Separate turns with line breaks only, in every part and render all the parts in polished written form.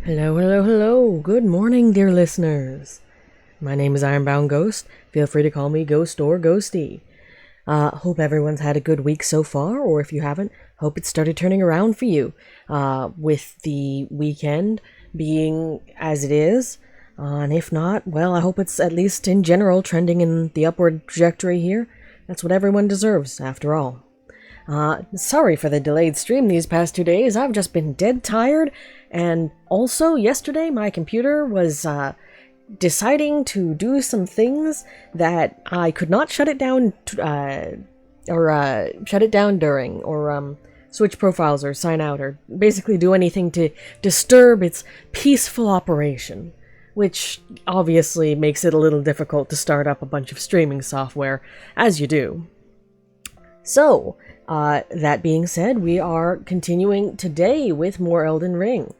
Hello, hello, hello. Good morning, dear listeners. My name is Ironbound Ghost. Feel free to call me Ghost or Ghosty. Hope everyone's had a good week so far, or if you haven't, hope it started turning around for you. With the weekend being as it is. And if not, well, I hope it's at least in general trending in the upward trajectory here. That's what everyone deserves, after all. Sorry for the delayed stream these past 2 days. I've just been dead tired, and also yesterday my computer was deciding to do some things that I could not shut it down shut it down during, or switch profiles or sign out or basically do anything to disturb its peaceful operation, which obviously makes it a little difficult to start up a bunch of streaming software, as you do. So, that being said, we are continuing today with more Elden Ring.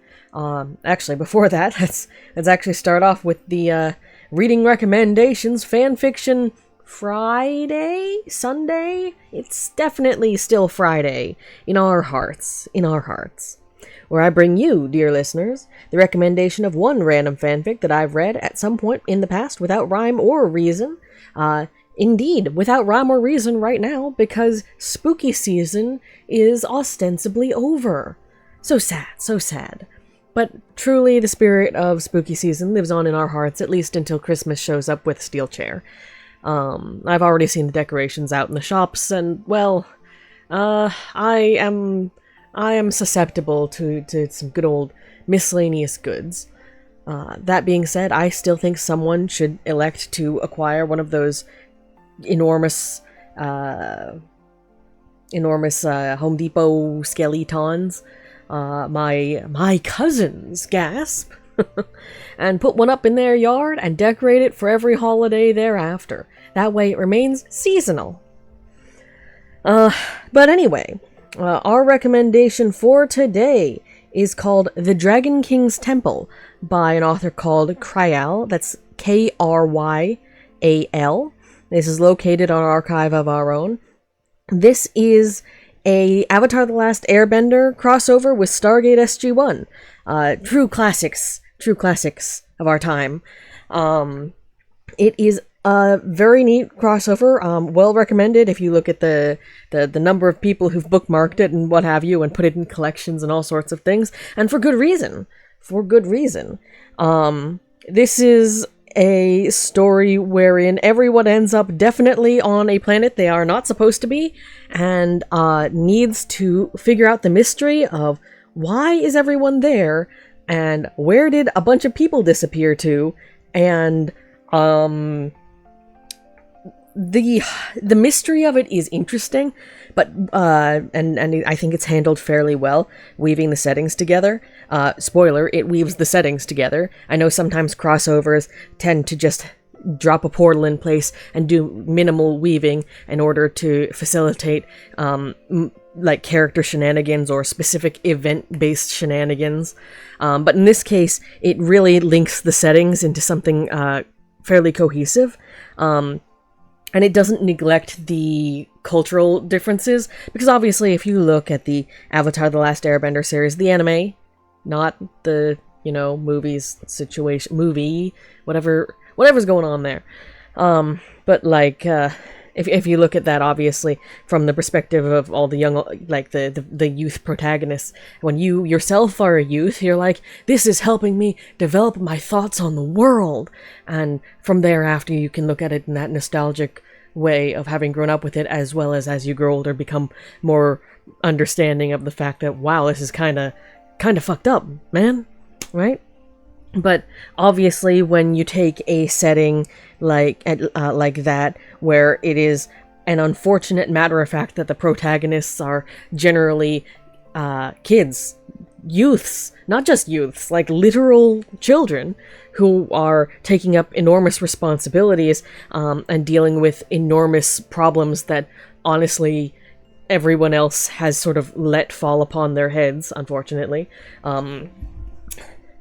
Actually, before that, let's actually start off with the reading recommendations fanfiction Friday? Sunday? It's definitely still Friday. In our hearts. Where I bring you, dear listeners, the recommendation of one random fanfic that I've read at some point in the past without rhyme or reason. Indeed, without rhyme or reason right now, because spooky season is ostensibly over. So sad. But truly, the spirit of spooky season lives on in our hearts, at least until Christmas shows up with a steel chair. I've already seen the decorations out in the shops, and, well, I am susceptible to some good old miscellaneous goods. That being said, I still think someone should elect to acquire one of those enormous Home Depot skeletons, my cousins, gasp, and put one up in their yard and decorate it for every holiday thereafter. That way it remains seasonal. But anyway, our recommendation for today is called The Dragon King's Temple by an author called Kryal. That's Kryal. This is located on Archive of Our Own. This is a Avatar: The Last Airbender crossover with Stargate SG1. True classics of our time. It is a very neat crossover, well recommended if you look at the number of people who've bookmarked it and what have you, and put it in collections and all sorts of things, and for good reason. This is a story wherein everyone ends up definitely on a planet they are not supposed to be, and needs to figure out the mystery of why is everyone there, and where did a bunch of people disappear to, and the mystery of it is interesting, but and I think it's handled fairly well, weaving the settings together. Spoiler, it weaves the settings together. I know sometimes crossovers tend to just drop a portal in place and do minimal weaving in order to facilitate like character shenanigans or specific event-based shenanigans. But in this case, it really links the settings into something fairly cohesive. And it doesn't neglect the cultural differences, because obviously if you look at the Avatar: The Last Airbender series, the anime, not the, movie, whatever's going on there. But like, if you look at that, obviously, from the perspective of all the young, like the youth protagonists, when you yourself are a youth, you're like, this is helping me develop my thoughts on the world. And from thereafter, you can look at it in that nostalgic way of having grown up with it, as well as you grow older, become more understanding of the fact that, wow, this is kind of fucked up, man, right? But obviously, when you take a setting like that, where it is an unfortunate matter of fact that the protagonists are generally kids, youths, not just youths, like literal children who are taking up enormous responsibilities and dealing with enormous problems that honestly everyone else has sort of let fall upon their heads, unfortunately.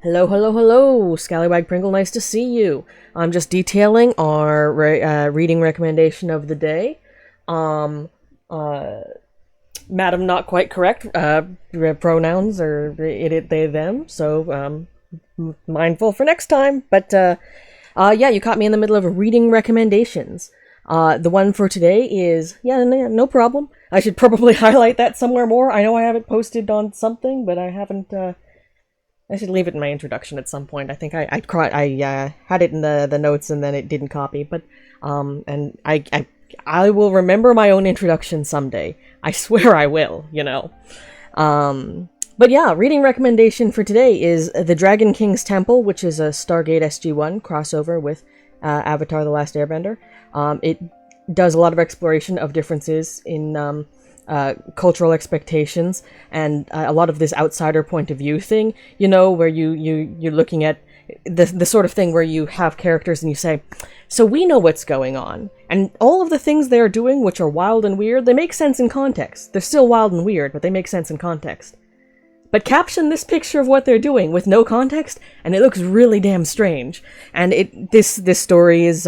Hello, Scallywag Pringle, nice to see you. I'm just detailing our reading recommendation of the day. Madam, not quite correct. Pronouns are it, they, them, so mindful for next time. But yeah, you caught me in the middle of reading recommendations. The one for today is, no problem. I should probably highlight that somewhere more. I know I have it posted on something, but I haven't, I should leave it in my introduction at some point. I think I had it in the notes and then it didn't copy, but, and I will remember my own introduction someday. I swear I will, you know. But yeah, reading recommendation for today is The Dragon King's Temple, which is a Stargate SG1 crossover with Avatar: The Last Airbender. It does a lot of exploration of differences in cultural expectations and a lot of this outsider point of view thing, you know, where you're looking at the sort of thing where you have characters and you say, so we know what's going on, and all of the things they're doing, which are wild and weird, they make sense in context. They're still wild and weird, but they make sense in context. But caption this picture of what they're doing with no context, and it looks really damn strange. And this story is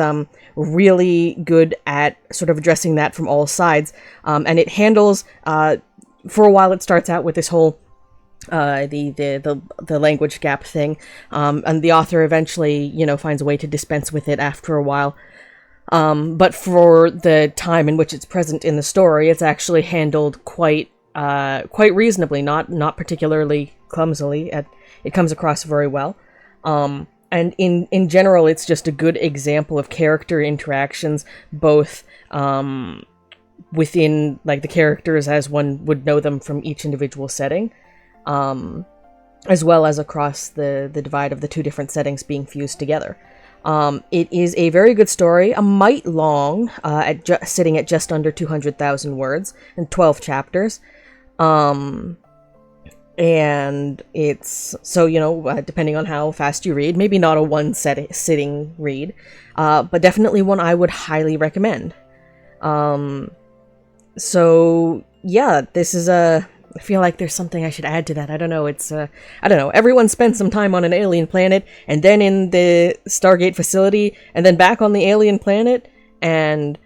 really good at sort of addressing that from all sides. And it handles, for a while it starts out with this whole the language gap thing, and the author eventually, you know, finds a way to dispense with it after a while. But for the time in which it's present in the story, it's actually handled quite reasonably, not particularly clumsily. It comes across very well. And in general, it's just a good example of character interactions, both within like the characters as one would know them from each individual setting, as well as across the divide of the two different settings being fused together. It is a very good story, a mite long, sitting at just under 200,000 words and 12 chapters. And it's, so, you know, depending on how fast you read, maybe not a one-sitting read, but definitely one I would highly recommend. So, yeah, this is I feel like there's something I should add to that. I don't know, I don't know, everyone spent some time on an alien planet, and then in the Stargate facility, and then back on the alien planet, and,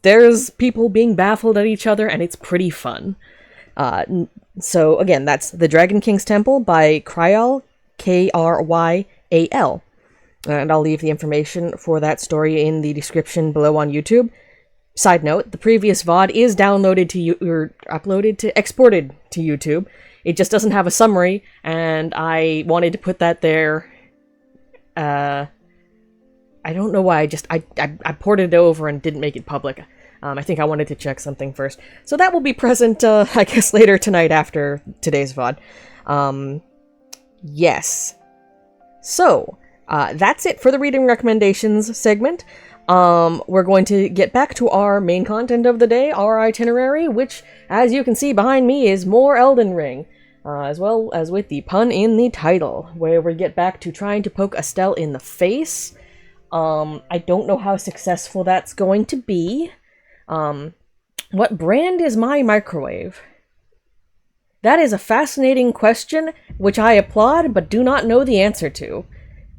there's people being baffled at each other, and it's pretty fun. So, again, that's The Dragon King's Temple by Kryal, Kryal. And I'll leave the information for that story in the description below on YouTube. Side note, the previous VOD is downloaded exported to YouTube. It just doesn't have a summary, and I wanted to put that there. I don't know why, I ported it over and didn't make it public. I think I wanted to check something first. So that will be present, I guess, later tonight after today's VOD. Yes. So, that's it for the reading recommendations segment. We're going to get back to our main content of the day, our itinerary, which, as you can see behind me, is more Elden Ring. As well as with the pun in the title, where we get back to trying to poke Astel in the face. I don't know how successful that's going to be. What brand is my microwave? That is a fascinating question, which I applaud but do not know the answer to,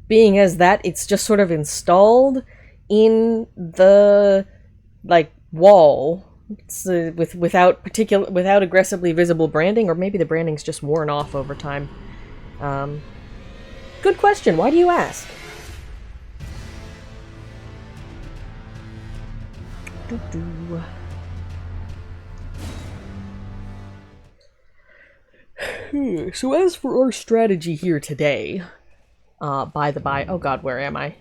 being as that it's just sort of installed in the, like, wall. It's, without aggressively visible branding, or maybe the branding's just worn off over time. Good question. Why do you ask? So as for our strategy here today, by the by, oh god, where am I?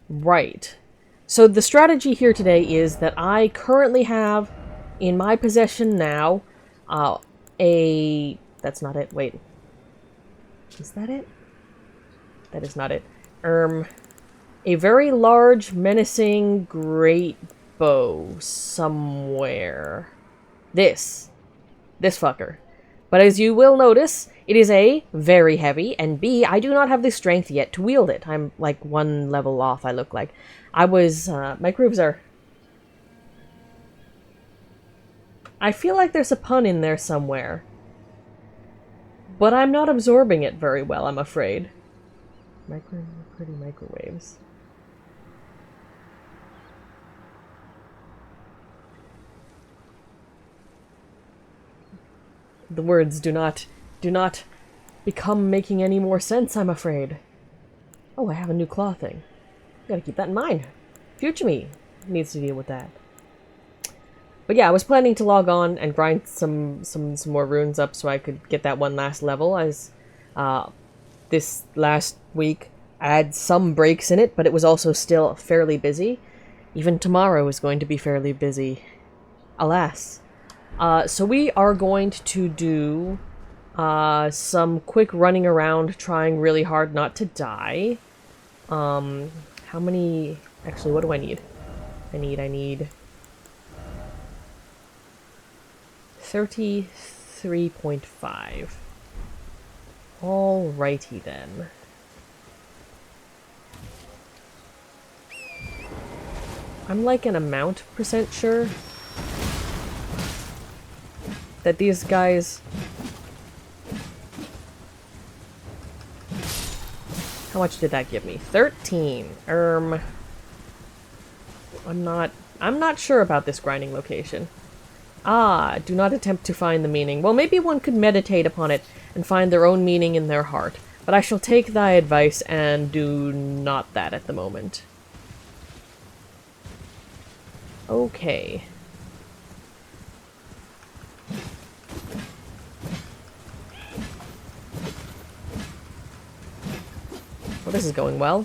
Right. So the strategy here today is that I currently have in my possession now, that's not it, wait. Is that it? That is not it. A very large, menacing, great bow somewhere. This fucker. But as you will notice, it is A, very heavy, and B, I do not have the strength yet to wield it. I'm like one level off, I look like. My grooves are... I feel like there's a pun in there somewhere. But I'm not absorbing it very well, I'm afraid. Pretty microwaves. The words do not become making any more sense, I'm afraid. Oh, I have a new claw thing. Gotta keep that in mind. Future me needs to deal with that. But yeah, I was planning to log on and grind some more runes up so I could get that one last level, as this last week I had some breaks in it, but it was also still fairly busy. Even tomorrow is going to be fairly busy. Alas. So we are going to do some quick running around, trying really hard not to die. How many... Actually, what do I need? I need 33.5. Alrighty then. I'm like an amount % sure that these guys... How much did that give me? 13. I'm not sure about this grinding location. Ah, do not attempt to find the meaning. Well, maybe one could meditate upon it and find their own meaning in their heart. But I shall take thy advice and do not that at the moment. Okay. Well, this is going well.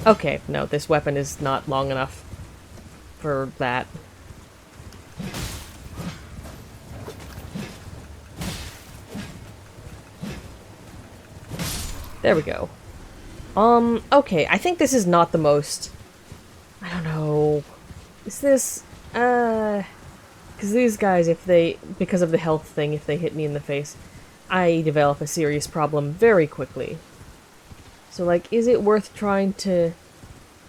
Okay, no, this weapon is not long enough for that. There we go. Okay, I think this is not the most... I don't know... Is this... Because these guys, if they... Because of the health thing, if they hit me in the face, I develop a serious problem very quickly. So, like, is it worth trying to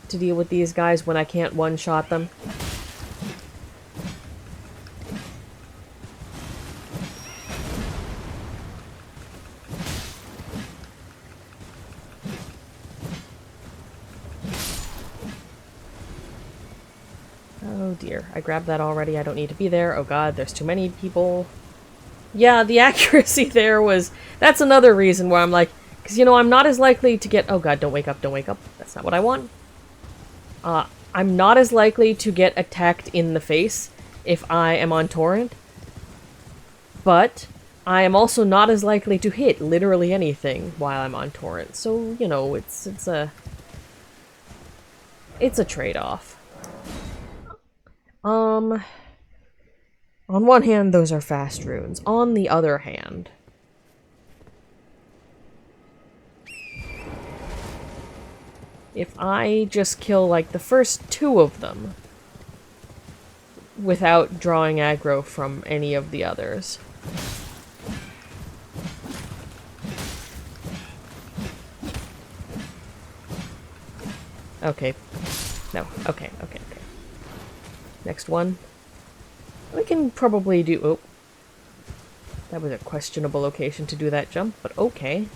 deal with these guys when I can't one-shot them? Oh dear, I grabbed that already, I don't need to be there. Oh god, there's too many people. Yeah, the accuracy there was... That's another reason why I'm like... Because, you know, I'm not as likely to get... Oh god, don't wake up, don't wake up. That's not what I want. I'm not as likely to get attacked in the face if I am on torrent. But I am also not as likely to hit literally anything while I'm on torrent. So, you know, it's a trade-off. On one hand, those are fast runes. On the other hand... If I just kill, like, the first 2 of them without drawing aggro from any of the others. Okay. No. Okay. Next one. We can probably do... Oh. That was a questionable location to do that jump, but okay.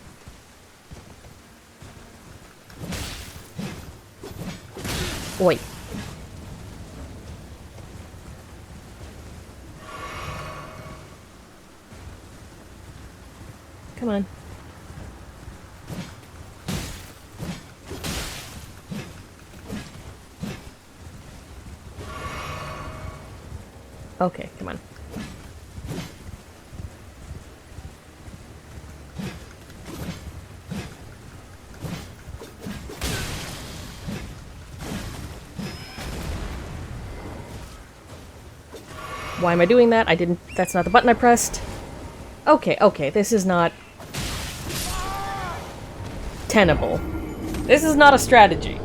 Oi. Come on. Okay, come on. Why am I doing that? I didn't... That's not the button I pressed. Okay, this is not... tenable. This is not a strategy.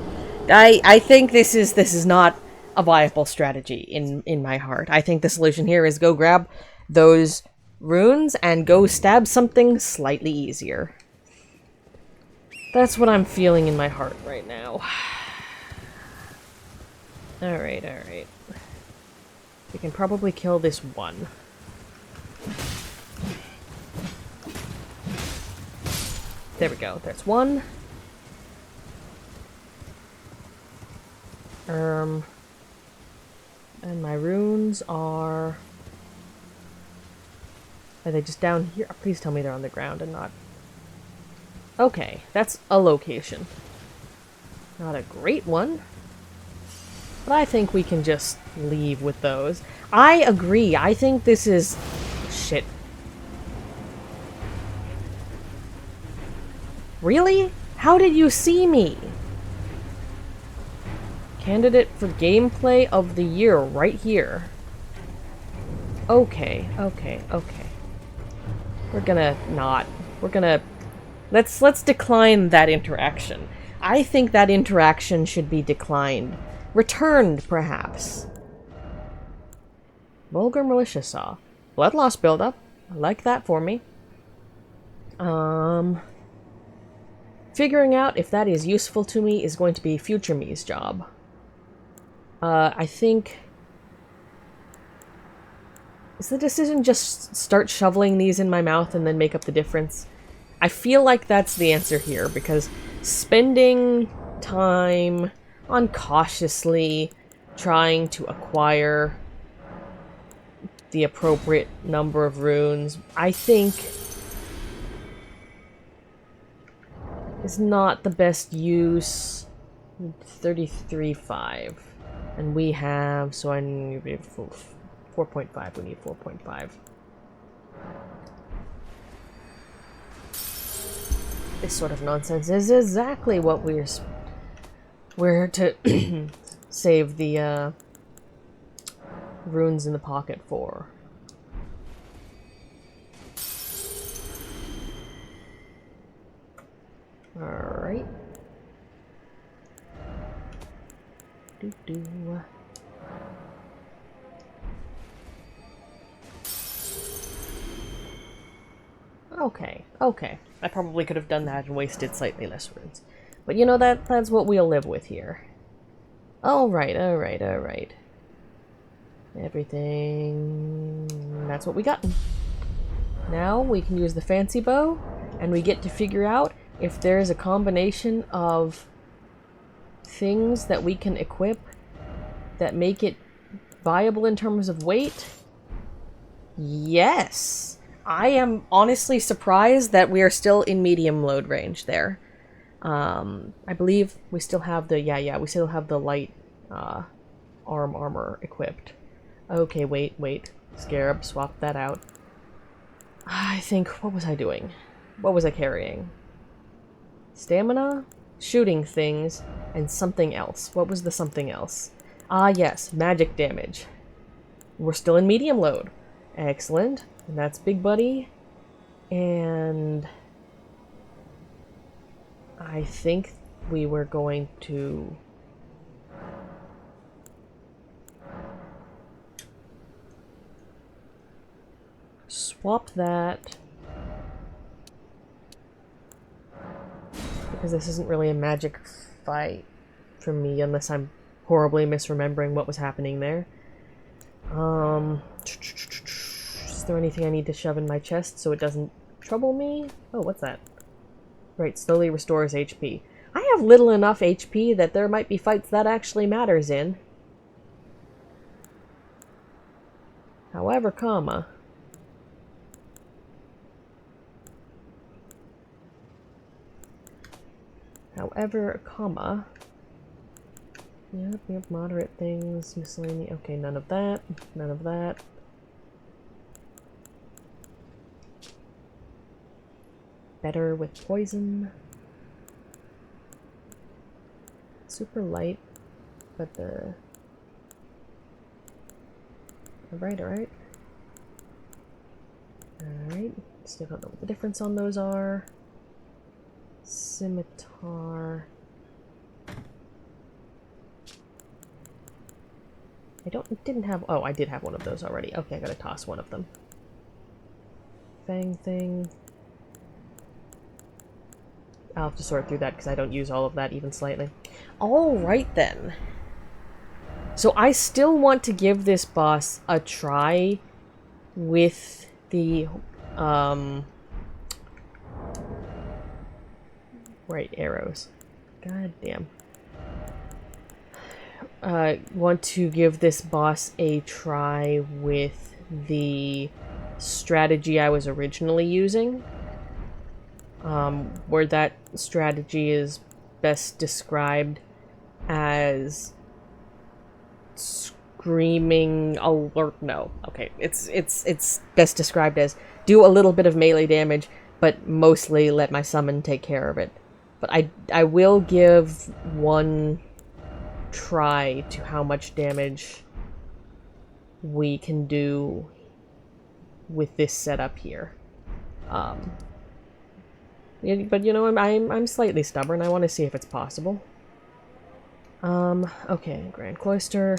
I think this is not a viable strategy in my heart. I think the solution here is go grab those runes and go stab something slightly easier. That's what I'm feeling in my heart right now. Alright. We can probably kill this one. There we go. There's one. And my runes are... Are they just down here? Please tell me they're on the ground and not... Okay, that's a location. Not a great one. But I think we can just leave with those. I agree. I think this is... Shit. Really? How did you see me? Candidate for gameplay of the year right here. Okay, okay, okay. We're gonna not. We're gonna... Let's decline that interaction. I think that interaction should be declined. Returned, perhaps. Vulgar militia saw. Blood loss buildup. I like that for me. Figuring out if that is useful to me is going to be future me's job. I think... Is the decision just start shoveling these in my mouth and then make up the difference? I feel like that's the answer here, because spending time on cautiously trying to acquire the appropriate number of runes, I think, is not the best use. 33.5. And we have, so I need 4.5. We need 4.5. This sort of nonsense is exactly what we're to save the runes in the pocket for. Alright. Okay, okay. I probably could have done that and wasted slightly less runes. But you know, that's what we'll live with here. Alright, alright, alright. Everything... That's what we got. Now we can use the fancy bow, and we get to figure out if there's a combination of things that we can equip that make it viable in terms of weight. Yes! I am honestly surprised that we are still in medium load range there. I believe we still have the... Yeah, we still have the light armor equipped. Okay, wait. Scarab, swap that out. I think... What was I doing? What was I carrying? Stamina, shooting things, and something else. What was the something else? Ah, yes, magic damage. We're still in medium load. Excellent. And that's Big Buddy. And I think we were going to... swap that. Because this isn't really a magic fight for me, unless I'm horribly misremembering what was happening there. Is there anything I need to shove in my chest so it doesn't trouble me? Oh, what's that? Right, slowly restores HP. I have little enough HP that there might be fights that actually matters in. However, comma. Yep, moderate things, miscellaneous. Okay, none of that. None of that. Better with poison. Super light, but the... Alright. Alright, still don't know what the difference on those are. Scimitar. Didn't have... Oh, I did have one of those already. Okay, I gotta toss one of them. Fang thing. I'll have to sort through that because I don't use all of that even slightly. Alright then. So I still want to give this boss a try with the, right, arrows. God damn. Want to give this boss a try with the strategy I was originally using, where that strategy is best described as screaming alert. No, okay, it's best described as do a little bit of melee damage, but mostly let my summon take care of it. But I will give one try to how much damage we can do with this setup here. But you know, I'm slightly stubborn. I want to see if it's possible. Okay, Grand Cloister.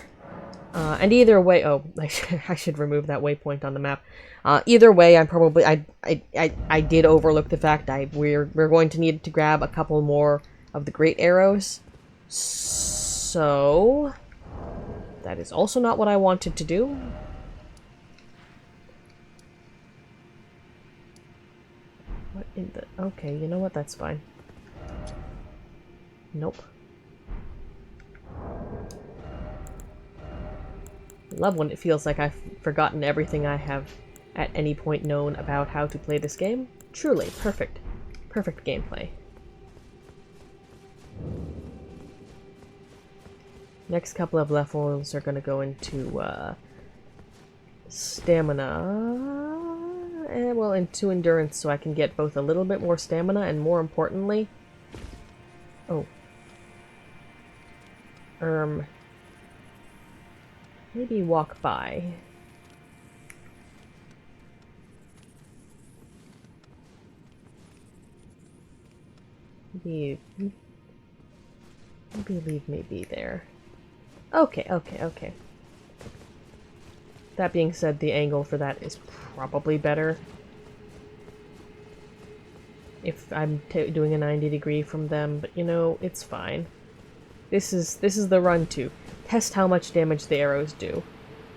And either way, oh, I should remove that waypoint on the map. Either way, I'm probably, I did overlook the fact we're going to need to grab a couple more of the great arrows. So, that is also not what I wanted to do. What in the, okay, you know what, that's fine. Nope. Love when it feels like I've forgotten everything I have at any point known about how to play this game. Truly, perfect. Perfect gameplay. Next couple of levels are going to go into stamina, and well, into endurance, so I can get both a little bit more stamina and, more importantly, oh, maybe walk by. Maybe leave me be there. Okay, okay, okay. That being said, the angle for that is probably better. If I'm doing a 90-degree from them, but you know, it's fine. This is the run to test how much damage the arrows do.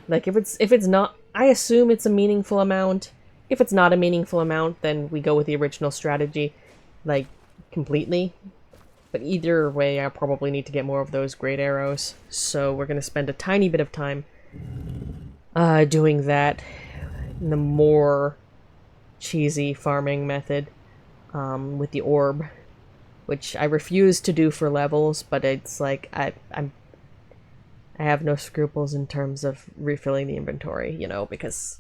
Like, if it's not, I assume it's a meaningful amount. If it's not a meaningful amount, then we go with the original strategy, like, completely. But either way, I probably need to get more of those great arrows. So we're gonna spend a tiny bit of time doing that in the more cheesy farming method with the orb, which I refuse to do for levels, but it's like I have no scruples in terms of refilling the inventory, you know, because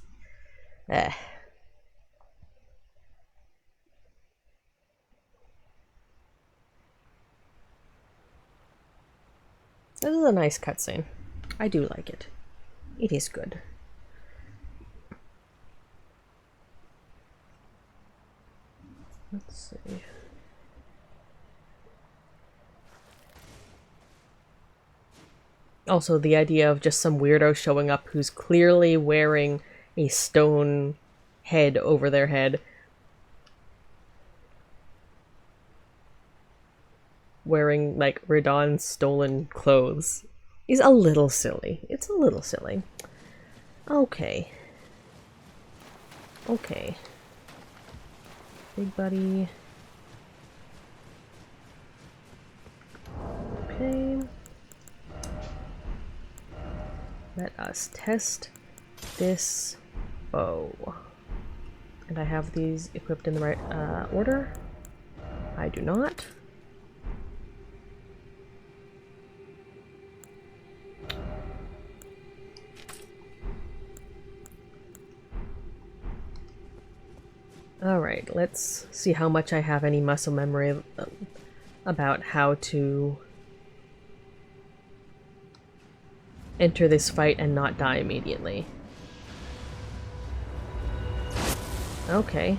This is a nice cutscene. I do like it. It is good. Let's see. Also, the idea of just some weirdo showing up who's clearly wearing a stone head over their head, wearing, like, Radahn's stolen clothes, is a little silly. It's a little silly. Okay. Okay. Big buddy. Okay. Let us test this bow. And I have these equipped in the right order. I do not. Alright, let's see how much I have any muscle memory about how to enter this fight and not die immediately. Okay.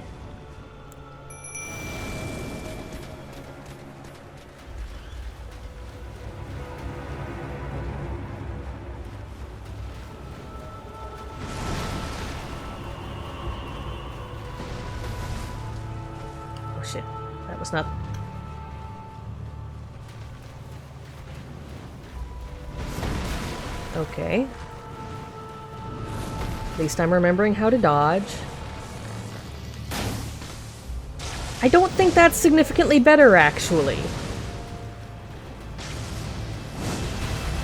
Oh shit, that was not... Okay. At least I'm remembering how to dodge. I don't think that's significantly better, actually.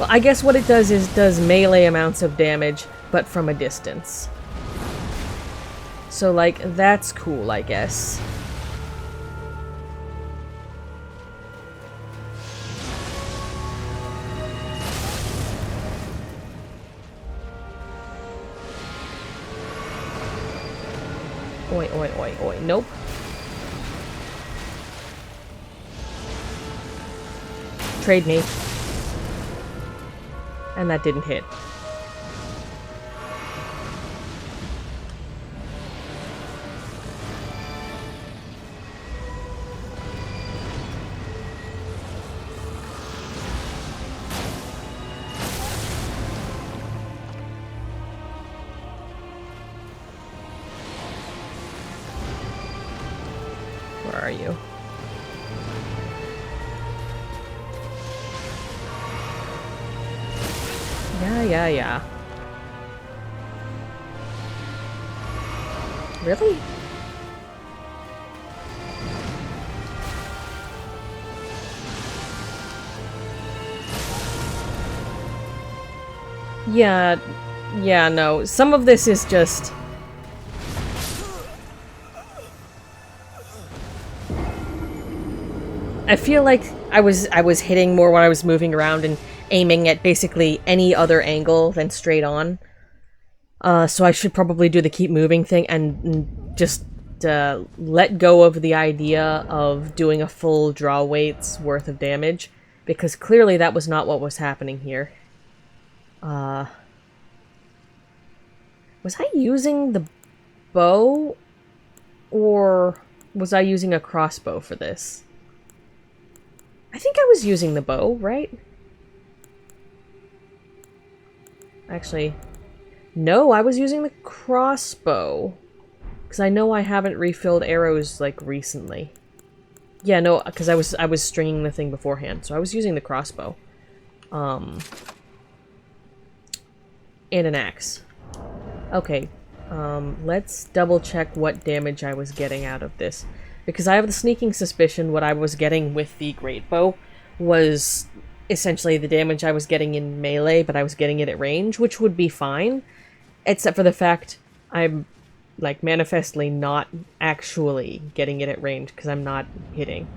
Well, I guess what it does is does melee amounts of damage, but from a distance. So, like, that's cool, I guess. Oi, oi, oi, oi. Nope. Trade me. And that didn't hit. Where are you? Yeah. Really? Yeah, no. Some of this is just... I feel like I was hitting more when I was moving around and aiming at basically any other angle than straight on. So I should probably do the keep moving thing and just let go of the idea of doing a full draw weight's worth of damage, because clearly that was not what was happening here. Was I using the bow, or was I using a crossbow for this? I think I was using the bow, right? Actually, no, I was using the crossbow. Because I know I haven't refilled arrows, like, recently. Yeah, no, because I was stringing the thing beforehand, so I was using the crossbow. And an axe. Okay, let's double check what damage I was getting out of this. Because I have the sneaking suspicion what I was getting with the great bow was essentially the damage I was getting in melee, but I was getting it at range, which would be fine. Except for the fact I'm, like, manifestly not actually getting it at range because I'm not hitting.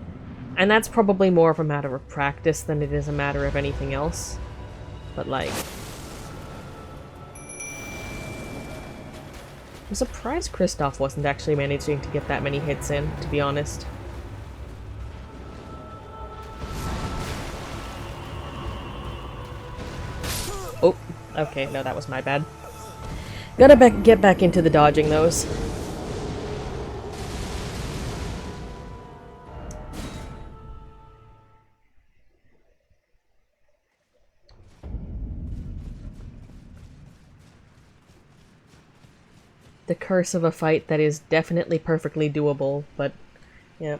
And that's probably more of a matter of practice than it is a matter of anything else. But, like... I'm surprised Kristoff wasn't actually managing to get that many hits in, to be honest. Oh, okay, no, that was my bad. Gotta get back into the dodging those. The curse of a fight that is definitely perfectly doable, but yeah.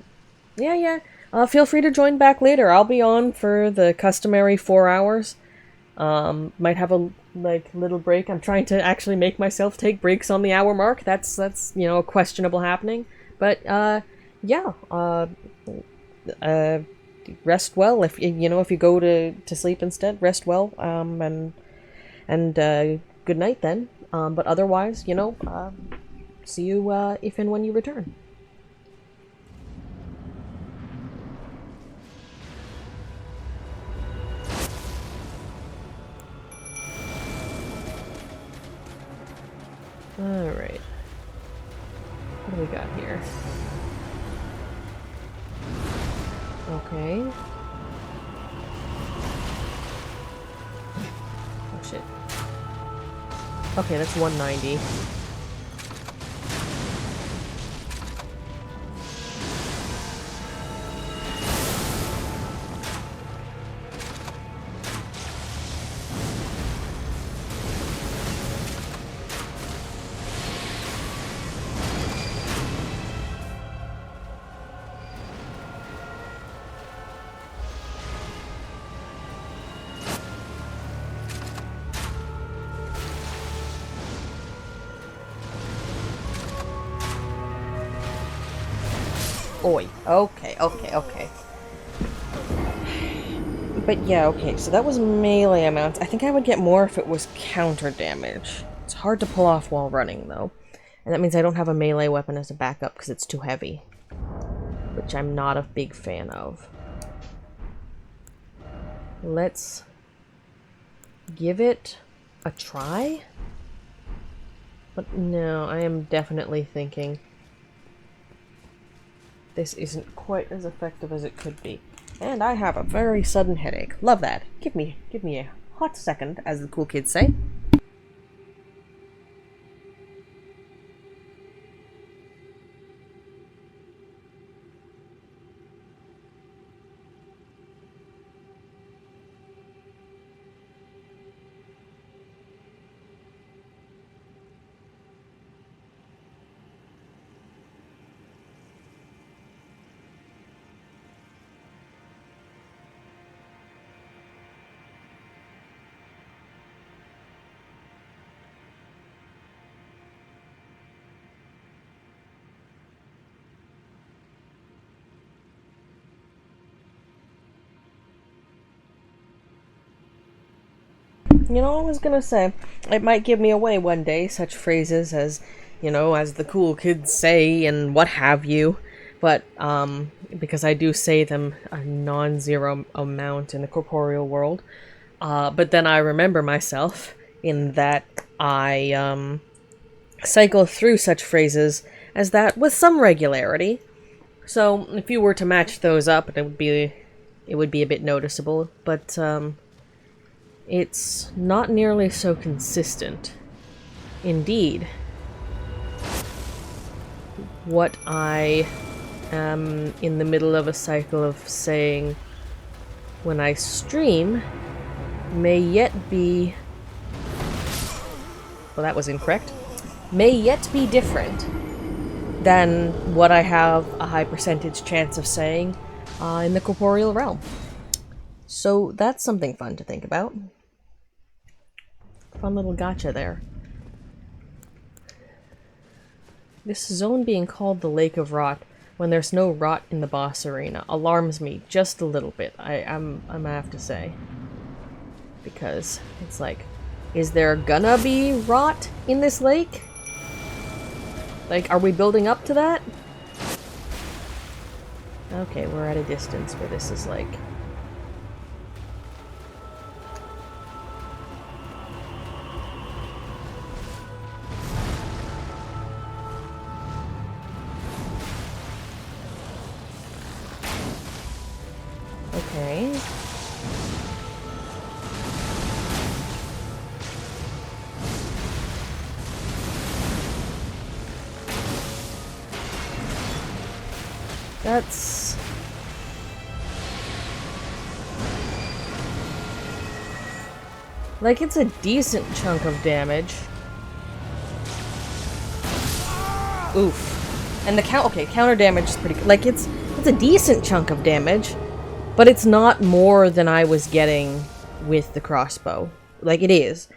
Yeah. Feel free to join back later. I'll be on for the customary 4 hours. Might have a, like, little break. I'm trying to actually make myself take breaks on the hour mark. That's you know, a questionable happening. But, yeah. Rest well. If, you know, if you go to sleep instead, rest well. And good night then. But otherwise, you know, see you, if and when you return. Alright. What do we got here? Okay. Oh shit. Okay, that's 190. Oi. Okay. But yeah, okay, so that was melee amounts. I think I would get more if it was counter damage. It's hard to pull off while running, though. And that means I don't have a melee weapon as a backup because it's too heavy. Which I'm not a big fan of. Let's give it a try? But no, I am definitely thinking this isn't quite as effective as it could be. And I have a very sudden headache. Love that. Give me a hot second, as the cool kids say. You know, I was gonna say, it might give me away one day, such phrases as, you know, as the cool kids say, and what have you. But, because I do say them a non-zero amount in the corporeal world. But then I remember myself in that I, cycle through such phrases as that with some regularity. So, if you were to match those up, it would be a bit noticeable, but, it's not nearly so consistent. Indeed, what I am in the middle of a cycle of saying when I stream may yet be... well, that was incorrect. May yet be different than what I have a high percentage chance of saying in the corporeal realm. So that's something fun to think about. Fun little gotcha there. This zone being called the Lake of Rot when there's no rot in the boss arena alarms me just a little bit, I'm gonna have to say. Because it's like, is there gonna be rot in this lake? Like, are we building up to that? Okay, we're at a distance where this is like... okay. That's... like, it's a decent chunk of damage. Oof. And the counter damage is pretty good. Like, it's a decent chunk of damage, but it's not more than I was getting with the crossbow. Like, it is,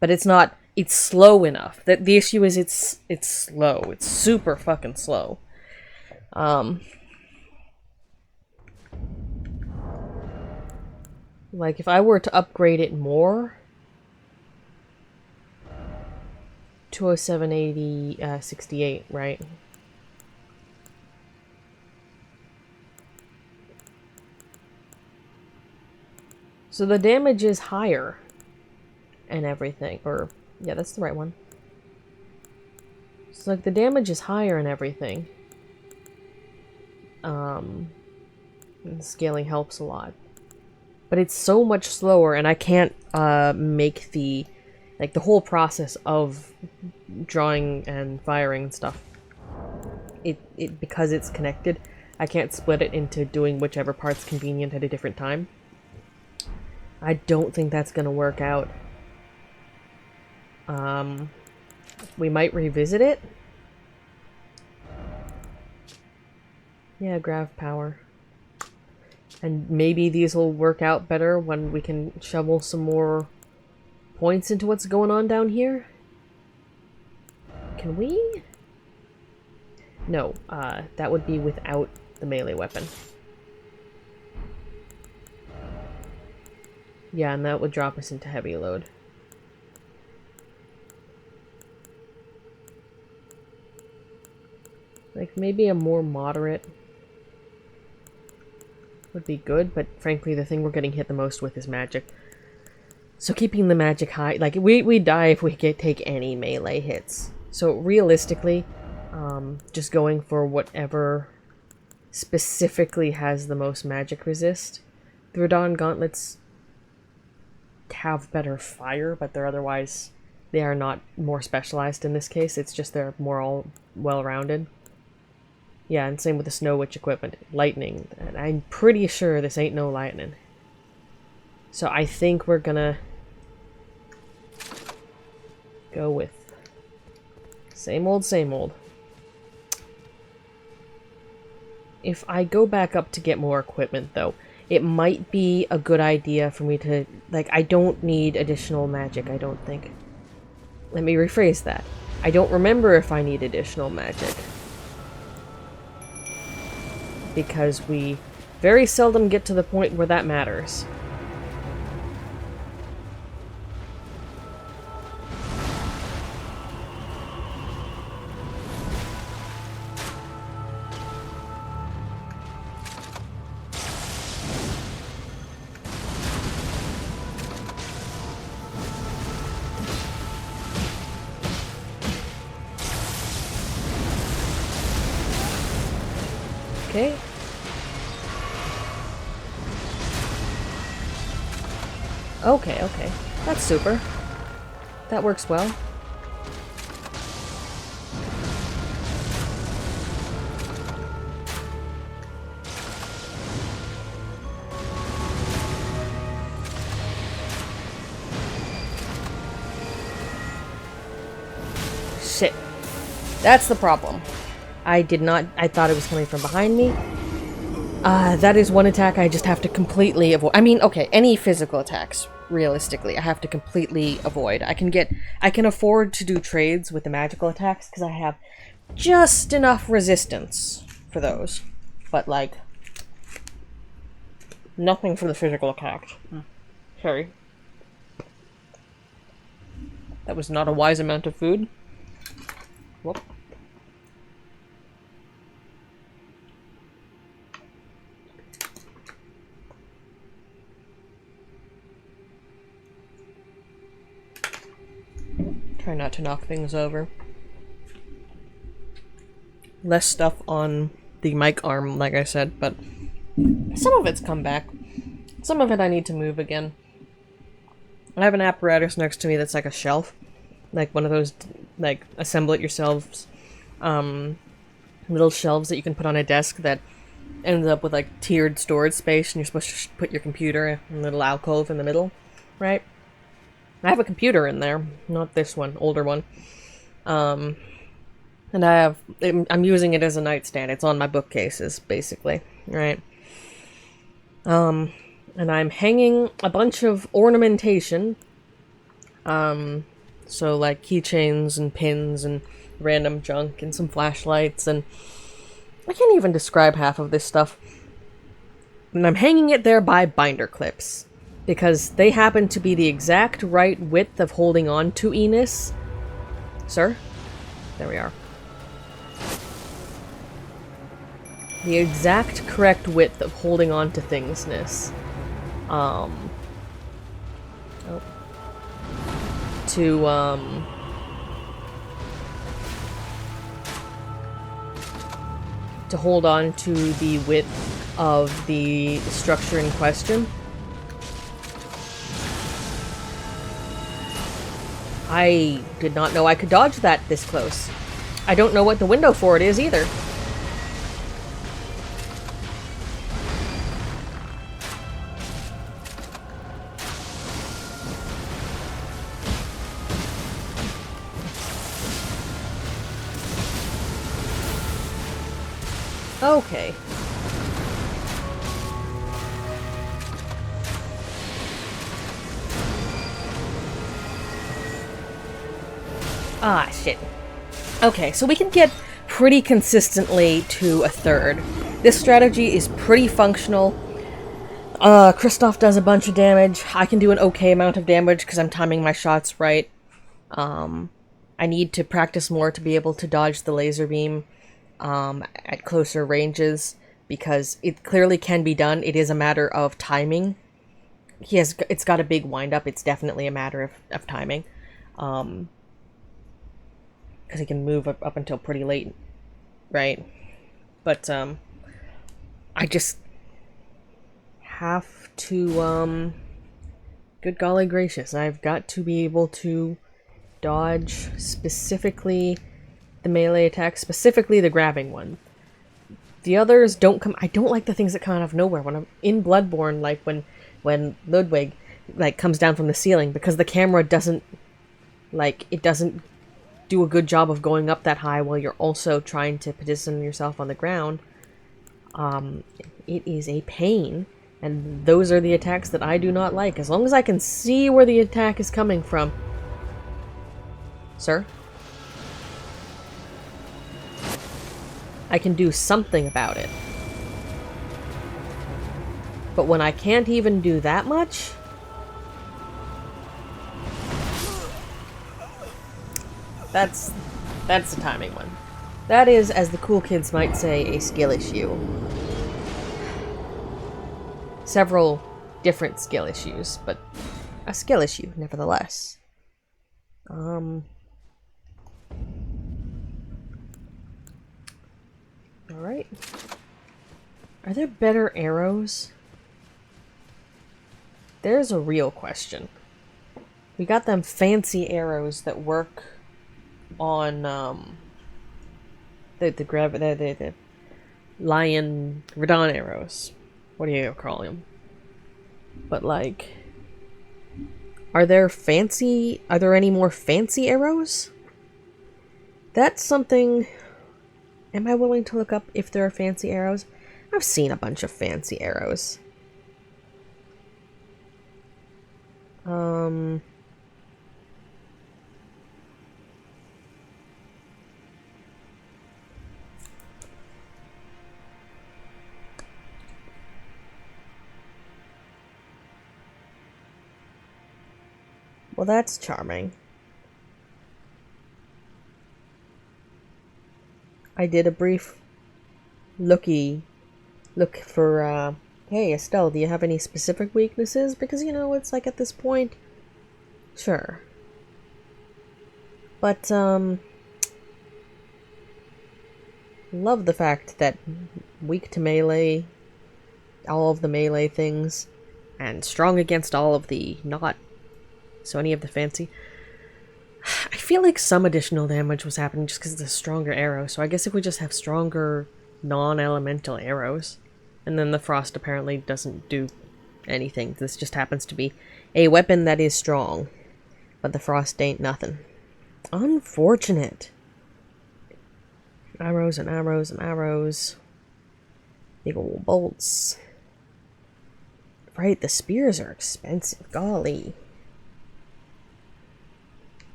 but it's not... it's slow enough. The issue is it's slow. It's super fucking slow. Like, if I were to upgrade it more... 207, 80, 68, right? So the damage is higher and everything, or yeah, that's the right one. So like the damage is higher and everything. And scaling helps a lot. But it's so much slower, and I can't make the whole process of drawing and firing and stuff. It because it's connected, I can't split it into doing whichever part's convenient at a different time. I don't think that's gonna work out. We might revisit it. Yeah, grav power. And maybe these will work out better when we can shovel some more points into what's going on down here. Can we? No, that would be without the melee weapon. Yeah, and that would drop us into heavy load. Like, maybe a more moderate would be good, but frankly, the thing we're getting hit the most with is magic. So keeping the magic high, like, we die if we take any melee hits. So realistically, just going for whatever specifically has the most magic resist. The Radon Gauntlets have better fire, but they're otherwise, they are not more specialized in this case. It's just they're more all well-rounded. Yeah, and same with the Snow Witch equipment. Lightning. And I'm pretty sure this ain't no lightning. So I think we're gonna go with same old, same old. If I go back up to get more equipment, though, it might be a good idea for me to... Like, I don't need additional magic, I don't think. Let me rephrase that. I don't remember if I need additional magic. Because we very seldom get to the point where that matters. Okay. Okay. That's super. That works well. Shit. That's the problem. I thought it was coming from behind me. That is one attack I just have to completely avoid. I mean, okay, any physical attacks, realistically, I have to completely avoid. I can afford to do trades with the magical attacks, because I have just enough resistance for those. But, like, nothing for the physical attacks. Sorry. That was not a wise amount of food. Whoop. Try not to knock things over. Less stuff on the mic arm, like I said, but some of it's come back. Some of it I need to move again. I have an apparatus next to me that's like a shelf. Like one of those, like, assemble it yourselves, little shelves that you can put on a desk that ends up with, like, tiered storage space, and you're supposed to put your computer in a little alcove in the middle, right? I have a computer in there, not this one, older one. And I'm using it as a nightstand. It's on my bookcases, basically, right? And I'm hanging a bunch of ornamentation, so like keychains and pins and random junk and some flashlights, and I can't even describe half of this stuff. And I'm hanging it there by binder clips, because they happen to be the exact right width of holding on to Enos. Sir? There we are. The exact correct width of holding on to thingsness. To hold on to the width of the structure in question. I did not know I could dodge that this close. I don't know what the window for it is either. Okay. Ah, shit. Okay, so we can get pretty consistently to a third. This strategy is pretty functional. Kristoff does a bunch of damage. I can do an okay amount of damage because I'm timing my shots right. I need to practice more to be able to dodge the laser beam. at closer ranges, because it clearly can be done. It is a matter of timing. It's got a big wind up. It's definitely a matter of timing. Because he can move up until pretty late, right? But I just have to good golly gracious, I've got to be able to dodge specifically the melee attack, specifically the grabbing one. The others don't come. I don't like the things that come out of nowhere. When I'm in Bloodborne, like when Ludwig like comes down from the ceiling, because the camera doesn't do a good job of going up that high while you're also trying to position yourself on the ground. It is a pain, and those are the attacks that I do not like. As long as I can see where the attack is coming from. Sir? I can do something about it. But when I can't even do that much, that's the timing one. That is, as the cool kids might say, a skill issue. Several different skill issues, but a skill issue nevertheless. Alright. Are there better arrows? There's a real question. We got them fancy arrows that work on the lion Radon arrows. What do you call them? But like, are there any more fancy arrows? That's something. Am I willing to look up if there are fancy arrows? I've seen a bunch of fancy arrows. Well, that's charming. I did a brief look for, hey, Astel, do you have any specific weaknesses? Because, you know, it's like at this point, sure. But, love the fact that weak to melee, all of the melee things, and strong against all of the not so any of the fancy. I feel like some additional damage was happening just because of the stronger arrow, so I guess if we just have stronger non-elemental arrows, and then the frost apparently doesn't do anything. This just happens to be a weapon that is strong, but the frost ain't nothing. Unfortunate. Arrows and arrows and arrows. Big ol' bolts. Right, the spears are expensive. Golly.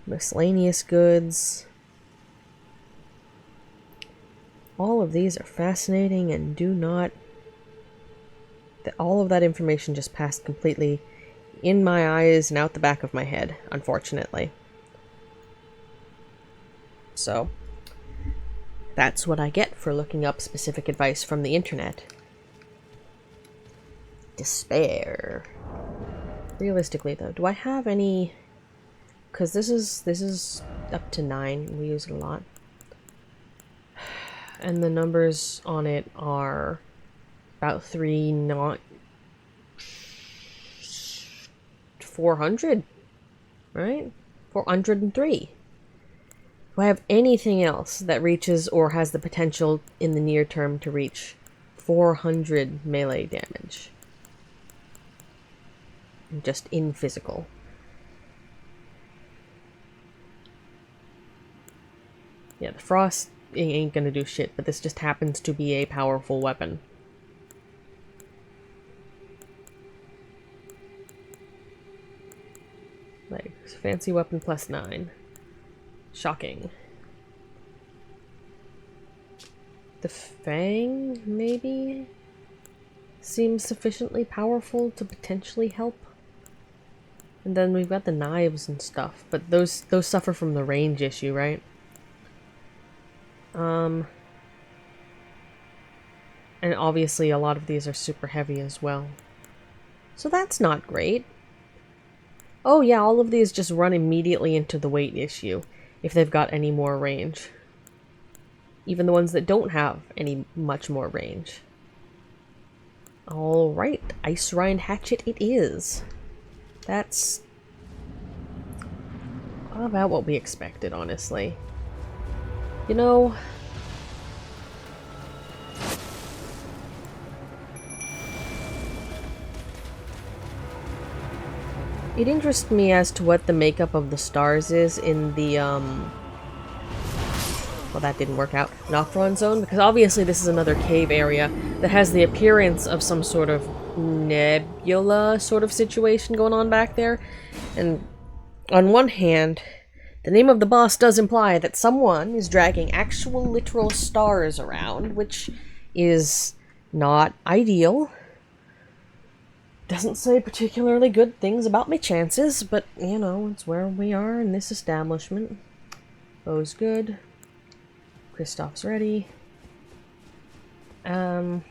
Miscellaneous goods. All of these are fascinating and do not... All of that information just passed completely in my eyes and out the back of my head, unfortunately. So, that's what I get for looking up specific advice from the internet. Despair. Realistically, though, do I have any... Because this is up to 9. We use it a lot. And the numbers on it are about 3, not 400, right? 403. Do I have anything else that reaches or has the potential in the near term to reach 400 melee damage? Just in physical. Yeah, the frost ain't gonna do shit, but this just happens to be a powerful weapon. Like, fancy weapon plus 9. Shocking. The Fang, maybe? Seems sufficiently powerful to potentially help. And then we've got the knives and stuff, but those suffer from the range issue, right? And obviously a lot of these are super heavy as well. So that's not great. Oh yeah, all of these just run immediately into the weight issue, if they've got any more range. Even the ones that don't have any much more range. Alright, Ice Rind Hatchet it is. That's about what we expected, honestly. You know... it interests me as to what the makeup of the stars is in the, well, that didn't work out. Noctron Zone, because obviously this is another cave area that has the appearance of some sort of nebula sort of situation going on back there. And on one hand, the name of the boss does imply that someone is dragging actual literal stars around, which is not ideal. Doesn't say particularly good things about my chances, but, you know, it's where we are in this establishment. Bow's good. Kristoff's ready. Part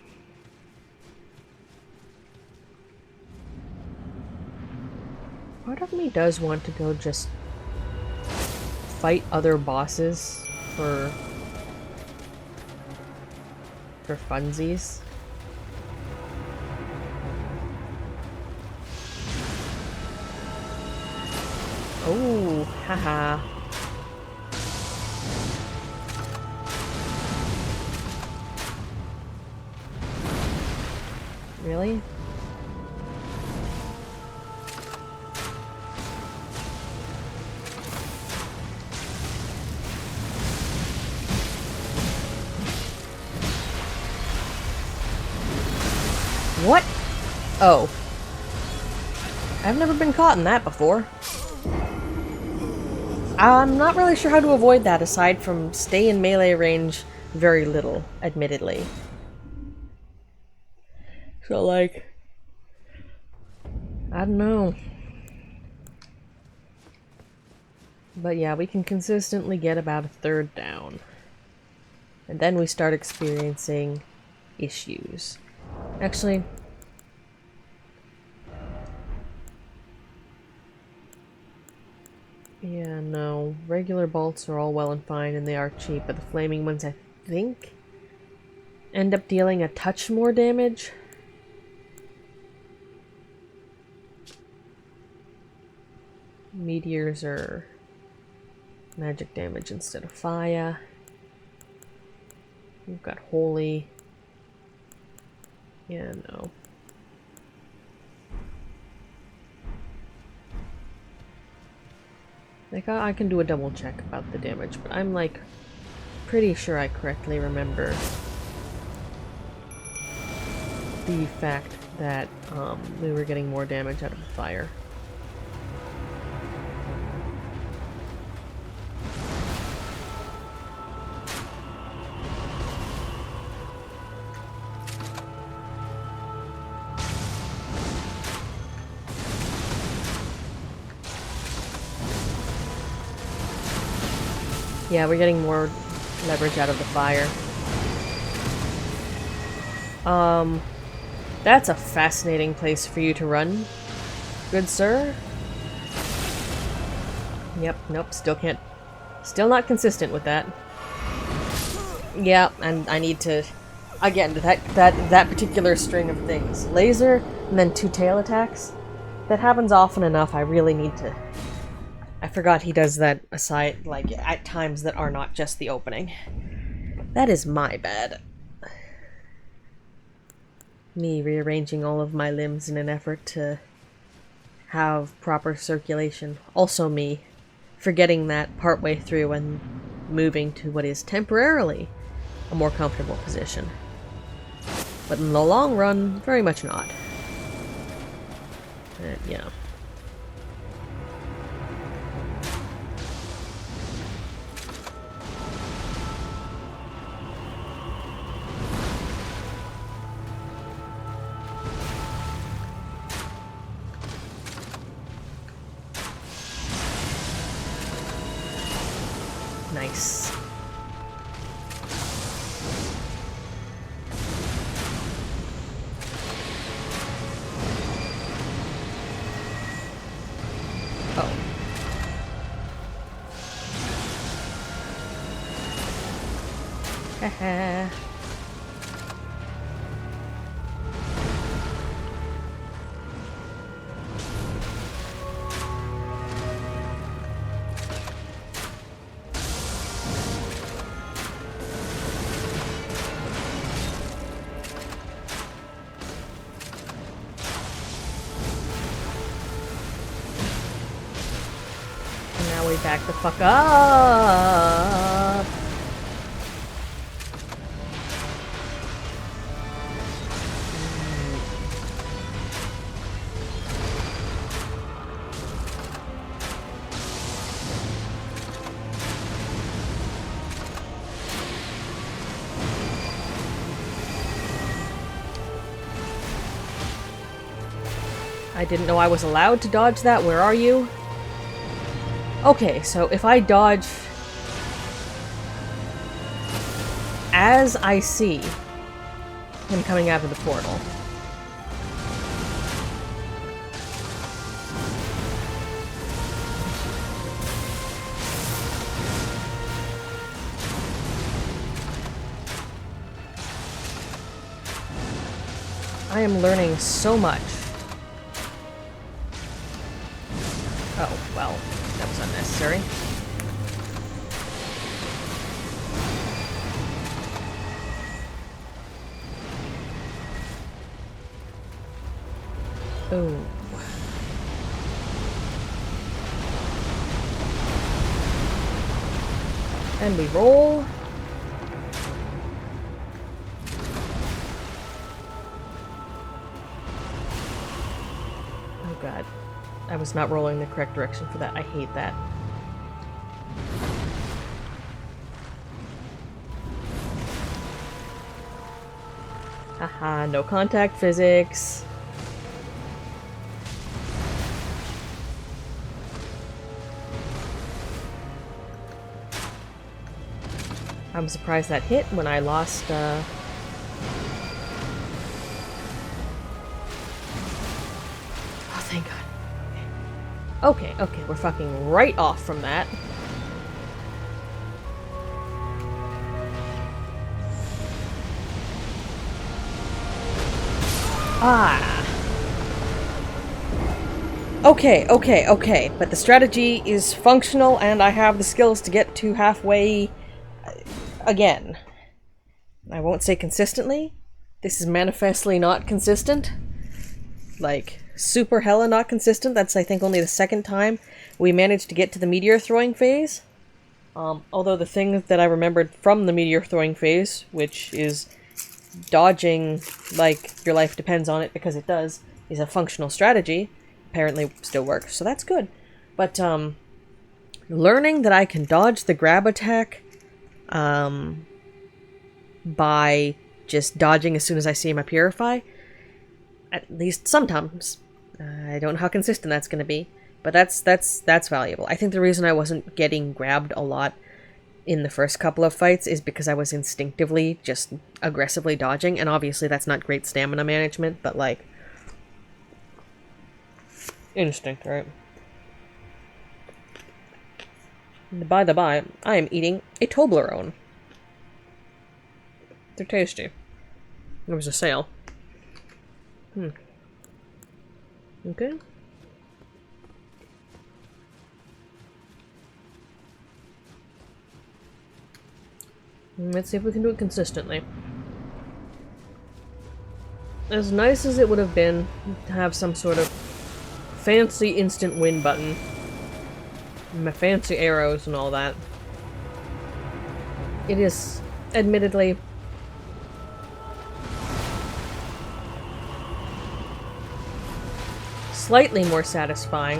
of me does want to go just fight other bosses for funsies. Oh, haha. Really? What? Oh. I've never been caught in that before. I'm not really sure how to avoid that aside from stay in melee range very little, admittedly. So, like, I don't know. But yeah, we can consistently get about a third down. And then we start experiencing issues. Actually... yeah, no. Regular bolts are all well and fine and they are cheap, but the flaming ones, I think, end up dealing a touch more damage. Meteors are magic damage instead of fire. We've got holy. Yeah, no. Like, I can do a double check about the damage, but I'm, like, pretty sure I correctly remember the fact that, we were getting more damage out of the fire. Yeah, we're getting more leverage out of the fire. That's a fascinating place for you to run, good sir. Yep, nope, still can't. Still not consistent with that. Yeah, and I need to... again, that particular string of things. Laser, and then 2 tail attacks. That happens often enough, I really need to... I forgot he does that aside, like, at times that are not just the opening. That is my bad. Me rearranging all of my limbs in an effort to have proper circulation. Also me forgetting that partway through and moving to what is temporarily a more comfortable position. But in the long run, very much not. Yeah. Nice. Haha. Now we back the fuck up. I didn't know I was allowed to dodge that. Where are you? Okay, so if I dodge as I see him coming out of the portal. I am learning so much. Oh, well, that was unnecessary. Oh. And we roll. Oh god. I was not rolling the correct direction for that. I hate that. Haha, no contact physics. I'm surprised that hit when I lost, Oh, thank god. Okay, okay, we're fucking right off from that. Ah. Okay, okay, okay, but the strategy is functional and I have the skills to get to halfway again. I won't say consistently. This is manifestly not consistent. Like, super hella not consistent. That's, I think, only the second time we managed to get to the meteor throwing phase. Although the thing that I remembered from the meteor throwing phase, which is dodging like your life depends on it, because it does, is a functional strategy, apparently still works, so that's good. But, learning that I can dodge the grab attack, by just dodging as soon as I see my Purify, at least sometimes. I don't know how consistent that's going to be, but that's valuable. I think the reason I wasn't getting grabbed a lot in the first couple of fights is because I was instinctively just aggressively dodging, and obviously that's not great stamina management, but like, instinct, right? By the by, I am eating a Toblerone. They're tasty. There was a sale. Okay. Let's see if we can do it consistently. As nice as it would have been to have some sort of fancy instant win button, my fancy arrows and all that, it is admittedly slightly more satisfying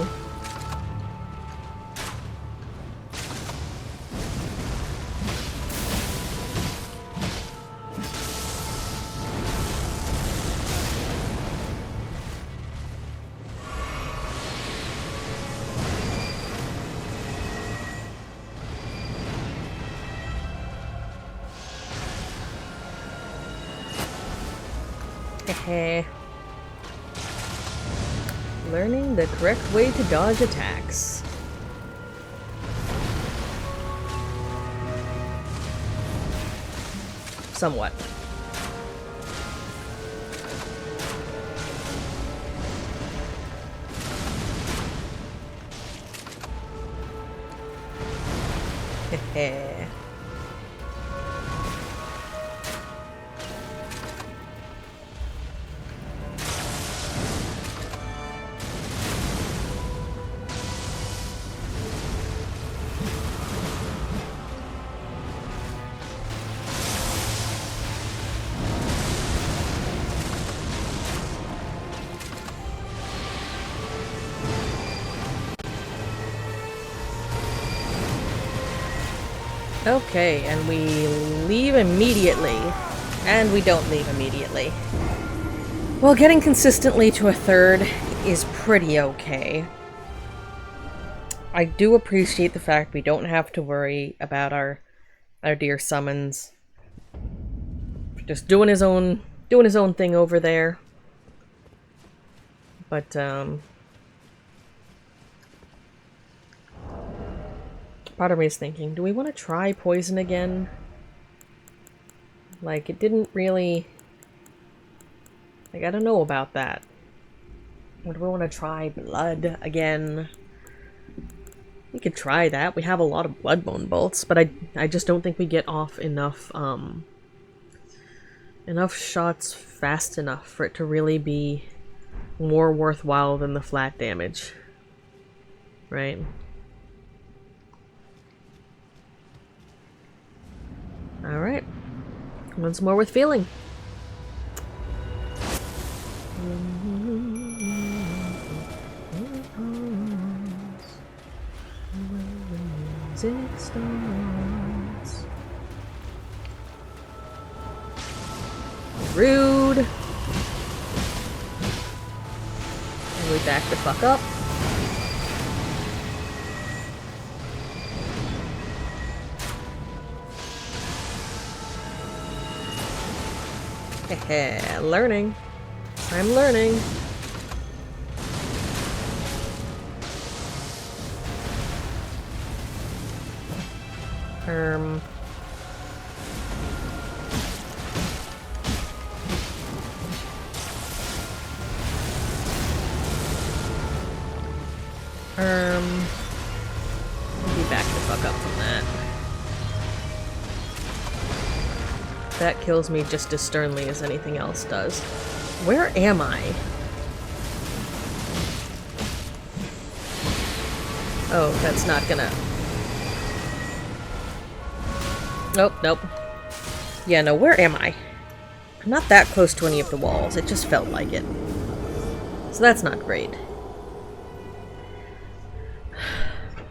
learning the correct way to dodge attacks. Somewhat. Heh. Okay, and we leave immediately. And we don't leave immediately. Well, getting consistently to a third is pretty okay. I do appreciate the fact we don't have to worry about our dear summons. Just doing his own thing over there. But part of me is thinking, do we want to try poison again? Like, it didn't really... Like, I don't know about that. Or do we want to try blood again? We could try that. We have a lot of bloodbone bolts, but I just don't think we get off enough, enough shots fast enough for it to really be more worthwhile than the flat damage. Right? Alright. Once more with feeling. Rude. And we back the fuck up. Heh, learning. I'm learning. Maybe back the fuck up from that. That kills me just as sternly as anything else does. Where am I? Oh, that's not gonna... Nope, nope. Yeah, no, where am I? I'm not that close to any of the walls, it just felt like it. So that's not great.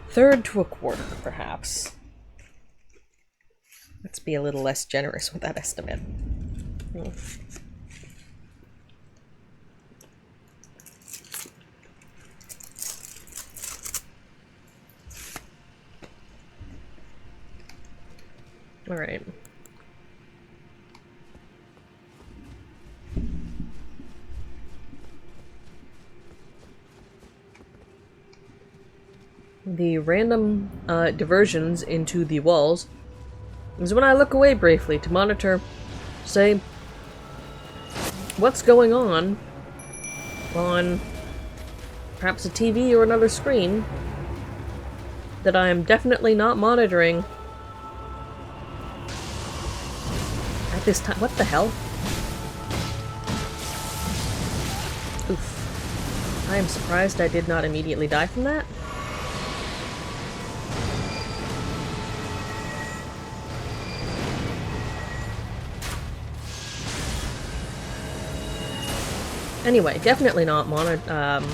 Third to a quarter, perhaps. Let's be a little less generous with that estimate. Alright. The random diversions into the walls is when I look away briefly to monitor, say, what's going on perhaps a TV or another screen that I am definitely not monitoring at this time. What the hell? Oof. I am surprised I did not immediately die from that. Anyway, definitely not monitoring.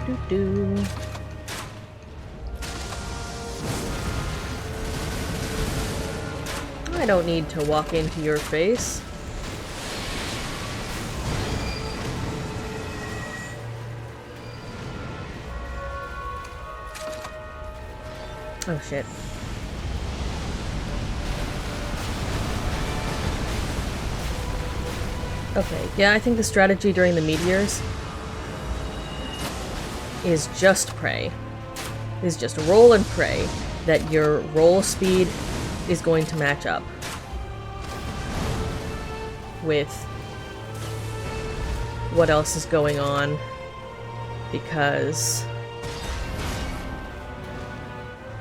Doo-doo. I don't need to walk into your face. Oh shit. Okay, yeah, I think the strategy during the meteors is just pray. Is just roll and pray that your roll speed is going to match up with what else is going on, because...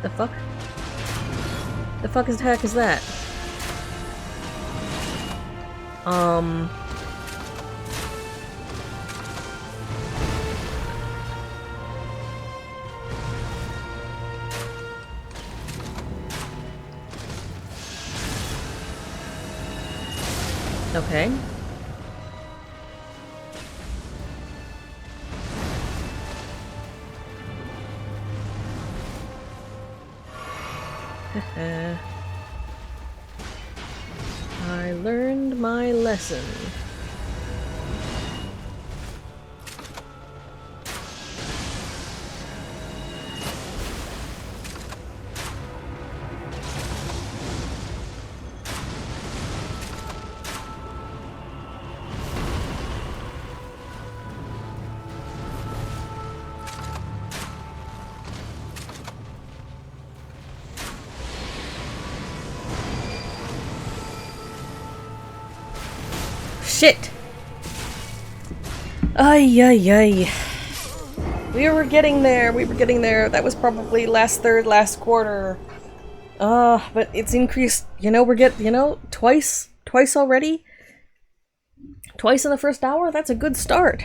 The fuck? The fuck is the heck is that? Okay. I learned my lesson. Shit! Ay, ay, ay. We were getting there, we were getting there. That was probably last quarter. But it's increased, we're twice already? Twice in the first hour? That's a good start.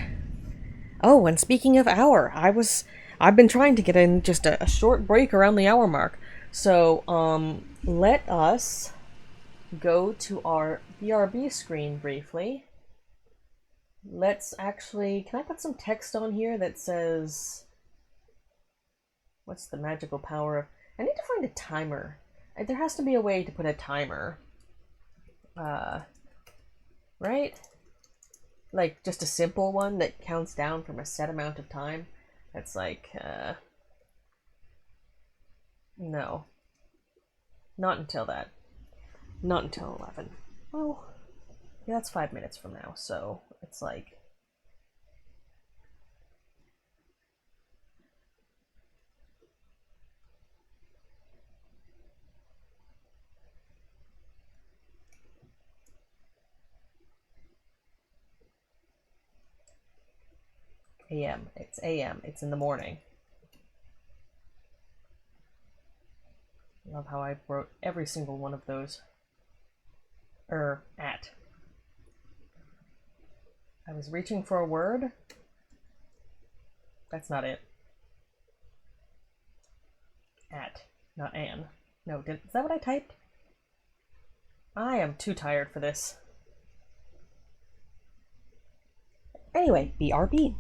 Oh, and speaking of hour, I've been trying to get in just a short break around the hour mark. So, let us go to our BRB screen briefly. Let's actually... Can I put some text on here that says... What's the magical power of... I need to find a timer. There has to be a way to put a timer. Right? Like, just a simple one that counts down from a set amount of time. That's like, no. Not until that. Not until 11. Well, yeah, that's 5 minutes from now, so it's like... AM. It's AM. It's in the morning. Love how I wrote every single one of those. At. I was reaching for a word. That's not it. At, not an. No, is that what I typed? I am too tired for this. Anyway, BRB.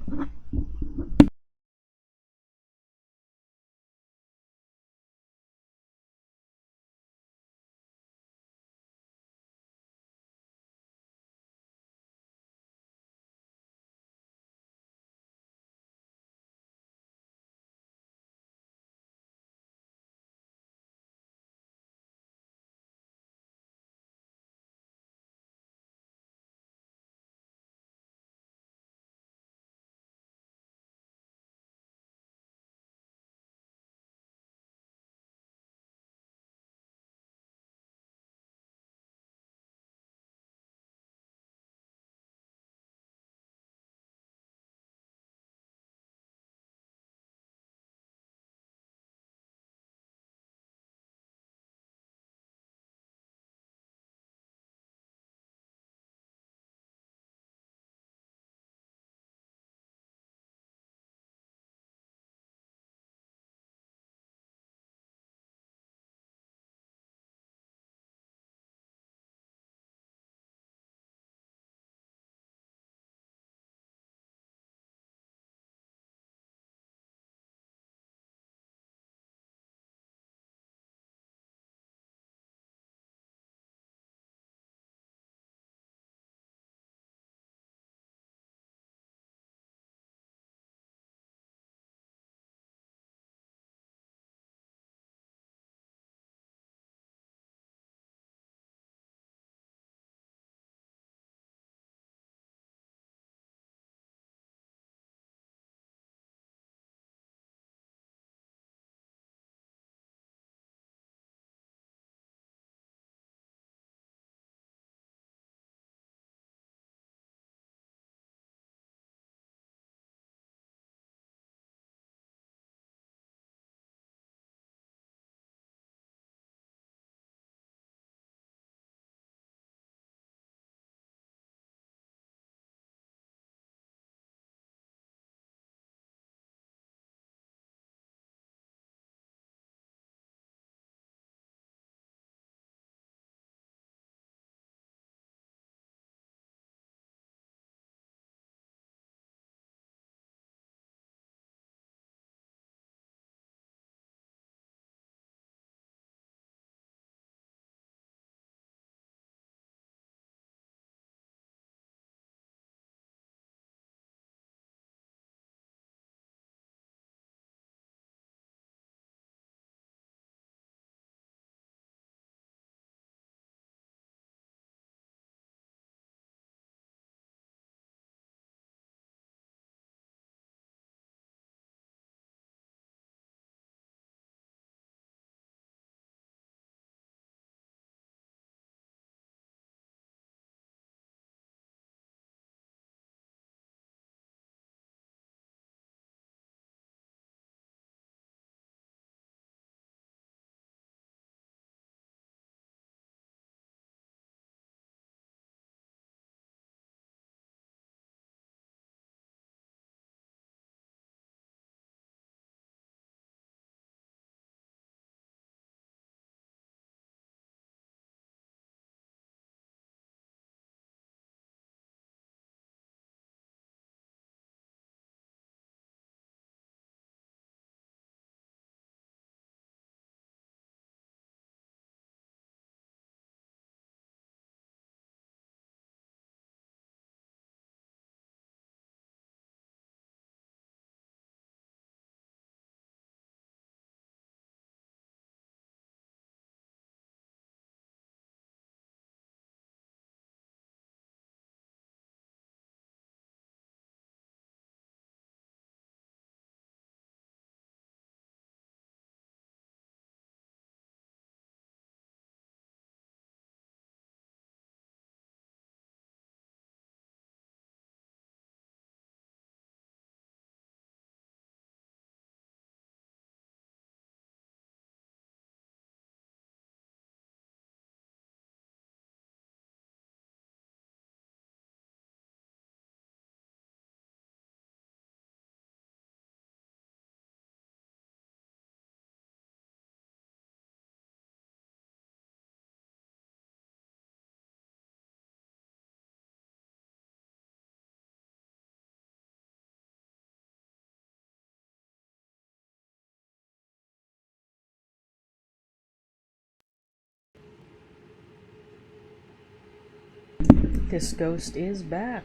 This ghost is back.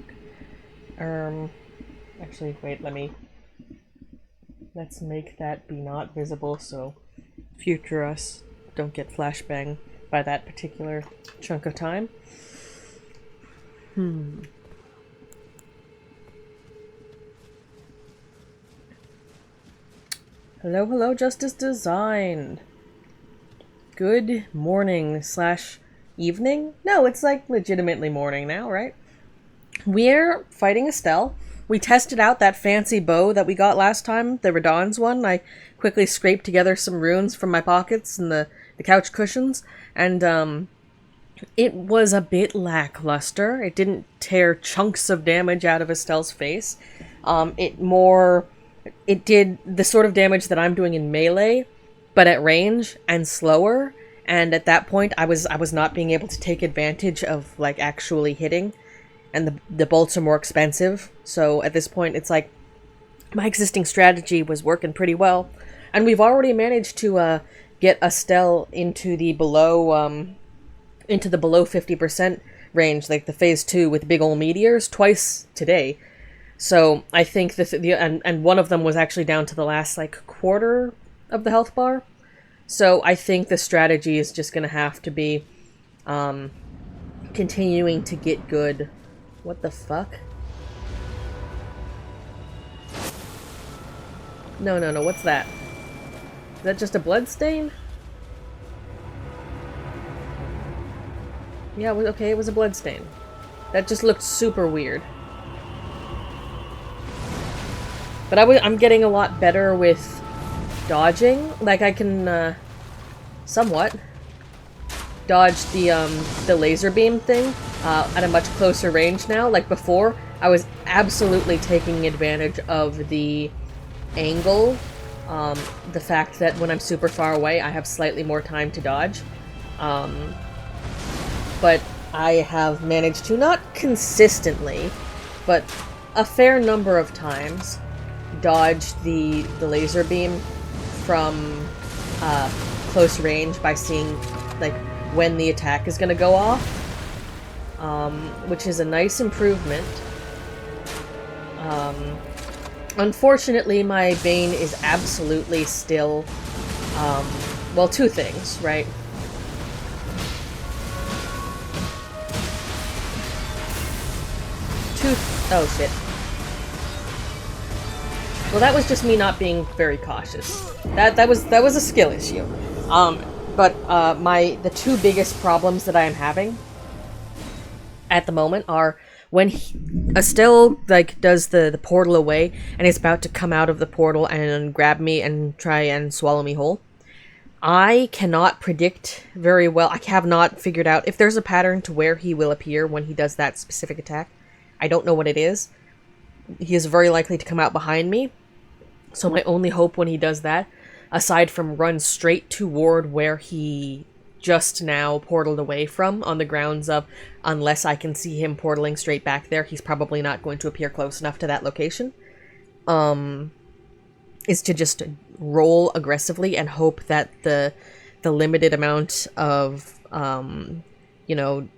Actually, wait, let's make that be not visible so future us don't get flashbang by that particular chunk of time. Hello, hello, Justice Designed. Good morning / evening? No, it's like legitimately morning now, right? We're fighting Astel. We tested out that fancy bow that we got last time, the Radahn's one. I quickly scraped together some runes from my pockets and the couch cushions, and it was a bit lackluster. It didn't tear chunks of damage out of Astel's face. It did the sort of damage that I'm doing in melee, but at range and slower. And at that point, I was not being able to take advantage of like actually hitting, and the bolts are more expensive. So at this point, it's like my existing strategy was working pretty well, and we've already managed to get Astel into the below 50% range, like the phase 2 with big ol' meteors twice today. So I think and one of them was actually down to the last like quarter of the health bar. So I think the strategy is just gonna have to be continuing to get good. What the fuck? No, what's that? Is that just a blood stain? Yeah, okay, it was a blood stain. That just looked super weird. But I'm getting a lot better with dodging. Like, I can, somewhat dodge the laser beam thing at a much closer range now. Like before, I was absolutely taking advantage of the angle. The fact that when I'm super far away, I have slightly more time to dodge. But I have managed to, not consistently, but a fair number of times, dodge the laser beam from close range by seeing like when the attack is going to go off, which is a nice improvement. Unfortunately, my Bane is absolutely still, well, two things, right? Oh shit. Well, that was just me not being very cautious. That was a skill issue. But the two biggest problems that I am having at the moment are when Astel like does the portal away and is about to come out of the portal and grab me and try and swallow me whole. I cannot predict very well. I have not figured out if there's a pattern to where he will appear when he does that specific attack. I don't know what it is. He is very likely to come out behind me. So my only hope when he does that, aside from run straight toward where he just now portaled away from, on the grounds of, unless I can see him portaling straight back there, he's probably not going to appear close enough to that location, is to just roll aggressively and hope that the limited amount of,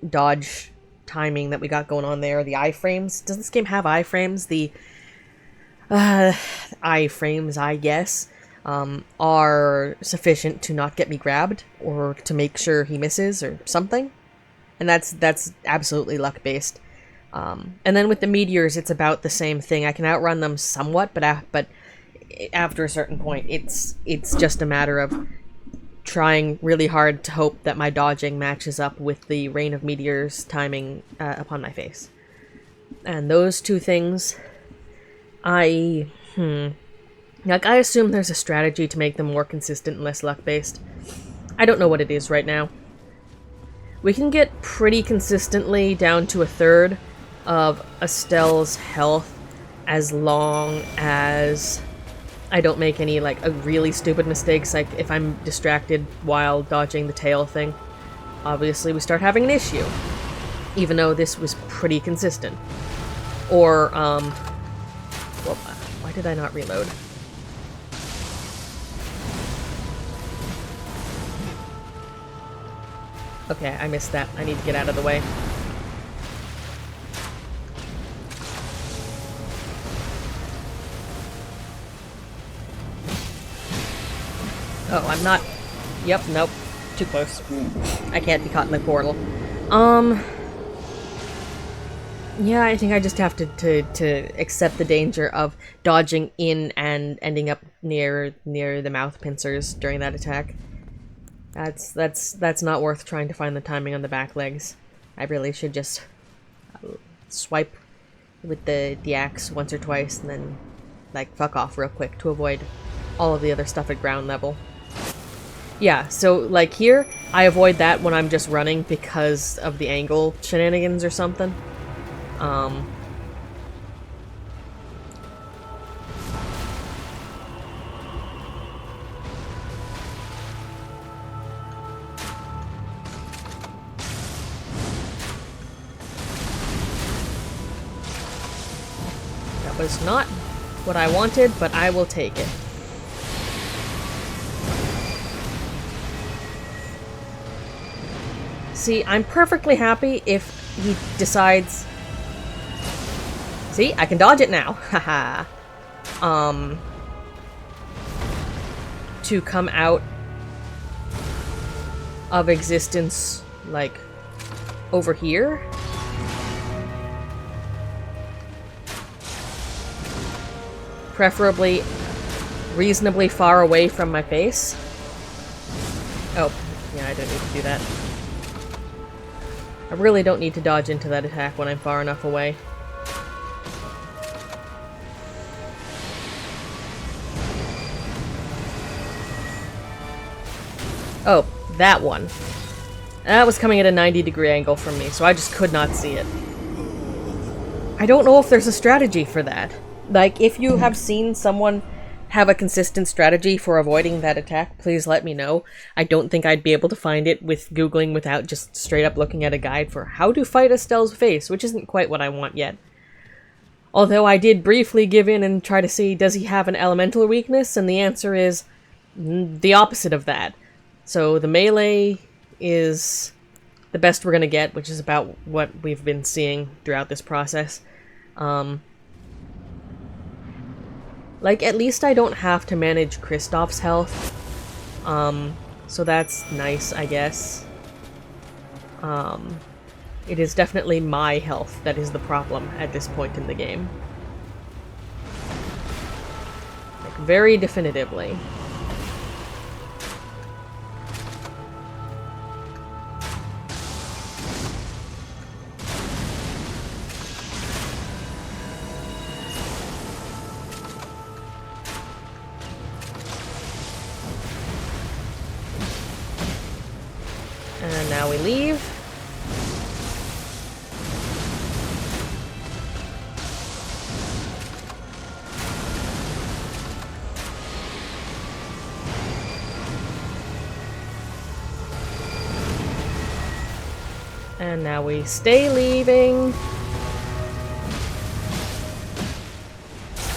dodge timing that we got going on there, the iframes. Does this game have iframes? The iframes, I guess, are sufficient to not get me grabbed or to make sure he misses or something. And that's absolutely luck based. And then with the meteors, it's about the same thing. I can outrun them somewhat, but after a certain point, it's just a matter of trying really hard to hope that my dodging matches up with the rain of meteors timing upon my face. And those two things, I assume there's a strategy to make them more consistent and less luck-based. I don't know what it is right now. We can get pretty consistently down to a third of Astel's health as long as I don't make any, like, really stupid mistakes, like if I'm distracted while dodging the tail thing. Obviously, we start having an issue, even though this was pretty consistent. Or, well, why did I not reload? Okay, I missed that. I need to get out of the way. Oh, I'm not... Yep, nope. Too close. I can't be caught in the portal. Yeah, I think I just have to accept the danger of dodging in and ending up near the mouth pincers during that attack. That's not worth trying to find the timing on the back legs. I really should just swipe with the axe once or twice and then, like, fuck off real quick to avoid all of the other stuff at ground level. Yeah, so, like, here, I avoid that when I'm just running because of the angle shenanigans or something. That was not what I wanted, but I will take it. See, I'm perfectly happy if he decides... See, I can dodge it now. Haha. To come out of existence, like, over here. Preferably reasonably far away from my face. Oh, yeah, I don't need to do that. I really don't need to dodge into that attack when I'm far enough away. Oh, that one. That was coming at a 90-degree angle from me, so I just could not see it. I don't know if there's a strategy for that. Like, if you have seen someone have a consistent strategy for avoiding that attack, please let me know. I don't think I'd be able to find it with Googling without just straight up looking at a guide for how to fight Astel's face, which isn't quite what I want yet. Although I did briefly give in and try to see, does he have an elemental weakness? And the answer is the opposite of that. So the melee is the best we're gonna get, which is about what we've been seeing throughout this process. Like, at least I don't have to manage Kristoff's health. So that's nice, I guess. It is definitely my health that is the problem at this point in the game. Like, very definitively. And now we leave. And now we stay leaving.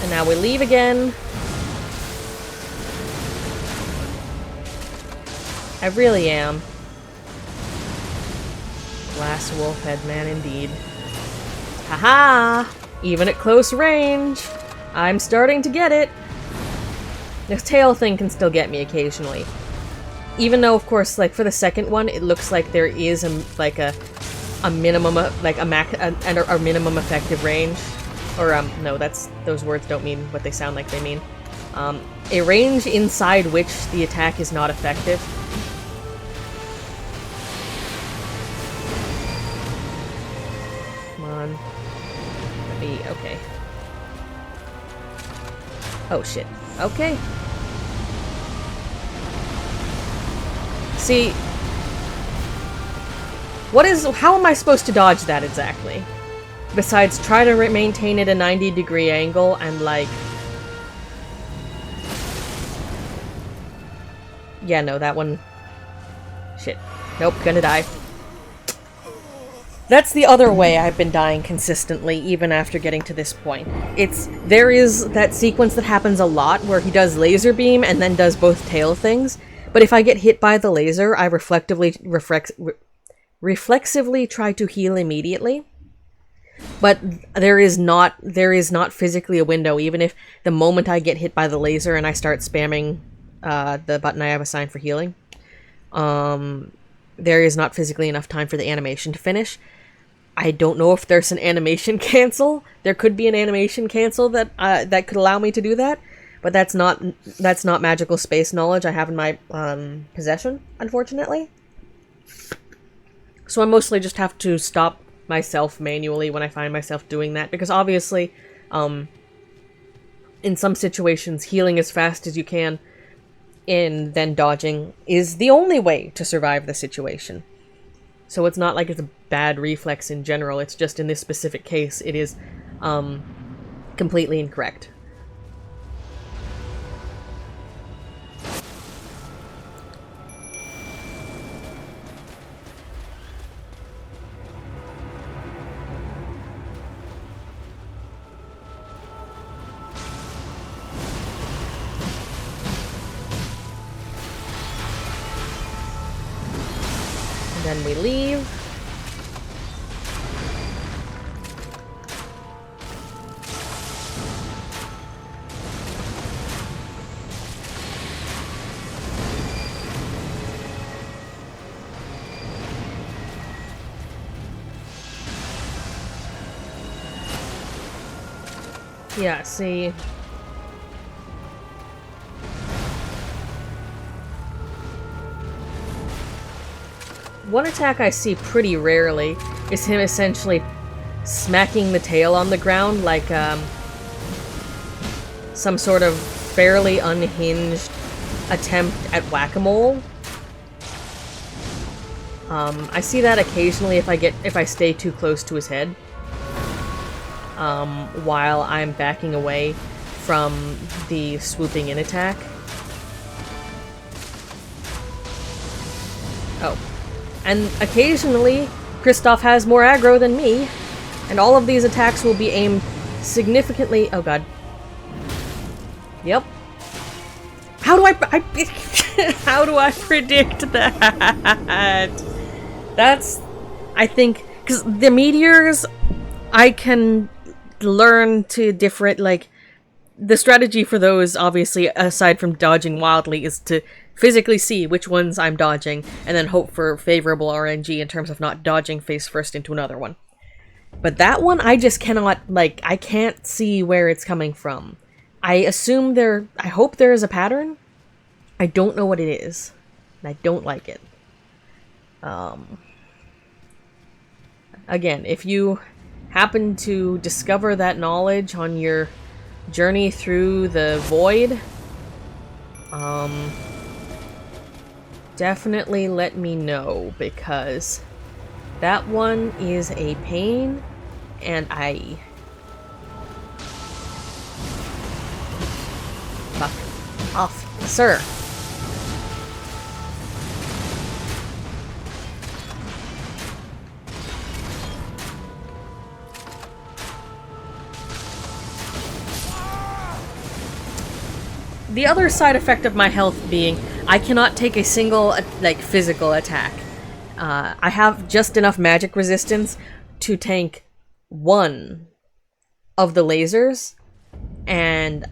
And now we leave again. I really am. Glass wolf head man indeed. Haha! Even at close range, I'm starting to get it. This tail thing can still get me occasionally. Even though, of course, like for the second one, it looks like there is a minimum, like a minimum effective range. Or no, those words don't mean what they sound like they mean. A range inside which the attack is not effective. Okay. Oh shit. Okay. See, how am I supposed to dodge that exactly? Besides try to maintain it a 90-degree angle and like... Yeah, no, that one... Shit. Nope, gonna die. That's the other way I've been dying consistently, even after getting to this point. There is that sequence that happens a lot, where he does laser beam and then does both tail things, but if I get hit by the laser, I reflexively try to heal immediately. But there is not physically a window, even if the moment I get hit by the laser and I start spamming the button I have assigned for healing. There is not physically enough time for the animation to finish. I don't know if there's an animation cancel. There could be an animation cancel that that could allow me to do that, but that's not magical space knowledge I have in my possession, unfortunately. So I mostly just have to stop myself manually when I find myself doing that, because obviously, in some situations, healing as fast as you can and then dodging is the only way to survive the situation. So it's not like it's a bad reflex in general, it's just in this specific case, it is completely incorrect. Then we leave. Yeah, see. One attack I see pretty rarely is him essentially smacking the tail on the ground like some sort of fairly unhinged attempt at whack-a-mole. I see that occasionally if I stay too close to his head while I'm backing away from the swooping in attack. Oh. And occasionally, Kristoff has more aggro than me, and all of these attacks will be aimed significantly— oh god. Yep. How do I how do I predict that? That's— I think, because the meteors, I can learn to different, like, the strategy for those, obviously, aside from dodging wildly, is to physically see which ones I'm dodging, and then hope for favorable RNG in terms of not dodging face first into another one. But that one, I just cannot, like, I can't see where it's coming from. I assume I hope there is a pattern. I don't know what it is. And I don't like it. Again, if you happen to discover that knowledge on your journey through the void, definitely let me know, because that one is a pain, and fuck off, sir. The other side effect of my health being I cannot take a single, like, physical attack. I have just enough magic resistance to tank one of the lasers, and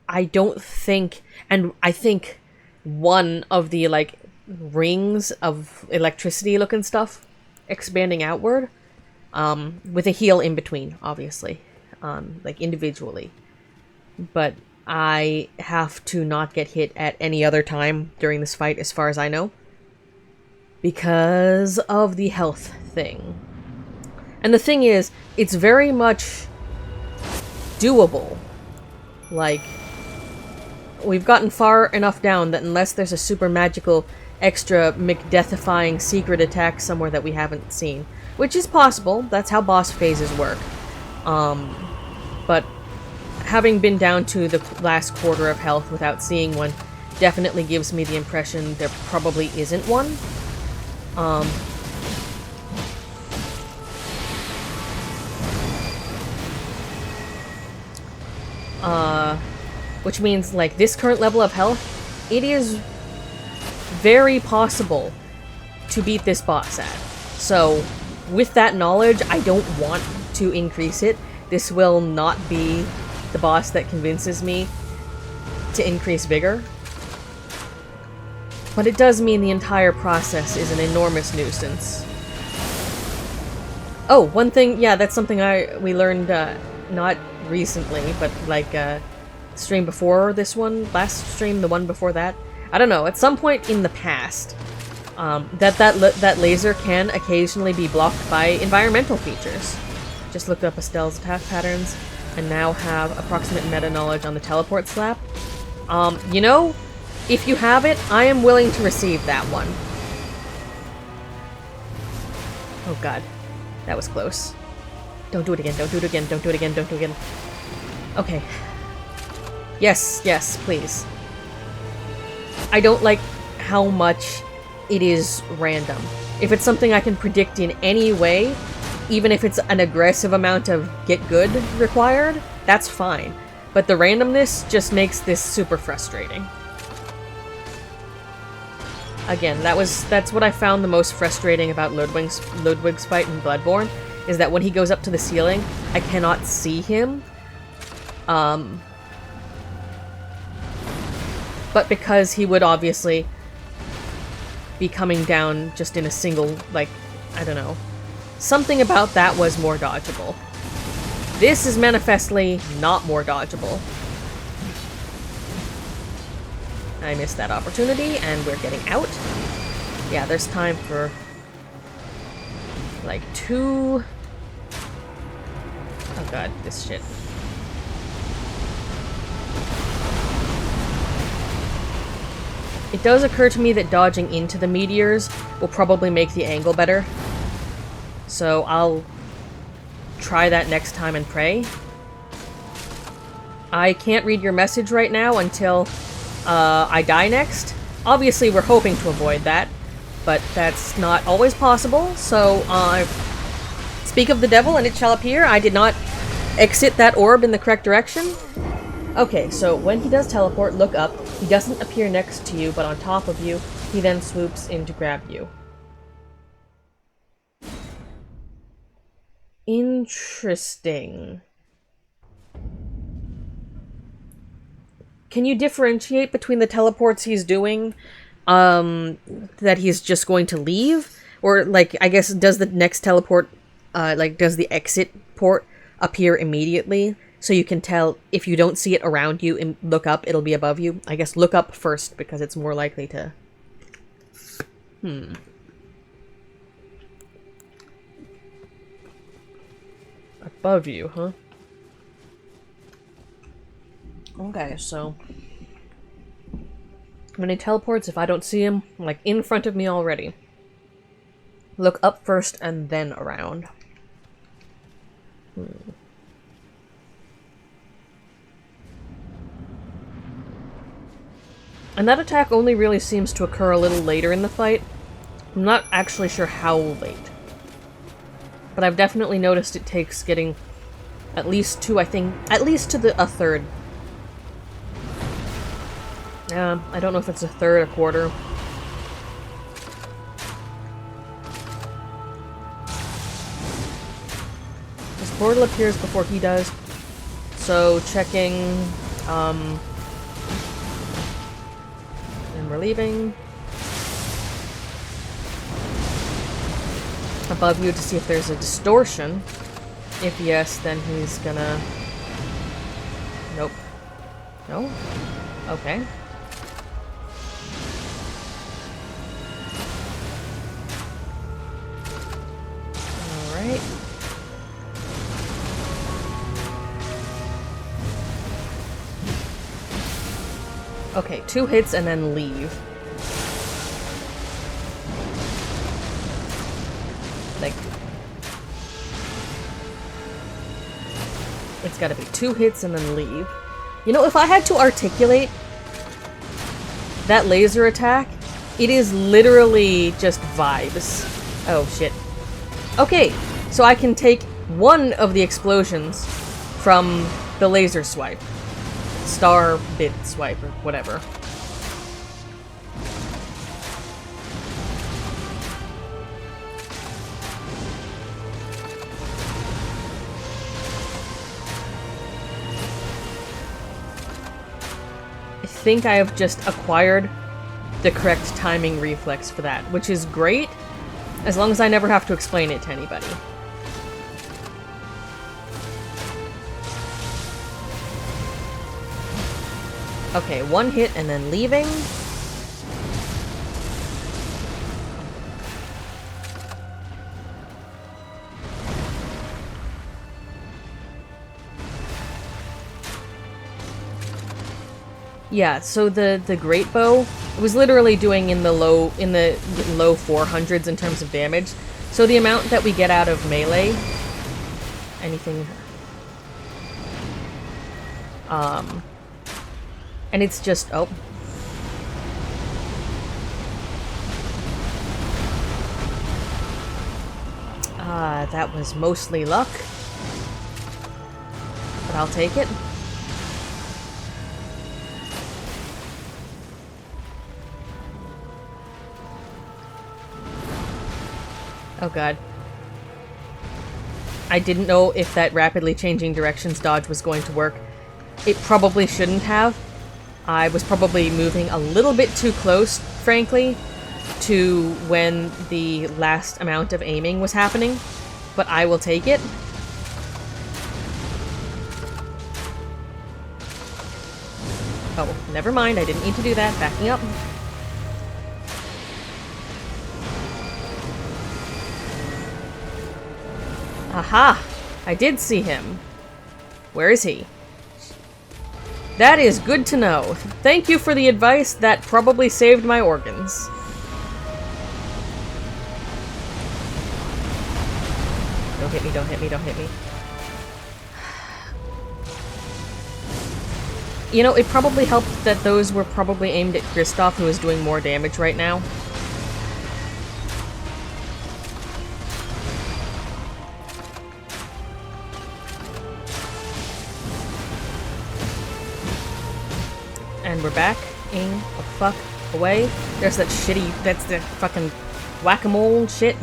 I don't think— and I think one of the, like, rings of electricity looking stuff expanding outward, with a heal in between, obviously, like, individually. But I have to not get hit at any other time during this fight, as far as I know, because of the health thing. And the thing is, it's very much doable. Like, we've gotten far enough down that unless there's a super magical extra McDeathifying secret attack somewhere that we haven't seen, which is possible, that's how boss phases work. But having been down to the last quarter of health without seeing one definitely gives me the impression there probably isn't one. Which means, like, this current level of health, it is very possible to beat this boss at. So, with that knowledge, I don't want to increase it. This will not be the boss that convinces me to increase vigor. But it does mean the entire process is an enormous nuisance. Oh, one thing, yeah, that's something we learned, not recently, but like, stream before this one, last stream, the one before that. I don't know, at some point in the past, that laser can occasionally be blocked by environmental features. Just looked up Astel's attack patterns, and now have approximate meta-knowledge on the teleport slap. You know, if you have it, I am willing to receive that one. Oh god. That was close. Don't do it again, don't do it again, don't do it again, don't do it again. Okay. Yes, yes, please. I don't like how much it is random. If it's something I can predict in any way, even if it's an aggressive amount of get good required, that's fine. But the randomness just makes this super frustrating. Again, that's what I found the most frustrating about Ludwig's fight in Bloodborne, is that when he goes up to the ceiling, I cannot see him. But because he would obviously be coming down just in a single, like, I don't know. Something about that was more dodgeable. This is manifestly not more dodgeable. I missed that opportunity, and we're getting out. Yeah, there's time for like 2... Oh god, this shit. It does occur to me that dodging into the meteors will probably make the angle better. So I'll try that next time and pray. I can't read your message right now until I die next. Obviously, we're hoping to avoid that, but that's not always possible, so speak of the devil and it shall appear. I did not exit that orb in the correct direction. Okay, so when he does teleport, look up. He doesn't appear next to you, but on top of you. He then swoops in to grab you. Interesting. Can you differentiate between the teleports he's doing, that he's just going to leave? Or, like, I guess, does the next teleport, does the exit port appear immediately? So you can tell if you don't see it around you and look up, it'll be above you. I guess look up first, because it's more likely to... Above you, huh? Okay, so... when he teleports, if I don't see him, like, in front of me already, look up first and then around. And that attack only really seems to occur a little later in the fight. I'm not actually sure how late. But I've definitely noticed it takes getting at least to, I think, at least to a third. I don't know if it's a third, a quarter. This portal appears before he does. So checking, and we're leaving. Above you to see if there's a distortion. If yes, then he's gonna... Nope. No? Okay. Alright. Okay, 2 hits and then leave. Like... It's gotta be 2 hits and then leave. You know, if I had to articulate that laser attack, it is literally just vibes. Oh, shit. Okay, so I can take one of the explosions from the laser swipe. Star bit swipe, or whatever. I think I have just acquired the correct timing reflex for that, which is great, as long as I never have to explain it to anybody. Okay, one hit and then leaving. Yeah, so the great bow was literally doing in the low 400s in terms of damage. So the amount that we get out of melee, anything, and it's just that was mostly luck, but I'll take it. Oh god. I didn't know if that rapidly changing directions dodge was going to work. It probably shouldn't have. I was probably moving a little bit too close, frankly, to when the last amount of aiming was happening, but I will take it. Oh, never mind, I didn't need to do that. Backing up. Aha! I did see him. Where is he? That is good to know. Thank you for the advice that probably saved my organs. Don't hit me, don't hit me, don't hit me. You know, it probably helped that those were probably aimed at Kristoff, who is doing more damage right now. And we're back. Aim the fuck away. There's that shitty, that's the fucking whack-a-mole shit.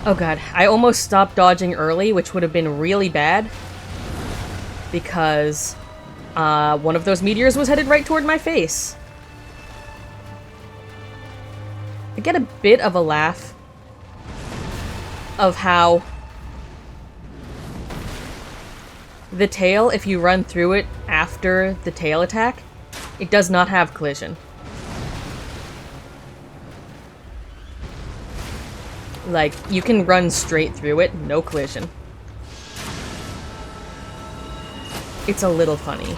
Oh god, I almost stopped dodging early, which would have been really bad. Because one of those meteors was headed right toward my face. I get a bit of a laugh of how the tail, if you run through it after the tail attack, it does not have collision. Like, you can run straight through it, no collision. It's a little funny.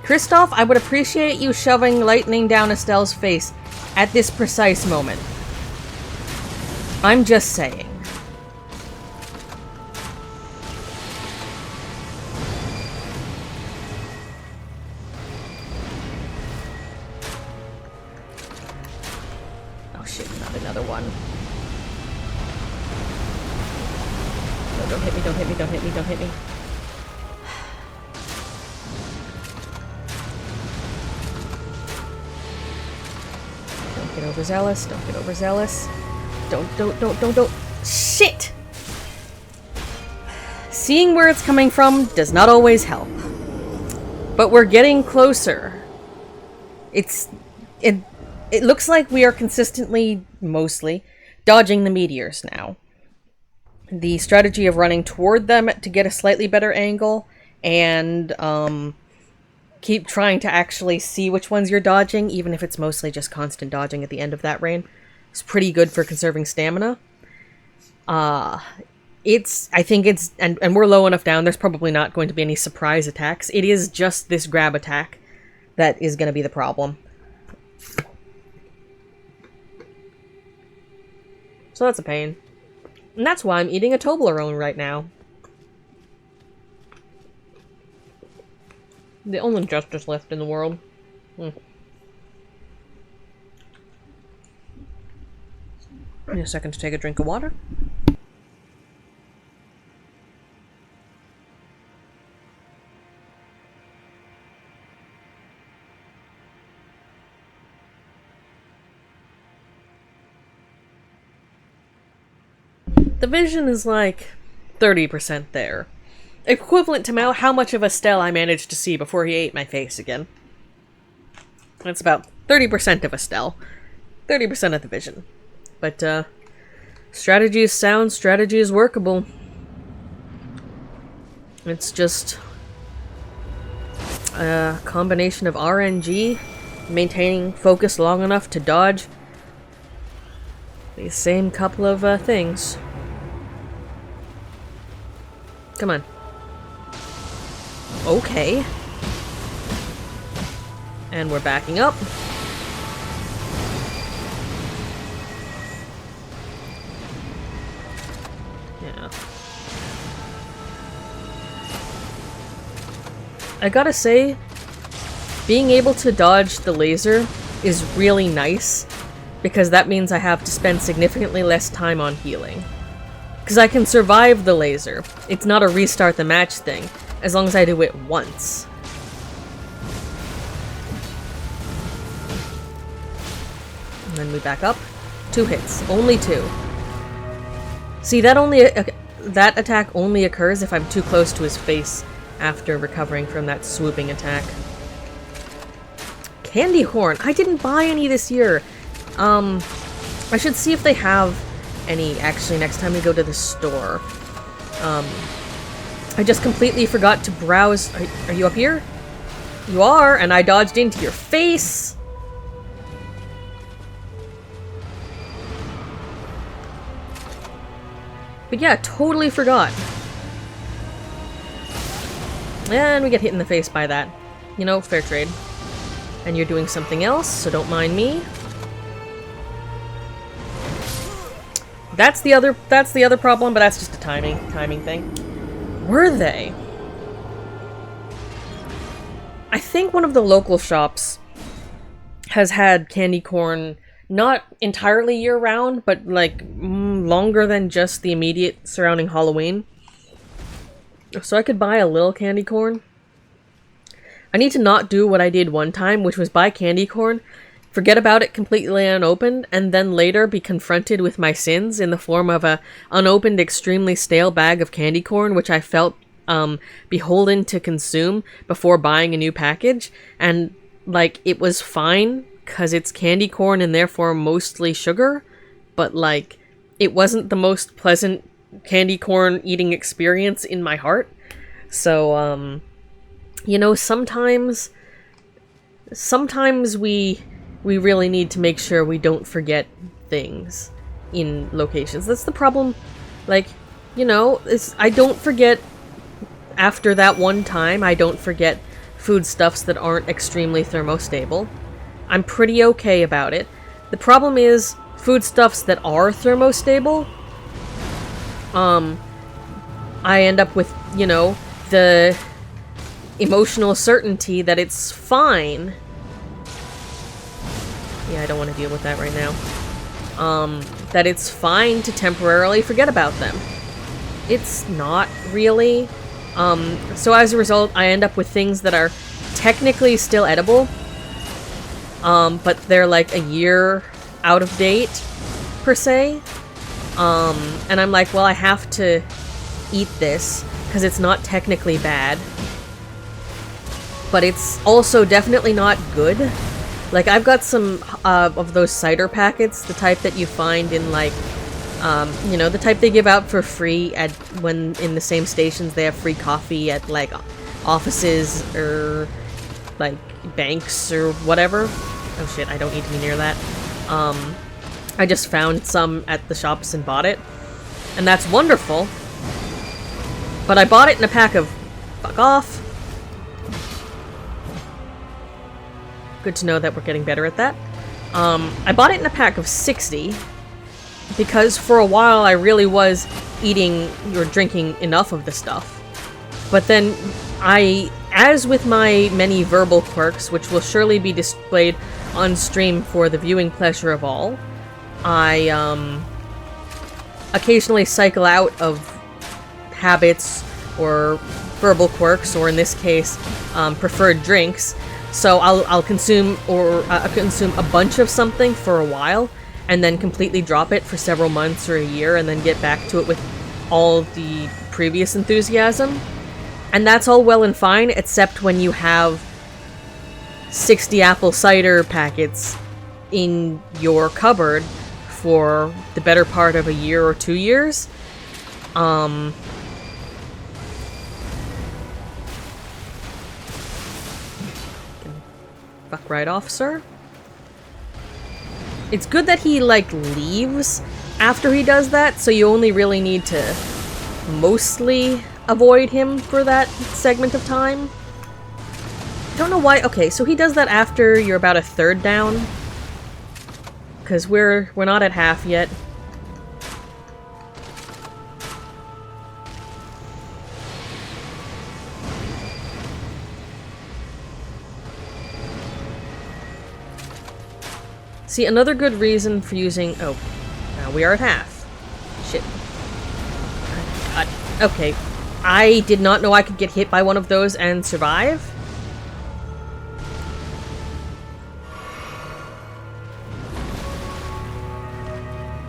Kristoff, I would appreciate you shoving lightning down Astel's face at this precise moment. I'm just saying. Oh shit, not another one. No, don't hit me, don't hit me, don't hit me, don't hit me. Don't get overzealous, don't get overzealous. Don't. Shit! Seeing where it's coming from does not always help. But we're getting closer. It looks like we are consistently, mostly, dodging the meteors now. The strategy of running toward them to get a slightly better angle, and keep trying to actually see which ones you're dodging, even if it's mostly just constant dodging at the end of that rain, is pretty good for conserving stamina. I think it's, and we're low enough down, there's probably not going to be any surprise attacks. It is just this grab attack that is going to be the problem. So that's a pain. And that's why I'm eating a Toblerone right now. The only justice left in the world. Give me a second to take a drink of water. The vision is like 30% there. Equivalent to how much of Astel I managed to see before he ate my face again. That's about 30% of Astel. 30% of the vision. But, strategy is sound, strategy is workable. It's just a combination of RNG, maintaining focus long enough to dodge these same couple of things. Come on. Okay. And we're backing up. Yeah. I gotta say, being able to dodge the laser is really nice, because that means I have to spend significantly less time on healing. Because I can survive the laser. It's not a restart the match thing, as long as I do it once. And then we back up. 2 hits. Only 2. See, that attack only occurs if I'm too close to his face after recovering from that swooping attack. Candy horn. I didn't buy any this year. I should see if they have any, actually, next time we go to the store. I just completely forgot to browse. Are you up here? You are, and I dodged into your face! But yeah, totally forgot. And we get hit in the face by that. You know, fair trade. And you're doing something else, so don't mind me. That's the other problem, but that's just a timing thing. Were they? I think one of the local shops has had candy corn not entirely year-round, but like longer than just the immediate surrounding Halloween. So I could buy a little candy corn. I need to not do what I did one time, which was buy candy corn, forget about it completely unopened, and then later be confronted with my sins in the form of a unopened, extremely stale bag of candy corn, which I felt beholden to consume before buying a new package. And like, it was fine because it's candy corn and therefore mostly sugar, but like, it wasn't the most pleasant candy corn eating experience in my heart. So you know, sometimes we really need to make sure we don't forget things in locations. That's the problem. Like, you know, I don't forget after that one time. I don't forget foodstuffs that aren't extremely thermostable. I'm pretty okay about it. The problem is foodstuffs that are thermostable. I end up with, you know, the emotional certainty that it's fine. Yeah, I don't want to deal with that right now. That it's fine to temporarily forget about them. It's not really. So as a result, I end up with things that are technically still edible, but they're like a year out of date, per se. And I'm like, well, I have to eat this, because it's not technically bad. But it's also definitely not good. Like, I've got some of those cider packets, the type that you find in, like, you know, the type they give out for free when in the same stations they have free coffee at, like, offices or, like, banks or whatever. Oh shit, I don't need to be near that. I just found some at the shops and bought it. And that's wonderful. But I bought it in a pack of... Fuck off. Good to know that we're getting better at that. I bought it in a pack of 60 because for a while I really was eating or drinking enough of the stuff. But then as with my many verbal quirks, which will surely be displayed on stream for the viewing pleasure of all, I occasionally cycle out of habits or verbal quirks, or in this case, preferred drinks. So I'll consume a bunch of something for a while, and then completely drop it for several months or a year and then get back to it with all the previous enthusiasm. And that's all well and fine, except when you have 60 apple cider packets in your cupboard for the better part of a year or 2 years. Fuck right off, sir. It's good that he, like, leaves after he does that, so you only really need to mostly avoid him for that segment of time. I don't know why. Okay, so he does that after you're about a third down. Because we're not at half yet. See, another good reason for using... Oh, now we are at half. Shit. God. Okay. I did not know I could get hit by one of those and survive.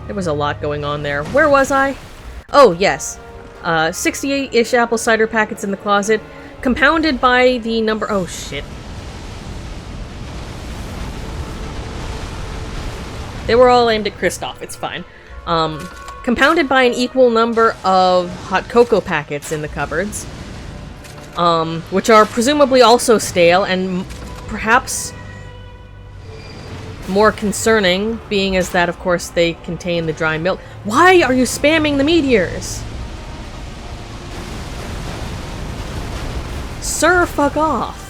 There was a lot going on there. Where was I? Oh, yes. 68-ish apple cider packets in the closet, compounded by the number... Oh, shit. They were all aimed at Kristoff, it's fine. Compounded by an equal number of hot cocoa packets in the cupboards, which are presumably also stale, and perhaps more concerning, being as that, of course, they contain the dry milk. Why are you spamming the meteors? Sir, fuck off.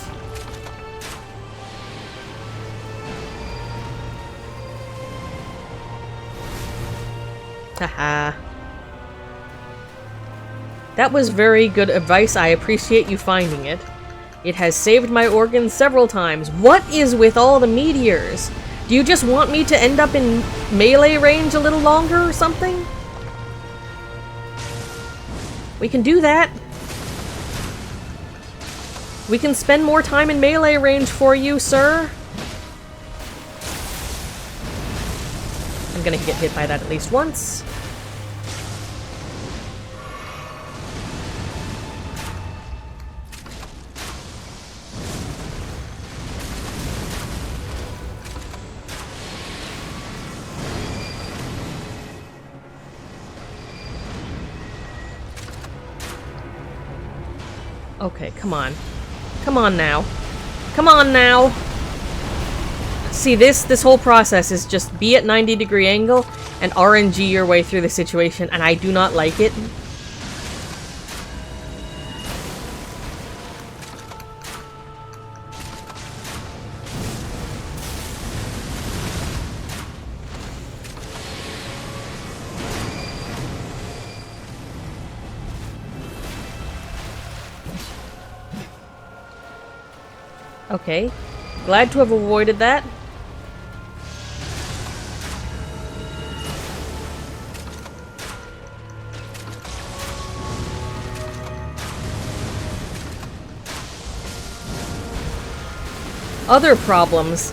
Haha. That was very good advice. I appreciate you finding it. It has saved my organs several times. What is with all the meteors? Do you just want me to end up in melee range a little longer or something? We can do that. We can spend more time in melee range for you, sir. I'm gonna get hit by that at least once. Okay, come on. Come on now. Come on now! See, this whole process is just be at 90-degree angle and RNG your way through the situation, and I do not like it. Okay. Glad to have avoided that. Other problems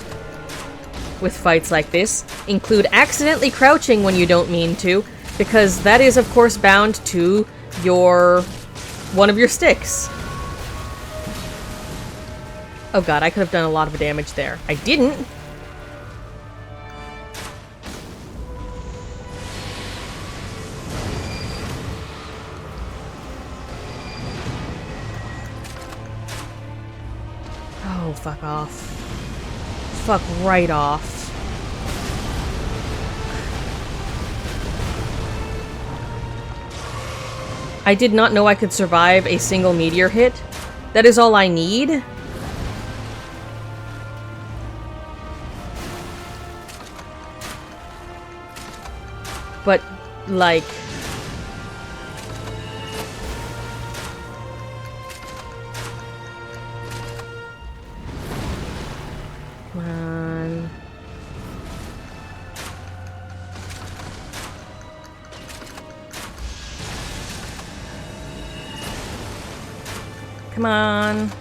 with fights like this include accidentally crouching when you don't mean to, because that is, of course, bound to one of your sticks. Oh god, I could have done a lot of damage there. I didn't! Oh, fuck off. Fuck right off. I did not know I could survive a single meteor hit. That is all I need. But, like... Come on... Come on...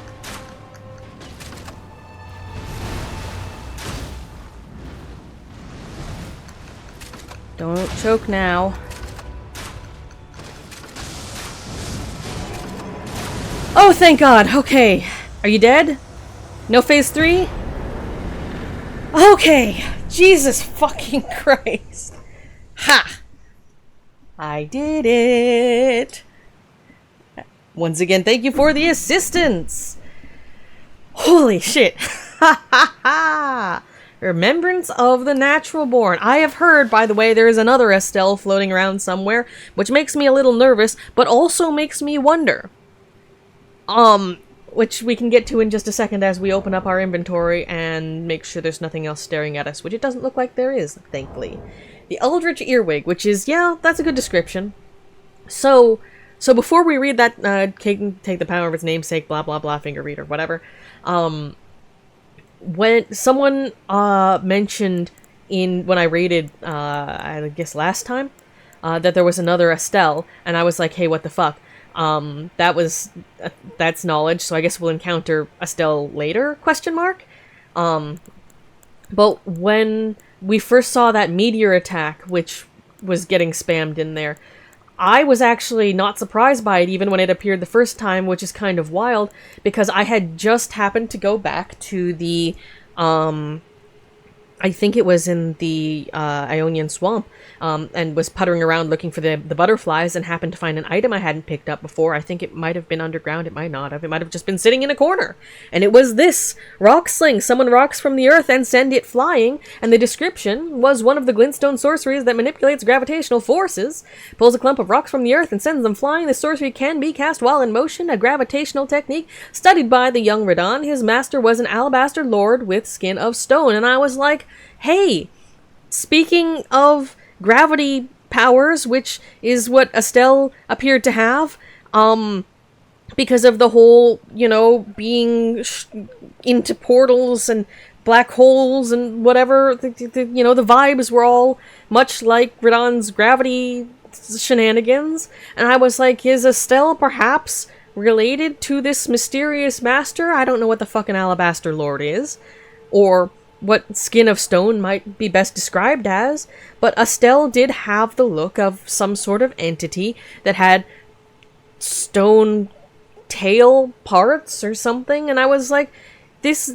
Don't choke now. Oh, thank God. Okay. Are you dead? No phase 3? Okay. Jesus fucking Christ. Ha! I did it. Once again, thank you for the assistance. Holy shit. Ha ha ha. Remembrance of the Natural Born. I have heard, by the way, there is another Astel floating around somewhere, which makes me a little nervous, but also makes me wonder. Which we can get to in just a second as we open up our inventory and make sure there's nothing else staring at us, which it doesn't look like there is, thankfully. The Eldritch Earwig, which is, yeah, that's a good description. So before we read that, take the power of its namesake, blah blah blah, finger reader, whatever, when someone mentioned when I raided, I guess last time, that there was another Astel, and I was like, hey, what the fuck? That's knowledge, so I guess we'll encounter Astel later, question mark? But when we first saw that meteor attack, which was getting spammed in there, I was actually not surprised by it even when it appeared the first time, which is kind of wild, because I had just happened to go back to the, I think it was in the Ionian Swamp, and was puttering around looking for the butterflies and happened to find an item I hadn't picked up before. I think it might have been underground, it might not have. It might have just been sitting in a corner. And it was this rock sling. Someone rocks from the earth and send it flying, and the description was one of the glintstone sorceries that manipulates gravitational forces, pulls a clump of rocks from the earth and sends them flying. The sorcery can be cast while in motion, a gravitational technique studied by the young Radon. His master was an alabaster lord with skin of stone. And I was like, hey, speaking of gravity powers, which is what Astel appeared to have, because of the whole, being into portals and black holes and whatever, the vibes were all much like Radon's gravity shenanigans. And I was like, is Astel perhaps related to this mysterious master? I don't know what the fucking alabaster lord is, or what skin of stone might be best described as, but Astel did have the look of some sort of entity that had stone tail parts or something, and I was like, this,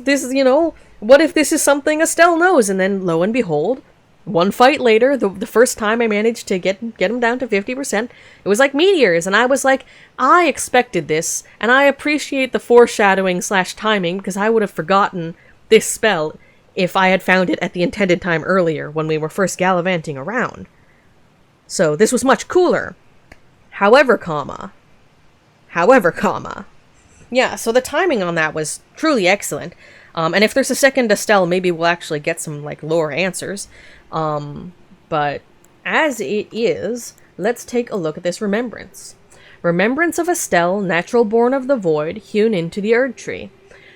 what if this is something Astel knows? And then, lo and behold, one fight later, the first time I managed to get him down to 50%, it was like meteors, and I was like, I expected this, and I appreciate the foreshadowing / timing, because I would have forgotten this spell if I had found it at the intended time earlier, when we were first gallivanting around. So this was much cooler. However, yeah, so the timing on that was truly excellent. And if there's a second Astel, maybe we'll actually get some, lore answers. But as it is, let's take a look at this remembrance. Remembrance of Astel, natural born of the void, hewn into the Erd Tree.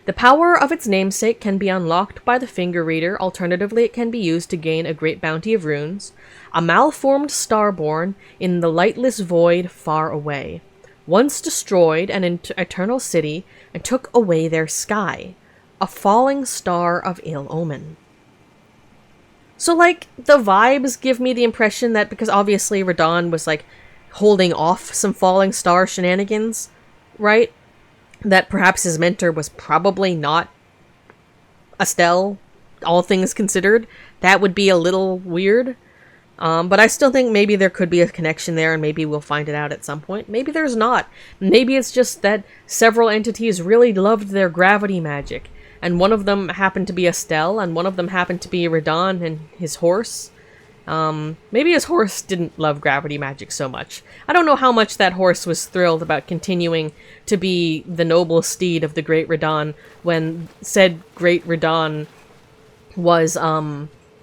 The power of its namesake can be unlocked by the finger reader. Alternatively, it can be used to gain a great bounty of runes. A malformed starborn in the lightless void far away. Once destroyed an eternal city and took away their sky. A falling star of ill omen. So, the vibes give me the impression that, because obviously Radon was, holding off some falling star shenanigans, right? That perhaps his mentor was probably not Astel, all things considered. That would be a little weird. But I still think maybe there could be a connection there, and maybe we'll find it out at some point. Maybe there's not. Maybe it's just that several entities really loved their gravity magic, and one of them happened to be Astel, and one of them happened to be Radon and his horse. Maybe his horse didn't love gravity magic so much. I don't know how much that horse was thrilled about continuing to be the noble steed of the Great Radon when said Great Radon was,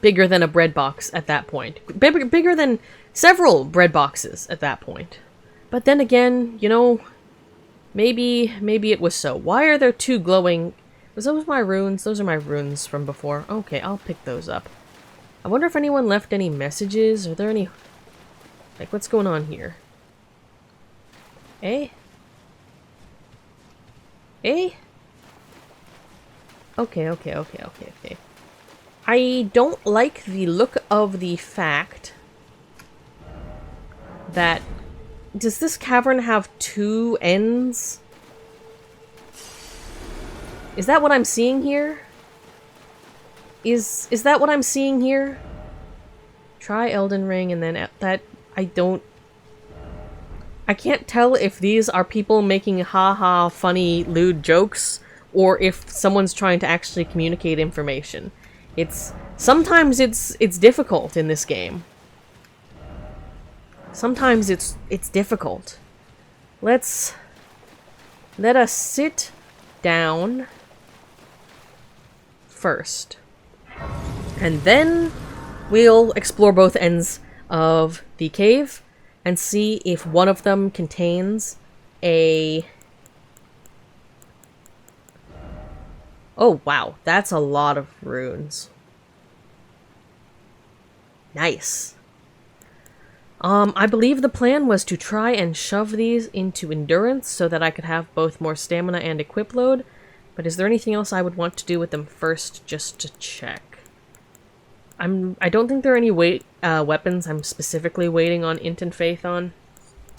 bigger than a bread box at that point. Bigger than several bread boxes at that point. But then again, maybe it was so. Why are there two glowing... Was those my runes? Those are my runes from before. Okay, I'll pick those up. I wonder if anyone left any messages. Are there any... what's going on here? Eh? Eh? Okay. I don't like the look of the fact that... Does this cavern have 2 ends? Is that what I'm seeing here? Is that what I'm seeing here? Try Elden Ring and then that... I can't tell if these are people making haha funny lewd jokes or if someone's trying to actually communicate information. Sometimes it's difficult in this game. Sometimes it's difficult. Let us sit down first. And then we'll explore both ends of the cave and see if one of them contains a... Oh, wow. That's a lot of runes. Nice. I believe the plan was to try and shove these into endurance so that I could have both more stamina and equip load. But is there anything else I would want to do with them first, just to check? I don't think there are any weapons I'm specifically waiting on Int and Faith on.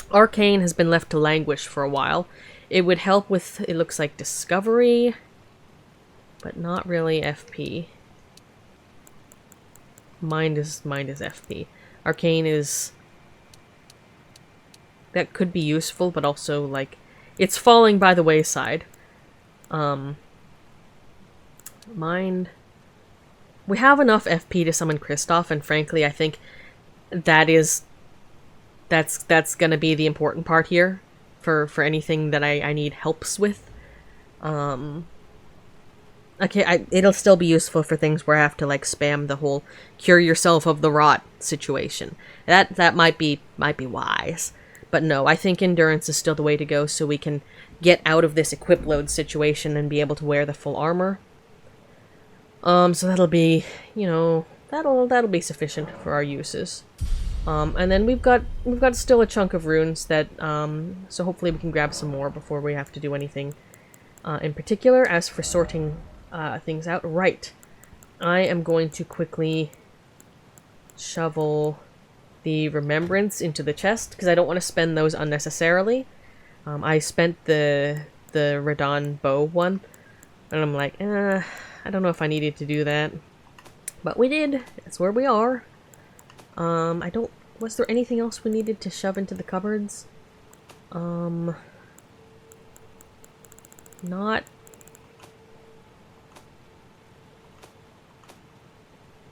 Arcane has been left to languish for a while. It would help with, it looks like, Discovery, but not really FP. Mind is FP. Arcane is... That could be useful, but also, like, it's falling by the wayside. Mind... We have enough FP to summon Kristoff, and frankly, I think that's gonna be the important part here for anything that I need helps with. Okay, it'll still be useful for things where I have to like spam the whole cure yourself of the rot situation. That might be wise. But no, I think endurance is still the way to go so we can get out of this equip load situation and be able to wear the full armor. So that'll be, you know, that'll be sufficient for our uses. And then we've got still a chunk of runes that, so hopefully we can grab some more before we have to do anything in particular. As for sorting things out, right, I am going to quickly shovel the remembrance into the chest because I don't want to spend those unnecessarily. I spent the Radon bow one, and I'm like, I don't know if I needed to do that, but we did. That's where we are. Was there anything else we needed to shove into the cupboards? Not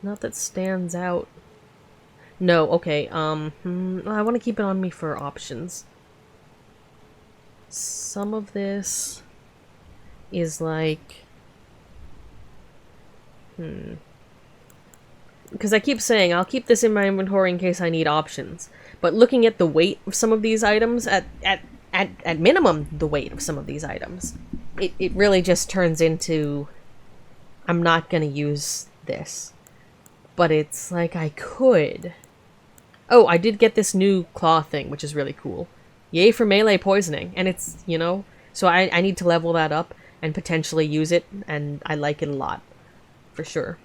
that stands out. No, okay, I want to keep it on me for options. Some of this is like... Because I keep saying I'll keep this in my inventory in case I need options. But looking at the weight of some of these items, at minimum the weight of some of these items, it really just turns into I'm not gonna use this. But it's like I could. Oh, I did get this new claw thing, which is really cool. Yay for melee poisoning. And it's, you know, so I need to level that up and potentially use it, and I like it a lot. For sure.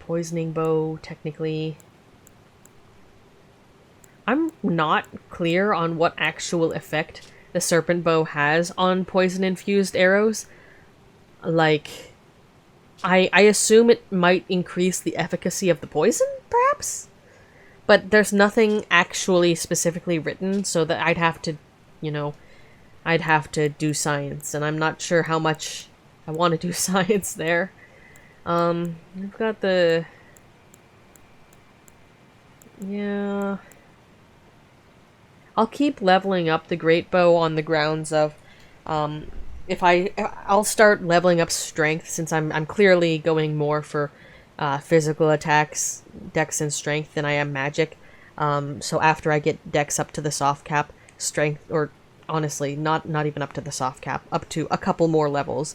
Poisoning bow, technically. I'm not clear on what actual effect the serpent bow has on poison-infused arrows. Like, I assume it might increase the efficacy of the poison, perhaps? But there's nothing actually specifically written, so that I'd have to, you know, I'd have to do science, and I'm not sure how much I want to do science there. We've got the... Yeah... I'll keep leveling up the great bow on the grounds of, I'll start leveling up strength since I'm clearly going more for physical attacks, dex and strength than I am magic. So after I get dex up to the soft cap, strength, or honestly, not even up to the soft cap, up to a couple more levels,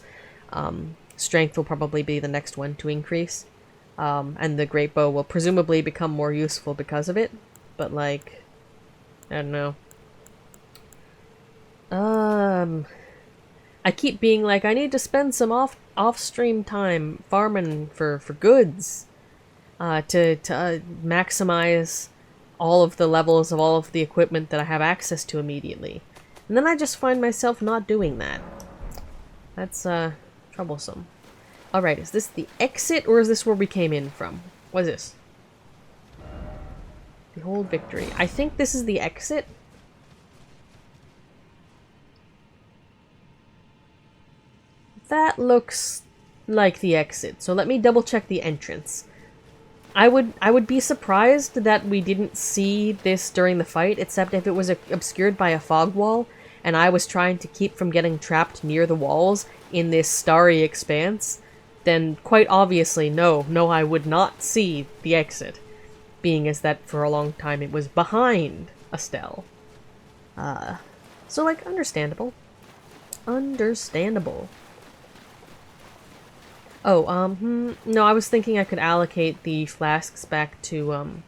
strength will probably be the next one to increase. And the great bow will presumably become more useful because of it. But like, I don't know. I keep being like, I need to spend some off-stream time farming for goods. to maximize all of the levels of all of the equipment that I have access to immediately. And then I just find myself not doing that. That's, troublesome. Alright, is this the exit, or is this where we came in from? What is this? Behold victory. I think this is the exit. That looks like the exit, so let me double check the entrance. I would be surprised that we didn't see this during the fight, except if it was obscured by a fog wall, and I was trying to keep from getting trapped near the walls in this starry expanse, then quite obviously, no, I would not see the exit, being as that for a long time it was behind Astel. So, like, understandable. Understandable. Oh, no, I was thinking I could allocate the flasks back to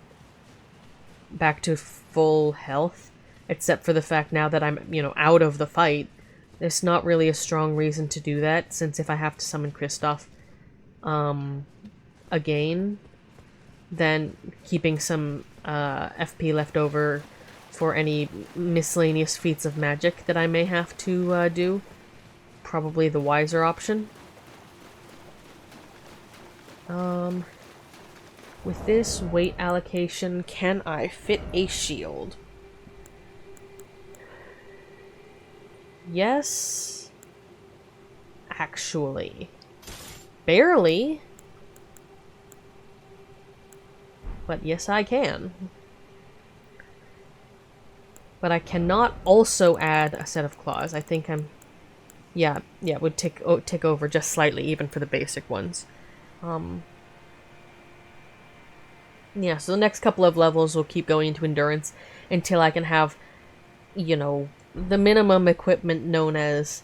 full health, except for the fact now that I'm, you know, out of the fight, there's not really a strong reason to do that, since if I have to summon Kristoff, again, then keeping some, FP left over for any miscellaneous feats of magic that I may have to, do, probably the wiser option. With this weight allocation, can I fit a shield? Yes. Actually. Barely. But yes, I can. But I cannot also add a set of claws. I think I'm... Yeah, it would tick over just slightly, even for the basic ones. Yeah, so the next couple of levels will keep going into endurance until I can have, you know, the minimum equipment known as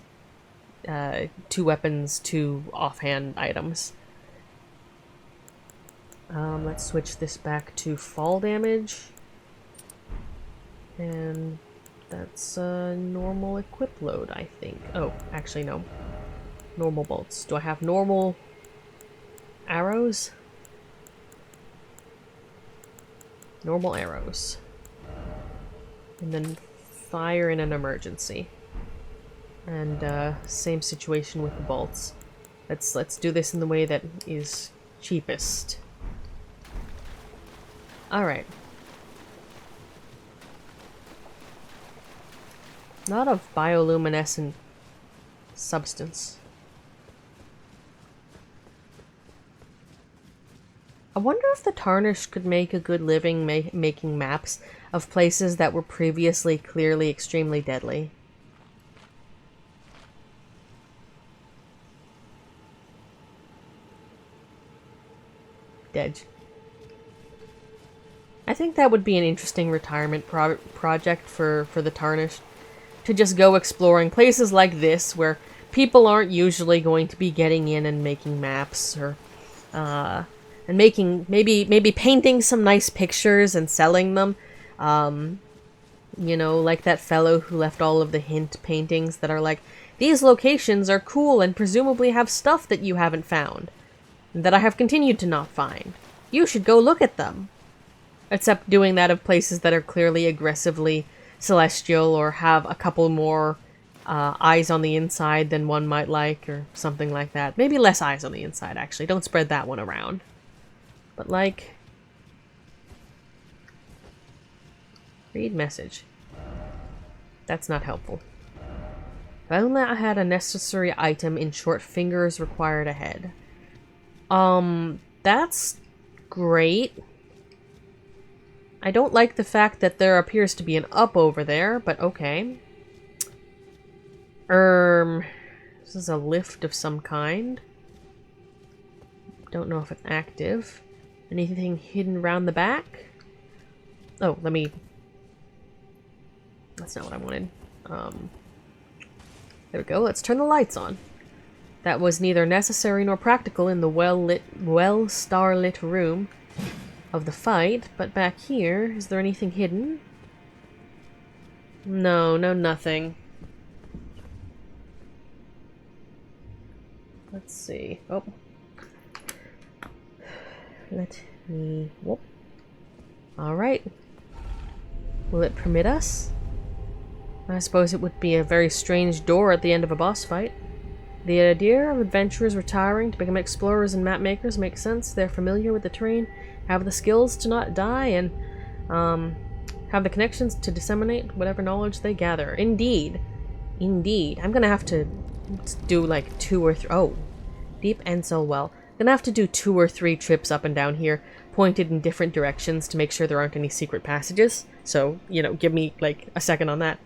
2 weapons, 2 offhand items. Let's switch this back to fall damage. And that's normal equip load, I think. Oh, actually no. Normal bolts. Do I have normal arrows? Normal arrows. And then fire in an emergency. And same situation with the bolts. Let's do this in the way that is cheapest. Alright. Not of bioluminescent substance. I wonder if the Tarnished could make a good living making maps of places that were previously clearly extremely deadly. Dead. I think that would be an interesting retirement project for the Tarnished. To just go exploring places like this where people aren't usually going to be getting in and making maps, or and making maybe painting some nice pictures and selling them. You know, like that fellow who left all of the hint paintings that are like, these locations are cool and presumably have stuff that you haven't found, that I have continued to not find. You should go look at them. Except doing that of places that are clearly aggressively celestial or have a couple more eyes on the inside than one might like, or something like that. Maybe less eyes on the inside, actually. Don't spread that one around. But, like... read message. That's not helpful. If only I had a necessary item in short fingers required ahead. That's great. I don't like the fact that there appears to be an up over there, but okay. This is a lift of some kind. Don't know if it's active. Anything hidden around the back? Oh, let me... That's not what I wanted. There we go. Let's turn the lights on. That was neither necessary nor practical in the well starlit room of the fight, but back here, is there anything hidden? No, nothing. Let's see. Oh. let me... Whoop. Alright. Will it permit us? I suppose it would be a very strange door at the end of a boss fight. The idea of adventurers retiring to become explorers and map makers makes sense. They're familiar with the terrain, have the skills to not die, and have the connections to disseminate whatever knowledge they gather. Indeed. Indeed. I'm gonna have to do like 2 or 3... Oh. Deep and so well. I'm gonna have to do 2 or 3 trips up and down here, pointed in different directions to make sure there aren't any secret passages. So, you know, give me like a second on that.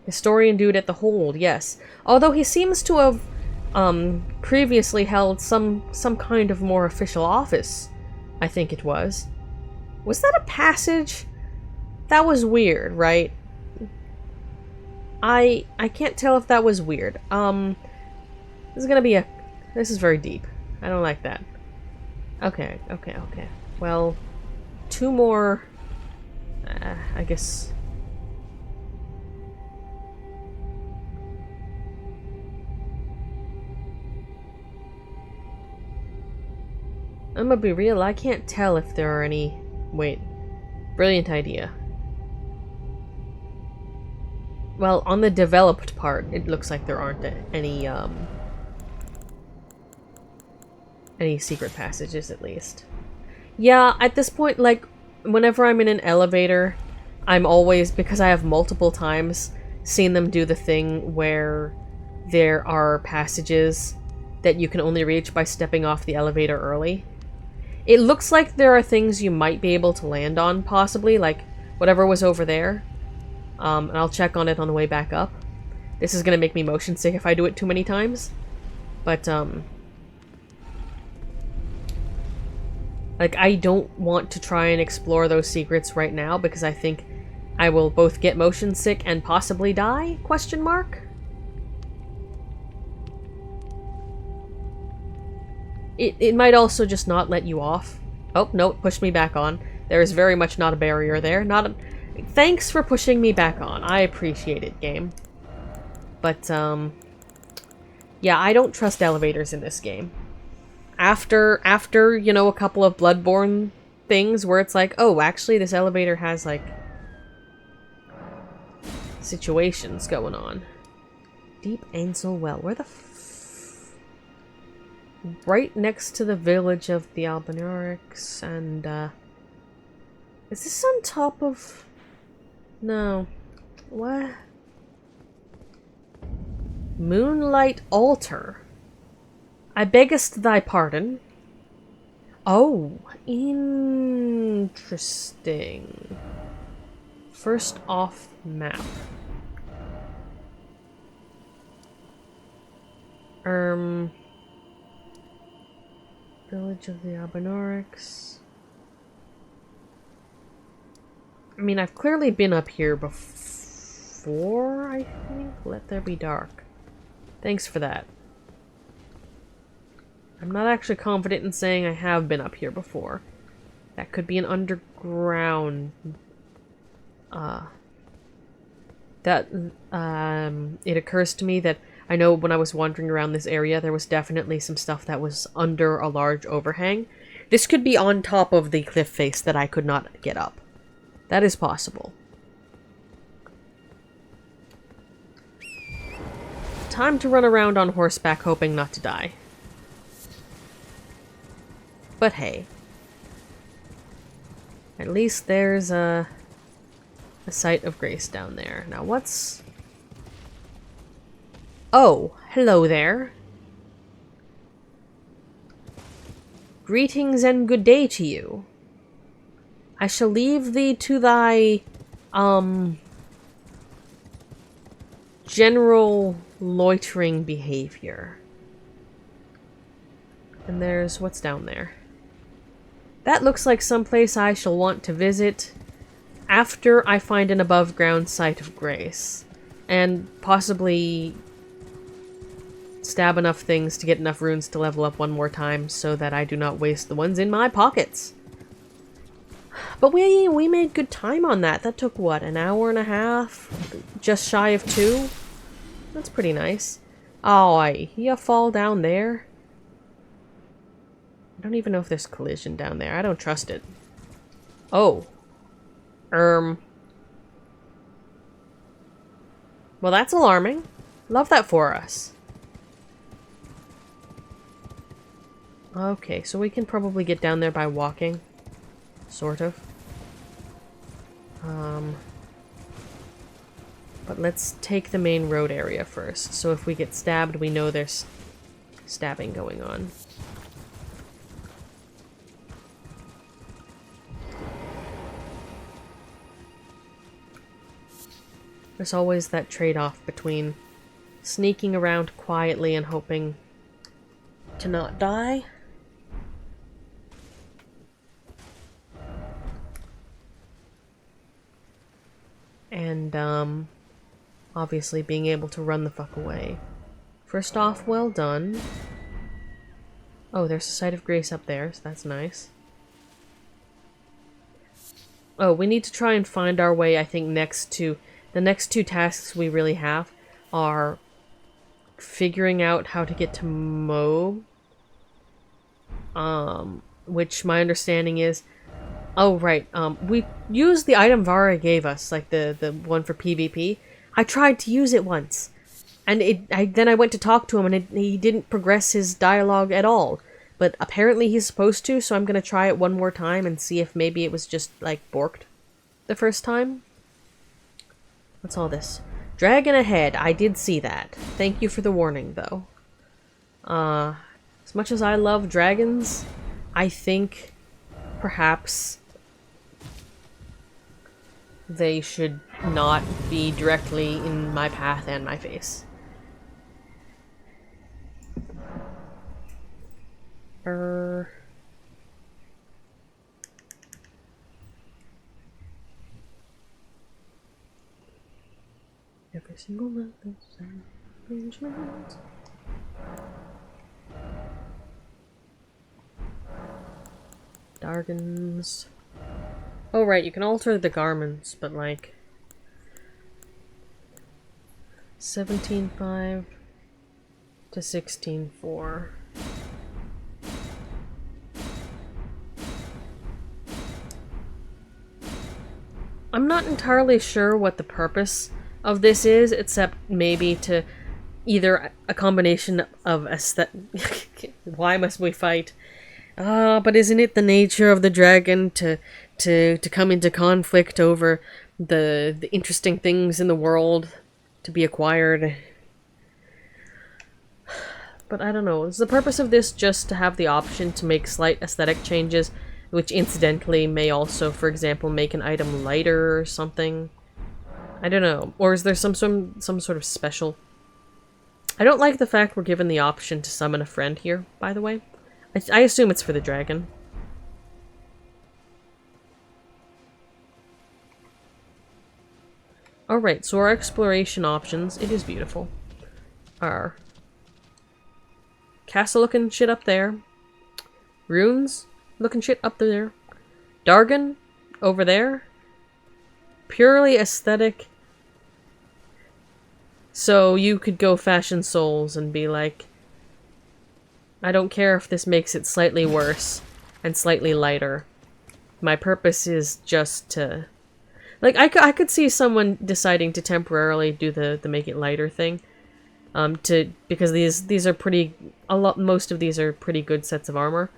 Historian dude at the hold, yes. Although he seems to have previously held some kind of more official office, I think it was. Was that a passage? That was weird, right? I can't tell if that was weird. This is gonna be a... This is very deep. I don't like that. Okay. Well, 2 more... I guess... I'm gonna be real, I can't tell if there are any... Wait. Brilliant idea. Well, on the developed part, it looks like there aren't any secret passages, at least. Yeah, at this point, like, whenever I'm in an elevator, I'm always, because I have multiple times seen them do the thing where there are passages that you can only reach by stepping off the elevator early. It looks like there are things you might be able to land on, possibly, like whatever was over there. And I'll check on it on the way back up. This is gonna make me motion sick if I do it too many times. But, like, I don't want to try and explore those secrets right now because I think I will both get motion sick and possibly die? Question mark? It might also just not let you off. Oh, no, it pushed me back on. There is very much not a barrier there. Thanks for pushing me back on. I appreciate it, game. But, yeah, I don't trust elevators in this game. After, you know, a couple of Bloodborne things where it's like, oh, actually this elevator has, like, situations going on. Deep and so well. Where the right next to the village of the Albinaurics, and, is this on top of... No. What? Moonlight Altar. I beggest thy pardon. Oh, interesting. First off map. Village of the Albinaurics. I mean, I've clearly been up here before, I think. Let there be dark. Thanks for that. I'm not actually confident in saying I have been up here before. That could be an underground... it occurs to me that I know when I was wandering around this area, there was definitely some stuff that was under a large overhang. This could be on top of the cliff face that I could not get up. That is possible. Time to run around on horseback hoping not to die. But hey. At least there's a site of grace down there. Now what's... Oh, hello there. Greetings and good day to you. I shall leave thee to thy, general loitering behavior. And there's what's down there. That looks like someplace I shall want to visit after I find an above-ground site of grace. And possibly stab enough things to get enough runes to level up one more time so that I do not waste the ones in my pockets. But we made good time on that. That took, what, an hour and a half? Just shy of 2? That's pretty nice. Oh, you fall down there? I don't even know if there's collision down there. I don't trust it. Oh. Well, that's alarming. Love that for us. Okay, so we can probably get down there by walking. Sort of. But let's take the main road area first. So if we get stabbed, we know there's stabbing going on. There's always that trade-off between sneaking around quietly and hoping to not die. And, obviously being able to run the fuck away. First off, well done. Oh, there's a site of grace up there, so that's nice. Oh, we need to try and find our way, I think, next to... The next two tasks we really have are figuring out how to get to Mohg. Which my understanding is... Oh, right. We used the item Varre gave us, like the one for PvP. I tried to use it once. And then I went to talk to him and he didn't progress his dialogue at all. But apparently he's supposed to, so I'm gonna try it one more time and see if maybe it was just, like, borked the first time. What's all this? Dragon ahead. I did see that. Thank you for the warning, though. As much as I love dragons, I think perhaps they should not be directly in my path and my face. Every single month is an arrangement. Dargans. Oh right, you can alter the garments, but like 17.5 to 16.4. I'm not entirely sure what the purpose of this is, except maybe to either a combination of aesthetic. Why must we fight? But isn't it the nature of the dragon to come into conflict over the interesting things in the world to be acquired? But I don't know. Is the purpose of this just to have the option to make slight aesthetic changes, which incidentally may also, for example, make an item lighter or something? I don't know. Or is there some sort of special... I don't like the fact we're given the option to summon a friend here, by the way. I assume it's for the dragon. Alright, so our exploration options, it is beautiful, are castle looking shit up there, runes looking shit up there, Dargan over there, purely aesthetic. So you could go Fashion Souls and be like, I don't care if this makes it slightly worse and slightly lighter. My purpose is just to... Like, I could see someone deciding to temporarily do the make it lighter thing. Because these are pretty... most of these are pretty good sets of armor.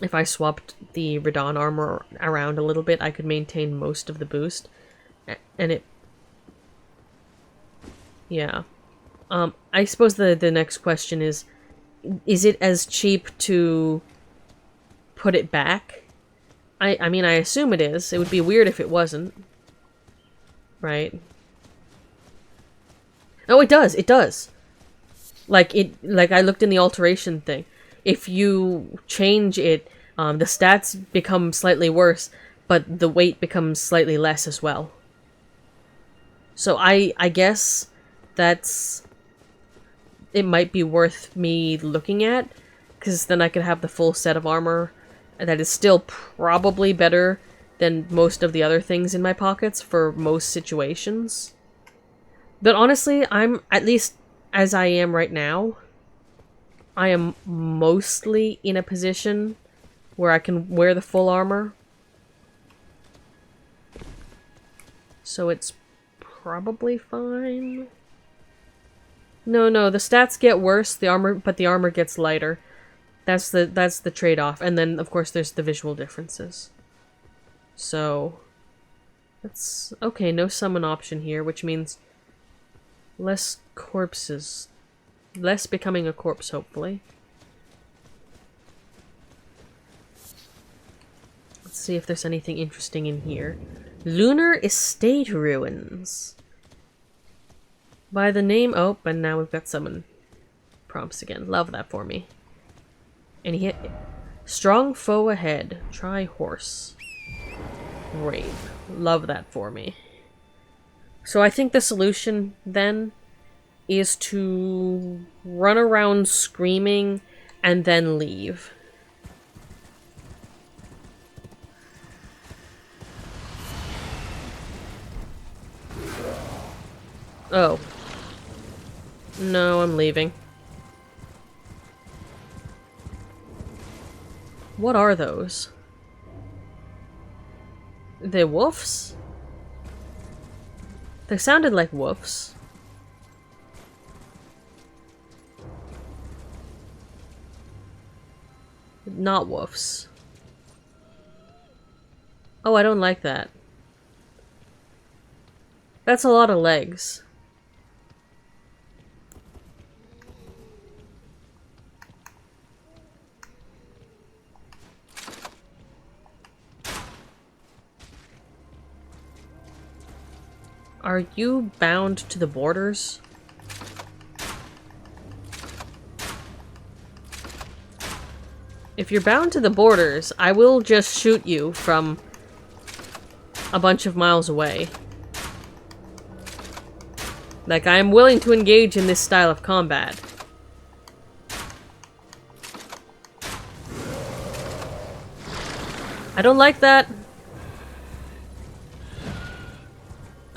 If I swapped the Radon armor around a little bit, I could maintain most of the boost. And it... Yeah. I suppose the next question is it as cheap to put it back? I mean, I assume it is. It would be weird if it wasn't. Right? Oh, it does! It does! Like, I looked in the alteration thing. If you change it, the stats become slightly worse, but the weight becomes slightly less as well. So I guess that's... It might be worth me looking at, because then I could have the full set of armor that is still probably better than most of the other things in my pockets for most situations. But honestly, I'm, at least as I am right now, I am mostly in a position where I can wear the full armor. So it's probably fine. No, the stats get worse, but the armor gets lighter. That's the trade-off. And then of course there's the visual differences. So that's okay, no summon option here, which means less corpses. Less becoming a corpse, hopefully. Let's see if there's anything interesting in here. Lunar Estate Ruins. By the name... Oh, and now we've got summon prompts again. Love that for me. And he hit... Strong foe ahead. Try horse. Brave. Love that for me. So I think the solution, then, is to run around screaming and then leave. Oh. No, I'm leaving. What are those? They're wolves? They sounded like wolves. Not wolves. Oh, I don't like that. That's a lot of legs. Are you bound to the borders? If you're bound to the borders, I will just shoot you from a bunch of miles away. Like, I am willing to engage in this style of combat. I don't like that.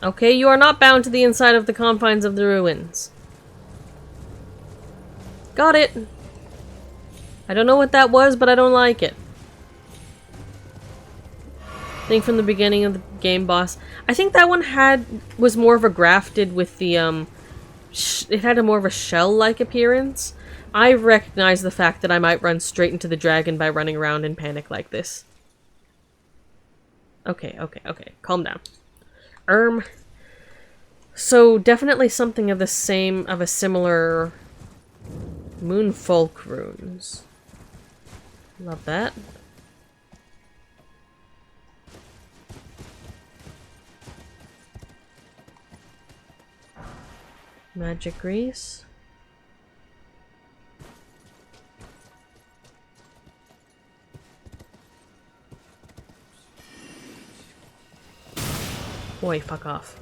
Okay, you are not bound to the inside of the confines of the ruins. Got it. I don't know what that was, but I don't like it. Thing from the beginning of the game boss. I think that one was more of a grafted with the, it had a more of a shell-like appearance. I recognize the fact that I might run straight into the dragon by running around in panic like this. Okay. Calm down. So definitely something of a similar Moonfolk runes. Love that. Magic grease. Boy, fuck off.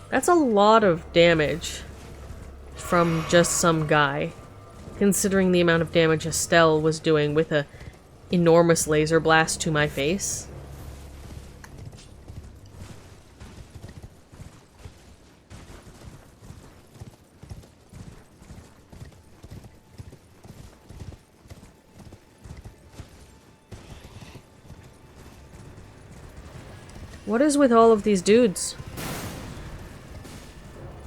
That's a lot of damage from just some guy, considering the amount of damage Astel was doing with a enormous laser blast to my face. What is with all of these dudes?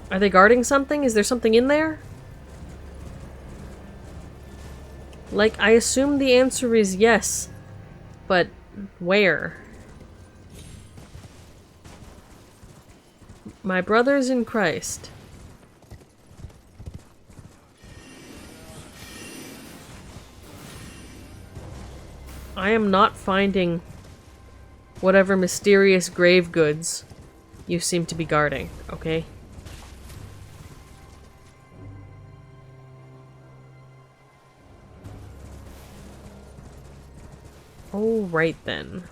Are they guarding something? Is there something in there? Like, I assume the answer is yes, but where? My brothers in Christ. I am not finding whatever mysterious grave goods you seem to be guarding, okay? Oh, right then.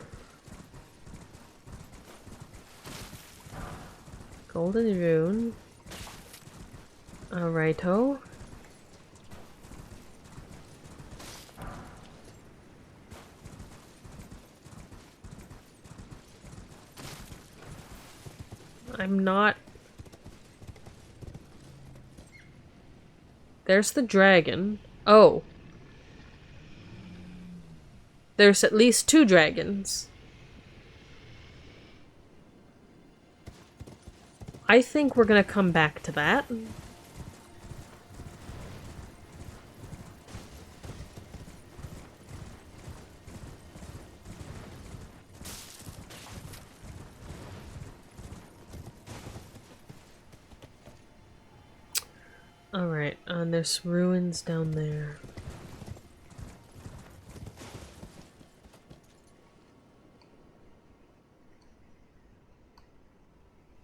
Golden rune. Alrighto. I'm not... There's the dragon. Oh. There's at least 2 dragons. I think we're gonna come back to that. Alright, and there's ruins down there.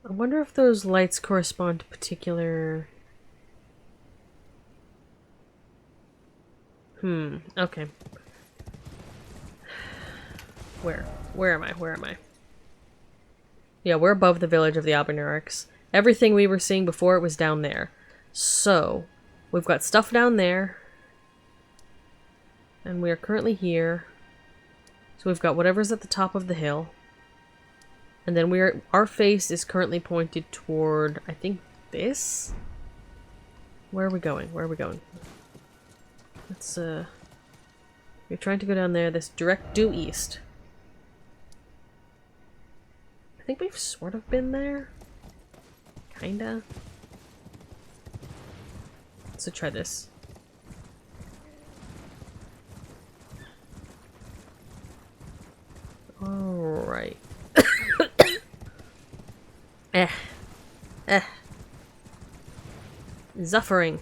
I wonder if those lights correspond to particular... Okay. Where am I? Where am I? Yeah, we're above the village of the Albinurics. Everything we were seeing before it was down there. So, we've got stuff down there. And we are currently here. So we've got whatever's at the top of the hill. And then our face is currently pointed toward, I think, this? Where are we going? Where are we going? Let's, we're trying to go down there, this direct due east. I think we've sort of been there. Kinda. So try this. Alright. Suffering.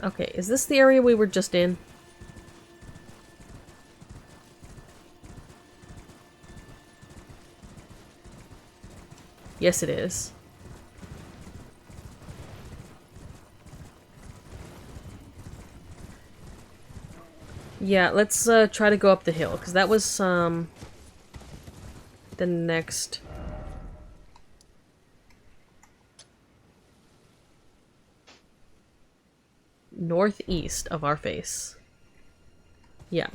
Okay, is this the area we were just in? Yes, it is. Yeah, let's try to go up the hill, because that was the next... northeast of our face. Yeah.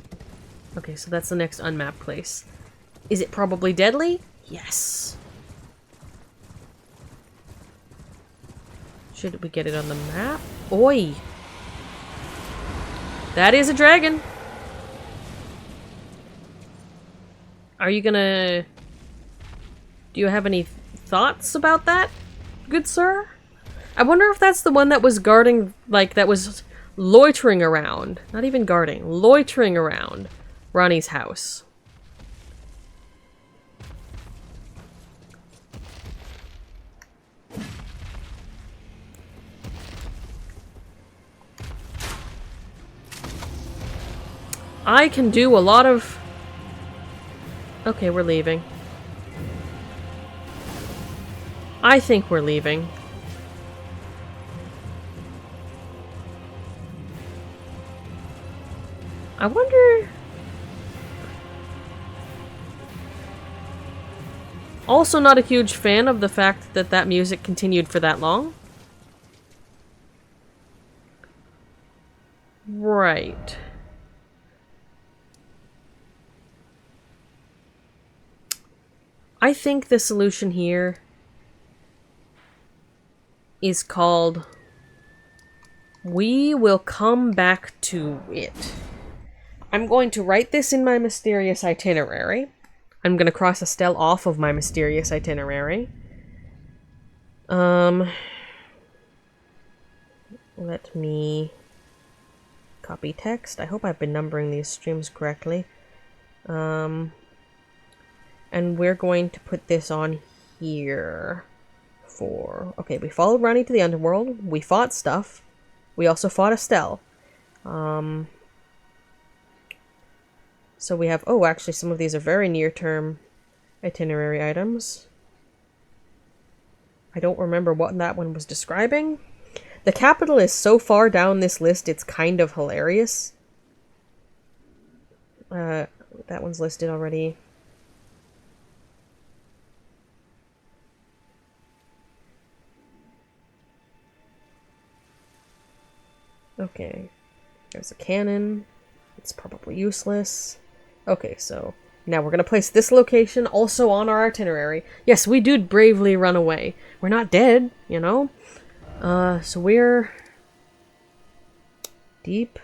Okay, so that's the next unmapped place. Is it probably deadly? Yes. Should we get it on the map? Oi! That is a dragon! Are you gonna... Do you have any thoughts about that, good sir? I wonder if that's the one that was guarding, like, that was loitering around. Not even guarding. Loitering around Ronnie's house. I can do a lot of... Okay, we're leaving. I think we're leaving. I wonder... Also not a huge fan of the fact that that music continued for that long. Right. I think the solution here is called We Will Come Back to It. I'm going to write this in my mysterious itinerary. I'm going to cross Astel off of my mysterious itinerary. Let me copy text. I hope I've been numbering these streams correctly. And we're going to put this on here for... Okay, we followed Ronnie to the underworld. We fought stuff. We also fought Astel. So we have... Oh, actually, some of these are very near-term itinerary items. I don't remember what that one was describing. The capital is so far down this list, it's kind of hilarious. That one's listed already. Okay. There's a cannon. It's probably useless. Okay, so Now we're going to place this location also on our itinerary. Yes, we do bravely run away. We're not dead, you know? So we're... Deep.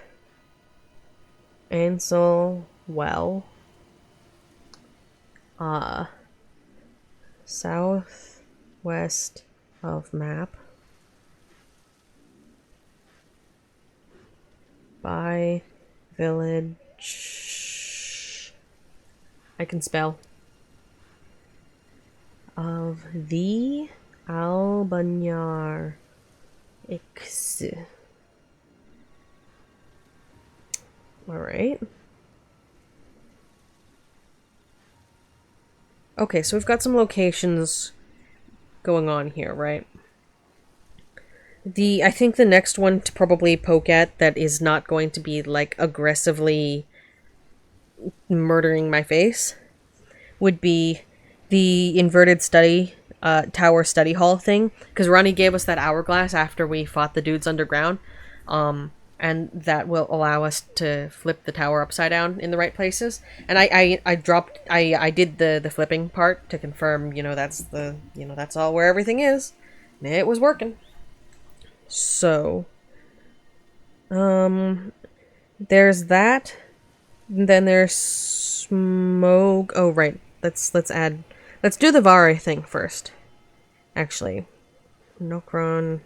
Ansel. Well. Southwest of map. By village. I can spell. Of the Albanyar X. Alright. Okay, so we've got some locations going on here, right? I think the next one to probably poke at that is not going to be, like, aggressively murdering my face would be the inverted tower study hall thing. Because Ronnie gave us that hourglass after we fought the dudes underground. And that will allow us to flip the tower upside down in the right places. And I did the flipping part to confirm, that's all where everything is. And it was working. So, there's that. And then there's Mohg. Oh, right. Let's do the Varre thing first. Actually, Nokron.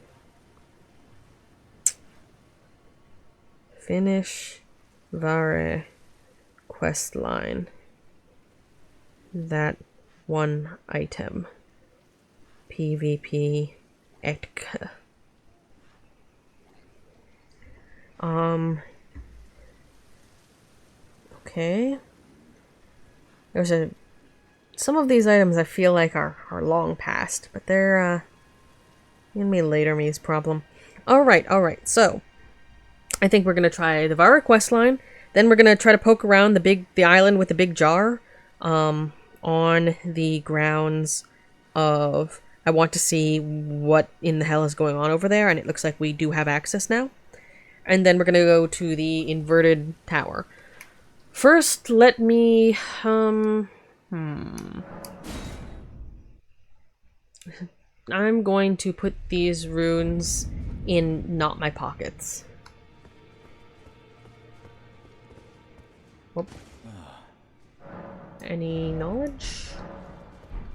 Finish Varre quest line. That one item. PvP etk. Okay. Some of these items I feel like are long past, but they're gonna be later me's problem. Alright, so I think we're gonna try the Varre questline, then we're gonna try to poke around the island with the big jar, on the grounds of I want to see what in the hell is going on over there, and it looks like we do have access now. And then we're gonna go to the inverted tower. First, let me, I'm going to put these runes in not my pockets. Oh. Any knowledge?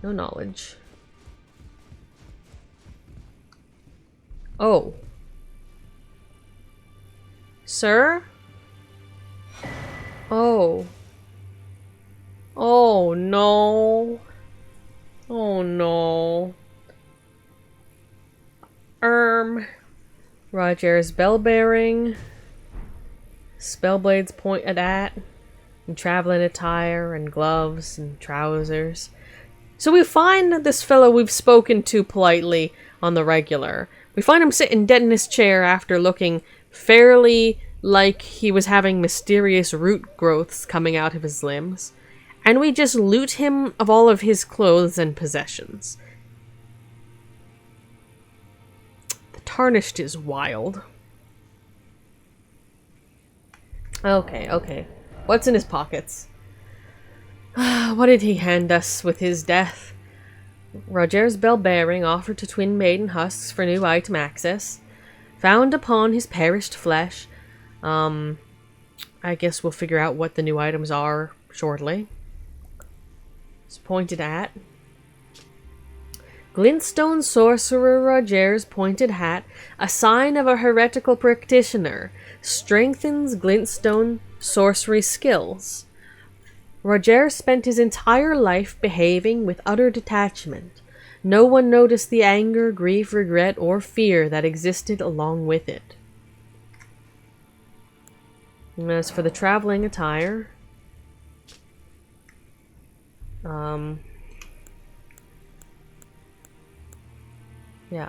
No knowledge. Oh. Sir? Oh. Oh no. Oh no. Roger's bell bearing. Spellblades pointed at. And traveling attire and gloves and trousers. So we find this fellow we've spoken to politely on the regular. We find him sitting dead in his chair after looking fairly like he was having mysterious root growths coming out of his limbs. And we just loot him of all of his clothes and possessions. The Tarnished is wild. Okay. What's in his pockets? What did he hand us with his death? Roger's bell bearing offered to twin maiden husks for new item access. Found upon his perished flesh. I guess we'll figure out what the new items are shortly. It's pointed at. Glintstone sorcerer Roger's pointed hat, a sign of a heretical practitioner, strengthens glintstone sorcery skills. Roger spent his entire life behaving with utter detachment. No one noticed the anger, grief, regret, or fear that existed along with it. And as for the traveling attire, yeah.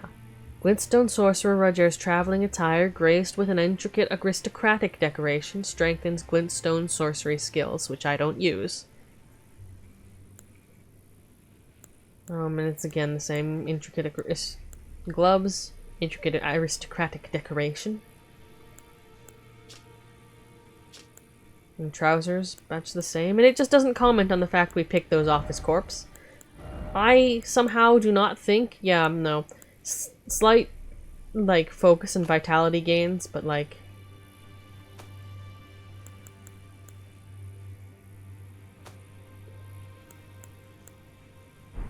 Glintstone sorcerer Roger's traveling attire, graced with an intricate aristocratic decoration, strengthens glintstone sorcery skills, which I don't use. And it's again the same intricate gloves, intricate aristocratic decoration. And trousers match the same. And it just doesn't comment on the fact we picked those off his corpse. I somehow do not think... Yeah, no. Slight, like, focus and vitality gains, but, like...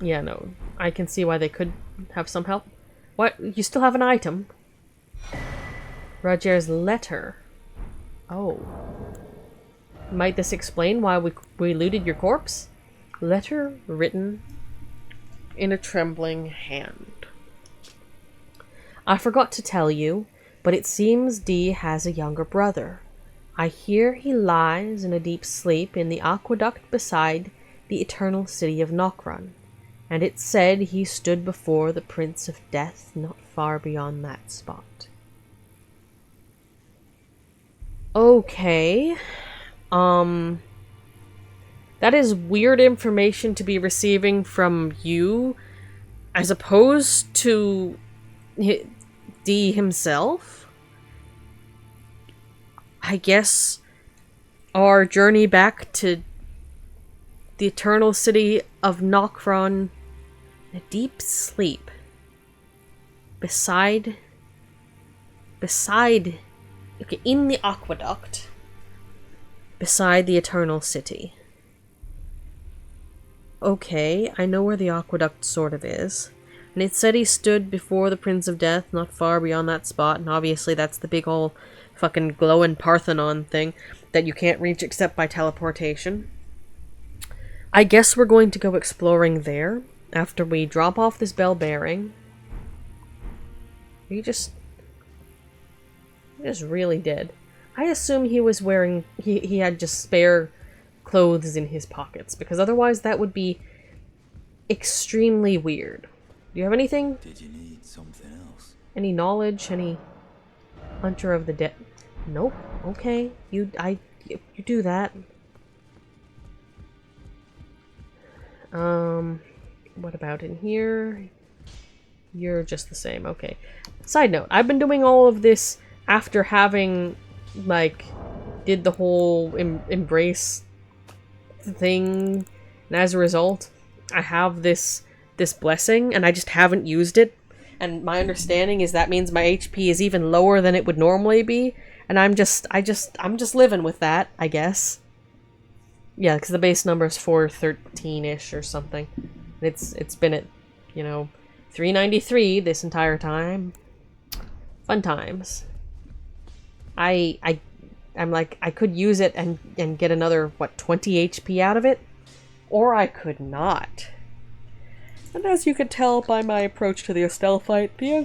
Yeah, no. I can see why they could have some help. What? You still have an item? Roger's letter. Oh. Might this explain why we looted your corpse? Letter written in a trembling hand. I forgot to tell you, but it seems Dee has a younger brother. I hear he lies in a deep sleep in the aqueduct beside the eternal city of Nokron, and it said he stood before the Prince of Death not far beyond that spot. Okay. That is weird information to be receiving from you, as opposed to Dee himself. I guess our journey back to the eternal city of Nokron, a deep sleep, beside, okay, in the aqueduct, beside the eternal city. Okay, I know where the aqueduct sort of is. And it said he stood before the Prince of Death, not far beyond that spot, and obviously that's the big ol' fucking glowing Parthenon thing that you can't reach except by teleportation. I guess we're going to go exploring there after we drop off this bell bearing. He just really did. I assume he was wearing... He had just spare clothes in his pockets, because otherwise that would be extremely weird. Do you have anything?
Did you need something else?
Any knowledge? Any hunter of the dead? Nope. Okay. You do that. What about in here? You're just the same. Okay. Side note, I've been doing all of this after having, like, did the whole embrace thing, and as a result, I have this blessing, and I just haven't used it, and my understanding is that means my HP is even lower than it would normally be, and I'm just living with that, I guess. Yeah, because the base number is 413-ish or something. It's been at, 393 this entire time. Fun times. I'm like, I could use it and get another, 20 HP out of it? Or I could not. And as you could tell by my approach to the Astel fight, the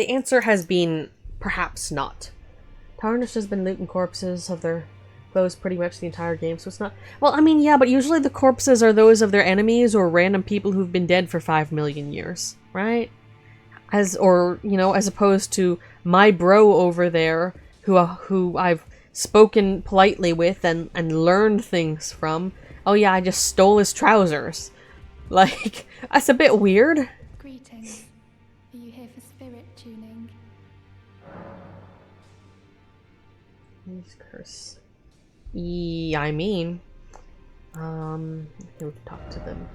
answer has been perhaps not. Tarnished has been looting corpses of their clothes pretty much the entire game, so it's not... Well, I mean, yeah, but usually the corpses are those of their enemies or random people who've been dead for 5 million years, right? As opposed to my bro over there, who I've spoken politely with and learned things from. Oh yeah, I just stole his trousers. Like, that's a bit weird.
Greetings. Are you here for spirit tuning?
Please curse. Here we talk to them.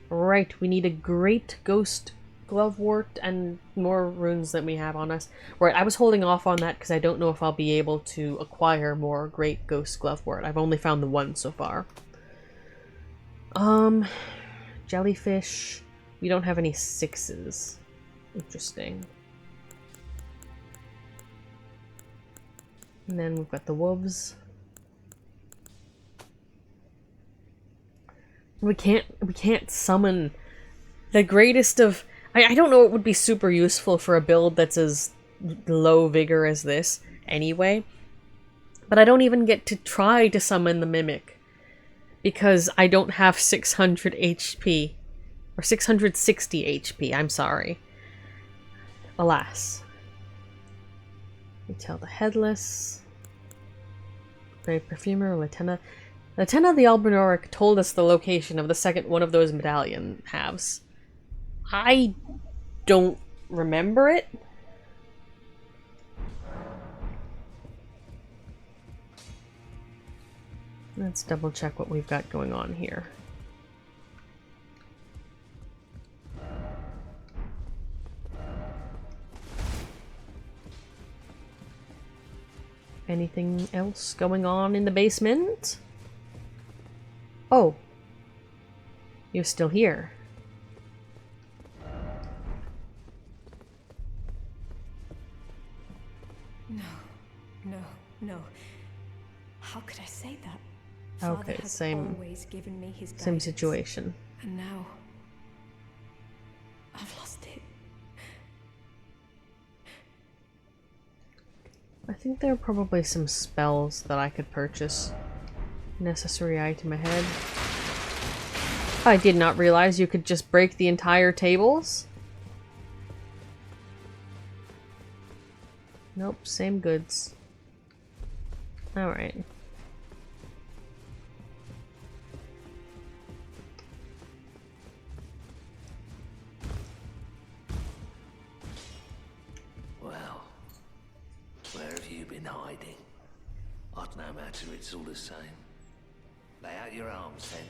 Right, we need a great ghost glovewort and more runes that we have on us. Right, I was holding off on that because I don't know if I'll be able to acquire more great ghost glovewort. I've only found the one so far. Jellyfish. We don't have any 6s. Interesting. And then we've got the wolves. We can't summon the greatest of... I don't know, it would be super useful for a build that's as low vigor as this anyway. But I don't even get to try to summon the Mimic. Because I don't have 600 HP. Or 660 HP, I'm sorry. Alas. We tell the Headless. Great Perfumer, Latenna. Latenna the Albinoric told us the location of the second one of those medallion halves. I don't remember it. Let's double check what we've got going on here. Anything else going on in the basement? Oh. You're still here.
No. How could I say that?
Okay,
Father has
same
always given me his
same
guidance,
situation.
and now I've lost it.
I think there are probably some spells that I could purchase. Necessary item ahead. I did not realize you could just break the entire tables. Nope, same goods. Alright.
Well, where have you been hiding? I'd no matter, it's all the same. Lay out your arms then.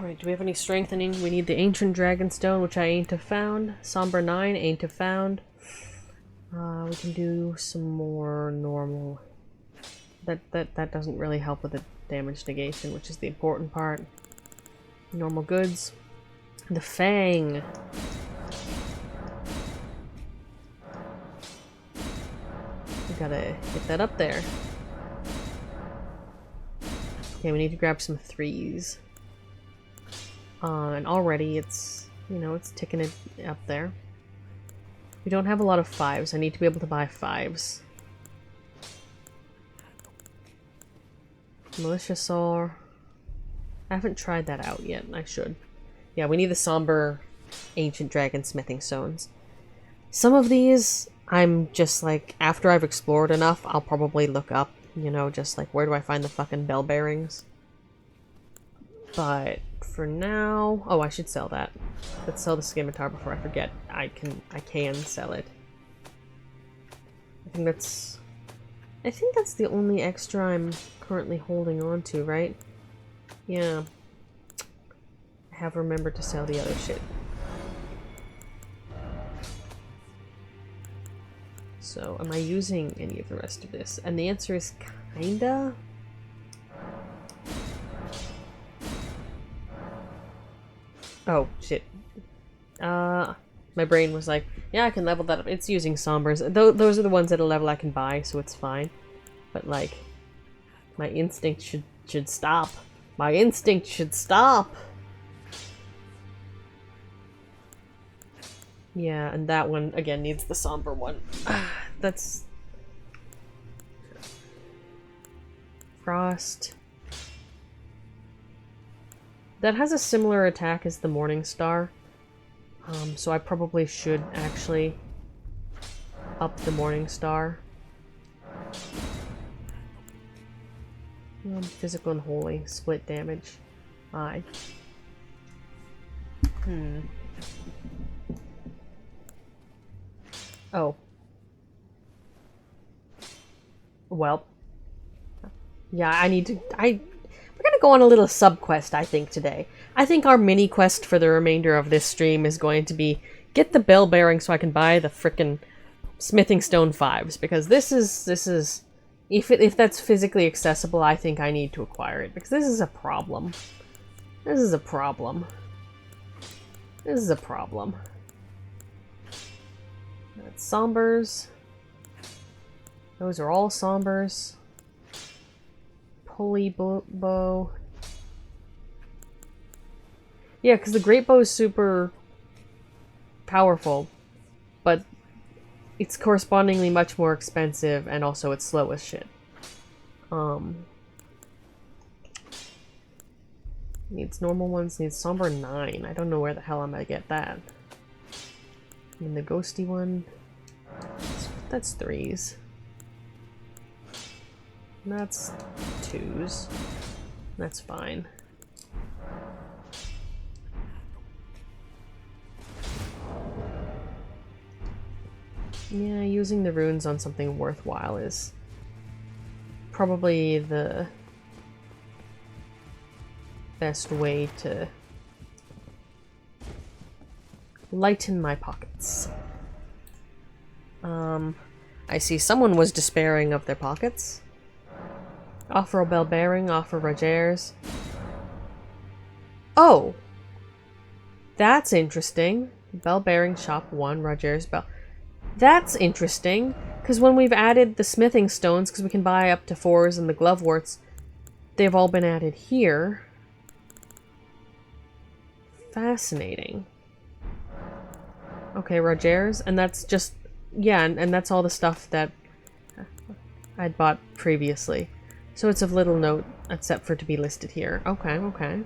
Alright, do we have any strengthening? We need the Ancient Dragonstone, which I ain't have found. Somber 9, ain't have found. We can do some more normal. That doesn't really help with the damage negation, which is the important part. Normal goods. The Fang. We gotta get that up there. Okay, we need to grab some 3s. And already it's, you know, it's ticking it up there. We don't have a lot of 5s. I need to be able to buy 5s. Militia Saw. I haven't tried that out yet. I should. Yeah, we need the Somber Ancient Dragon Smithing Stones. Some of these, I'm just like, after I've explored enough, I'll probably look up, you know, just like, where do I find the fucking bell bearings? But for now... Oh, I should sell that. Let's sell the scimitar before I forget. I can sell it. I think that's the only extra I'm currently holding on to, right? Yeah. I have remembered to sell the other shit. So, am I using any of the rest of this? And the answer is kinda? Oh, shit. My brain was like, yeah, I can level that up. It's using Sombers. Those are the ones at a level I can buy, so it's fine. But, like, my instinct should stop. My instinct should stop! Yeah, and that one, again, needs the Somber one. That's... Frost... That has a similar attack as the Morning Star. So I probably should actually up the Morning Star. Physical and holy. Split damage. Aye. Oh. Well. Yeah, I need to... We're gonna go on a little sub-quest, I think, today. I think our mini-quest for the remainder of this stream is going to be get the bell bearing so I can buy the frickin' smithing stone 5s, because this is if that's physically accessible, I think I need to acquire it, because this is a problem. This is a problem. This is a problem. That's Sombers. Those are all Sombers. Pulley bow. Yeah, because the great bow is super powerful, but it's correspondingly much more expensive, and also it's slow as shit. Needs normal ones, needs Somber 9. I don't know where the hell I'm gonna get that. And the ghosty one, that's 3s. That's 2s. That's fine. Yeah, using the runes on something worthwhile is probably the best way to lighten my pockets. I see someone was despairing of their pockets. Offer a bell bearing, offer Rogers. Oh! That's interesting. Bell bearing, shop 1, Rogers bell. That's interesting, because when we've added the smithing stones, because we can buy up to 4s and the gloveworts, they've all been added here. Fascinating. Okay, Rogers, and that's just, yeah, and that's all the stuff that I'd bought previously. So it's of little note, except for to be listed here. Okay, okay.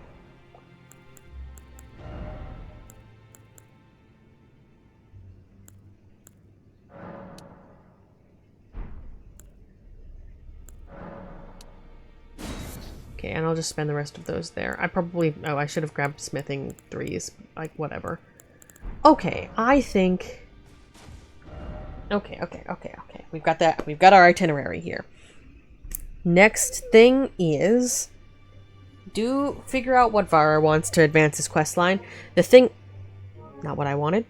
Okay, and I'll just spend the rest of those there. I probably... Oh, I should have grabbed smithing 3s. Like, whatever. Okay, I think... Okay. We've got that. We've got our itinerary here. Next thing is... figure out what Varre wants to advance his quest line. The thing... Not what I wanted.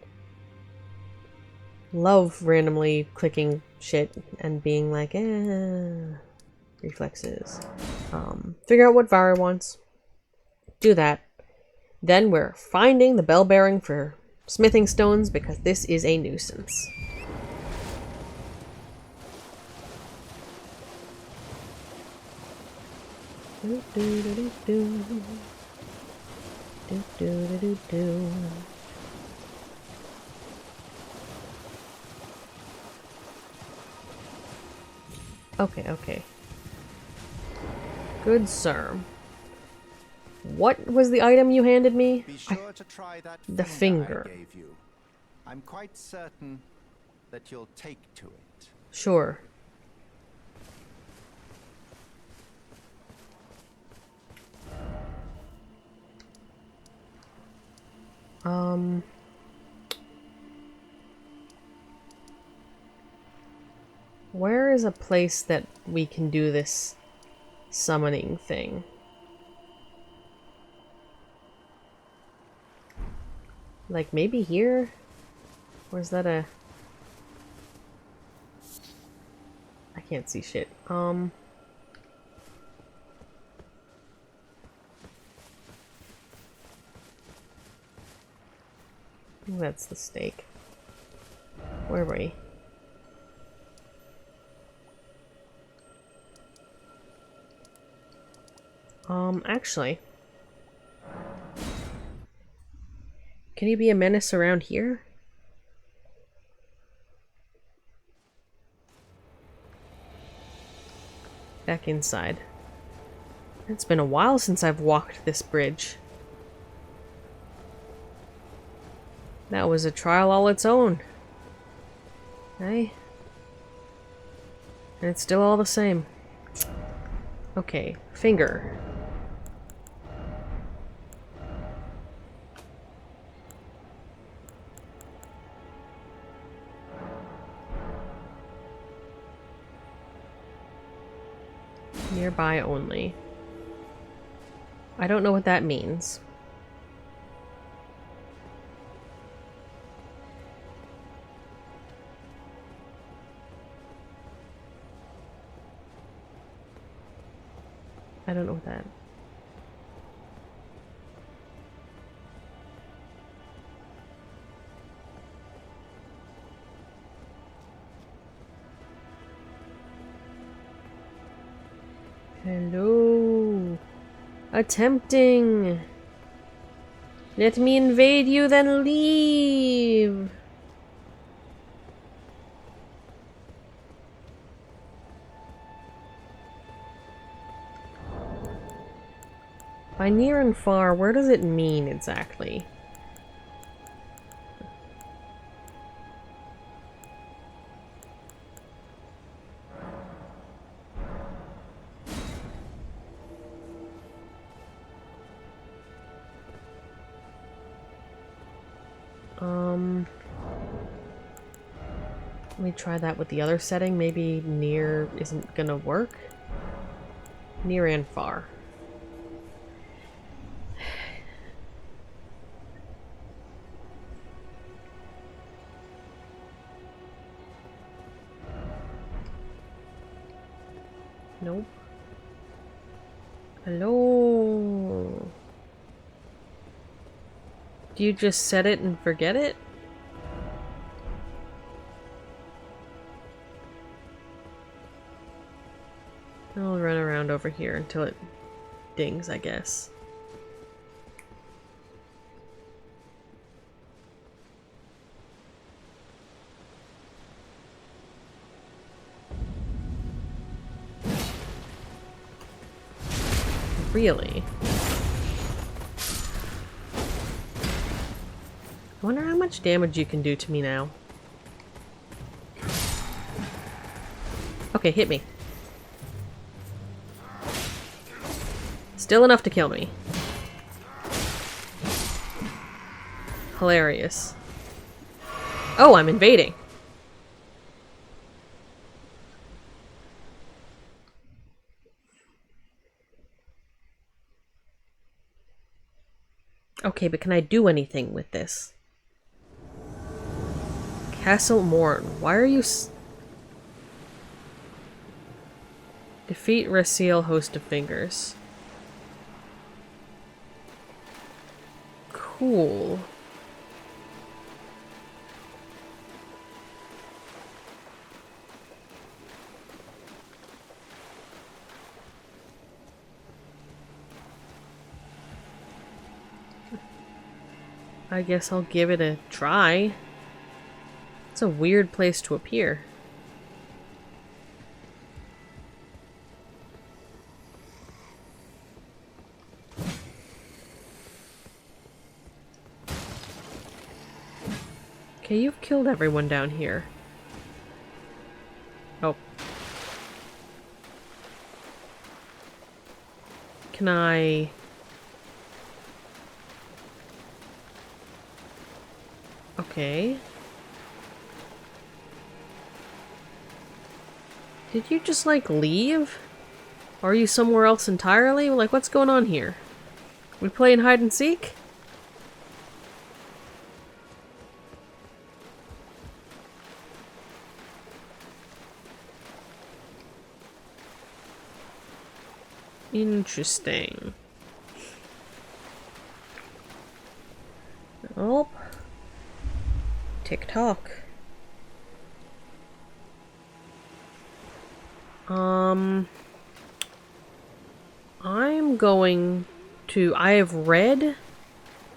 Love randomly clicking shit and being like, reflexes. Figure out what Varre wants. Do that. Then we're finding the bell bearing for smithing stones because this is a nuisance. Okay. Good sir. What was the item you handed me?
Be sure to try that
The finger.
I gave you. I'm quite certain that you'll take to it.
Sure. Where is a place that we can do this summoning thing? Like maybe here? Or is that a... I can't see shit. I think that's the stake. Where were we? Actually. Can you be a menace around here? Back inside. It's been a while since I've walked this bridge. That was a trial all its own. Hey? And it's still all the same. Okay, finger. Nearby only. I don't know what that means. I don't know what that... Hello. Attempting. Let me invade you, then leave. By near and far, where does it mean exactly? Let me try that with the other setting. Maybe near isn't gonna work. Near and far. Nope. Hello? Do you just set it and forget it? I'll run around over here until it dings, I guess. Really? I wonder how much damage you can do to me now. Okay, hit me. Still enough to kill me. Hilarious. Oh, I'm invading. Okay, but can I do anything with this? Castle Morn. Why are you defeat Raciel, Host of Fingers. Cool. I guess I'll give it a try. It's a weird place to appear. Okay, you've killed everyone down here. Oh. Can I... Okay. Did you just, like, leave? Or are you somewhere else entirely? Like, what's going on here? We playing hide and seek? Interesting. Oh. TikTok. I'm going to... I have read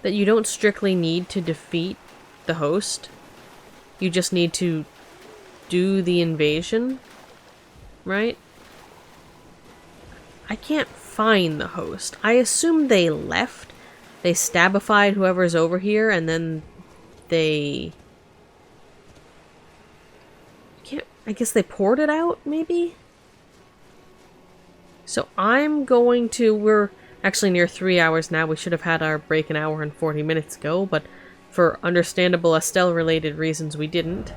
that you don't strictly need to defeat the host. You just need to do the invasion, right? I can't find the host. I assume they left. They stabified whoever's over here, and then they... I guess they poured it out, maybe? So I'm going to... We're actually near 3 hours now. We should have had our break an hour and 40 minutes ago, but for understandable Astel-related reasons, we didn't.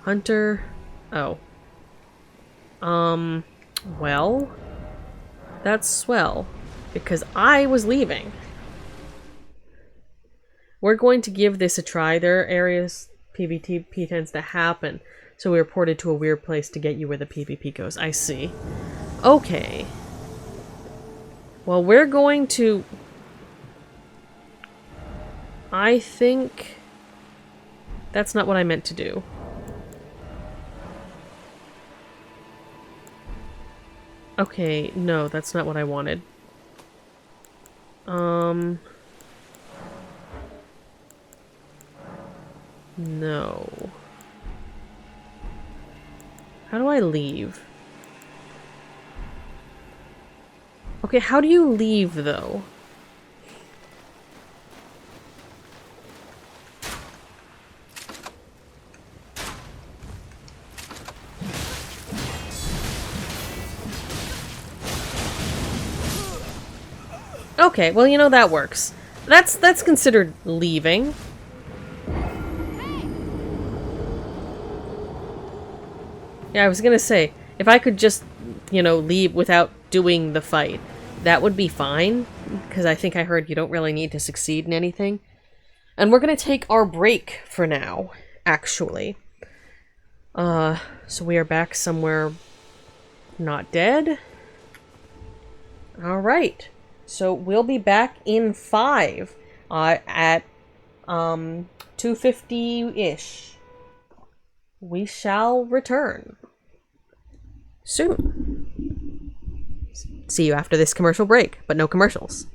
Hunter... Oh. Well... That's swell. Because I was leaving. We're going to give this a try. There are areas PvP tends to happen. So we reported to a weird place to get you where the PvP goes. I see. Okay. Well, we're going to... I think... That's not what I meant to do. Okay, no, that's not what I wanted. No. How do I leave? Okay, how do you leave, though? Okay, well, you know, that works. That's considered leaving. Yeah, I was gonna say, if I could just, you know, leave without doing the fight, that would be fine, because I think I heard you don't really need to succeed in anything. And we're gonna take our break for now, actually. So we are back somewhere not dead. Alright. So we'll be back in 5 at 2:50-ish. We shall return soon. See you after this commercial break, but no commercials.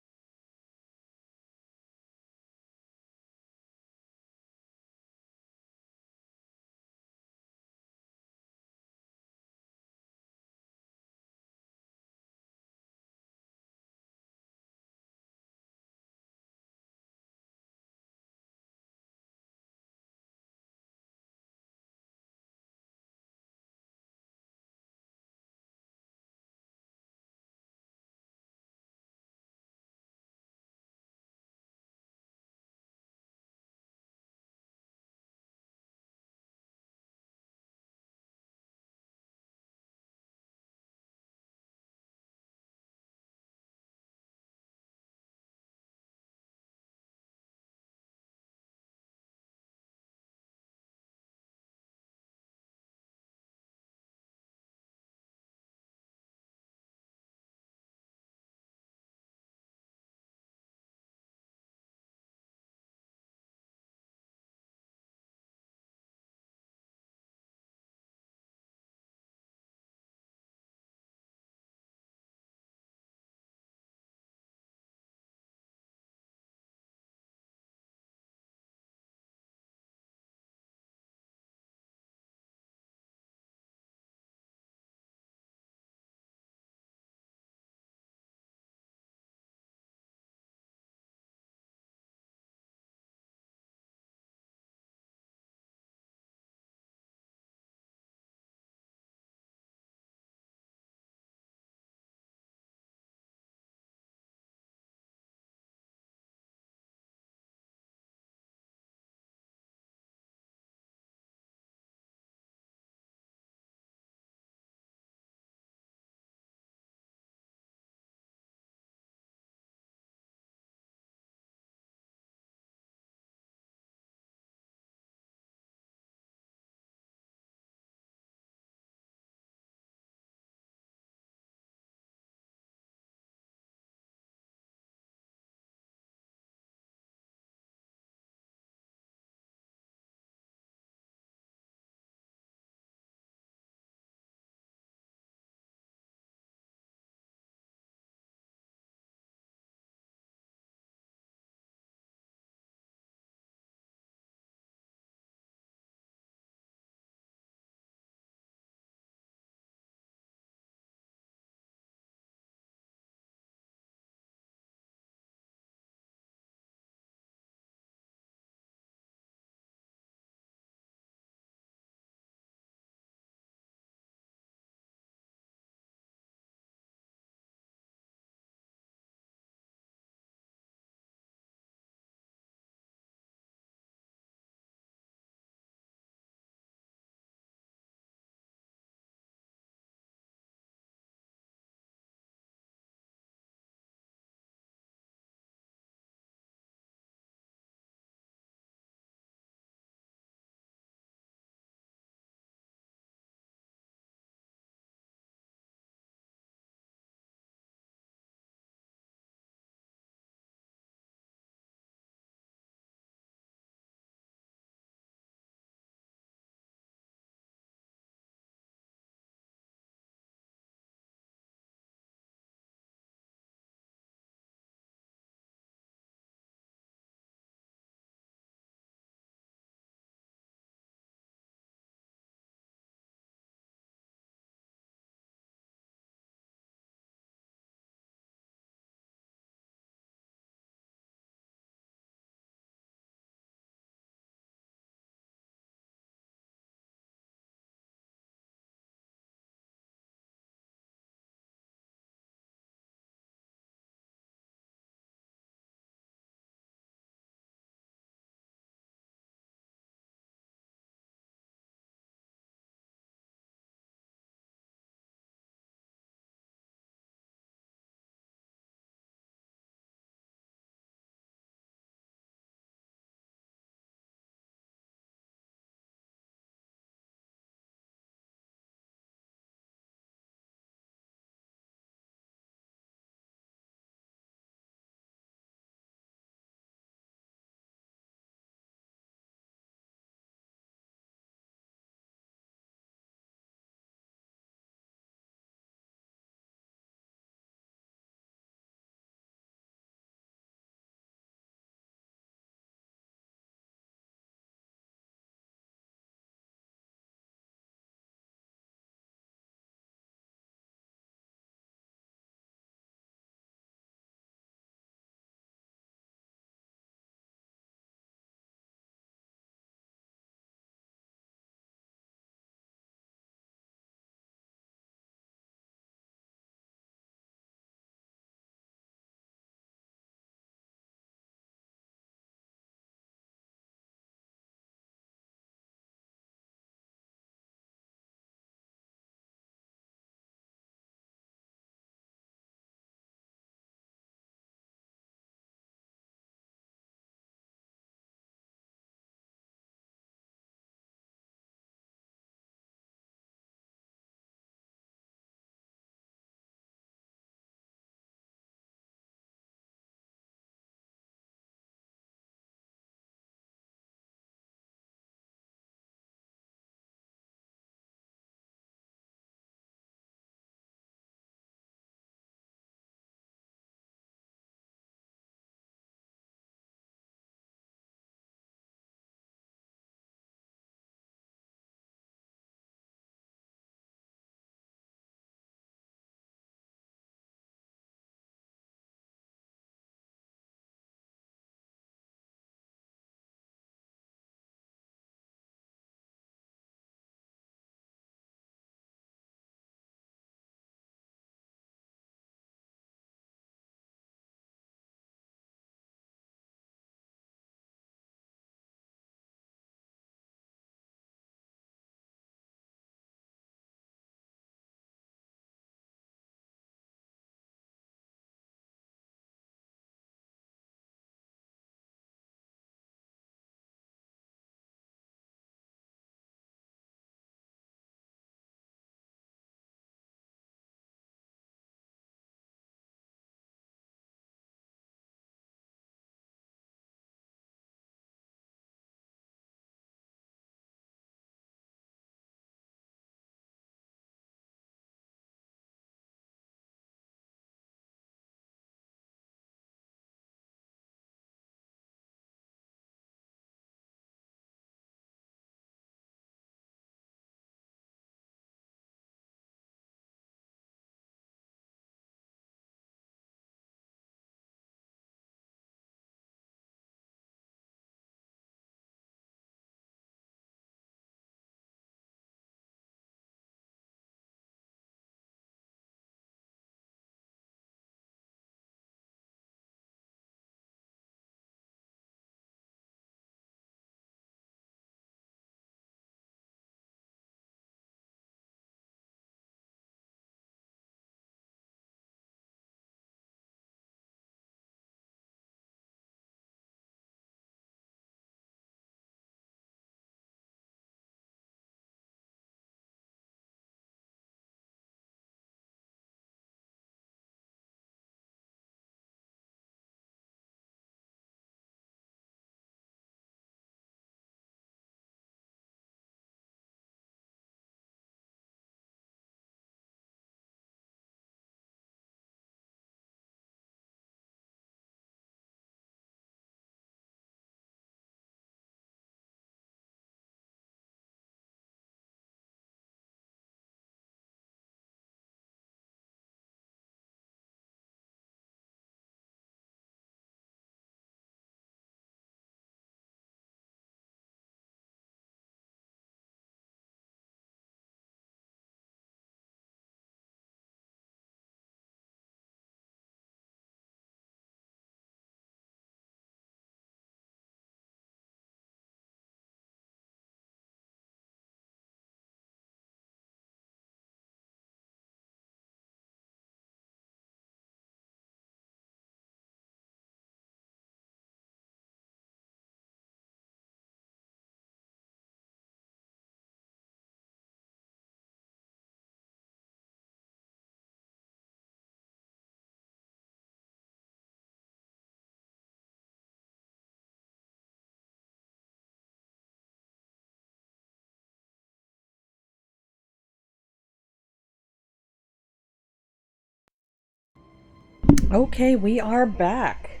Okay, we are back.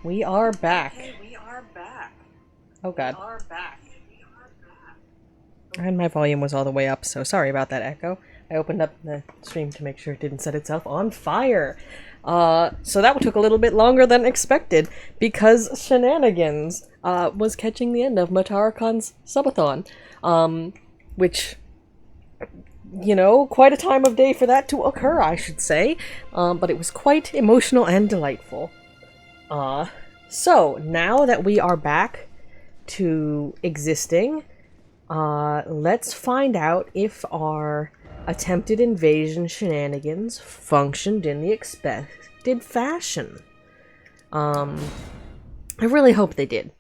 We are back. Oh god. And my volume was all the way up, so sorry about that echo. I opened up the stream to make sure it didn't set itself on fire. So that took a little bit longer than expected, because Shenanigans was catching the end of Matarakon's subathon. Which, you know, quite a time of day for that to occur, I should say. But it was quite emotional and delightful. So, now that we are back to existing, let's find out if our attempted invasion shenanigans functioned in the expected fashion. I really hope they did.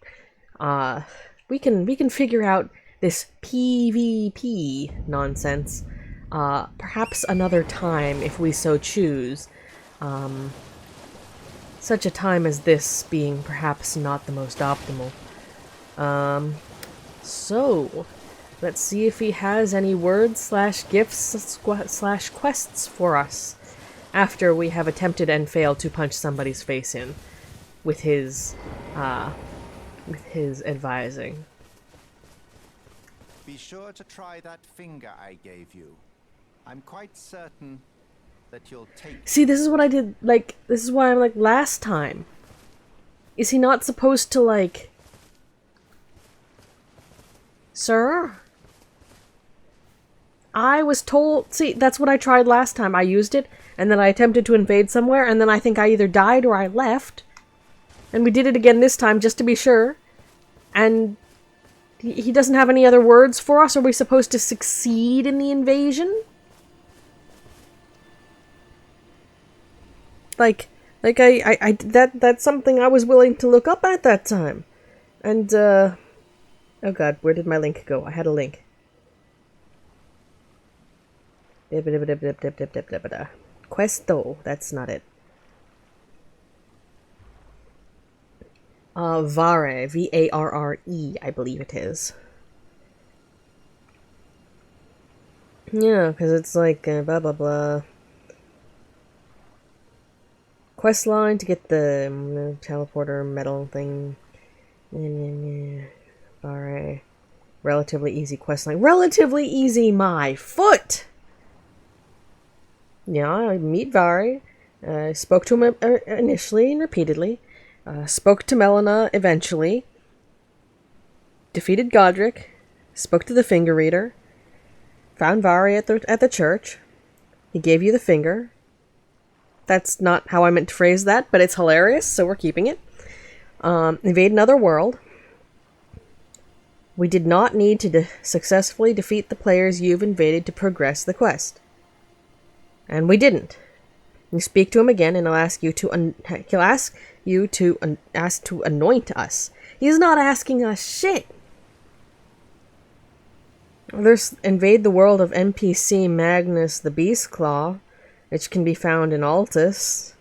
We can figure out this PvP nonsense, perhaps another time if we so choose. Such a time as this being perhaps not the most optimal. So, let's see if he has any words / gifts / quests for us after we have attempted and failed to punch somebody's face in with his advising.
Be sure to try that finger I gave you. I'm quite certain that you'll take...
See, this is what I did, like, this is why I'm like, last time. Is he not supposed to, like... Sir? I was told... See, that's what I tried last time. I used it, and then I attempted to invade somewhere, and then I think I either died or I left. And we did it again this time, just to be sure. And... he doesn't have any other words for us? Are we supposed to succeed in the invasion? That's something I was willing to look up at that time. And, oh god, where did my link go? I had a link. Questo, that's not it. Varre, V-A-R-R-E, I believe it is. Yeah, because it's like, blah blah blah. Quest line to get the teleporter metal thing. Varre. Relatively easy quest line. Relatively easy, my foot! Yeah, I meet Varre. Spoke to him initially and repeatedly. Spoke to Melina eventually. Defeated Godric. Spoke to the finger reader. Found Varre at the church. He gave you the finger. That's not how I meant to phrase that, but it's hilarious, so we're keeping it. Invade another world. We did not need to successfully defeat the players you've invaded to progress the quest. And we didn't. You speak to him again, and he'll ask you to anoint us. He's not asking us shit. There's invade the world of NPC Magnus the Beastclaw, which can be found in Altus.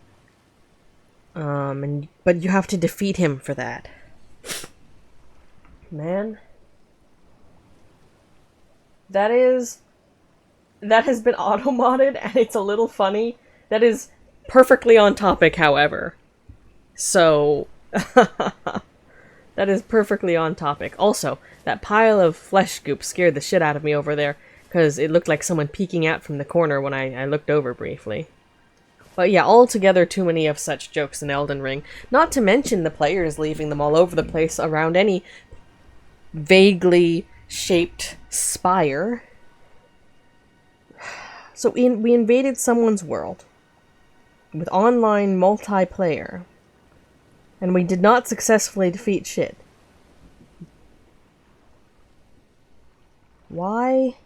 But you have to defeat him for that. Man. That has been auto-modded, and it's a little funny. That is perfectly on topic, however. So, that is perfectly on topic. Also, that pile of flesh goop scared the shit out of me over there, because it looked like someone peeking out from the corner when I looked over briefly. But yeah, altogether too many of such jokes in Elden Ring. Not to mention the players leaving them all over the place around any vaguely shaped spire. So we invaded someone's world with online multiplayer, and we did not successfully defeat shit. Why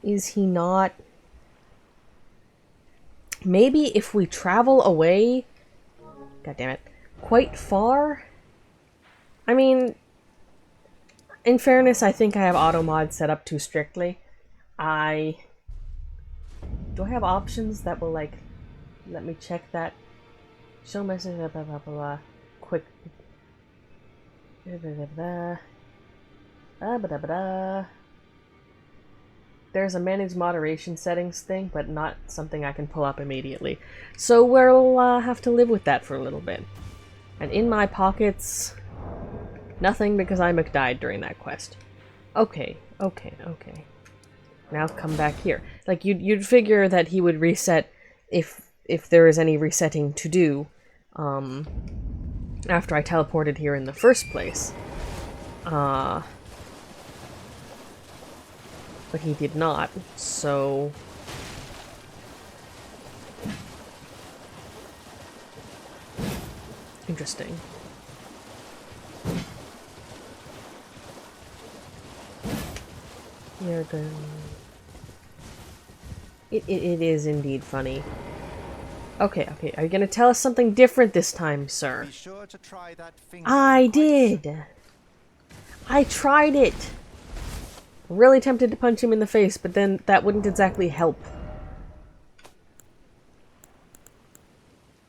is he not... Maybe if we travel away... God damn it. Quite far? I mean... In fairness, I think I have auto-mod set up too strictly. Do I have options that will, like... Let me check that. Show message, blah, blah, blah, blah. Quick. Blah, blah, blah, blah. Blah, blah, blah, blah. there's a manage moderation settings thing, but not something I can pull up immediately. So we'll have to live with that for a little bit. And in my pockets, nothing, because I McDied during that quest. Okay. Now come back here. Like, you'd figure that he would reset if there is any resetting to do, after I teleported here in the first place. But he did not, so... Interesting. You're good. It is indeed funny. Okay, are you gonna tell us something different this time, sir?
Be sure to try that finger.
I did! I tried it! Really tempted to punch him in the face, but then that wouldn't exactly help.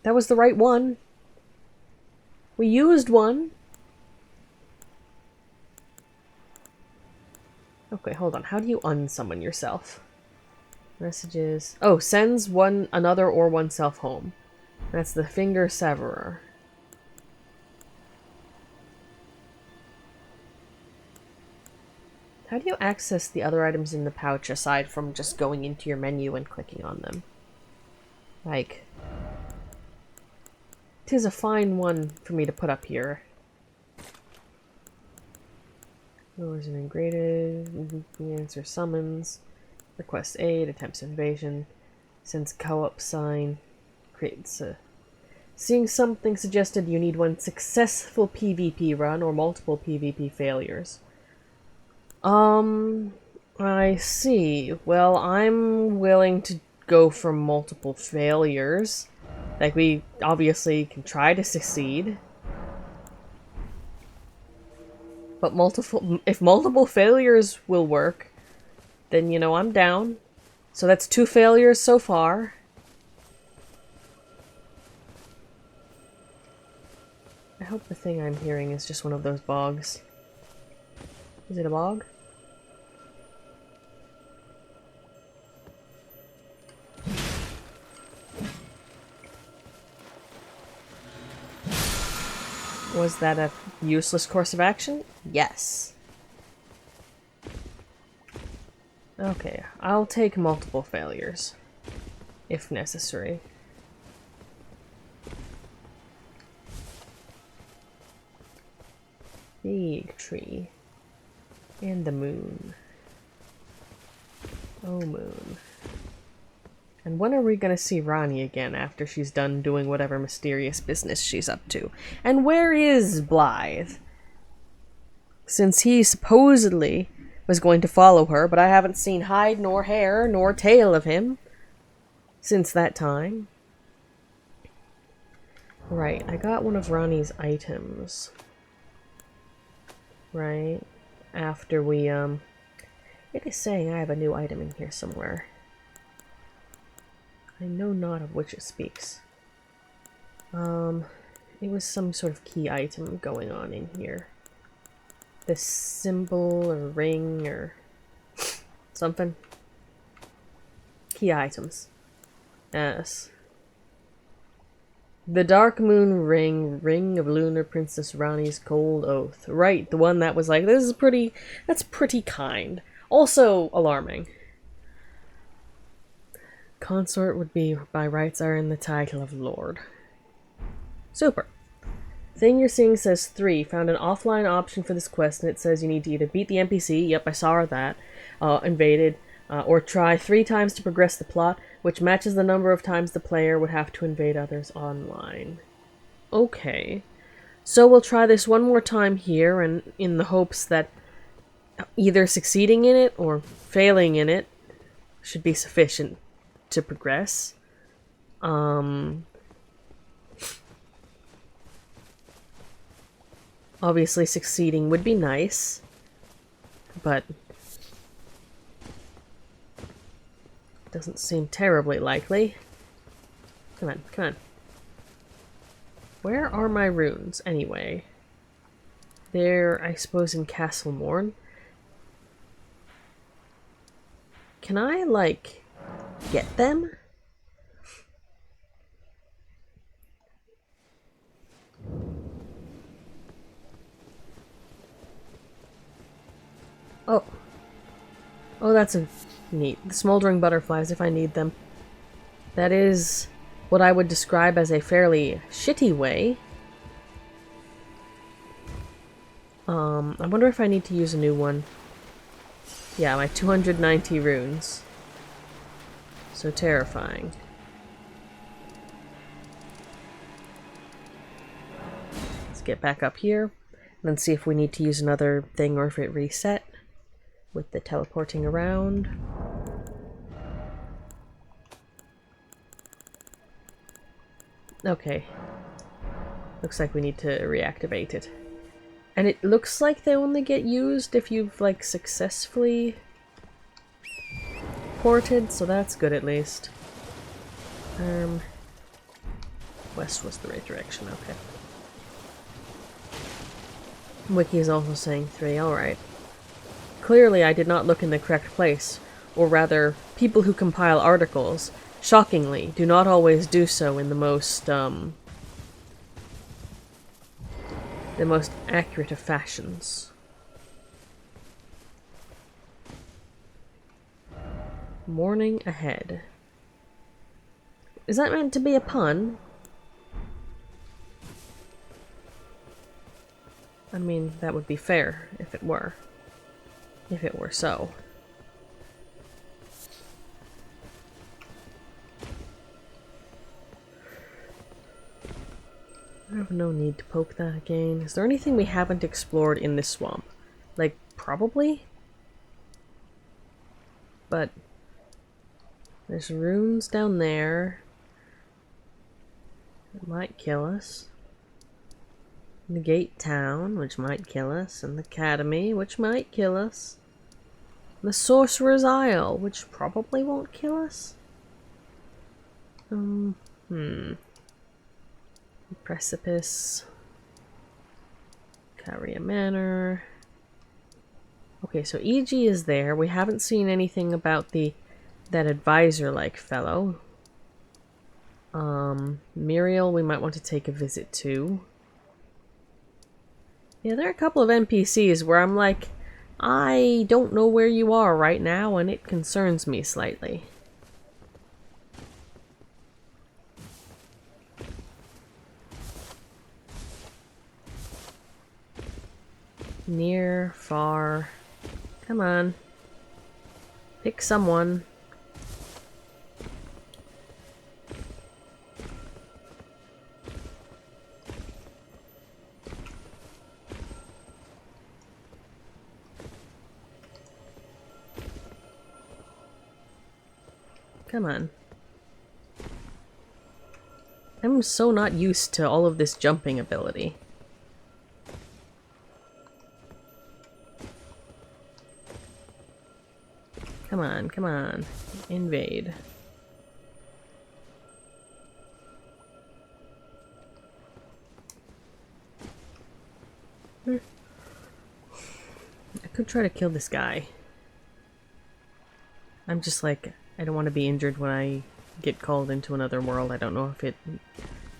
That was the right one. We used one. Okay, hold on. How do you unsummon yourself? Messages. Oh, sends another or oneself home. That's the finger severer. How do you access the other items in the pouch aside from just going into your menu and clicking on them? Like, 'tis a fine one for me to put up here. Lures and ingraded, answer summons, request aid, attempts invasion, sends co-op sign, creates a... Seeing something suggested you need one successful PvP run or multiple PvP failures. I see. Well, I'm willing to go for multiple failures. Like, we obviously can try to succeed. But if multiple failures will work, then, you know, I'm down. So that's 2 failures so far. I hope the thing I'm hearing is just one of those bogs. Is it a bog? Was that a useless course of action? Yes. Okay, I'll take multiple failures, if necessary. Big tree. And the moon. Oh, moon. And when are we gonna see Ranni again after she's done doing whatever mysterious business she's up to? And where is Blythe? Since he supposedly was going to follow her, but I haven't seen hide nor hair nor tail of him since that time. Right, I got one of Ranni's items. Right, after we, it is saying I have a new item in here somewhere. I know not of which it speaks. It was some sort of key item going on in here. This symbol or ring or something. Key items. Yes. The Dark Moon Ring, Ring of Lunar Princess Ranni's Cold Oath. Right, the one that was like, that's pretty kind. Also alarming. Consort would be, by rights, are in the title of Lord. Super. Thing you're seeing says 3. Found an offline option for this quest, and it says you need to either beat the NPC, yep, I saw that, invaded, or try 3 times to progress the plot, which matches the number of times the player would have to invade others online. Okay. So we'll try this one more time here, and in the hopes that either succeeding in it or failing in it should be sufficient to progress. Obviously succeeding would be nice, but doesn't seem terribly likely. Come on, come on. Where are my runes, anyway? They're, I suppose, in Castle Morn. can I, like, get them? Oh. Oh, that's a neat. The smoldering butterflies, if I need them. That is what I would describe as a fairly shitty way. I wonder if I need to use a new one. Yeah, my 290 runes. So terrifying. Let's get back up here, and then see if we need to use another thing or if it reset with the teleporting around. Okay. Looks like we need to reactivate it. And it looks like they only get used if you've, like, successfully ported, so that's good at least. West was the right direction, okay. Wiki is also saying 3, alright. Clearly I did not look in the correct place, or rather, people who compile articles, shockingly, do not always do so in the most accurate of fashions. Morning ahead. Is that meant to be a pun? I mean, that would be fair if it were. If it were so. I have no need to poke that again. Is there anything we haven't explored in this swamp? Like, probably? But there's runes down there that might kill us. The Gate Town, which might kill us. And the Academy, which might kill us. The Sorcerer's Isle, which probably won't kill us. Precipice. Carrier Manor. Okay, so EG is there. We haven't seen anything about that advisor-like fellow. Muriel we might want to take a visit to. Yeah, there are a couple of NPCs where I'm like, I don't know where you are right now, and it concerns me slightly. Near, far. Come on. Pick someone. Come on. I'm so not used to all of this jumping ability. Come on, come on. Invade. I could try to kill this guy. I'm just like, I don't want to be injured when I get called into another world. I don't know if it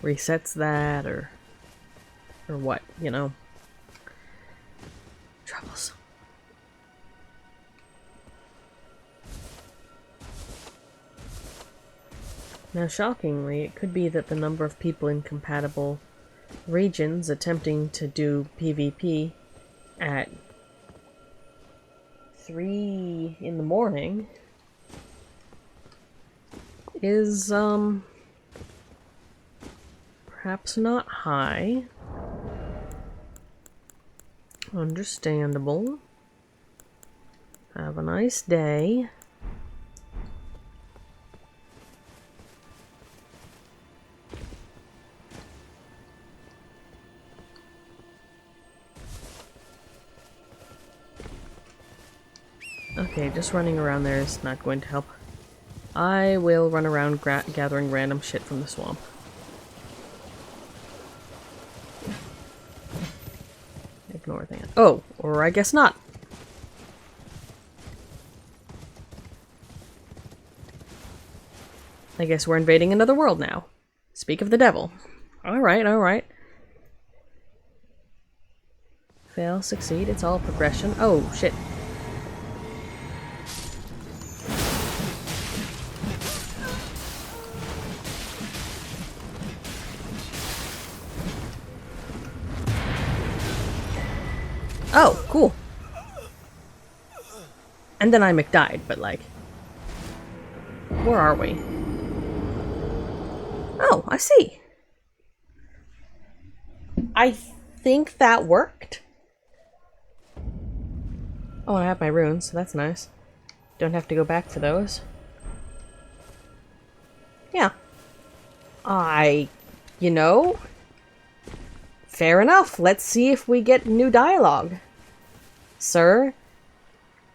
resets that or what, you know. Troubles. Now, shockingly, it could be that the number of people in compatible regions attempting to do PvP at 3 in the morning is, perhaps not high. Understandable. Have a nice day. Okay, just running around there is not going to help. I will run around gathering random shit from the swamp. Ignore that. Oh, or I guess not. I guess we're invading another world now. Speak of the devil. Alright, alright. Fail, succeed, it's all progression. Oh, shit. Oh, cool. And then I McDied, but like... Where are we? Oh, I see. I think that worked. Oh, I have my runes, so that's nice. Don't have to go back for those. Yeah. You know... Fair enough. Let's see if we get new dialogue. Sir?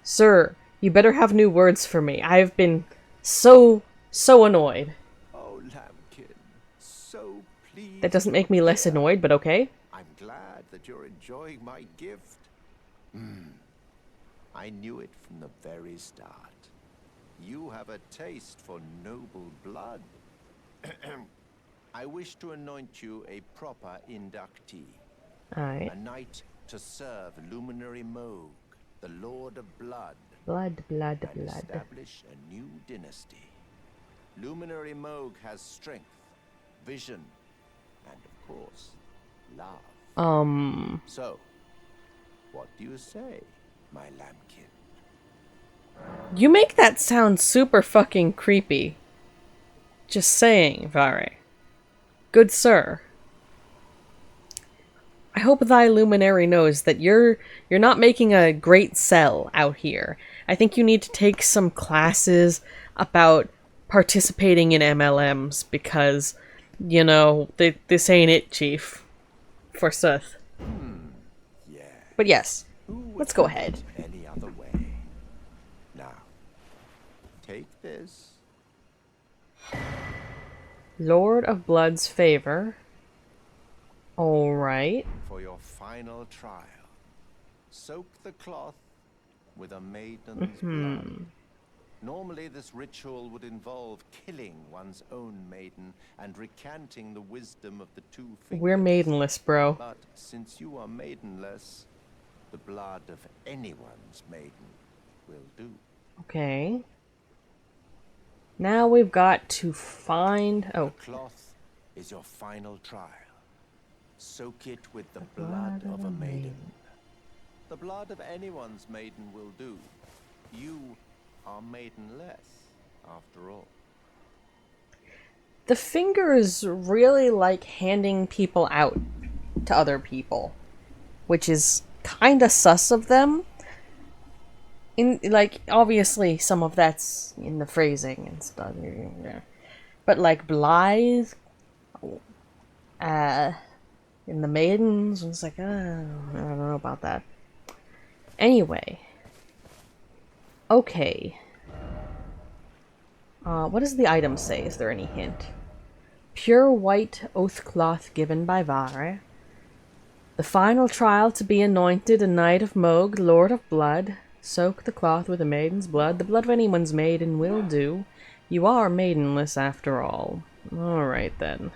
Sir, you better have new words for me. I've been so annoyed.
Oh, Lambkin, so pleased.
That doesn't make me less annoyed, but okay.
I'm glad that you're enjoying my gift. I knew it from the very start. You have a taste for noble blood. I wish to anoint you a proper inductee.
Alright.
A knight to serve Luminary Mohg, the Lord of Blood.
Blood.
And establish a new dynasty. Luminary Mohg has strength, vision, and of course, love. So, what do you say, my lambkin?
You make that sound super fucking creepy. Just saying, Varre. Good sir. I hope thy luminary knows that you're not making a great sell out here. I think you need to take some classes about participating in MLMs because, you know, this ain't it, Chief. Forsooth.
Yeah.
But yes,
Who would
let's go
have
ahead.
it any other way? Now, take this.
Lord of Blood's favor. Alright.
For your final trial. Soak the cloth with a maiden's blood. Normally this ritual would involve killing one's own maiden and recanting the wisdom of the two fingers.
We're maidenless, bro.
But since you are maidenless, the blood of anyone's maiden will do.
Okay. Now we've got to find... Oh.
The cloth is your final trial. Soak it with the blood of a maiden. The blood of anyone's maiden will do. You are maidenless, after all.
The fingers really like handing people out to other people, which is kinda sus of them. Like, obviously some of that's in the phrasing and stuff. Yeah. But like Blythe, in the maidens, it's like, I don't know about that. Anyway. Okay. What does the item say? Is there any hint? Pure white oath cloth given by Varre. The final trial to be anointed a knight of Mohg, Lord of Blood. Soak the cloth with a maiden's blood. The blood of anyone's maiden will do. You are maidenless after all. Alright then.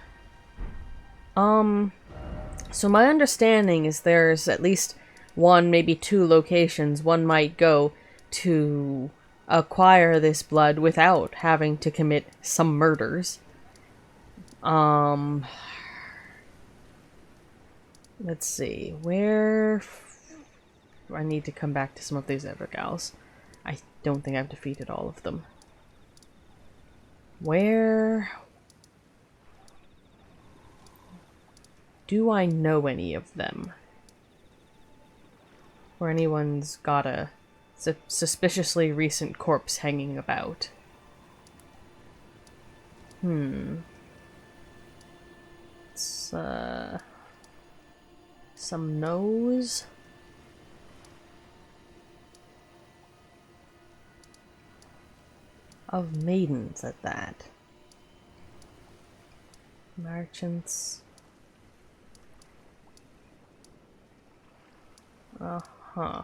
So my understanding is there's at least one, maybe two locations one might go to acquire this blood without having to commit some murders. Let's see, where... I need to come back to some of these other gals. I don't think I've defeated all of them. Where... do I know any of them? Or anyone's got a suspiciously recent corpse hanging about? It's, some nose? Of maidens at that. Merchants. Uh-huh.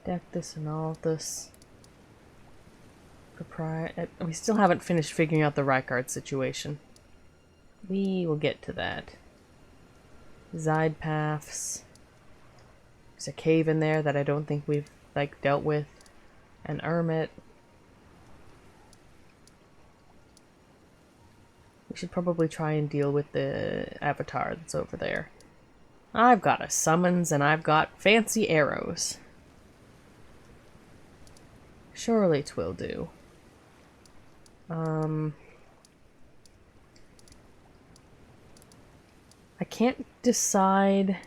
Deck this and all this. We still haven't finished figuring out the Rykard situation. We will get to that. Zide paths. There's a cave in there that I don't think we've, like, dealt with. An hermit. We should probably try and deal with the avatar that's over there. I've got a summons and I've got fancy arrows. Surely 'twill do. I can't decide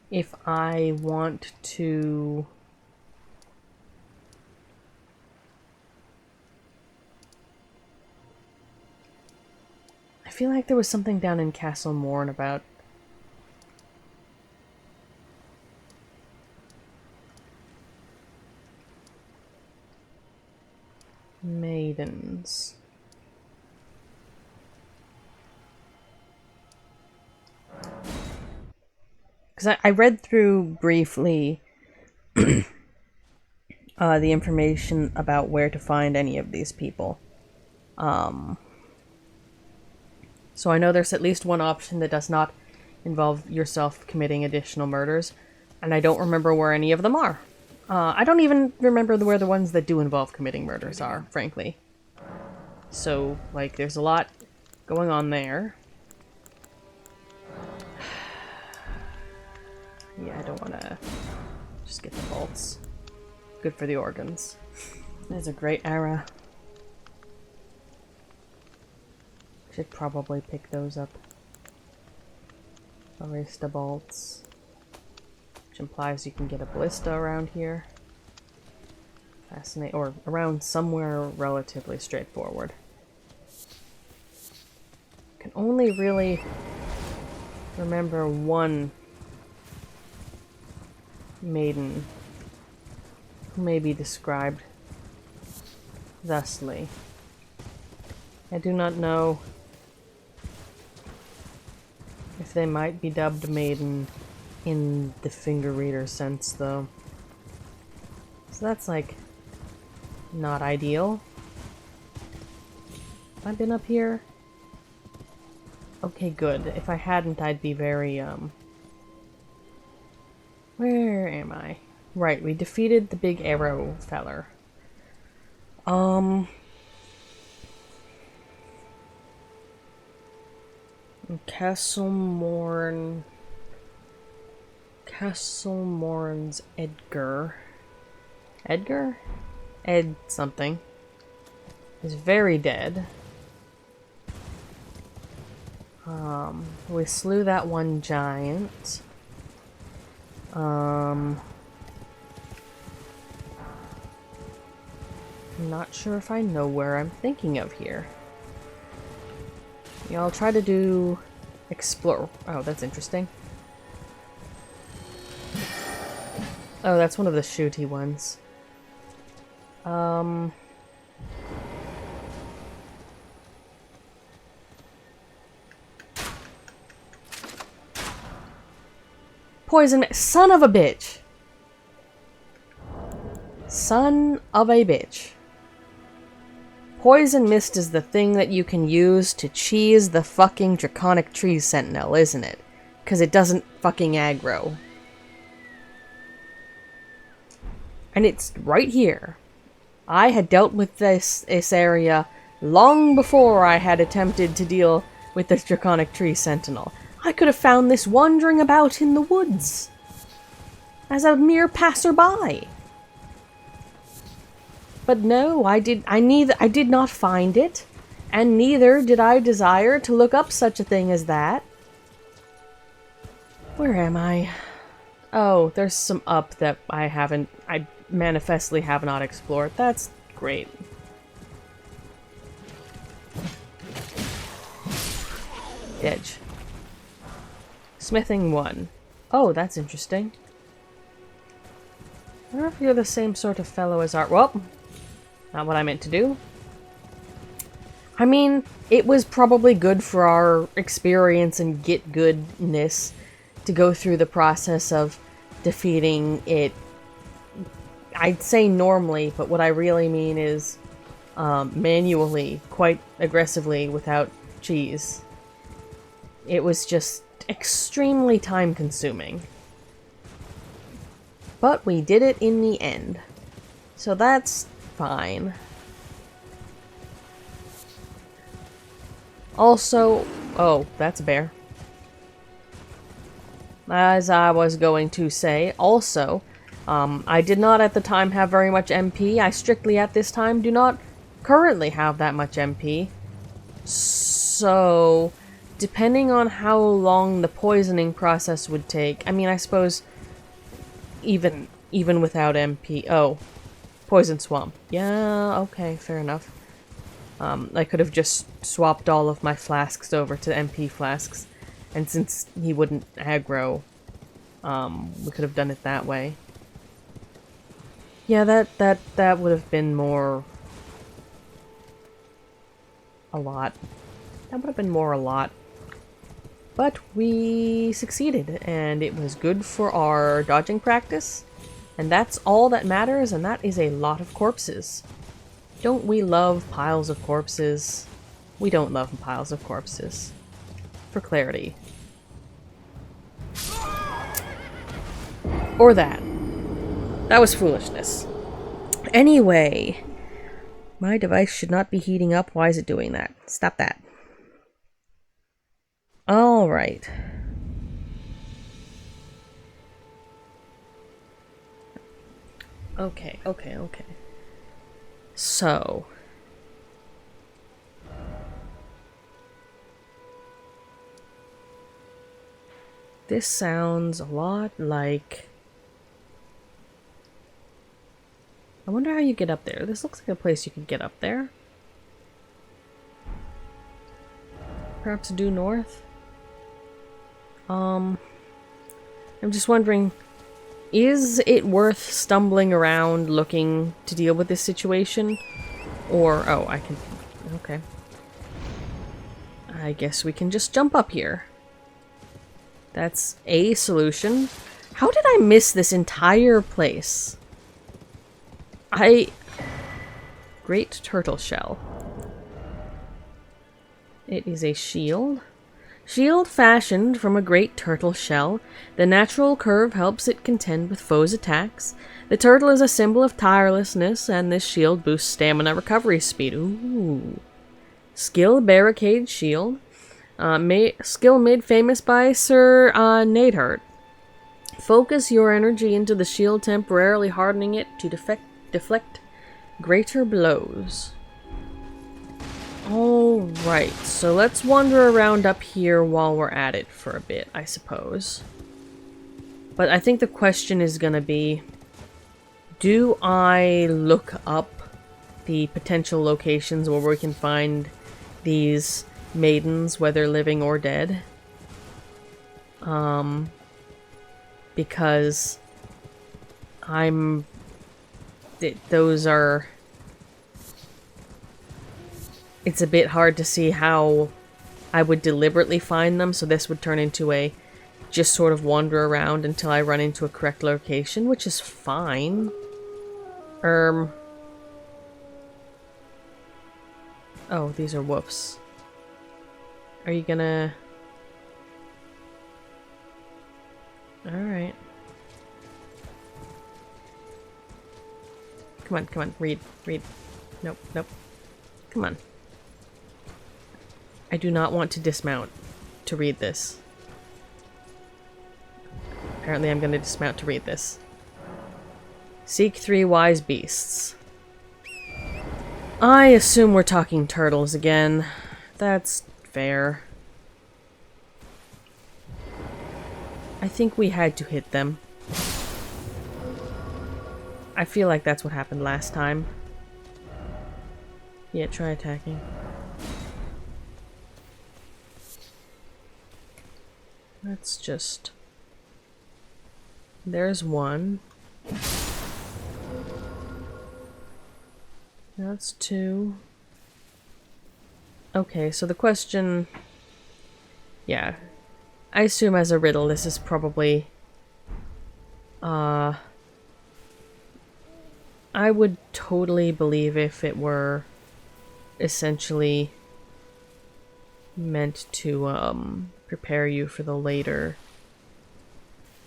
if I want to... I feel like there was something down in Castle Morn about... maidens. Because I read through briefly the information about where to find any of these people. So I know there's at least one option that does not involve yourself committing additional murders, and I don't remember where any of them are. I don't even remember where the ones that do involve committing murders are, frankly. So, like, there's a lot going on there. Yeah, I don't want to just get the bolts. Good for the organs. There's a great era. Should probably pick those up. Barista bolts. Which implies you can get a ballista around here. Fascinating. Or around somewhere relatively straightforward. Can only really remember one maiden who may be described thusly. I do not know if they might be dubbed maiden in the finger reader sense, though. So that's, like, not ideal. Have I been up here? Okay, good. If I hadn't, I'd be very, Where am I? Right, we defeated the big arrow feller. Castle Morn's Edgar. Edgar? Ed something. Is very dead. We slew that one giant. I'm not sure if I know where I'm thinking of here. Yeah, I'll try to do explore. Oh, that's interesting. Oh, that's one of the shooty ones. Poison, son of a bitch! Son of a bitch. Poison mist is the thing that you can use to cheese the fucking Draconic Tree Sentinel, isn't it? Because it doesn't fucking aggro. And it's right here. I had dealt with this area long before I had attempted to deal with this Draconic Tree Sentinel. I could have found this wandering about in the woods as a mere passerby. But no, I did not find it, and neither did I desire to look up such a thing as that. Where am I? Oh, there's some up that I manifestly have not explored. That's great. Edge. Smithing 1. Oh, that's interesting. I wonder if you're the same sort of fellow as Art. Well, not what I meant to do. I mean, it was probably good for our experience and get goodness to go through the process of defeating it. I'd say normally, but what I really mean is manually, quite aggressively, without cheese. It was just extremely time-consuming. But we did it in the end. So that's fine. Also... oh, that's a bear. As I was going to say, also, I did not at the time have very much MP. I strictly at this time do not currently have that much MP. So, depending on how long the poisoning process would take, I mean, I suppose even without MP... oh, poison swamp. Yeah, okay, fair enough. I could have just swapped all of my flasks over to MP flasks. And since he wouldn't aggro, we could have done it that way. Yeah, that would have been more... a lot. That would have been more a lot. But we succeeded, and it was good for our dodging practice. And that's all that matters, and that is a lot of corpses. Don't we love piles of corpses? We don't love piles of corpses. For clarity. Or that. That was foolishness. Anyway. My device should not be heating up. Why is it doing that? Stop that. Alright. Okay. So... this sounds a lot like... I wonder how you get up there. This looks like a place you could get up there. Perhaps due north? I'm just wondering, is it worth stumbling around looking to deal with this situation? Or, oh, I can... okay. I guess we can just jump up here. That's a solution. How did I miss this entire place? Great turtle shell. It is a shield. Shield fashioned from a great turtle shell. The natural curve helps it contend with foes' attacks. The turtle is a symbol of tirelessness, and this shield boosts stamina recovery speed. Ooh. Skill barricade shield. Skill made famous by Sir Nadehart. Focus your energy into the shield, temporarily hardening it to deflect greater blows. Alright, so let's wander around up here while we're at it for a bit, I suppose. But I think the question is gonna be, do I look up the potential locations where we can find these maidens, whether living or dead? Because those are... it's a bit hard to see how I would deliberately find them, so this would turn into a just sort of wander around until I run into a correct location, which is fine. Oh, these are woofs. Are you gonna... alright. Come on, read. Nope. Come on. I do not want to dismount to read this. Apparently I'm going to dismount to read this. Seek 3 wise beasts. I assume we're talking turtles again. That's fair. I think we had to hit them. I feel like that's what happened last time. Yeah, try attacking. Let's just... there's one. That's 2. Okay, so the question... yeah. I assume as a riddle this is probably... I would totally believe if it were essentially meant to prepare you for the later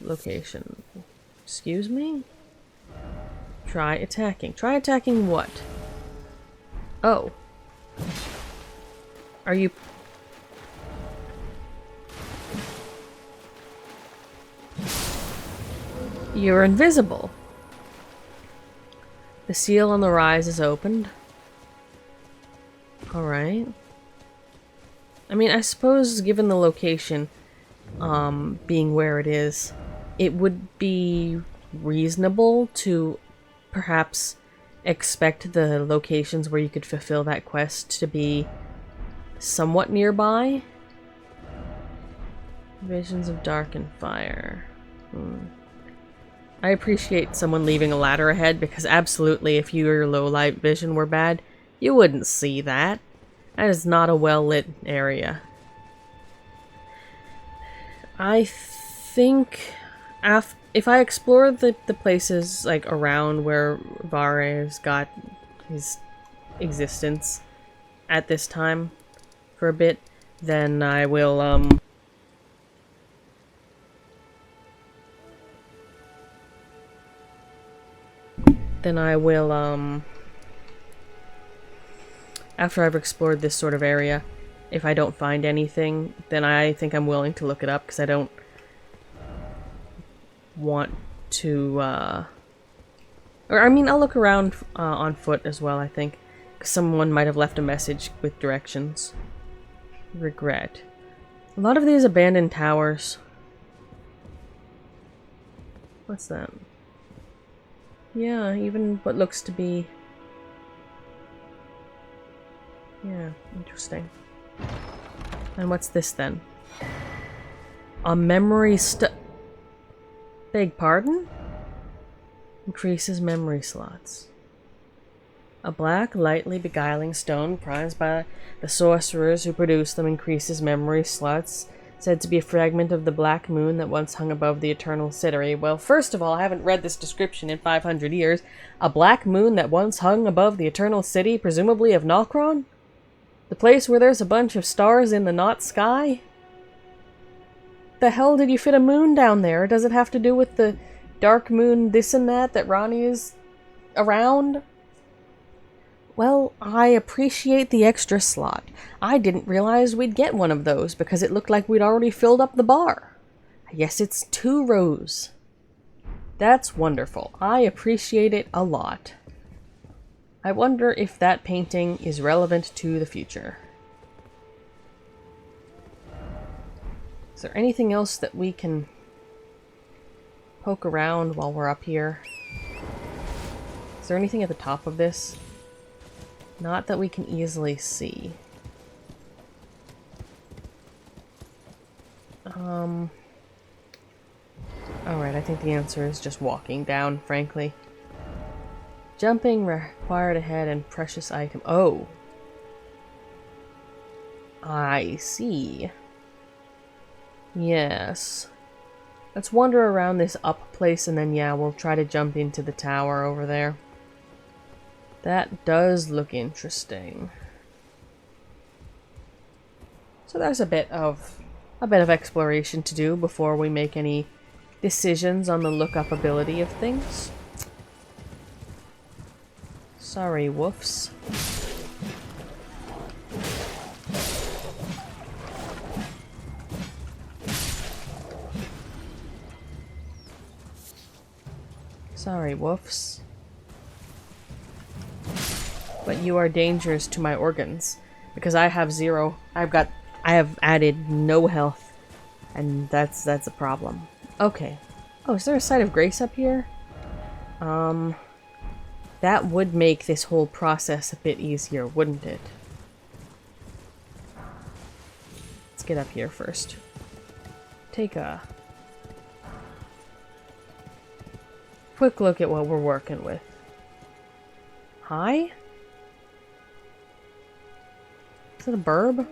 location. Excuse me? Try attacking. Try attacking what? Oh. Are you... You're invisible. The seal on the rise is opened. Alright. I mean, I suppose given the location, being where it is, it would be reasonable to perhaps expect the locations where you could fulfill that quest to be somewhat nearby. Visions of dark and fire. I appreciate someone leaving a ladder ahead, because absolutely, if your low light vision were bad, you wouldn't see that. That is not a well-lit area. I think if I explore the places like around where Varre's got his existence at this time for a bit, then I will after I've explored this sort of area, if I don't find anything, then I think I'm willing to look it up, because I don't want to, or I mean, I'll look around on foot as well, I think, because someone might have left a message with directions. Regret. A lot of these abandoned towers. What's that? Yeah, even what looks to be... Yeah, interesting. And what's this then? A memory Beg pardon? Increases memory slots. A black, lightly beguiling stone prized by the sorcerers who produce them increases memory slots, said to be a fragment of the black moon that once hung above the eternal city. Well, first of all, I haven't read this description in 500 years. A black moon that once hung above the eternal city, presumably of Nokron? The place where there's a bunch of stars in the not sky? The hell did you fit a moon down there? Does it have to do with the dark moon this and that Ronnie is around? Well, I appreciate the extra slot. I didn't realize we'd get one of those because it looked like we'd already filled up the bar. I guess it's 2 rows. That's wonderful. I appreciate it a lot. I wonder if that painting is relevant to the future. Is there anything else that we can poke around while we're up here? Is there anything at the top of this? Not that we can easily see. Alright, I think the answer is just walking down, frankly. Jumping required ahead and precious item. Oh! I see. Yes. Let's wander around this up place and then, yeah, we'll try to jump into the tower over there. That does look interesting. So there's a bit of exploration to do before we make any decisions on the look-up ability of things. Sorry, woofs. Sorry, woofs. But you are dangerous to my organs, because I have 0. I have added no health, and that's a problem. Okay. Oh, is there a site of grace up here? That would make this whole process a bit easier, wouldn't it? Let's get up here first. Take a quick look at what we're working with. Hi? Is it a burb?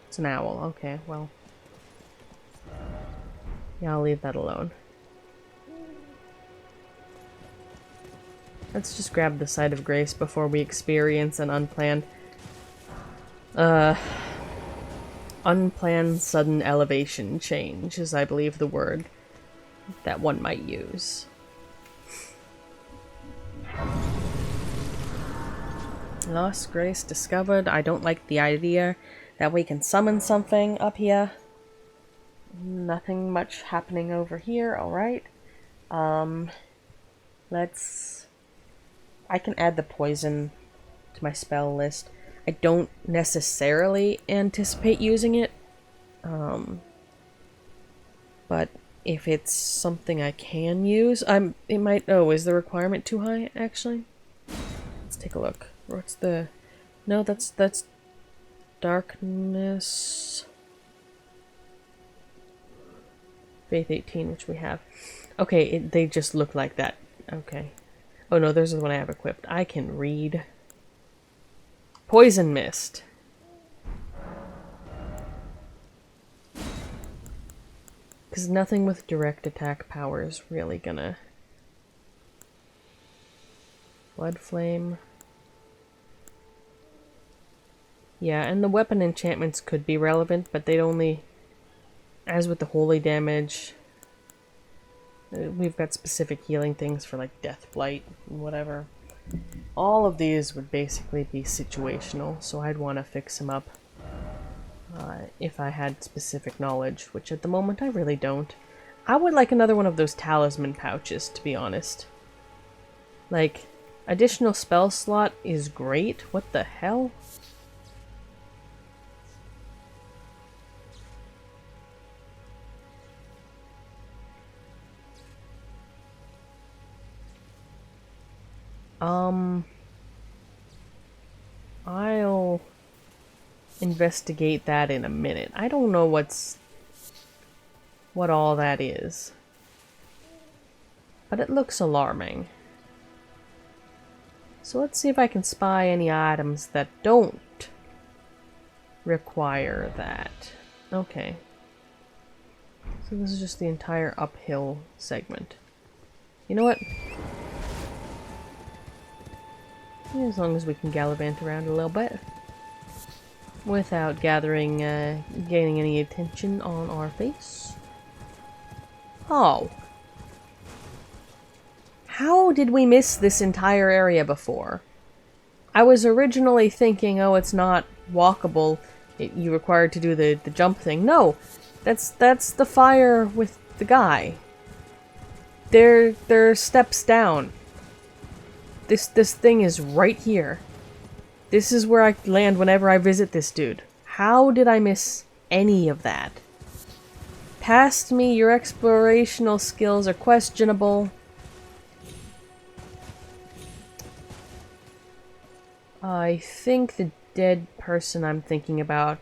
It's an owl. Okay, well. Yeah, I'll leave that alone. Let's just grab the site of grace before we experience an unplanned Unplanned sudden elevation change is, I believe, the word that one might use. Lost Grace discovered. I don't like the idea that we can summon something up here. Nothing much happening over here, alright. Let's... I can add the poison to my spell list. I don't necessarily anticipate using it. But if it's something I can use, it might... Oh, is the requirement too high, actually? Let's take a look. What's the... No, that's darkness... Faith 18, which we have. Okay, they just look like that. Okay. Oh no, there's the one I have equipped. I can read. Poison Mist. Because nothing with direct attack power is really gonna... Blood Flame. Yeah, and the weapon enchantments could be relevant, but they'd only... As with the holy damage, we've got specific healing things for like Death Blight and whatever. All of these would basically be situational, so I'd want to fix them up if I had specific knowledge, which at the moment I really don't. I would like another one of those talisman pouches, to be honest. Like, additional spell slot is great. What the hell? I'll investigate that in a minute. I don't know what all that is. But it looks alarming. So let's see if I can spy any items that don't require that. Okay. So this is just the entire uphill segment. You know what? As long as we can gallivant around a little bit. Without gaining any attention on our face. Oh. How did we miss this entire area before? I was originally thinking, oh, it's not walkable. You required to do the jump thing. No, that's the fire with the guy. They're steps down. This thing is right here. This is where I land whenever I visit this dude. How did I miss any of that? Past me, your explorational skills are questionable. I think the dead person I'm thinking about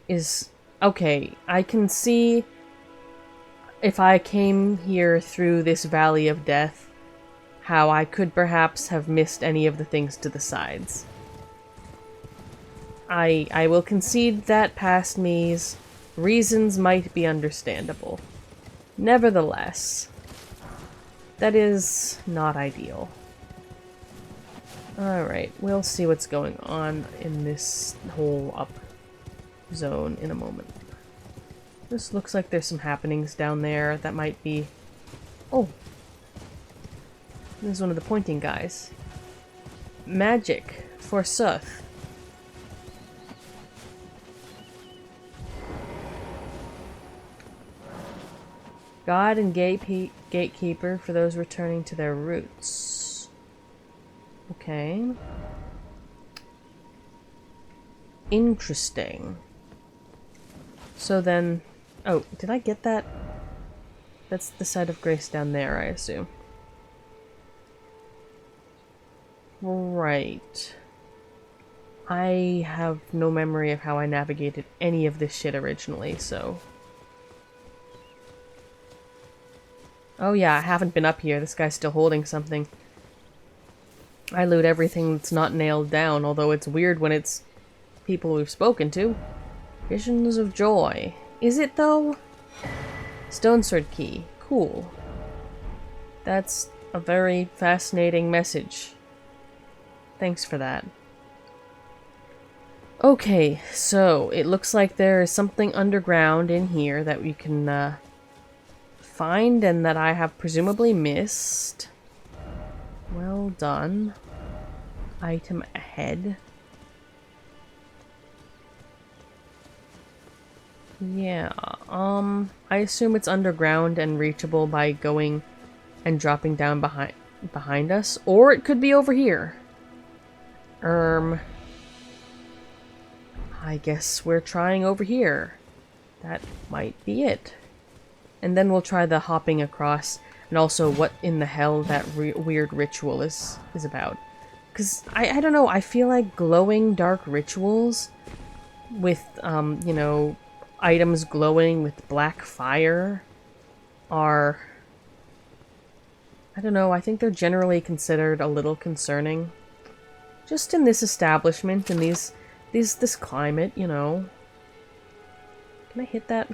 is... Okay, I can see if I came here through this valley of death, how I could perhaps have missed any of the things to the sides. I will concede that past me's reasons might be understandable. Nevertheless, that is not ideal. Alright, we'll see what's going on in this whole up zone in a moment. This looks like there's some happenings down there that might be... Oh! This is one of the pointing guys. Magic, forsooth. God and gatekeeper for those returning to their roots. Okay. Interesting. So then... Oh, did I get that? That's the side of grace down there, I assume. Right. I have no memory of how I navigated any of this shit originally, so... Oh yeah, I haven't been up here. This guy's still holding something. I loot everything that's not nailed down, although it's weird when it's people we've spoken to. Visions of Joy. Is it, though? Stone Sword Key. Cool. That's a very fascinating message. Thanks for that. Okay, so it looks like there is something underground in here that we can find and that I have presumably missed. Well done. Item ahead. Yeah, I assume it's underground and reachable by going and dropping down behind us, or it could be over here. I guess we're trying over here. That might be it. And then we'll try the hopping across, and also what in the hell that weird ritual is about. Because, I don't know, I feel like glowing dark rituals with, you know, items glowing with black fire are... I don't know, I think they're generally considered a little concerning. Just in this establishment, in this climate, you know. Can I hit that?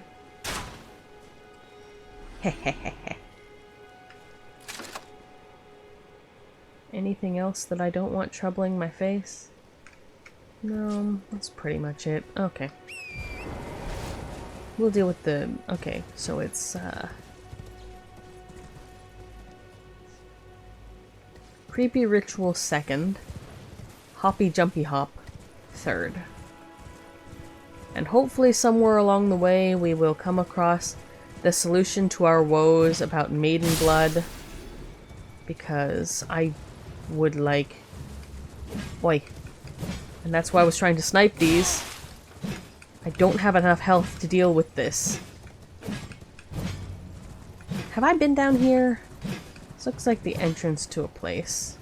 Hehehehe. Anything else that I don't want troubling my face? No, that's pretty much it. Okay. We'll deal with the... Okay, so it's, creepy ritual second. Hoppy jumpy hop third. And hopefully somewhere along the way we will come across the solution to our woes about maiden blood. Because I would like... Boy. And that's why I was trying to snipe these. I don't have enough health to deal with this. Have I been down here? This looks like the entrance to a place.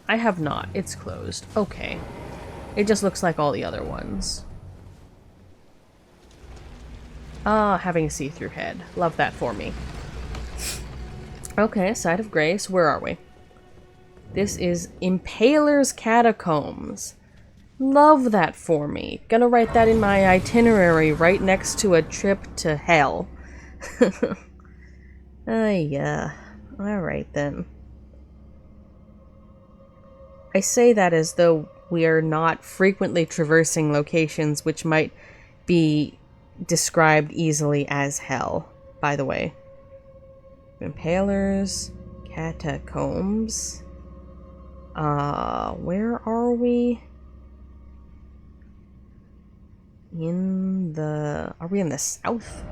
I have not. It's closed. Okay. It just looks like all the other ones. Ah, having a see-through head. Love that for me. Okay, Site of Grace. Where are we? This is Impaler's Catacombs. Love that for me. Gonna write that in my itinerary right next to a trip to hell. Yeah. Alright then. I say that as though we are not frequently traversing locations which might be described easily as hell, by the way. Impaler's Catacombs. Where are we? Are we in the south?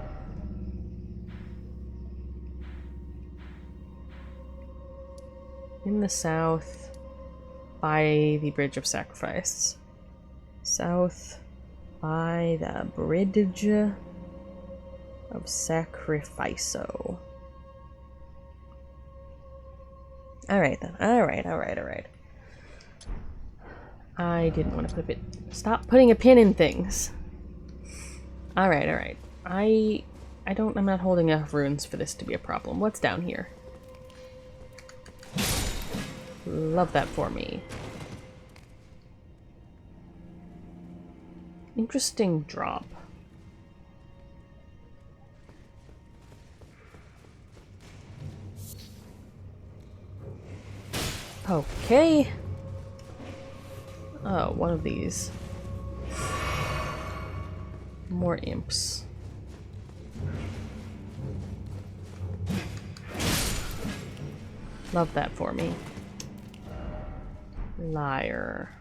In the south. By the Bridge of Sacrifice. South by the Bridge of Sacrifiso. Alright then. Alright. I didn't want to put a bit... Stop putting a pin in things. Alright. I'm not holding enough runes for this to be a problem. What's down here? Love that for me. Interesting drop. Okay. Oh, one of these. More imps. Love that for me. Liar.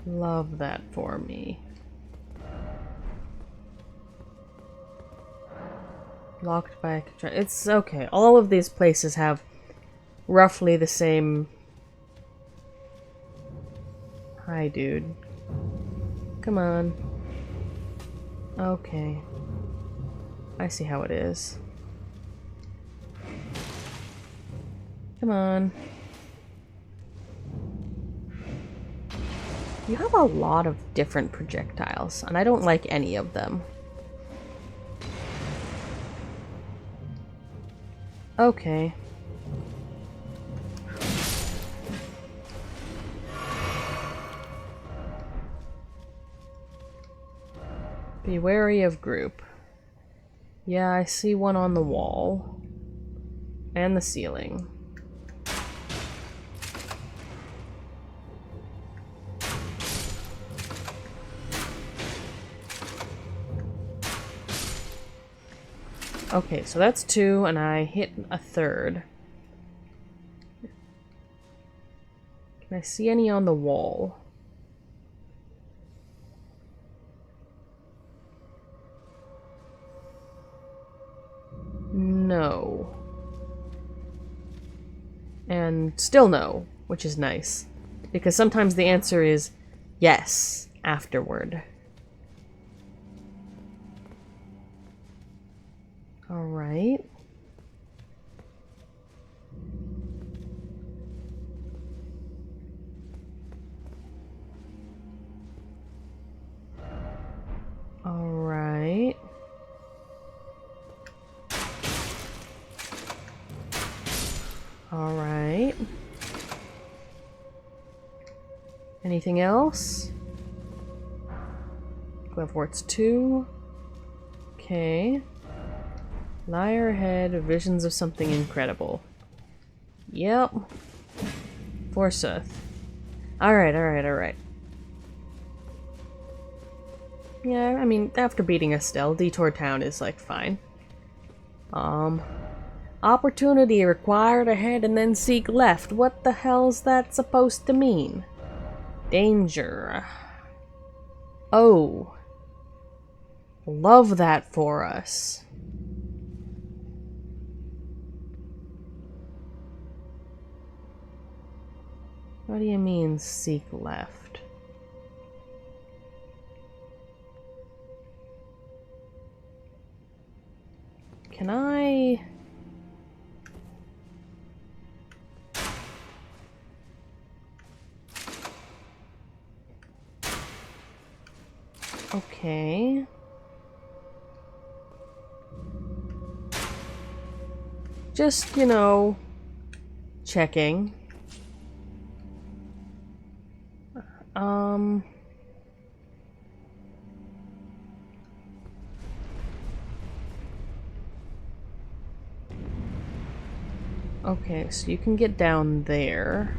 Love that for me. Locked by a... It's okay. All of these places have roughly the same... Hi, dude. Come on. Okay. I see how it is. Come on. You have a lot of different projectiles, and I don't like any of them. Okay. Be wary of group. Yeah, I see one on the wall. And the ceiling. Okay, so that's 2, and I hit a 3rd. Can I see any on the wall? No. And still no, which is nice. Because sometimes the answer is yes afterward. Alright. Alright. Alright. Anything else? Glovwort's 2. Okay. Liar ahead, visions of something incredible. Yep. Forsooth. Alright, alright, alright. Yeah, I mean, after beating Astel, Detour Town is, like, fine. Opportunity required ahead and then seek left. What the hell's that supposed to mean? Danger. Oh. Love that for us. What do you mean, seek left? Can I... Okay. Just, you know, checking. Okay, so you can get down there.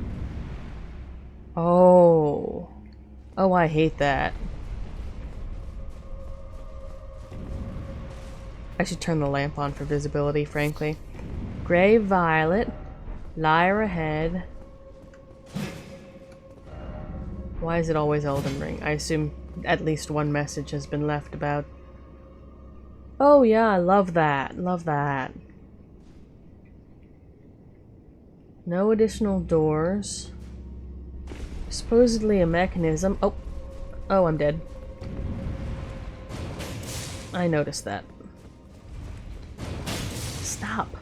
Oh. Oh, I hate that. I should turn the lamp on for visibility, frankly. Gray Violet. Liar ahead. Why is it always Elden Ring? I assume at least one message has been left about... Oh yeah, I love that. Love that. No additional doors. Supposedly a mechanism. Oh. Oh, I'm dead. I noticed that. Stop.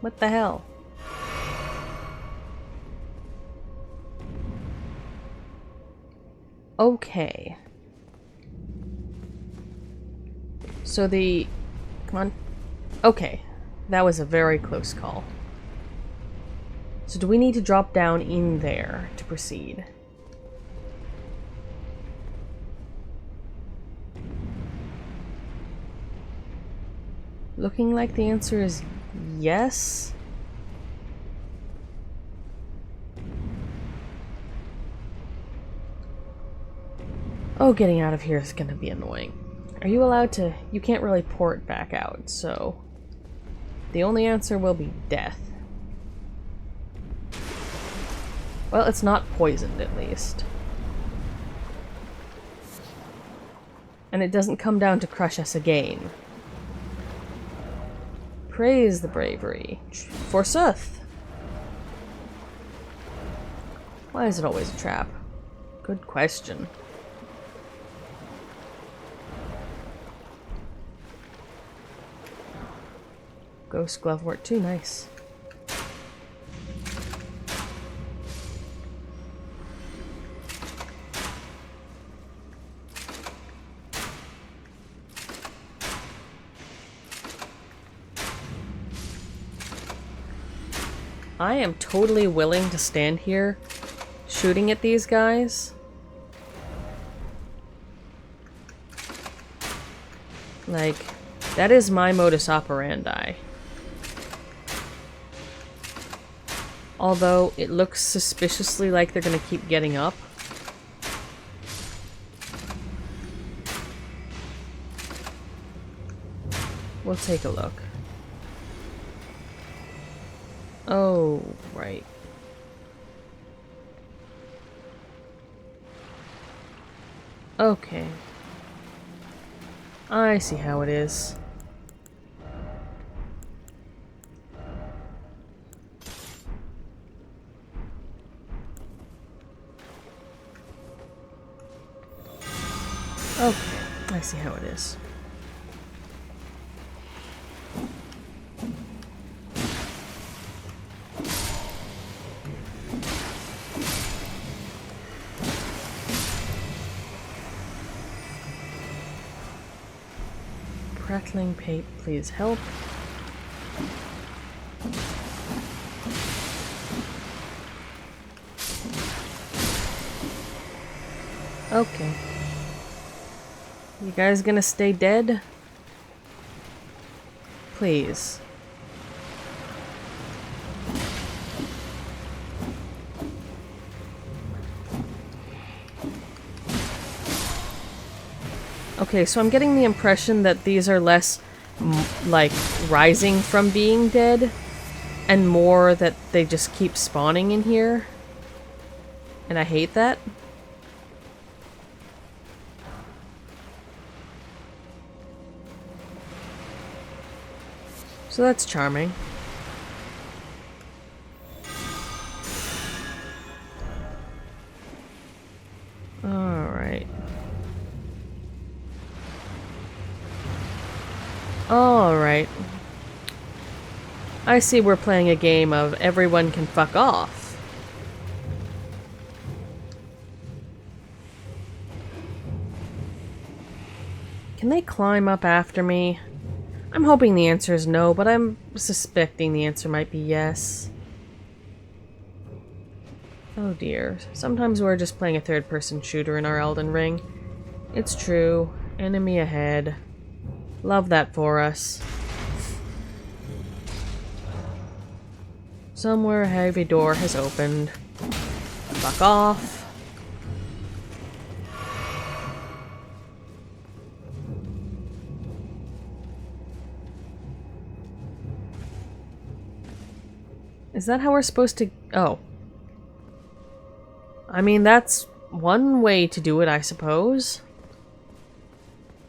What the hell? Okay. So the... Come on. Okay. That was a very close call. So do we need to drop down in there to proceed? Looking like the answer is yes. Oh, getting out of here is gonna be annoying. Are you allowed to... You can't really port back out, so... The only answer will be death. Well, it's not poisoned, at least. And it doesn't come down to crush us again. Praise the bravery. Forsooth! Why is it always a trap? Good question. Ghost Glovewort too, nice. I am totally willing to stand here shooting at these guys. Like, That is my modus operandi. Although it looks suspiciously like they're gonna keep getting up. We'll take a look. Oh, right. Okay. I see how it is. Okay, I see how it is. Prattling Pate, please help. Okay. You guys gonna stay dead? Please. Okay, so I'm getting the impression that these are less, like, rising from being dead, and more that they just keep spawning in here. And I hate that. So that's charming. Alright. Alright. I see we're playing a game of everyone can fuck off. Can they climb up after me? I'm hoping the answer is no, but I'm suspecting the answer might be yes. Oh dear. Sometimes we're just playing a third-person shooter in our Elden Ring. It's true. Enemy ahead. Love that for us. Somewhere a heavy door has opened. Fuck off. Is that how we're supposed to... Oh. I mean, that's one way to do it, I suppose.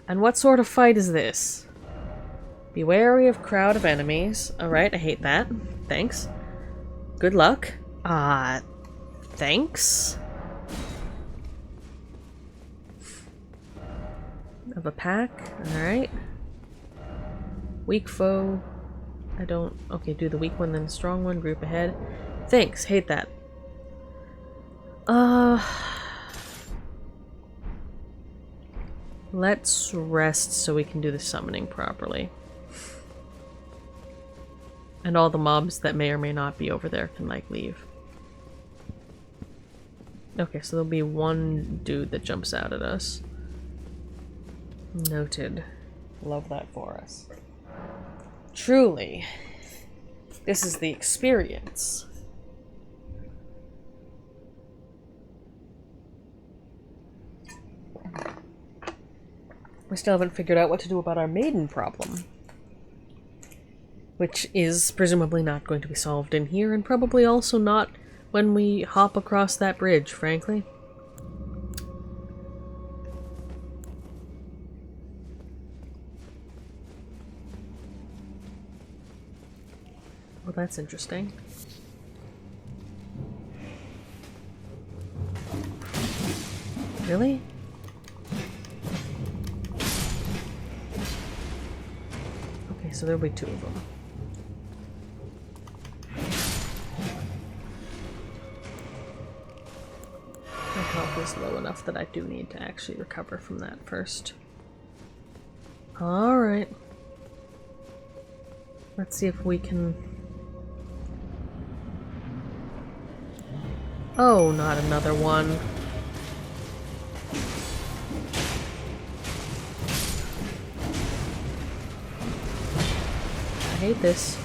And what sort of fight is this? Be wary of crowd of enemies. Alright, I hate that. Thanks. Good luck. Thanks. Of a pack. Alright. Weak foe. I don't... Okay, do the weak one, then strong one, group ahead. Thanks, hate that. Let's rest so we can do the summoning properly. And all the mobs that may or may not be over there can, like, leave. Okay, so there'll be one dude that jumps out at us. Noted. Love that for us. Truly, this is the experience. We still haven't figured out what to do about our maiden problem. Which is presumably not going to be solved in here, and probably also not when we hop across that bridge, frankly. Well, that's interesting. Really? Okay, so there'll be two of them. My health is low enough that I do need to actually recover from that first. Alright. Let's see if we can... Oh, not another one. hate this.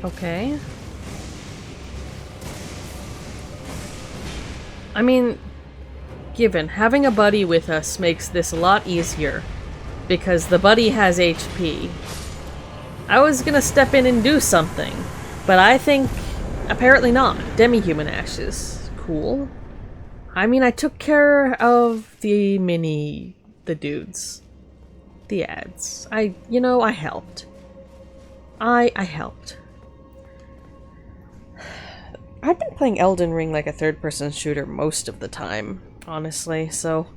Okay. I mean, given having a buddy with us makes this a lot easier because the buddy has HP. I was gonna step in and do something, but I think apparently not. Demi-human ashes. Cool. I mean, I took care of the dudes. The ads. I helped. I helped. I've been playing Elden Ring like a third-person shooter most of the time, honestly, so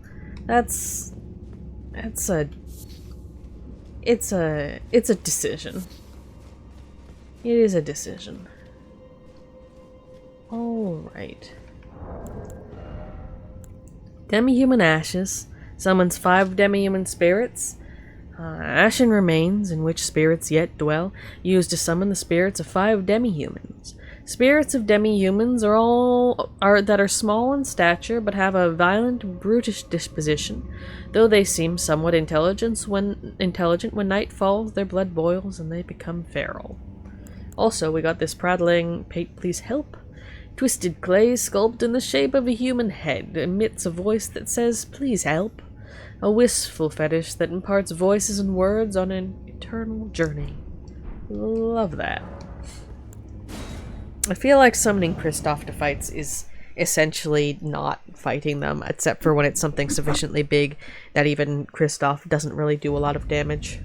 it's a decision. It is a decision. Alright. Demi-human ashes summons 5 demi-human spirits. Ashen remains, in which spirits yet dwell, used to summon the spirits of 5 demi-humans. Spirits of demi-humans that are small in stature but have a violent, brutish disposition. Though they seem somewhat intelligent when night falls, their blood boils and they become feral. Also, we got this prattling, please help. Twisted clay sculpted in the shape of a human head emits a voice that says, please help. A wistful fetish that imparts voices and words on an eternal journey. Love that. I feel like summoning Kristoff to fights is essentially not fighting them, except for when it's something sufficiently big that even Kristoff doesn't really do a lot of damage.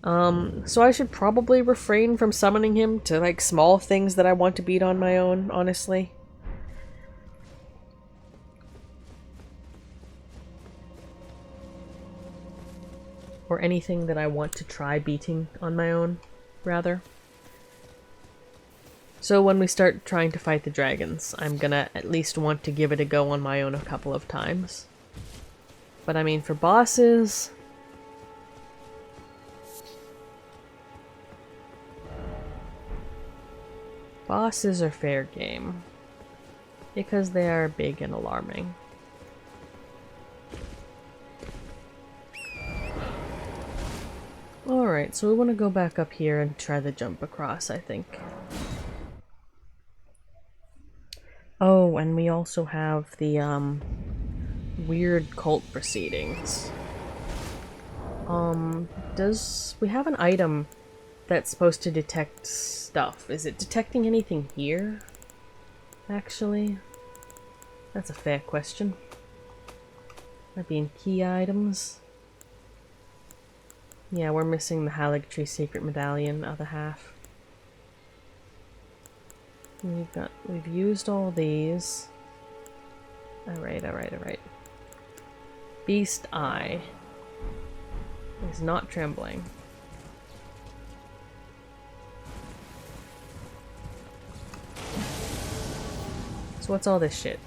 So I should probably refrain from summoning him to, like, small things that I want to beat on my own, honestly. Or anything that I want to try beating on my own, rather. So when we start trying to fight the dragons, I'm gonna at least want to give it a go on my own a couple of times. But I mean, for bosses... Bosses are fair game. Because they are big and alarming. Alright, so we want to go back up here and try the jump across, I think. Oh, and we also have the, weird cult proceedings. Does we have an item that's supposed to detect stuff? Is it detecting anything here? Actually? That's a fair question. Might be in key items. Yeah, we're missing the Haligtree Secret Medallion, other half. We've used all these. Alright. Beast Eye is not trembling. So what's all this shit?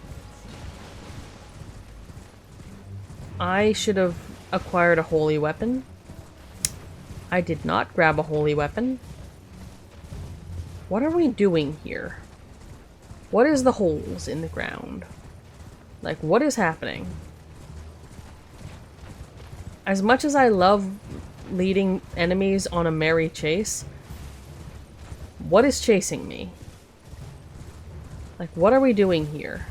I should have acquired a holy weapon. I did not grab a holy weapon. What are we doing here? What is the holes in the ground? Like, what is happening? As much as I love leading enemies on a merry chase, what is chasing me? Like, what are we doing here?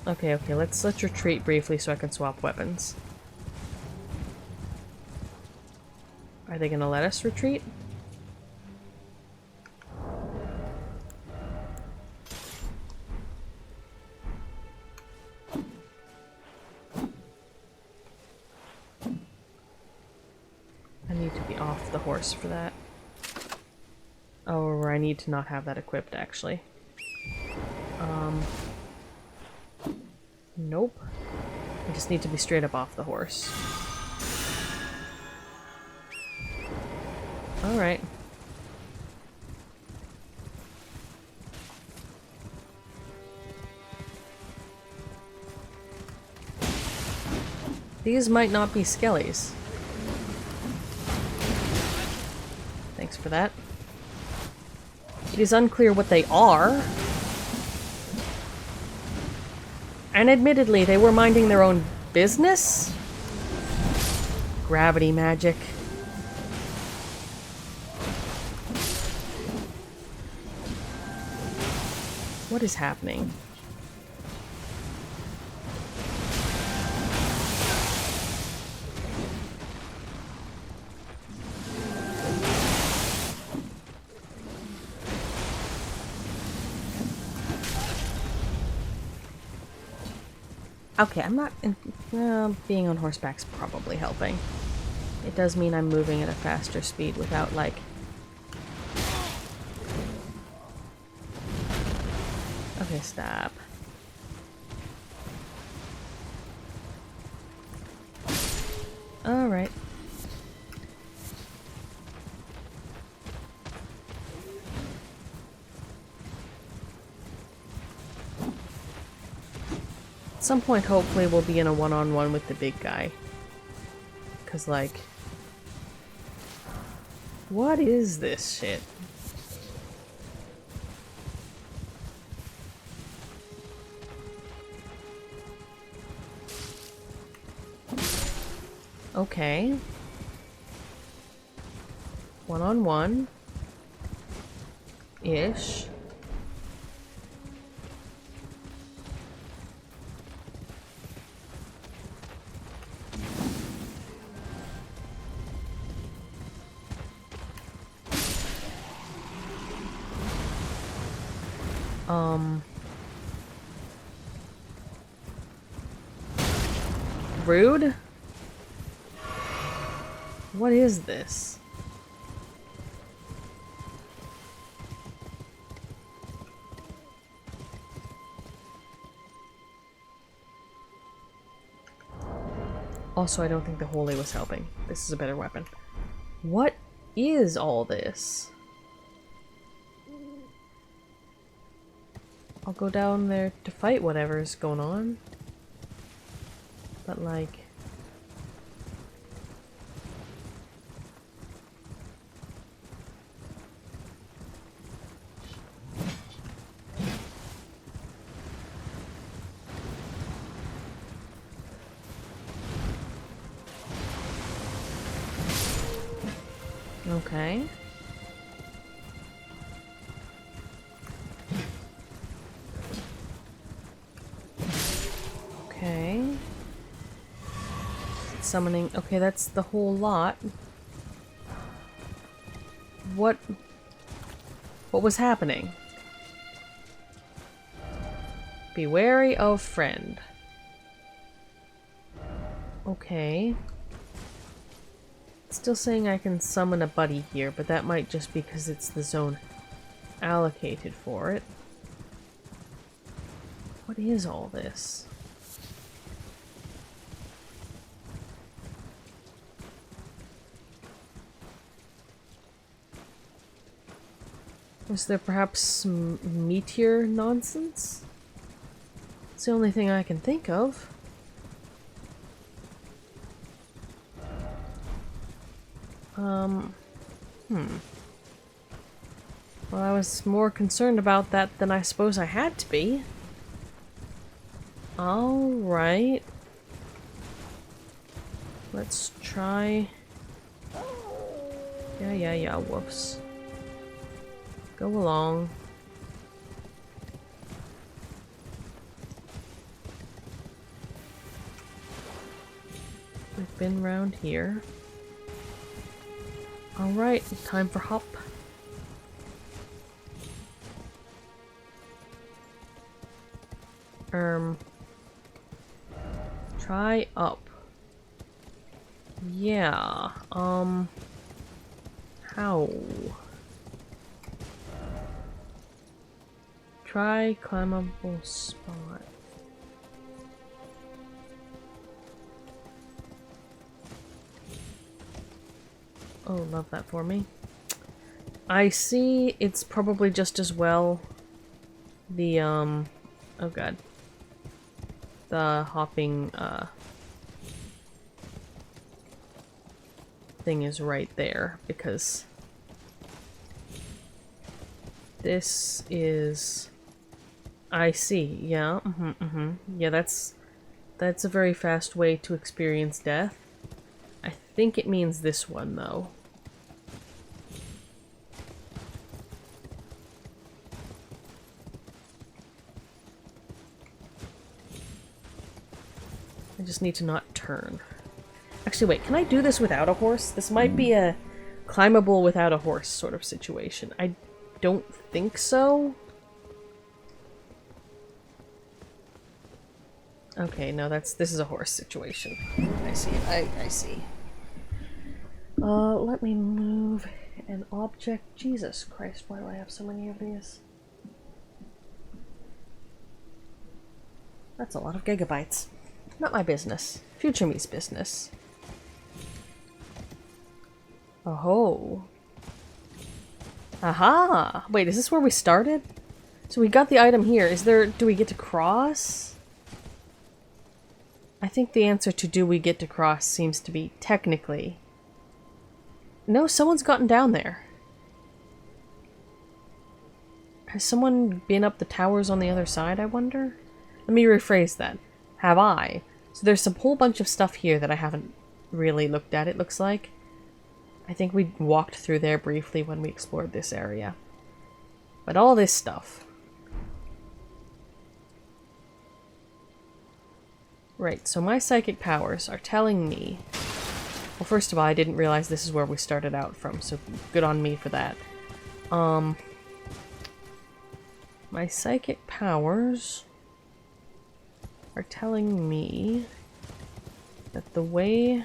Okay, let's retreat briefly so I can swap weapons. Are they gonna let us retreat? I need to be off the horse for that. Oh, or I need to not have that equipped, actually. Nope. I just need to be straight up off the horse. Alright. These might not be skellies. Thanks for that. It is unclear what they are. And admittedly, they were minding their own business? Gravity magic. What is happening? Okay, I'm not... being on horseback's probably helping. It does mean I'm moving at a faster speed without, like... Okay, stop. Alright. At some point, hopefully, we'll be in a one-on-one with the big guy. 'Cause, like... What is this shit? Okay. One-on-one. Ish. Rude? What is this? Also, I don't think the holy was helping. This is a better weapon. What is all this? I'll go down there to fight whatever's going on. But like... Okay. Okay. Summoning. Okay, that's the whole lot. What was happening? Be wary of friend. Okay. Still saying I can summon a buddy here, but that might just be because it's the zone allocated for it. What is all this? Was there perhaps some meteor nonsense? It's the only thing I can think of. Well, I was more concerned about that than I suppose I had to be. Alright. Let's try... Yeah, whoops. Go along. We've been around here. Alright, time for hop. Try up. Yeah, how? Try climbable spot. Oh, love that for me. I see it's probably just as well the, oh god. The hopping, thing is right there, because This is... I see, yeah, Yeah, that's a very fast way to experience death. I think it means this one, though. I just need to not turn. Actually, wait, can I do this without a horse? This might be a climbable without a horse sort of situation. I don't think so. Okay, no, this is a horse situation. I see, I see. Let me move an object. Jesus Christ, why do I have so many of these? That's a lot of gigabytes. Not my business. Future me's business. Oh. Aha! Wait, is this where we started? So we got the item here. Do we get to cross? I think the answer to do we get to cross seems to be technically. No, someone's gotten down there. Has someone been up the towers on the other side, I wonder? Let me rephrase that. Have I? So there's a whole bunch of stuff here that I haven't really looked at, it looks like. I think we walked through there briefly when we explored this area. But all this stuff. Right, so my psychic powers are telling me... Well, first of all, I didn't realize this is where we started out from, so good on me for that. My psychic powers are telling me that the way...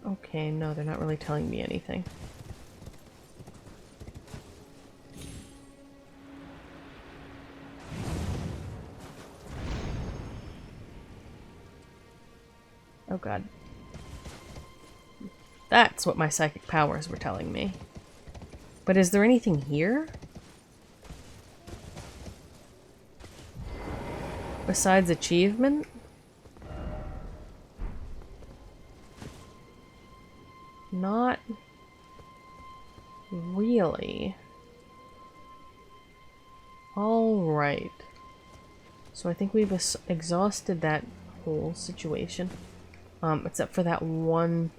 Okay, no, they're not really telling me anything. Oh god. That's what my psychic powers were telling me. But is there anything here? Besides achievement? Not really. Alright. So I think we've exhausted that whole situation. Except for that one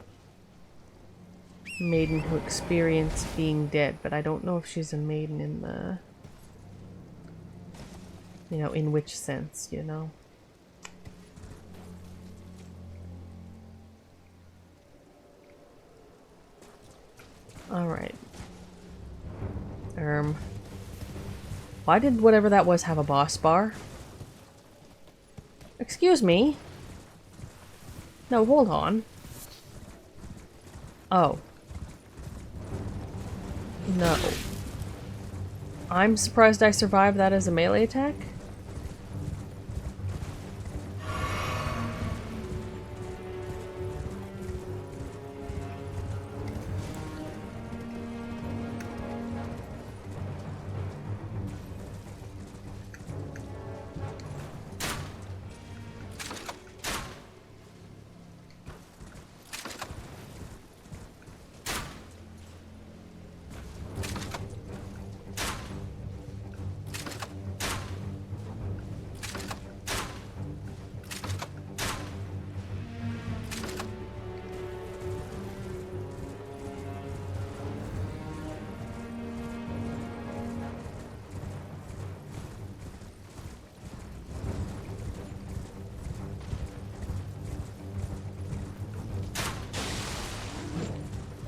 maiden who experienced being dead, but I don't know if she's a maiden in the... You know, in which sense, you know? Alright. Why did whatever that was have a boss bar? Excuse me? No, hold on. Oh. No. I'm surprised I survived that as a melee attack.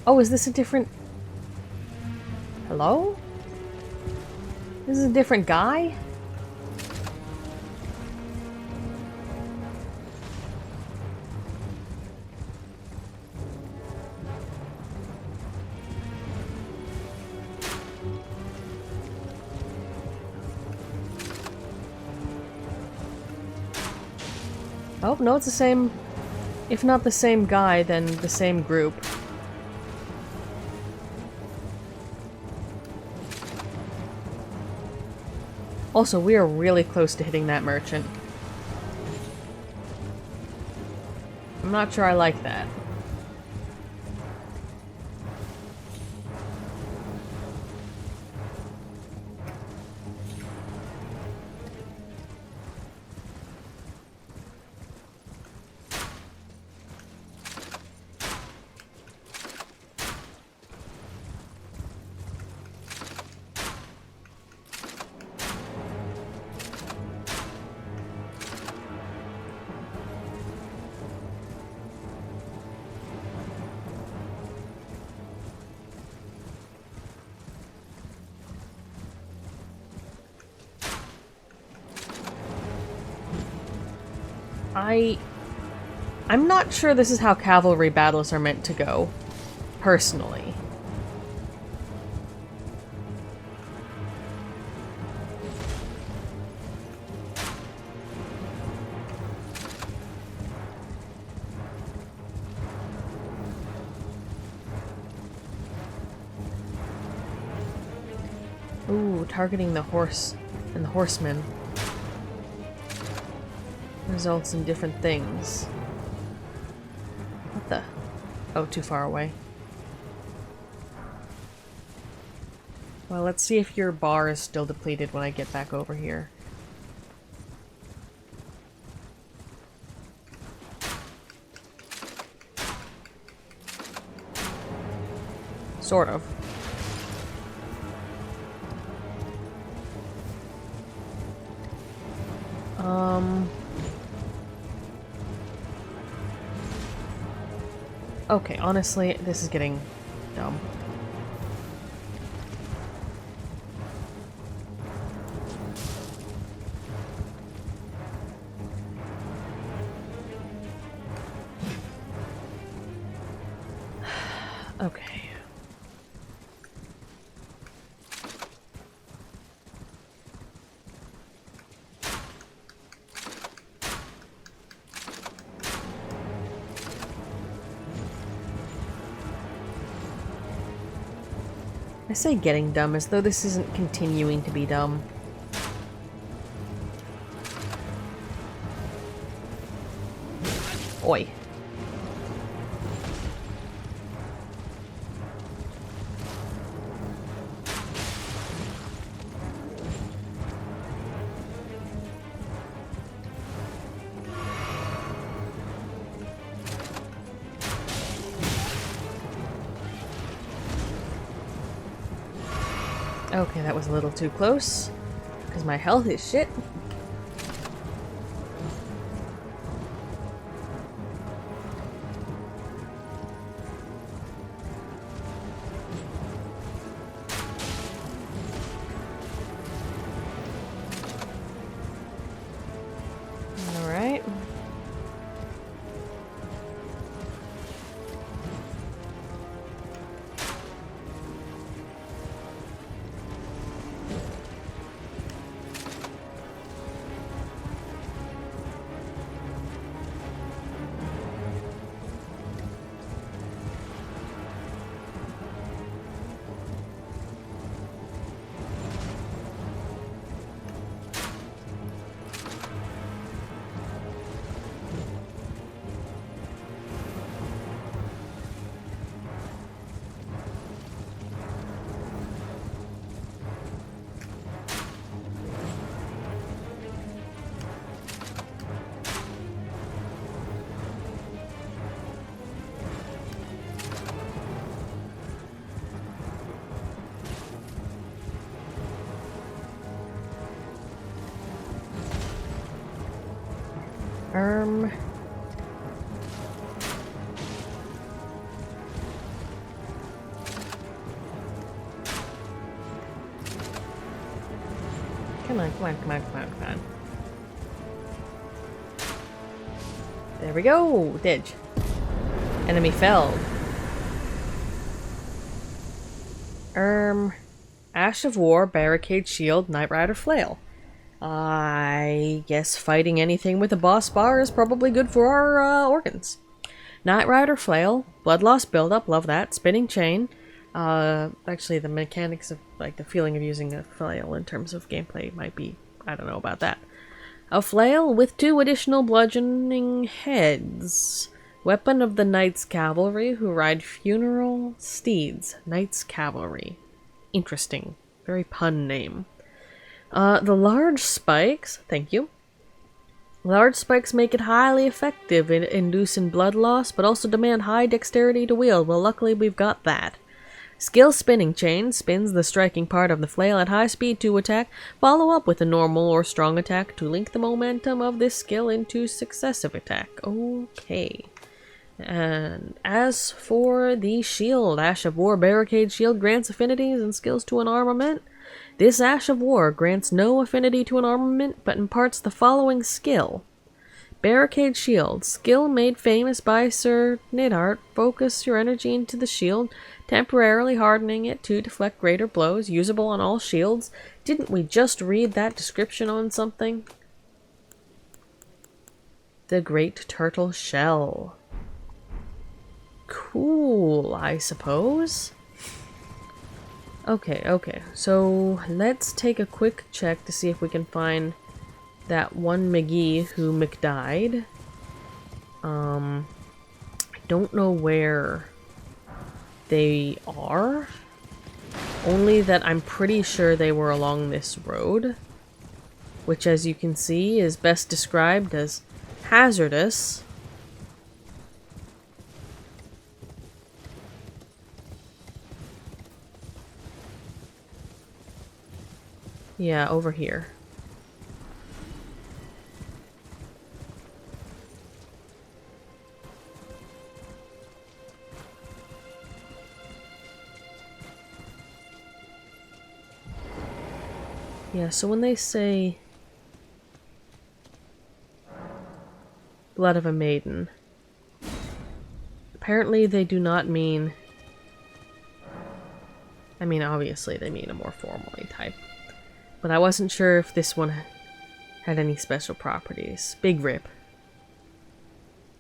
Oh, is this a different... Hello? This is a different guy? Oh, no, it's the same... If not the same guy, then the same group. Also, we are really close to hitting that merchant. I'm not sure I like that. I'm not sure this is how cavalry battles are meant to go, personally. Ooh, targeting the horse and the horsemen results in different things. What the? Oh, too far away. Well, let's see if your bar is still depleted when I get back over here. Sort of. Okay, honestly, this is getting dumb. Okay. I say getting dumb as though this isn't continuing to be dumb. Oi. Okay, that was a little too close, because my health is shit. Alright. Come on, come on, come on, come on, come on. There we go! Didge. Enemy felled. Ash of War, Barricade Shield, Knight Rider Flail. I guess fighting anything with a boss bar is probably good for our organs. Knight Rider Flail, Blood Loss Buildup, love that. Spinning Chain. Actually, the mechanics of, like, the feeling of using a flail in terms of gameplay might be, I don't know about that. A flail with 2 additional bludgeoning heads. Weapon of the Knights Cavalry who ride funeral steeds. Knights Cavalry. Interesting. Very pun name. The large spikes, thank you. Large spikes make it highly effective in inducing blood loss, but also demand high dexterity to wield. Well, luckily we've got that. Skill spinning chain spins the striking part of the flail at high speed to attack. Follow up with a normal or strong attack to link the momentum of this skill into successive attack. Okay. And as for the shield, Ash of War Barricade Shield grants affinities and skills to an armament. This Ash of War grants no affinity to an armament, but imparts the following skill. Barricade Shield. Skill made famous by Sir Nidhart. Focus your energy into the shield, temporarily hardening it to deflect greater blows. Usable on all shields. Didn't we just read that description on something? The Great Turtle Shell. Cool, I suppose. Okay, so let's take a quick check to see if we can find that one McGee who McDied. I don't know where they are. Only that I'm pretty sure they were along this road, which, as you can see, is best described as hazardous. Yeah, over here. Yeah, so when they say blood of a maiden, apparently they do not mean... I mean, obviously they mean a more formally type. But I wasn't sure if this one had any special properties. Big rip.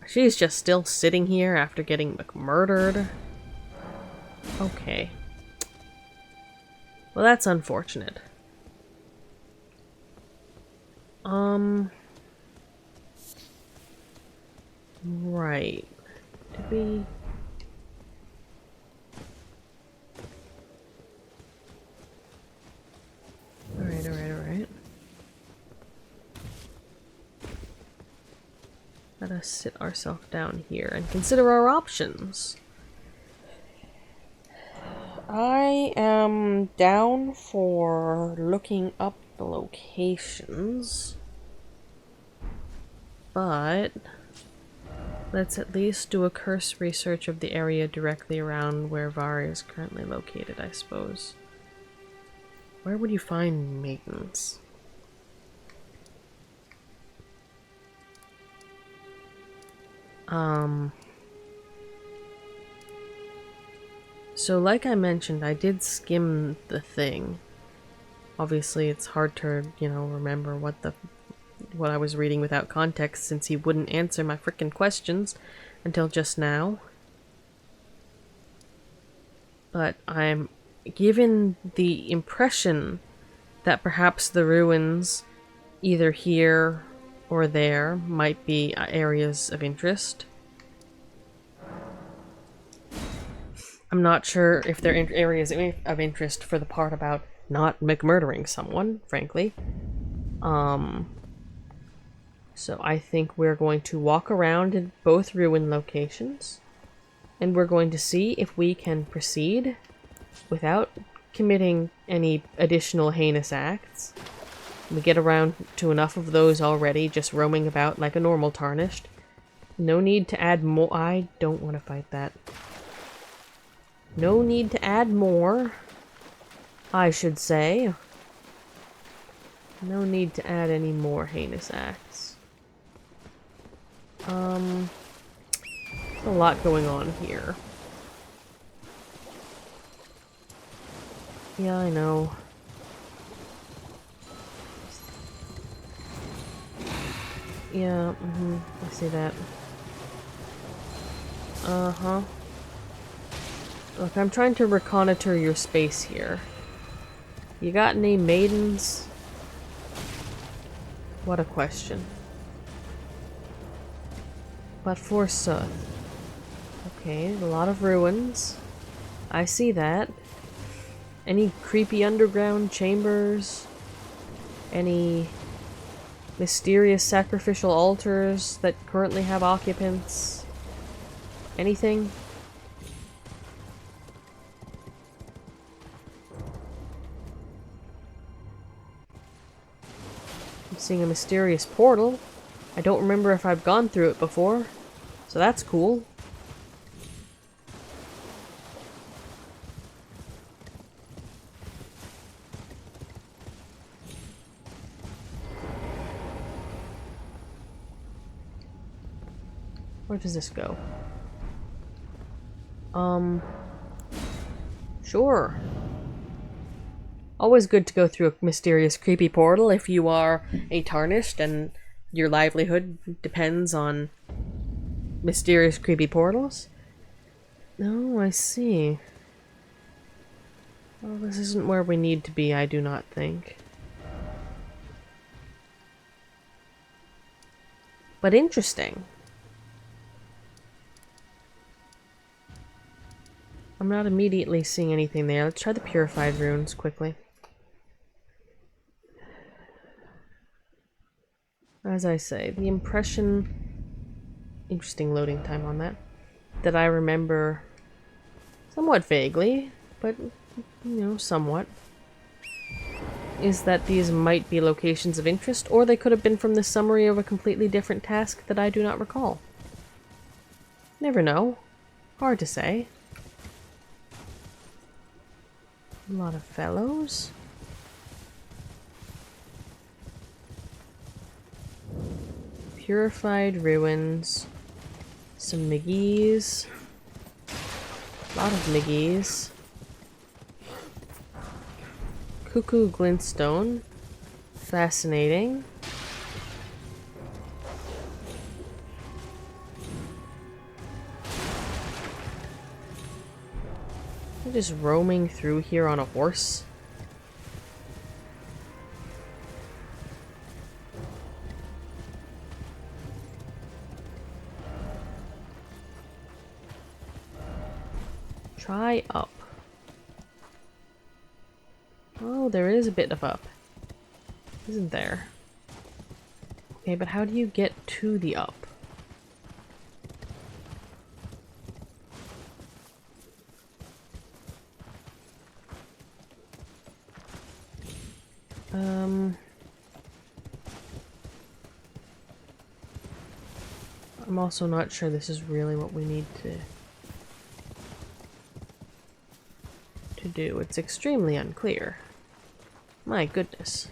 She's just still sitting here after getting murdered. Okay. Well, that's unfortunate. Right. Did we... Alright. Let us sit ourselves down here and consider our options. I am down for looking up the locations, but let's at least do a cursory search of the area directly around where Varre is currently located, I suppose. Where would you find maidens? So like I mentioned, I did skim the thing. Obviously it's hard to, remember what I was reading without context, since he wouldn't answer my frickin' questions until just now. But I'm given the impression that perhaps the ruins, either here or there, might be areas of interest. I'm not sure if they're areas of interest for the part about not McMurdering someone, frankly. So I think we're going to walk around in both ruin locations, and we're going to see if we can proceed without committing any additional heinous acts. We get around to enough of those already, just roaming about like a normal tarnished. No need to add more. I don't want to fight that. No need to add more, I should say. No need to add any more heinous acts. There's a lot going on here. Yeah, I know. Yeah, I see that. Uh-huh. Look, I'm trying to reconnoiter your space here. You got any maidens? What a question. But forsooth. Okay, a lot of ruins. I see that. Any creepy underground chambers? Any mysterious sacrificial altars that currently have occupants? Anything? I'm seeing a mysterious portal. I don't remember if I've gone through it before, so that's cool. Where does this go? Sure. Always good to go through a mysterious, creepy portal if you are a tarnished and your livelihood depends on mysterious, creepy portals. Oh, I see. Well, this isn't where we need to be, I do not think. But interesting. I'm not immediately seeing anything there. Let's try the purified runes quickly. As I say, the impression... Interesting loading time on that. That I remember somewhat vaguely, but, you know, somewhat, is that these might be locations of interest, or they could have been from the summary of a completely different task that I do not recall. Never know. Hard to say. A lot of fellows. Purified ruins. Some McGee's. A lot of McGee's. Cuckoo glintstone. Fascinating. I'm just roaming through here on a horse. Try up. Oh, there is a bit of up. Isn't there? Okay, but how do you get to the up? I'm also not sure this is really what we need to do. It's extremely unclear. My goodness.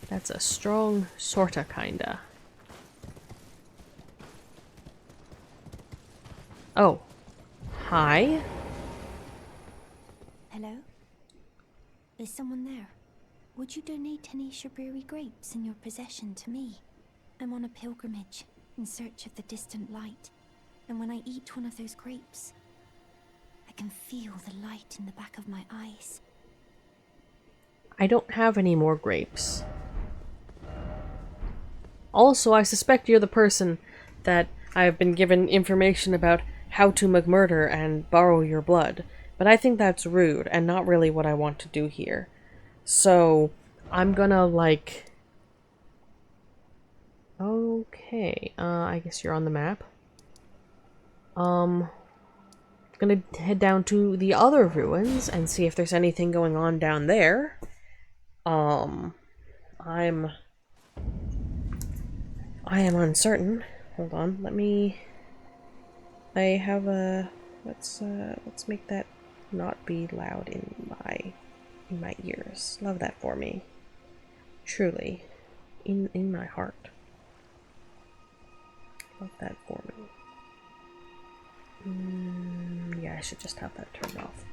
That's a strong sorta kinda. Oh. Hi?
Hello? Is someone there? Would you donate any Shaburi grapes in your possession to me? I'm on a pilgrimage in search of the distant light, and when I eat one of those grapes, I can feel the light in the back of my eyes.
I don't have any more grapes. Also, I suspect you're the person that I have been given information about how to McMurder and borrow your blood, but I think that's rude and not really what I want to do here. So, I'm gonna, like... Okay, I guess you're on the map. Gonna head down to the other ruins and see if there's anything going on down there. I am uncertain. Hold on, let me... I have a... Let's make that not be loud in my ears. Love that for me. Truly. In my heart. Love that for me. Yeah, I should just have that turned off.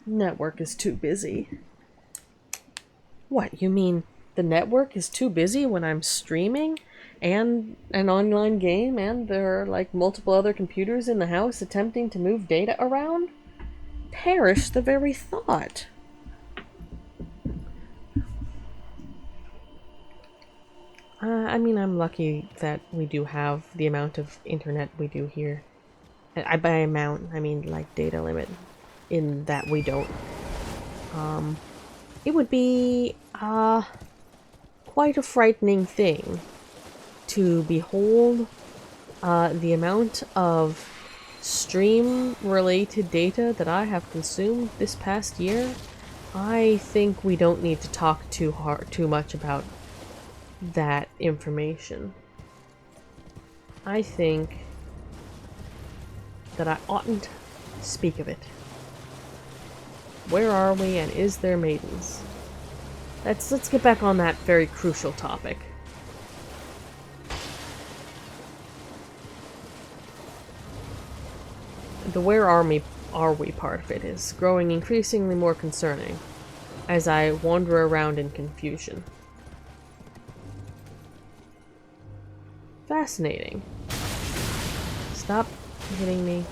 Network is too busy. What, you mean the network is too busy when I'm streaming and an online game, and there are like multiple other computers in the house attempting to move data around? Perish the very thought. I mean, I'm lucky that we do have the amount of internet we do here. By amount, I mean like data limit, in that we don't. It would be quite a frightening thing to behold the amount of stream-related data that I have consumed this past year. I think we don't need to talk too much about that information. I think that I oughtn't speak of it. Where are we, and is there maidens? Let's get back on that very crucial topic. The where are we part of it is growing increasingly more concerning as I wander around in confusion. Fascinating. Stop hitting me.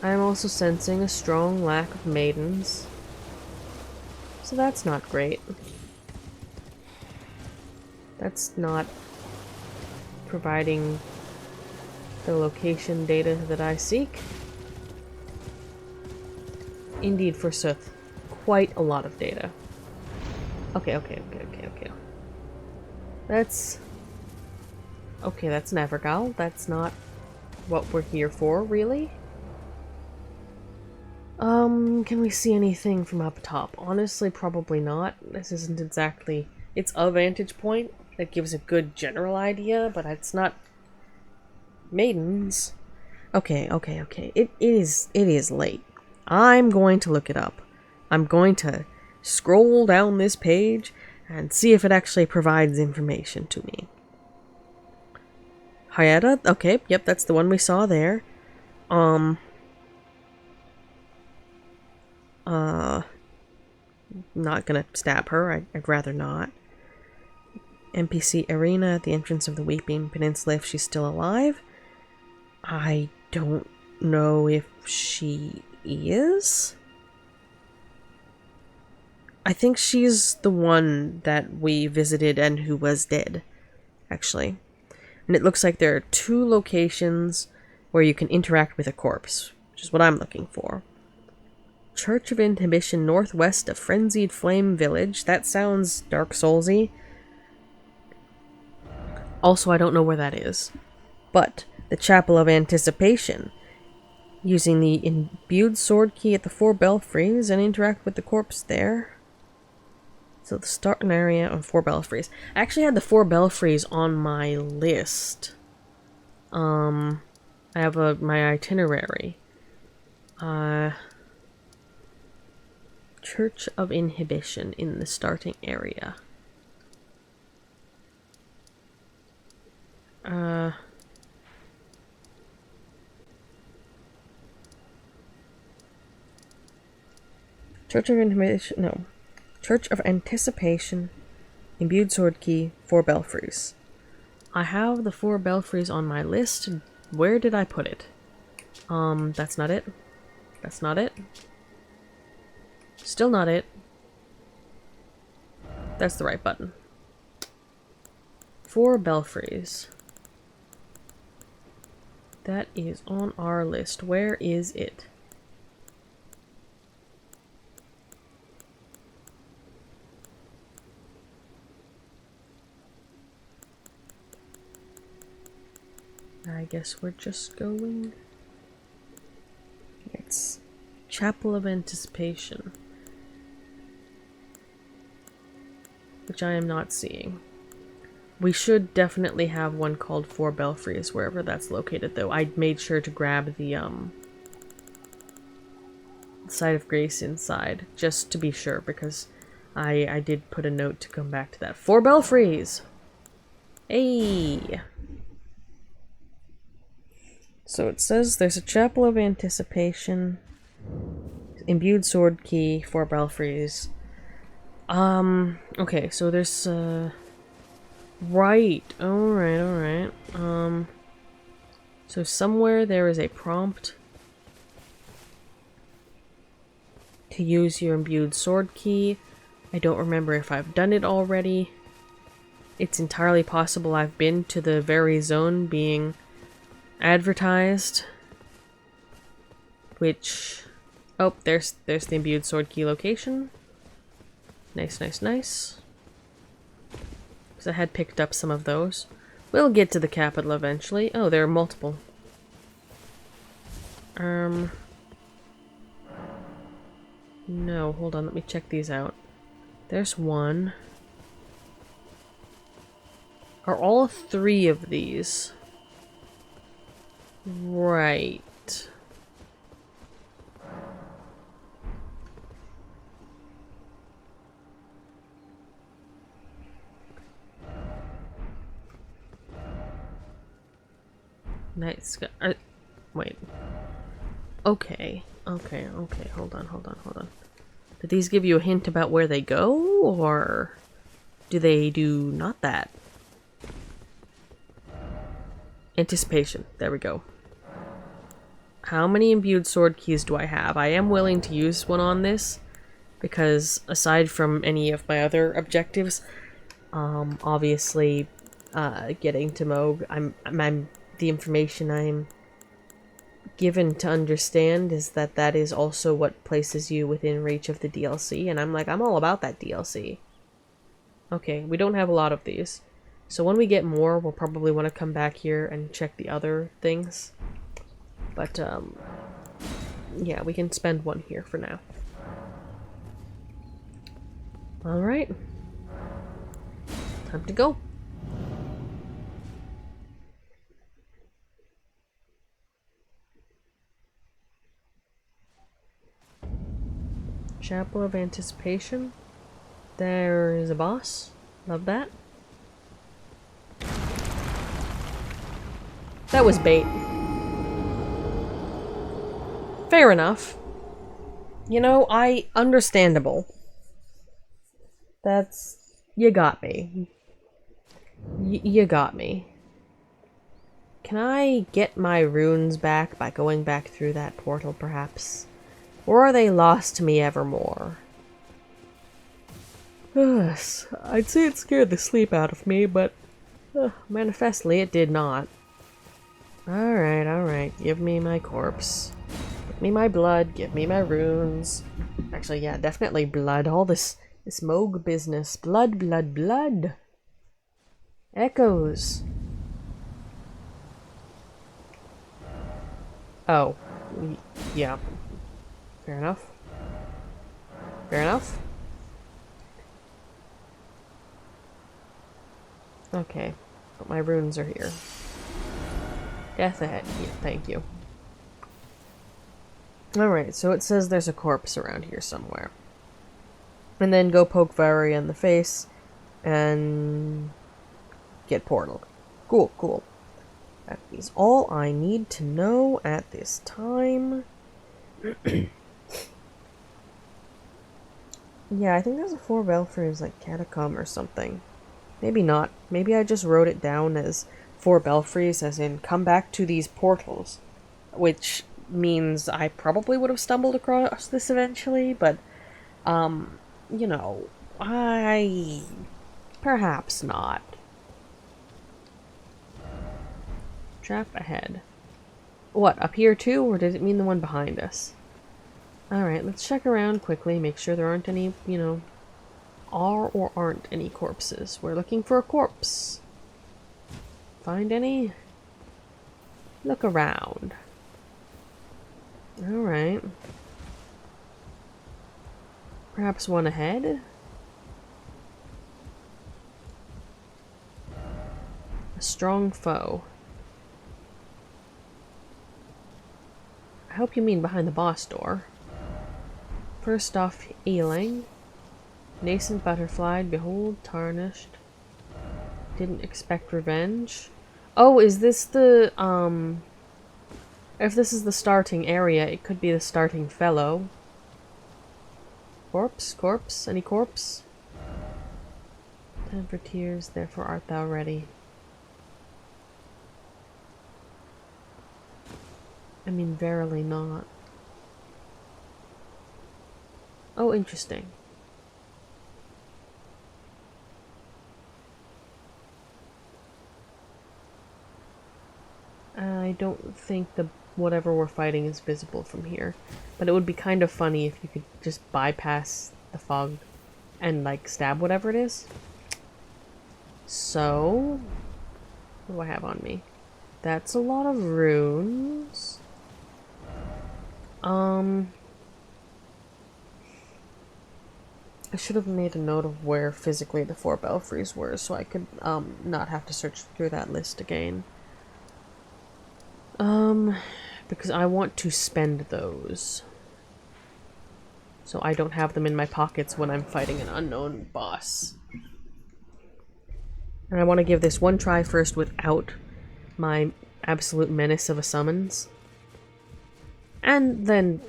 I am also sensing a strong lack of maidens, so that's not great. That's not providing the location data that I seek. Indeed, forsooth, quite a lot of data. Okay. That's Nevergal. That's not what we're here for, really. Can we see anything from up top? Honestly, probably not. This isn't exactly... It's a vantage point that gives a good general idea, but it's not... Maidens. Okay. It is late. I'm going to look it up. I'm going to scroll down this page and see if it actually provides information to me. Hayata? Okay, yep, that's the one we saw there. Not gonna stab her. I'd rather not. NPC Arena at the entrance of the Weeping Peninsula if she's still alive. I don't know if she is. I think she's the one that we visited and who was dead, actually. And it looks like there are 2 locations where you can interact with a corpse, which is what I'm looking for. Church of Inhibition northwest of Frenzied Flame Village. That sounds Dark Soulsy. Also, I don't know where that is. But the Chapel of Anticipation. Using the imbued sword key at the 4 belfries and interact with the corpse there. So the starting area on 4 belfries. I actually had the 4 belfries on my list. I have my itinerary. Church of Inhibition in the starting area. Church of Inhibition, no. Church of Anticipation, imbued sword key, 4 belfries. I have the 4 belfries on my list. Where did I put it? That's not it. That's not it. Still not it. That's the right button. 4 belfries. That is on our list. Where is it? I guess we're just going... It's Chapel of Anticipation. Which I am not seeing. We should definitely have one called 4 belfries wherever that's located, though. I made sure to grab the Site of Grace inside, just to be sure, because I did put a note to come back to that. 4 belfries! Hey! So it says there's a Chapel of Anticipation Imbued sword key, 4 belfries. Okay, so there's, right. Alright. So somewhere there is a prompt to use your imbued sword key. I don't remember if I've done it already. It's entirely possible I've been to the very zone being advertised. Which... oh, there's the imbued sword key location. Nice. Because I had picked up some of those. We'll get to the capital eventually. Oh, there are multiple. No, hold on, let me check these out. There's one. Are all 3 of these? Right. Nice. Wait. Okay. Hold on. Do these give you a hint about where they go, or do they do not that? Anticipation. There we go. How many imbued sword keys do I have? I am willing to use one on this, because aside from any of my other objectives, obviously, getting to Mohg, I'm the information I'm given to understand is that that is also what places you within reach of the DLC, and I'm like, I'm all about that DLC. Okay, we don't have a lot of these. So when we get more, we'll probably want to come back here and check the other things. But, yeah, we can spend one here for now. Alright. Time to go. Chapel of Anticipation. There's a boss. Love that. That was bait. Fair enough. You know, understandable. That's... you got me. You got me. Can I get my runes back by going back through that portal, perhaps? Or are they lost to me evermore? I'd say it scared the sleep out of me, but manifestly it did not. Alright. Give me my corpse. Give me my blood. Give me my runes. Actually, yeah, definitely blood. All this Mohg business. Blood. Echoes. Oh. Yeah. Fair enough. Okay. But my runes are here. Death ahead. Yeah, thank you. Alright, so it says there's a corpse around here somewhere. And then go poke Varre in the face and get portal. Cool. That is all I need to know at this time. Yeah, I think there's a 4 belfries, like Catacomb or something. Maybe not. Maybe I just wrote it down as 4 belfries, as in come back to these portals. Which means I probably would have stumbled across this eventually, but, you know, perhaps not. Trap ahead. What, up here too, or did it mean the one behind us? Alright, let's check around quickly, make sure there aren't any, you know, are or aren't any corpses. We're looking for a corpse. Find any? Look around. Alright. Perhaps one ahead? A strong foe. I hope you mean behind the boss door. First off, Ealing. Nascent butterfly, behold, tarnished. Didn't expect revenge. Oh, is this the, if this is the starting area, it could be the starting fellow. Corpse? Corpse? Any corpse? Time for tears, therefore art thou ready. I mean, verily not. Oh, interesting. I don't think the whatever we're fighting is visible from here, but it would be kind of funny if you could just bypass the fog and like stab whatever it is. So, what do I have on me? That's a lot of runes. I should have made a note of where physically the 4 belfries were so I could not have to search through that list again. Because I want to spend those. So I don't have them in my pockets when I'm fighting an unknown boss. And I want to give this one try first without my absolute menace of a summons. And then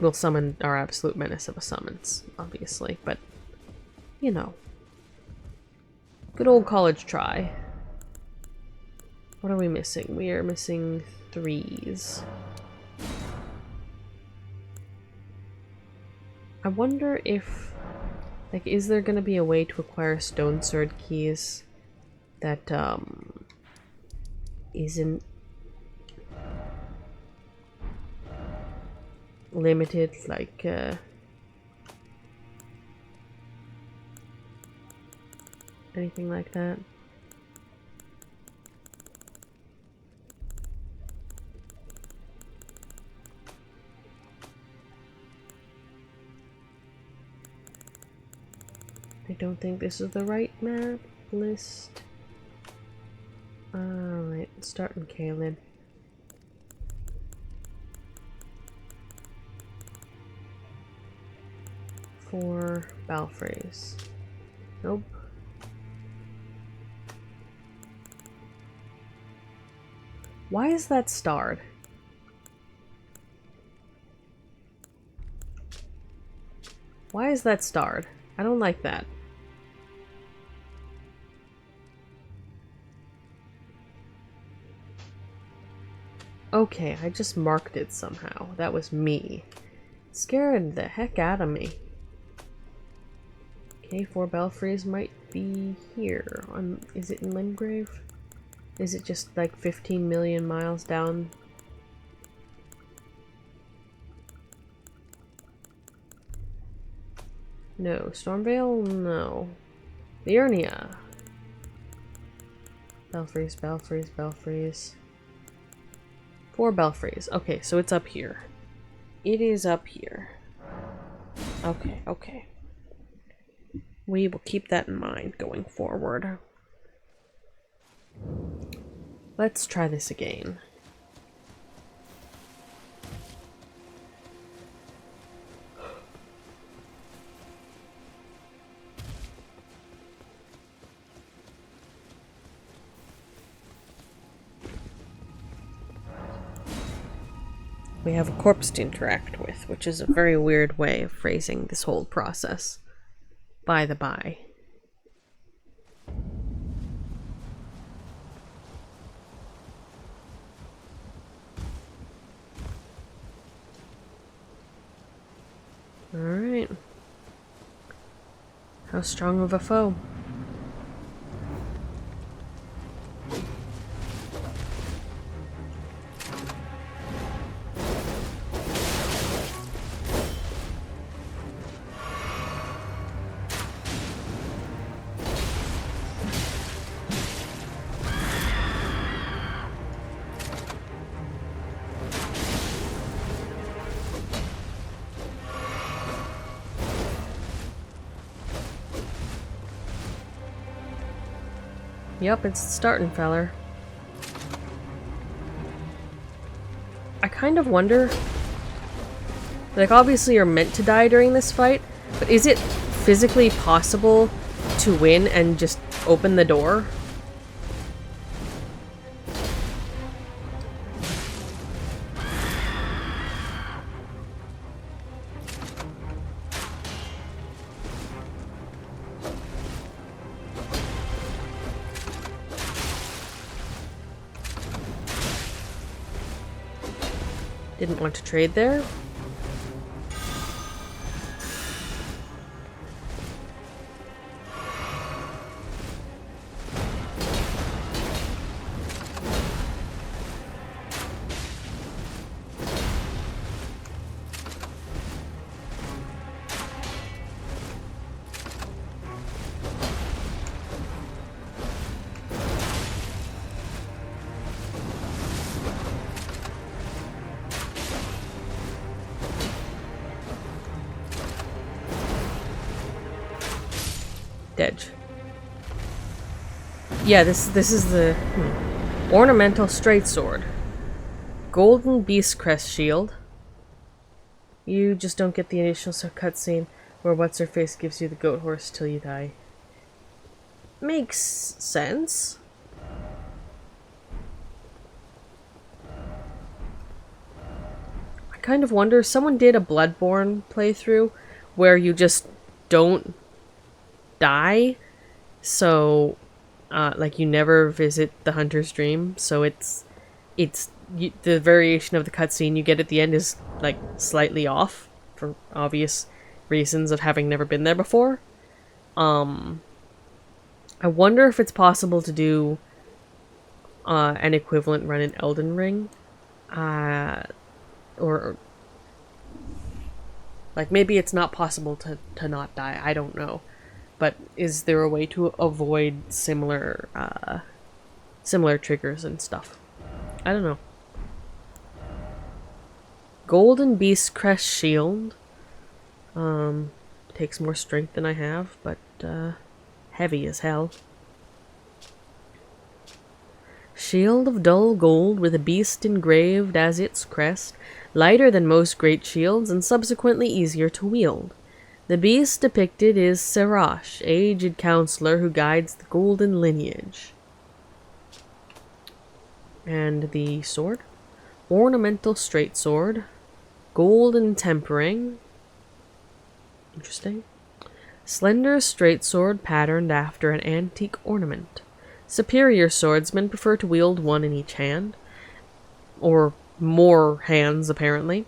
we'll summon our absolute menace of a summons, obviously. But, you know. Good old college try. What are we missing? We are missing 3s. I wonder if, like, is there gonna be a way to acquire stone sword keys that, isn't limited, like, anything like that? I don't think this is the right map list. Alright, let's start in Caelid. For Belfries. Nope. Why is that starred? Why is that starred? I don't like that. Okay, I just marked it somehow. That was me. Scared the heck out of me. Okay, 4 belfries might be here. Is it in Limgrave? Is it just like 15 million miles down? No. Stormvale? No. Liurnia. Belfries, belfries, belfries. 4 belfries. Okay, so it's up here. It is up here. Okay, okay. We will keep that in mind going forward. Let's try this again. We have a corpse to interact with, which is a very weird way of phrasing this whole process. By the by. Alright. How strong of a foe? Yep, it's starting, feller. I kind of wonder... Like, obviously you're meant to die during this fight, but is it physically possible to win and just open the door? Didn't want to trade there. Edge. Yeah, this is the ornamental straight sword. Golden beast crest shield. You just don't get the initial cutscene where what's her face gives you the goat horse till you die. Makes sense. I kind of wonder, someone did a Bloodborne playthrough where you just don't die, so like you never visit the hunter's dream, so the variation of the cutscene you get at the end is like slightly off for obvious reasons of having never been there before. I wonder if it's possible to do an equivalent run in Elden Ring, or like maybe it's not possible to not die, I don't know. But is there a way to avoid similar triggers and stuff? I don't know. Golden Beast Crest Shield. Takes more strength than I have, but heavy as hell. Shield of dull gold with a beast engraved as its crest. Lighter than most great shields and subsequently easier to wield. The beast depicted is Serash, aged counselor who guides the golden lineage. And the sword? Ornamental straight sword. Golden tempering. Interesting. Slender straight sword patterned after an antique ornament. Superior swordsmen prefer to wield one in each hand. Or more hands, apparently.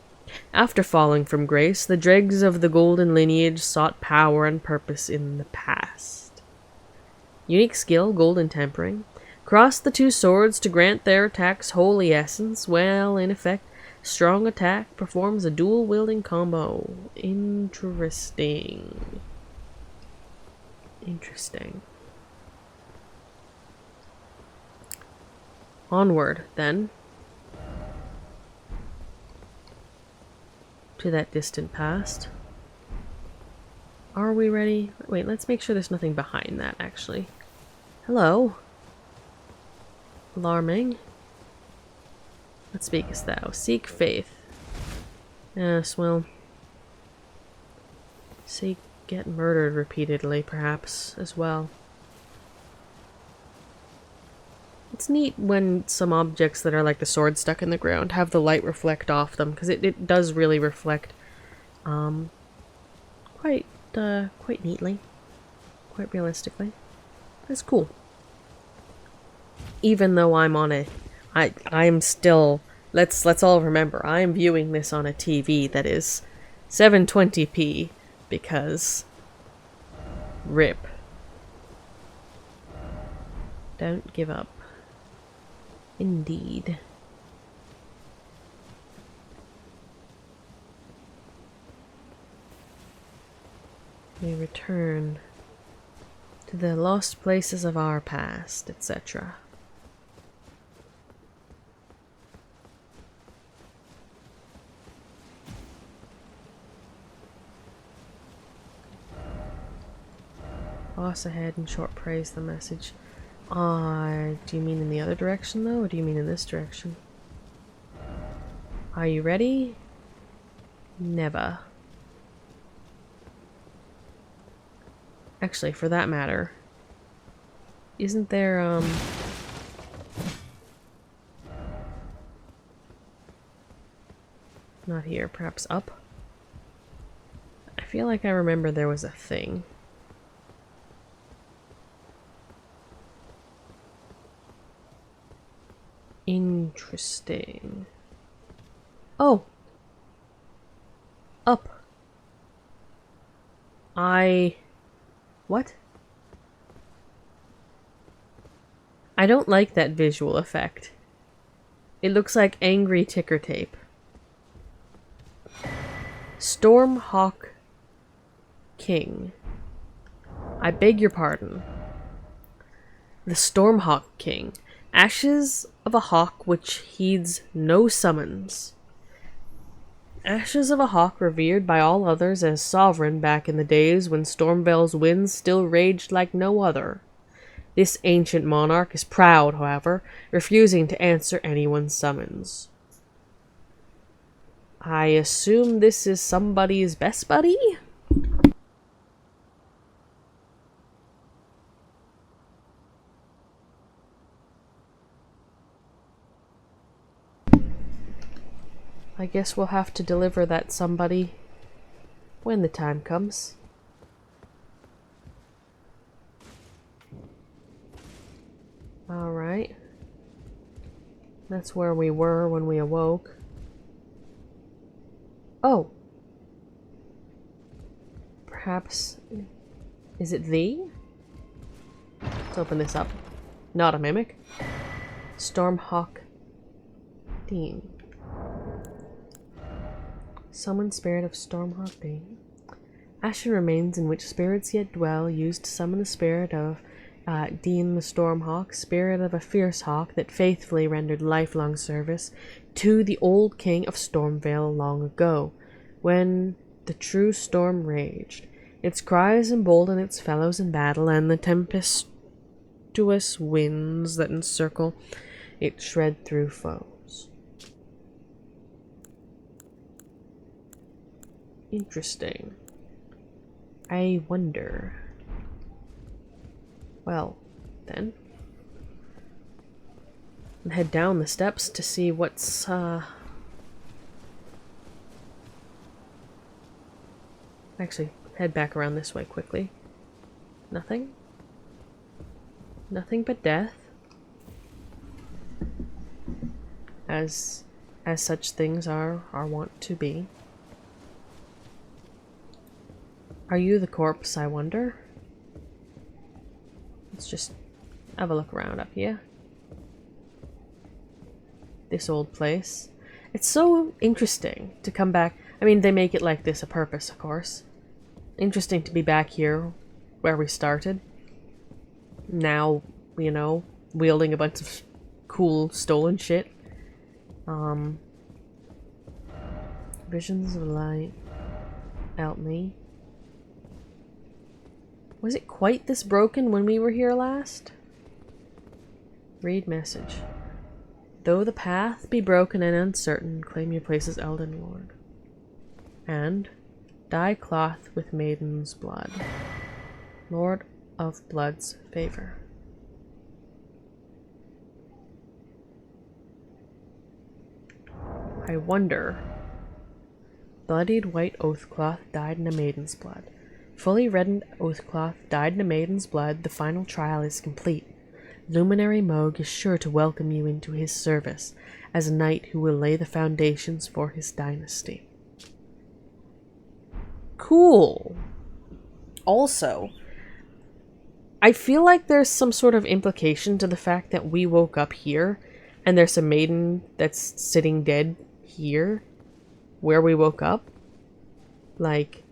After falling from grace, the dregs of the golden lineage sought power and purpose in the past. Unique skill, golden tempering. Cross the two swords to grant their attacks holy essence. Well, in effect, strong attack performs a dual-wielding combo. Interesting. Interesting. Onward, then. To that distant past. Are we ready? Wait, let's make sure there's nothing behind that, actually. Hello? Alarming. What speakest thou? Seek faith. Yes, well... Seek get murdered repeatedly, perhaps, as well. It's neat when some objects that are like the sword stuck in the ground have the light reflect off them, because it does really reflect quite neatly, quite realistically. It's cool. Even though I'm on I'm still, let's all remember, I'm viewing this on a TV that is 720p, because rip. Don't give up. Indeed. We return to the lost places of our past, etc. Boss ahead and short praise the message. Do you mean in the other direction, though, or do you mean in this direction? Are you ready? Never. Actually, for that matter, isn't there, not here, perhaps up? I feel like I remember there was a thing. Interesting. Oh. Up. What? I don't like that visual effect. It looks like angry ticker tape. Stormhawk King. I beg your pardon. The Stormhawk King. Ashes of a hawk which heeds no summons. Ashes of a hawk revered by all others as sovereign back in the days when Stormvale's winds still raged like no other. This ancient monarch is proud, however, refusing to answer anyone's summons. I assume this is somebody's best buddy? I guess we'll have to deliver that somebody when the time comes. Alright. That's where we were when we awoke. Oh. Perhaps... Is it thee? Let's open this up. Not a mimic. Stormhawk Dean. Summon spirit of Stormhawk Dean. Ashen remains in which spirits yet dwell, used to summon the spirit of Dean the Stormhawk, spirit of a fierce hawk that faithfully rendered lifelong service to the old king of Stormvale long ago, when the true storm raged. Its cries embolden its fellows in battle, and the tempestuous winds that encircle it shred through foes. Interesting. I wonder... Well, then. I'll head down the steps to see what's, Actually, head back around this way quickly. Nothing? Nothing but death? As such things are wont to be. Are you the corpse, I wonder? Let's just have a look around up here. This old place. It's so interesting to come back. I mean, they make it like this a purpose, of course. Interesting to be back here where we started. Now, you know, wielding a bunch of cool stolen shit. Visions of light. Help me. Was it quite this broken when we were here last? Read message. Though the path be broken and uncertain, claim your place as Elden Lord. And dye cloth with maiden's blood. Lord of Blood's favor. I wonder. Bloodied white oathcloth dyed in a maiden's blood. Fully reddened oathcloth dyed in a maiden's blood, the final trial is complete. Luminary Mohg is sure to welcome you into his service as a knight who will lay the foundations for his dynasty. Cool. Also, I feel like there's some sort of implication to the fact that we woke up here and there's a maiden that's sitting dead here where we woke up. Like,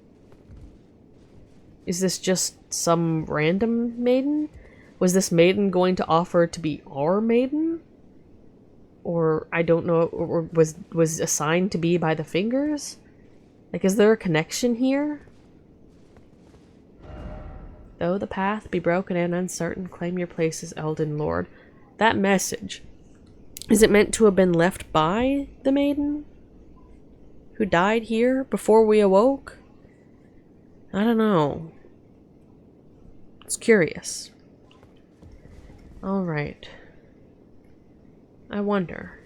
is this just some random maiden? Was this maiden going to offer to be our maiden? Or, I don't know, or was assigned to be by the fingers? Like, is there a connection here? Though the path be broken and uncertain, claim your place as Elden Lord. That message, is it meant to have been left by the maiden? Who died here before we awoke? I don't know. It's curious. Alright. I wonder.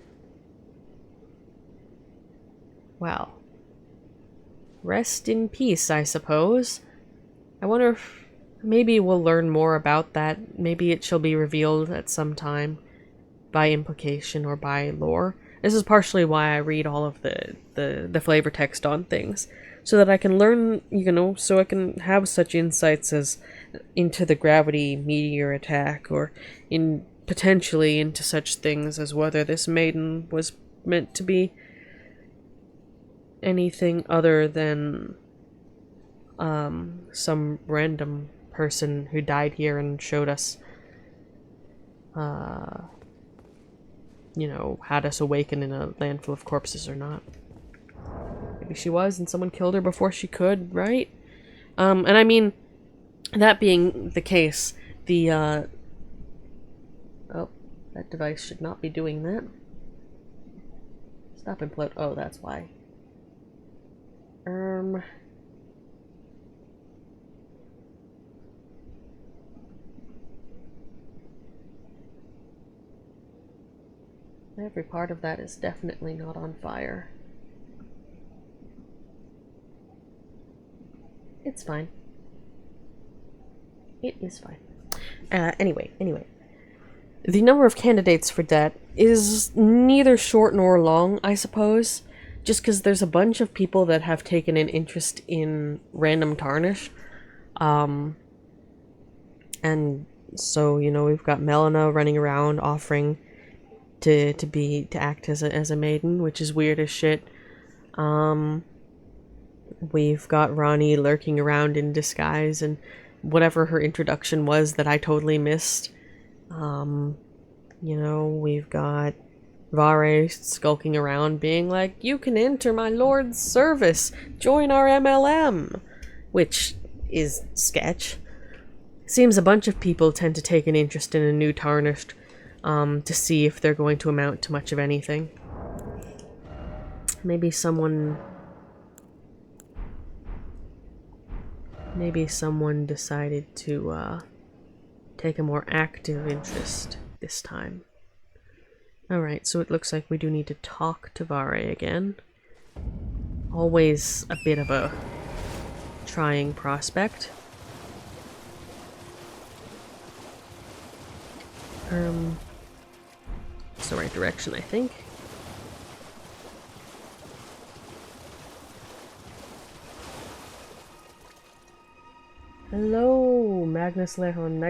Well. Rest in peace, I suppose. I wonder if maybe we'll learn more about that. Maybe it shall be revealed at some time by implication or by lore. This is partially why I read all of the flavor text on things, so that I can learn, you know, so I can have such insights as into the gravity meteor attack, or in potentially into such things as whether this maiden was meant to be anything other than some random person who died here and showed us, you know, had us awaken in a land full of corpses or not. Maybe she was and someone killed her before she could, right? And I mean, that being the case, the, oh, that device should not be doing that. Stop implode. Oh, that's why. Every part of that is definitely not on fire. It's fine. It is fine. Anyway. The number of candidates for that is neither short nor long, I suppose. Just because there's a bunch of people that have taken an interest in random tarnish. And so, you know, we've got Melina running around offering to act as a maiden, which is weird as shit. We've got Ronnie lurking around in disguise, and whatever her introduction was that I totally missed. You know, we've got Varre skulking around being like, "You can enter my lord's service, join our MLM," which is sketch. Seems a bunch of people tend to take an interest in a new tarnished, to see if they're going to amount to much of anything. Maybe someone decided to take a more active interest this time. Alright, so it looks like we do need to talk to Varre again. Always a bit of a trying prospect. It's the right direction, I think. Hello, Magnus Lehon.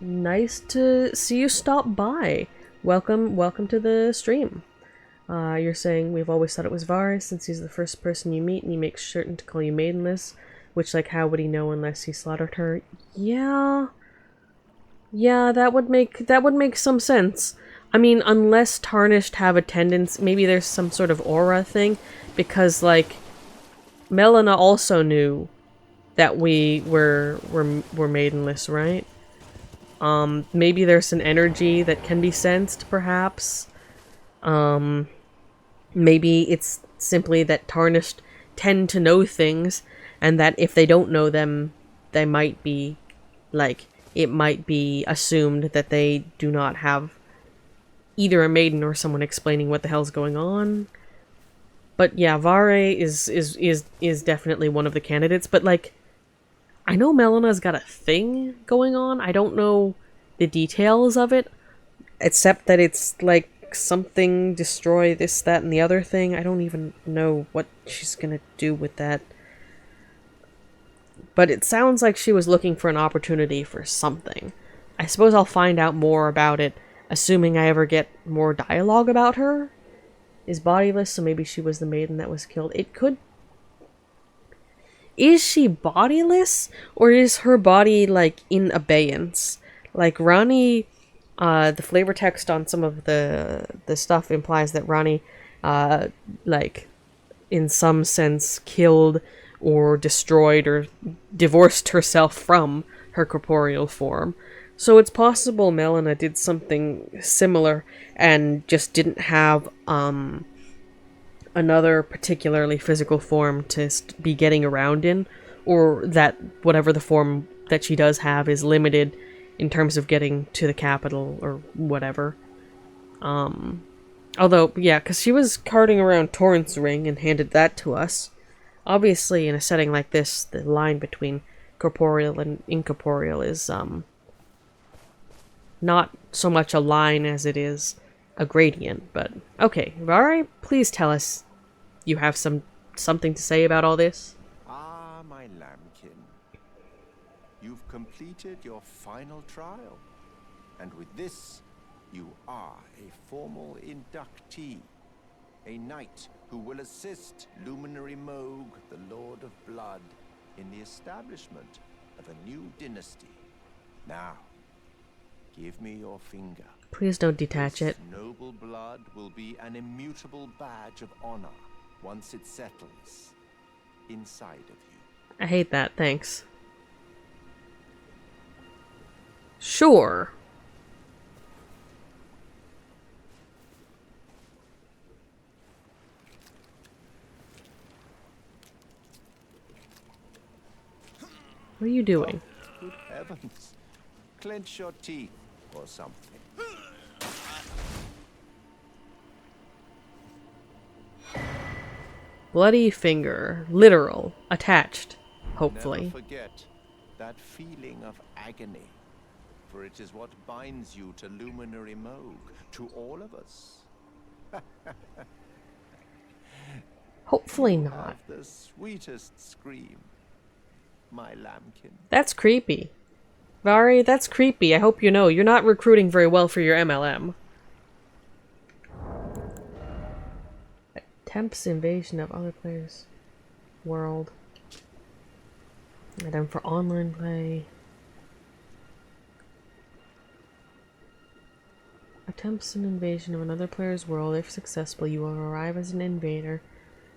Nice to see you stop by. Welcome to the stream. You're saying we've always thought it was Varre since he's the first person you meet and he makes certain to call you maidenless, which, like, how would he know unless he slaughtered her? Yeah, that would make some sense. I mean, unless tarnished have a tendency, maybe there's some sort of aura thing, because, like, Melina also knew that we were maidenless, right? Maybe there's an energy that can be sensed, perhaps. Maybe it's simply that tarnished tend to know things, and that if they don't know them, they might be, like, it might be assumed that they do not have either a maiden or someone explaining what the hell's going on. But yeah, Varre is definitely one of the candidates, but, like, I know Melina's got a thing going on. I don't know the details of it, except that it's like something destroy this, that, and the other thing. I don't even know what she's gonna do with that. But it sounds like she was looking for an opportunity for something. I suppose I'll find out more about it, assuming I ever get more dialogue about her. Is bodiless, so maybe she was the maiden that was killed. It could... Is she bodiless? Or is her body, like, in abeyance? Like, Rani... the flavor text on some of the stuff implies that Rani, like, in some sense killed or destroyed or divorced herself from her corporeal form. So it's possible Melina did something similar and just didn't have another particularly physical form to be getting around in, or that whatever the form that she does have is limited in terms of getting to the capital or whatever. Although, yeah, because she was carting around Torrent's ring and handed that to us. Obviously, in a setting like this, the line between corporeal and incorporeal is not so much a line as it is a gradient, but okay. Varre, please tell us you have something to say about all this.
Ah, my lambkin. You've completed your final trial. And with this, you are a formal inductee. A knight who will assist Luminary Mohg, the Lord of Blood, in the establishment of a new dynasty. Now, give me your finger.
Please don't detach it.
Noble blood will be an immutable badge of honor once it settles inside of you.
I hate that, thanks. Sure. What are you doing?
Good heavens. Clench your teeth or something.
Bloody finger. Literal. Attached. Hopefully.
Never forget that feeling of agony, for it is what binds you to Luminary Mohg, to all of us.
Hopefully
You
not.
have the sweetest scream, my lambkin.
That's creepy. Varre, that's creepy. I hope you know. You're not recruiting very well for your MLM. Attempts invasion of other players' world. Item for online play. Attempts an invasion of another player's world. If successful, you will arrive as an invader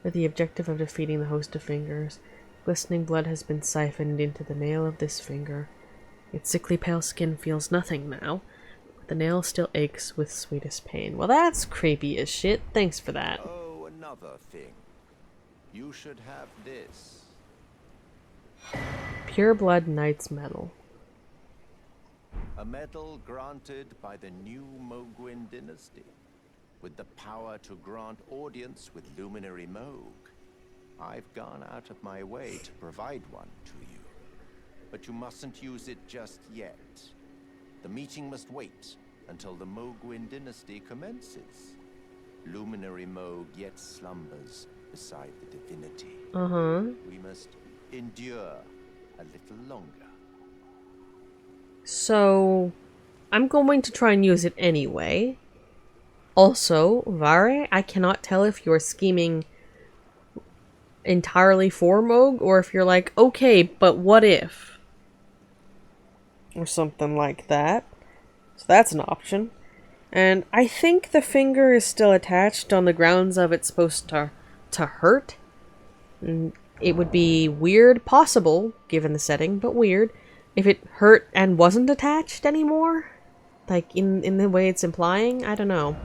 with the objective of defeating the host of fingers. Glistening blood has been siphoned into the nail of this finger. Its sickly pale skin feels nothing now, but the nail still aches with sweetest pain. Well, that's creepy as shit. Thanks for that.
Oh, another thing. You should have this.
Pureblood Knight's Medal.
A medal granted by the new Mohgwyn dynasty, with the power to grant audience with Luminary Mohg. I've gone out of my way to provide one to you, but you mustn't use it just yet. The meeting must wait until the Mohgwyn dynasty commences. Luminary Mohg yet slumbers beside the divinity. We must endure a little longer.
So, I'm going to try and use it anyway. Also, Varre, I cannot tell if you're scheming entirely for Mohg, or if you're like, okay, but what if? Or something like that. So that's an option. And I think the finger is still attached on the grounds of it's supposed to hurt. And it would be weird, possible, given the setting, but weird, if it hurt and wasn't attached anymore. Like, in the way it's implying? I don't know.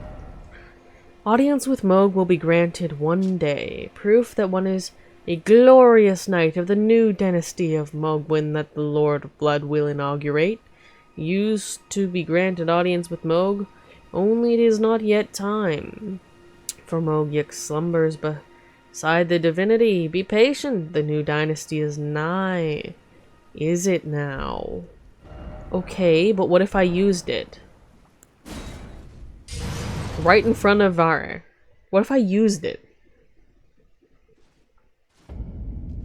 Audience with Mohg will be granted one day. Proof that one is a glorious knight of the new dynasty of Mohgwyn that the Lord of Blood will inaugurate. Used to be granted audience with Mohg, only it is not yet time. For Mohg yet slumbers beside the divinity. Be patient, the new dynasty is nigh. Is it now? Okay, but what if I used it? Right in front of Varre. What if I used it?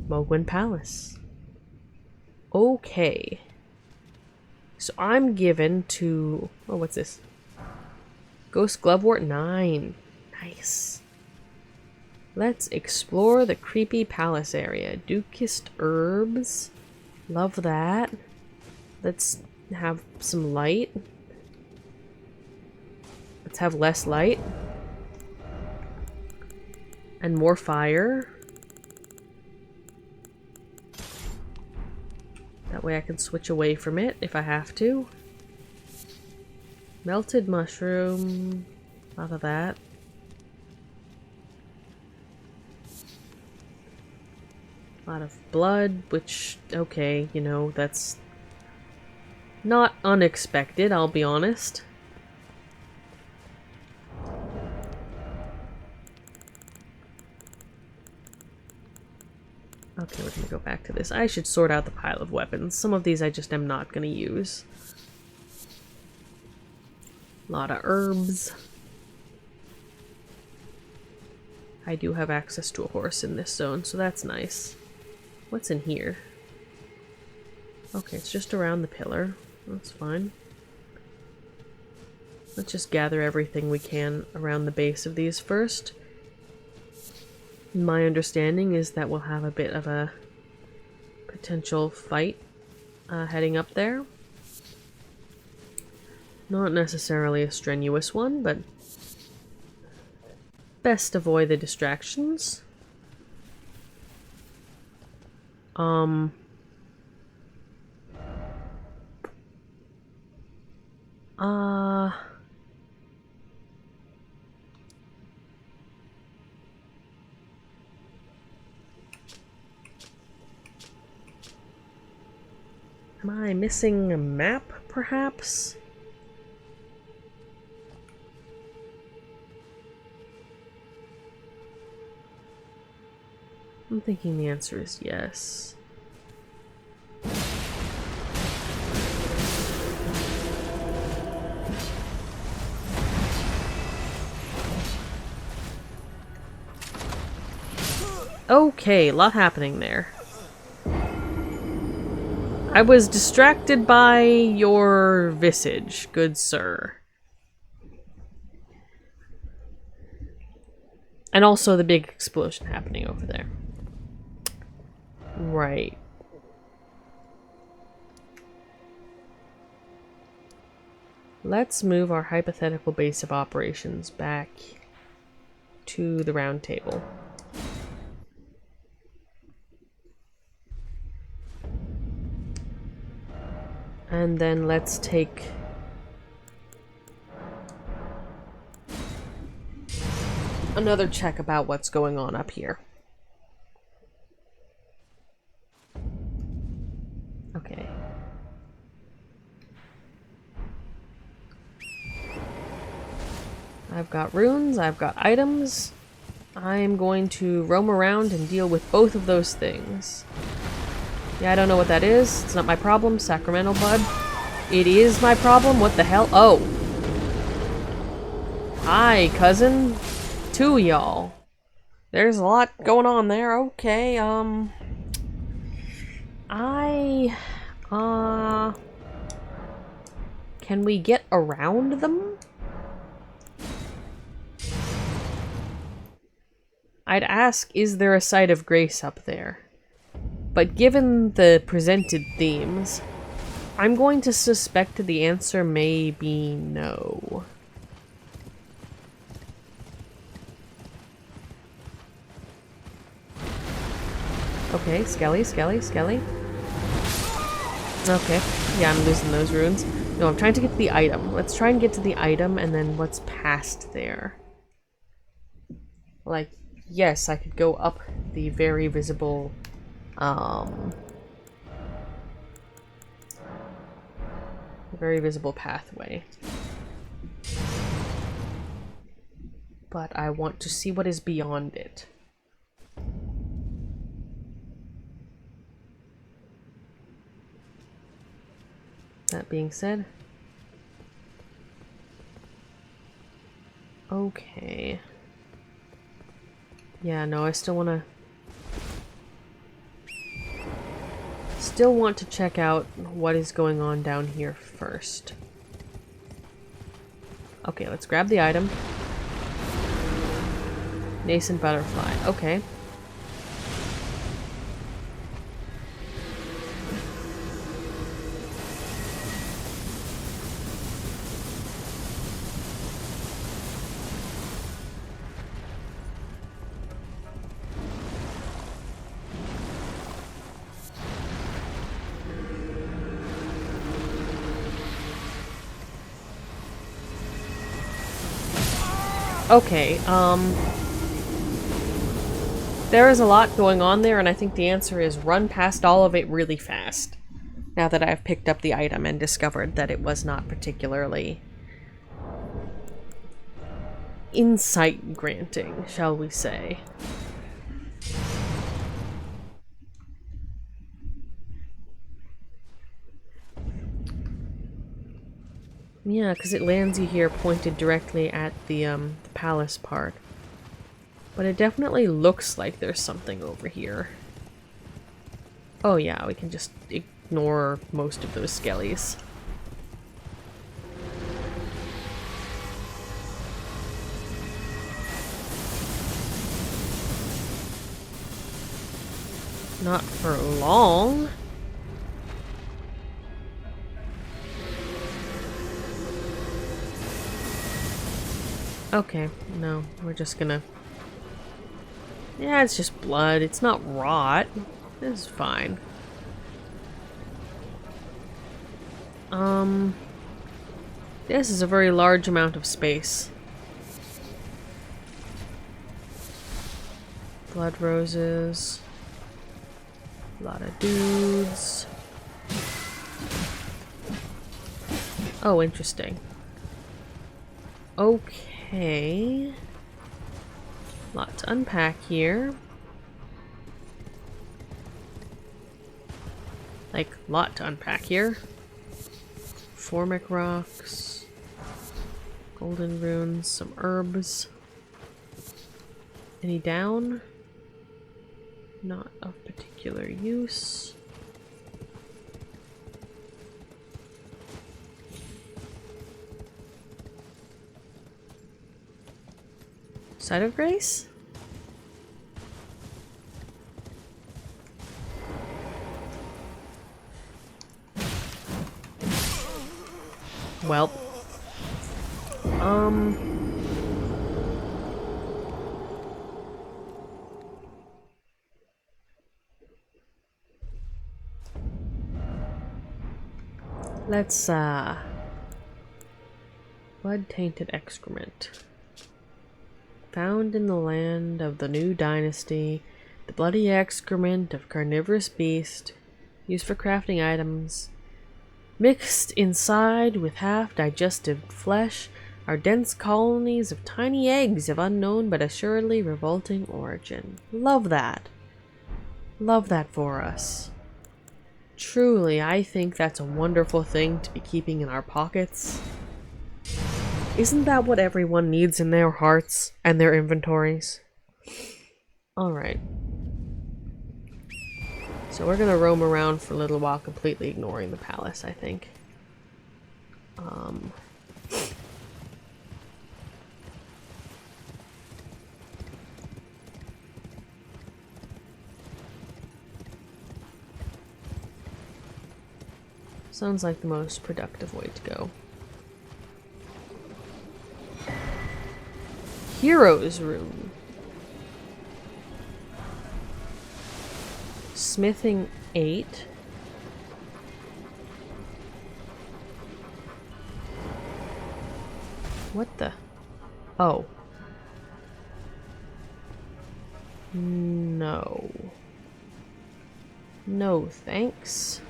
Mohgwyn Palace. Okay. So I'm given to... Oh, what's this? Ghost Glovewort 9. Nice. Let's explore the creepy palace area. Dukist herbs. Love that. Let's have some light. Let's have less light. And more fire. That way I can switch away from it if I have to. Melted mushroom. A lot of that. A lot of blood, which, okay, you know, that's not unexpected, I'll be honest. Okay, we're gonna go back to this. I should sort out the pile of weapons. Some of these I just am not gonna use. A lot of herbs. I do have access to a horse in this zone, so that's nice. What's in here? Okay, it's just around the pillar. That's fine. Let's just gather everything we can around the base of these first. My understanding is that we'll have a bit of a potential fight heading up there. Not necessarily a strenuous one, but best avoid the distractions. Am I missing a map, perhaps? I'm thinking the answer is yes. Okay, a lot happening there. I was distracted by your visage, good sir. And also the big explosion happening over there. Right. Let's move our hypothetical base of operations back to the round table. And then let's take another check about what's going on up here. Okay. I've got runes, I've got items. I'm going to roam around and deal with both of those things. Yeah, I don't know what that is. It's not my problem. Sacramental blood. It is my problem. What the hell? Oh. Hi, cousin. Two y'all. There's a lot going on there. Okay, can we get around them? I'd ask, is there a site of grace up there? But given the presented themes, I'm going to suspect the answer may be no. Okay, Skelly. Okay, yeah, I'm losing those runes. No, I'm trying to get to the item. Let's try and get to the item and then what's past there. Like, yes, I could go up the very visible pathway. But I want to see what is beyond it. That being said, okay. Yeah, no, I still want to check out what is going on down here first. Okay, let's grab the item. Nascent butterfly. Okay. Okay, there is a lot going on there, and I think the answer is run past all of it really fast. Now that I've picked up the item and discovered that it was not particularly insight granting, shall we say. Yeah, because it lands you here pointed directly at the palace part. But it definitely looks like there's something over here. Oh yeah, we can just ignore most of those skellies. Not for long. Okay, no, we're just gonna... Yeah, it's just blood. It's not rot. This is fine. This is a very large amount of space. Blood roses. A lot of dudes. Oh, interesting. Okay. Lot to unpack here. Like, lot to unpack here. Formic rocks. Golden runes, some herbs. Any down? Not of particular use. Side of Grace? Well. Let's, blood-tainted excrement. Found in the land of the new dynasty, the bloody excrement of carnivorous beast, used for crafting items, mixed inside with half-digested flesh, are dense colonies of tiny eggs of unknown but assuredly revolting origin. Love that. Love that for us. Truly, I think that's a wonderful thing to be keeping in our pockets. Isn't that what everyone needs in their hearts and their inventories? Alright. So we're gonna roam around for a little while, completely ignoring the palace, I think. Sounds like the most productive way to go. Hero's room. Smithing 8. What the? Oh. No. No, thanks.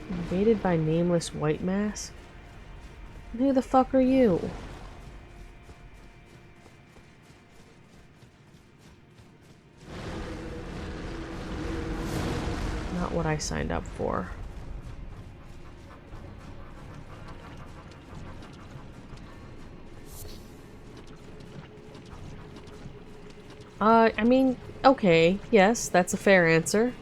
Invaded by nameless white mask? Who the fuck are you? Not what I signed up for. I mean, okay, yes, that's a fair answer.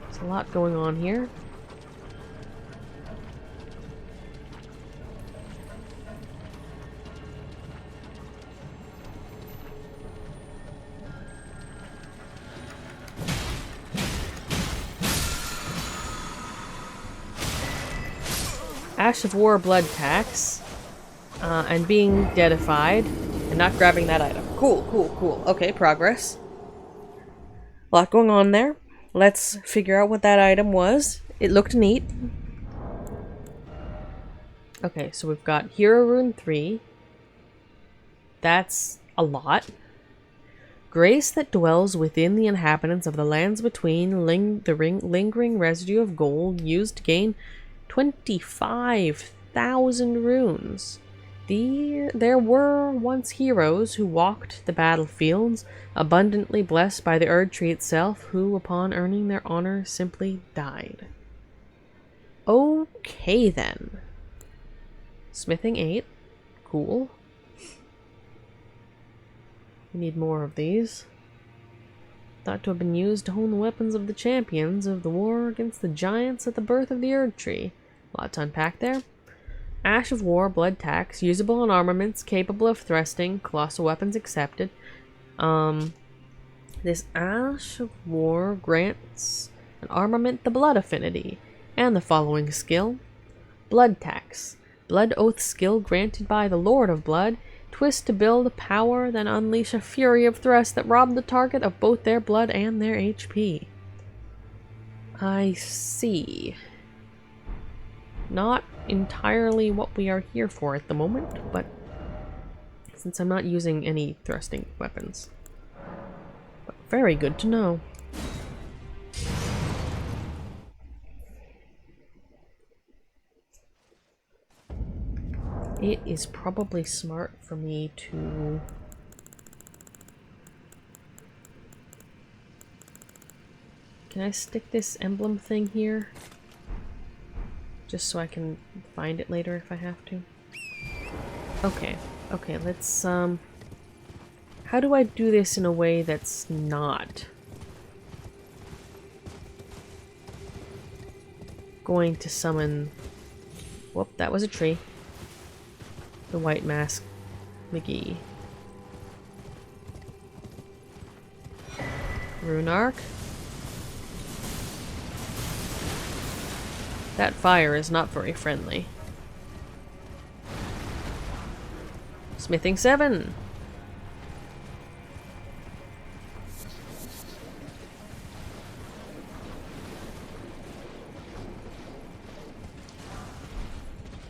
There's a lot going on here. Ash of War blood tax. And being deadified and not grabbing that item. Cool, cool, cool. Okay, progress. A lot going on there. Let's figure out what that item was. It looked neat. Okay, so we've got Hero Rune 3. That's a lot. Grace that dwells within the inhabitants of the lands between, lingering residue of gold used to gain 25,000 runes. There were once heroes who walked the battlefields, abundantly blessed by the Erd Tree itself, who, upon earning their honor, simply died. Okay then. Smithing 8. Cool. We need more of these. Thought to have been used to hone the weapons of the champions of the war against the giants at the birth of the Erd Tree. A lot to unpack there. Ash of War, Blood Tax, usable on armaments, capable of thrusting, colossal weapons accepted. This Ash of War grants an armament the Blood Affinity, and the following skill. Blood Tax. Blood Oath skill granted by the Lord of Blood. Twist to build power, then unleash a fury of thrust that rob the target of both their blood and their HP. I see. Not entirely what we are here for at the moment, but since I'm not using any thrusting weapons. But very good to know. It is probably smart for me to Can I stick this emblem thing here? Just so I can find it later if I have to. Okay. Okay, let's how do I do this in a way that's not going to summon... Whoop, that was a tree. The White Mask McGee. Rune Arc. That fire is not very friendly. Smithing 7.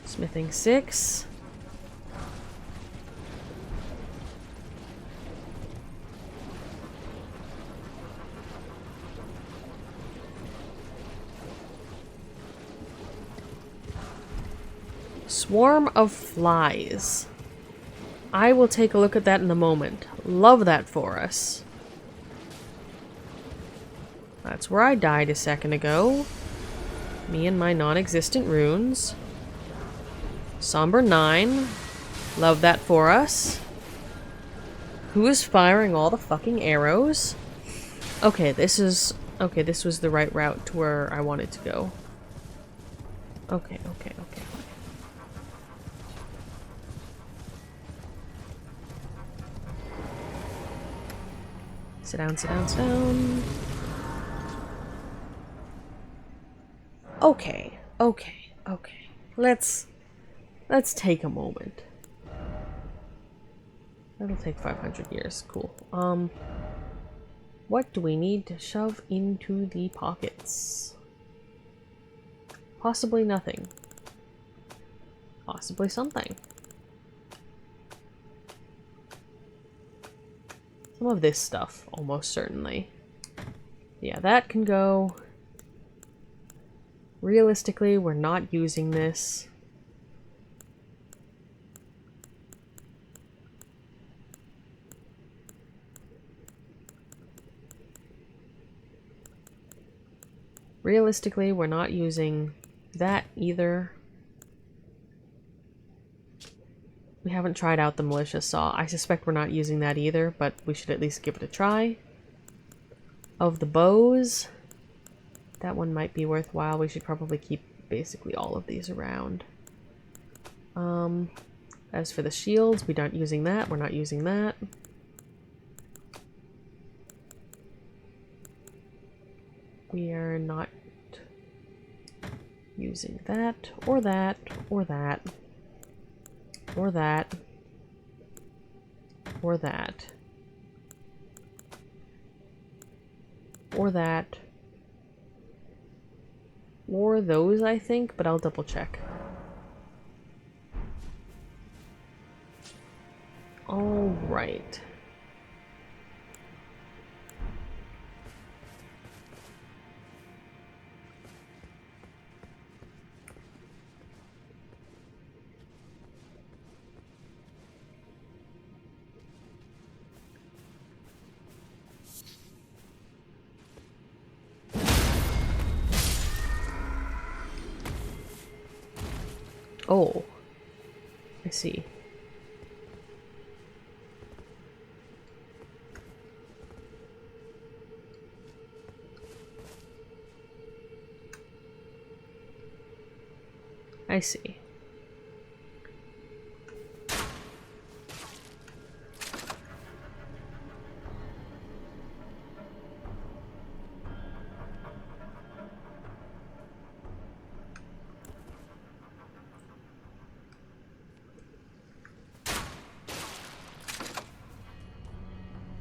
Smithing 6. Swarm of Flies. I will take a look at that in a moment. Love that for us. That's where I died a second ago. Me and my non-existent runes. Somber 9. Love that for us. Who is firing all the fucking arrows? Okay, this is... Okay, this was the right route to where I wanted to go. Okay. Sit down, sit down, sit down. Okay. Let's take a moment. That'll take 500 years. Cool. What do we need to shove into the pockets? Possibly nothing. Possibly something. Some of this stuff, almost certainly. Yeah, that can go. Realistically, we're not using this. Realistically, we're not using that either. We haven't tried out the Militia Saw. I suspect we're not using that either, but we should at least give it a try. Of the bows, that one might be worthwhile. We should probably keep basically all of these around. As for the shields, we aren't using that. We're not using that. We are not using that, or that, or that, or that, or that, or that, or those, I think, but I'll double check. All right. Oh. I see. I see.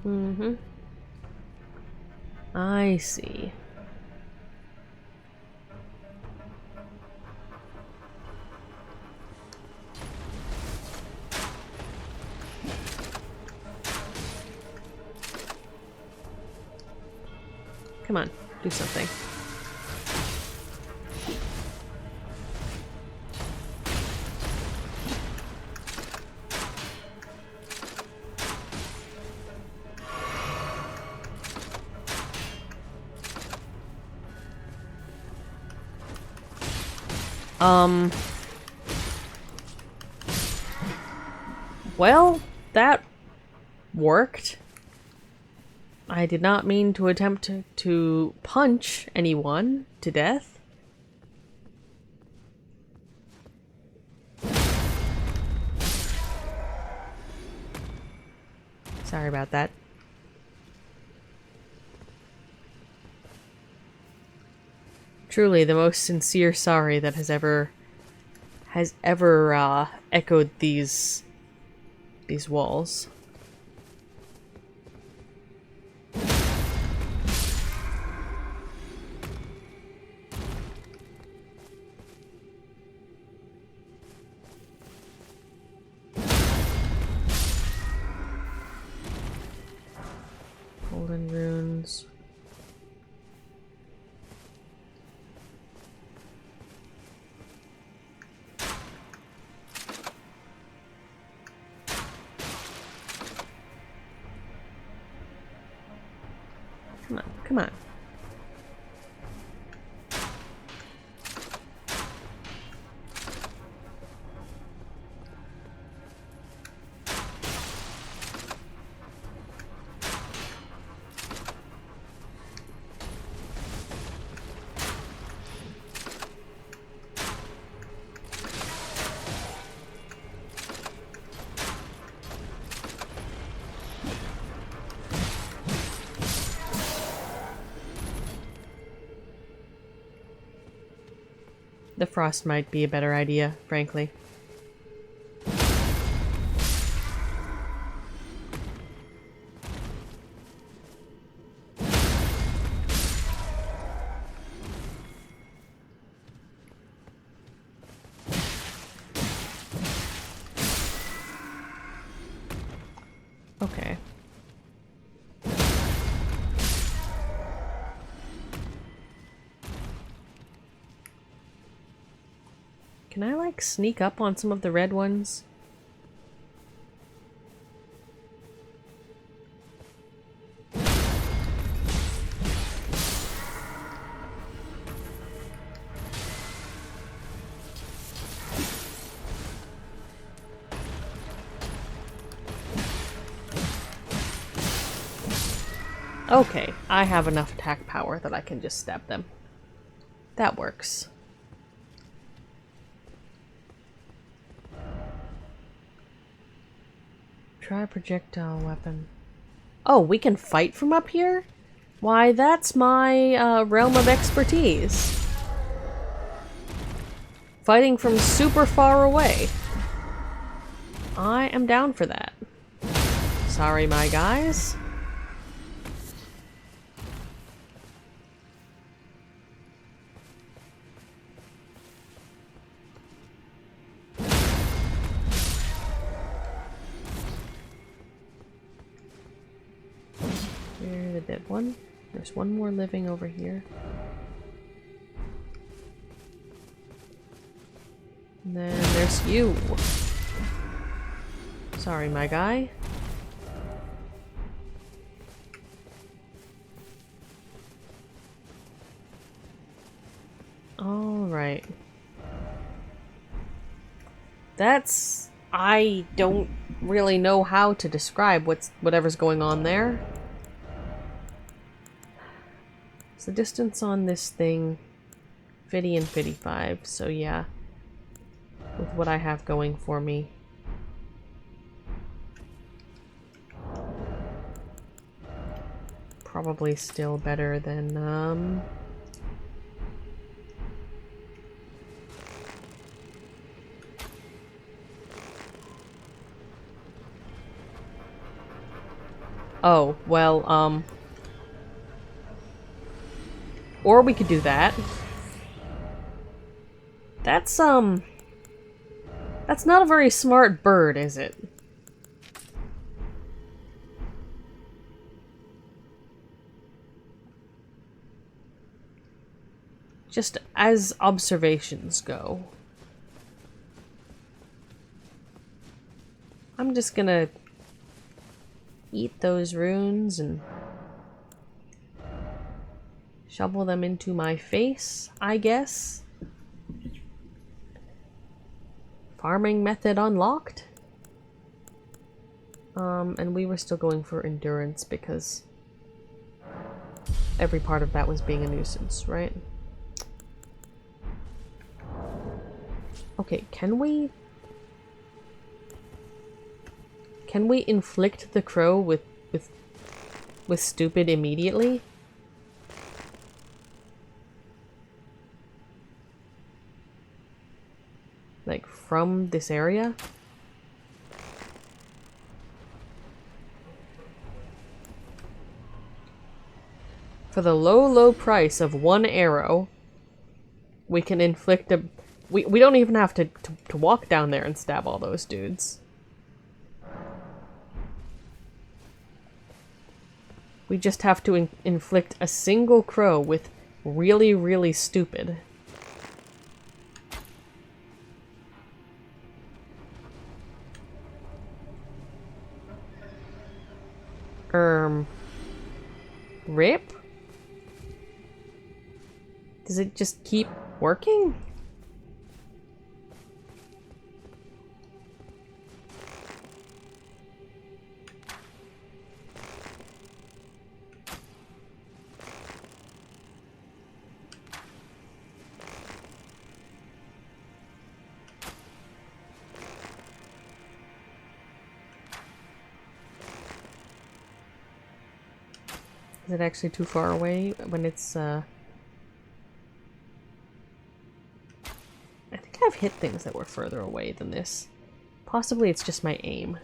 Mm-hmm. I see. Come on, do something. Well, that worked. I did not mean to attempt to punch anyone to death. Sorry about that. Truly the most sincere sorry that has ever echoed these walls. Golden runes. Come on, come on. The frost might be a better idea, frankly. Okay. Can I, like, sneak up on some of the red ones? Okay, I have enough attack power that I can just stab them. That works. Try a projectile weapon. Oh, we can fight from up here? Why, that's my realm of expertise. Fighting from super far away. I am down for that. Sorry, my guys. There's a dead one. There's one more living over here. And then there's you. Sorry, my guy. Alright. I don't really know how to describe whatever's going on there. It's the distance on this thing, 50 and 55, so yeah. With what I have going for me. Probably still better than, oh, well, or we could do that. That's not a very smart bird, is it? Just as observations go. I'm just gonna eat those runes and shovel them into my face, I guess. Farming method unlocked. And we were still going for endurance because every part of that was being a nuisance, right? Okay, can we inflict the crow with stupid immediately? Like from this area? For the low price of 1 arrow, we can inflict a... We don't even have to walk down there and stab all those dudes. We just have to inflict a single crow with really stupid. Rip? Does it just keep working? Is it actually too far away when it's, I think I've hit things that were further away than this. Possibly it's just my aim.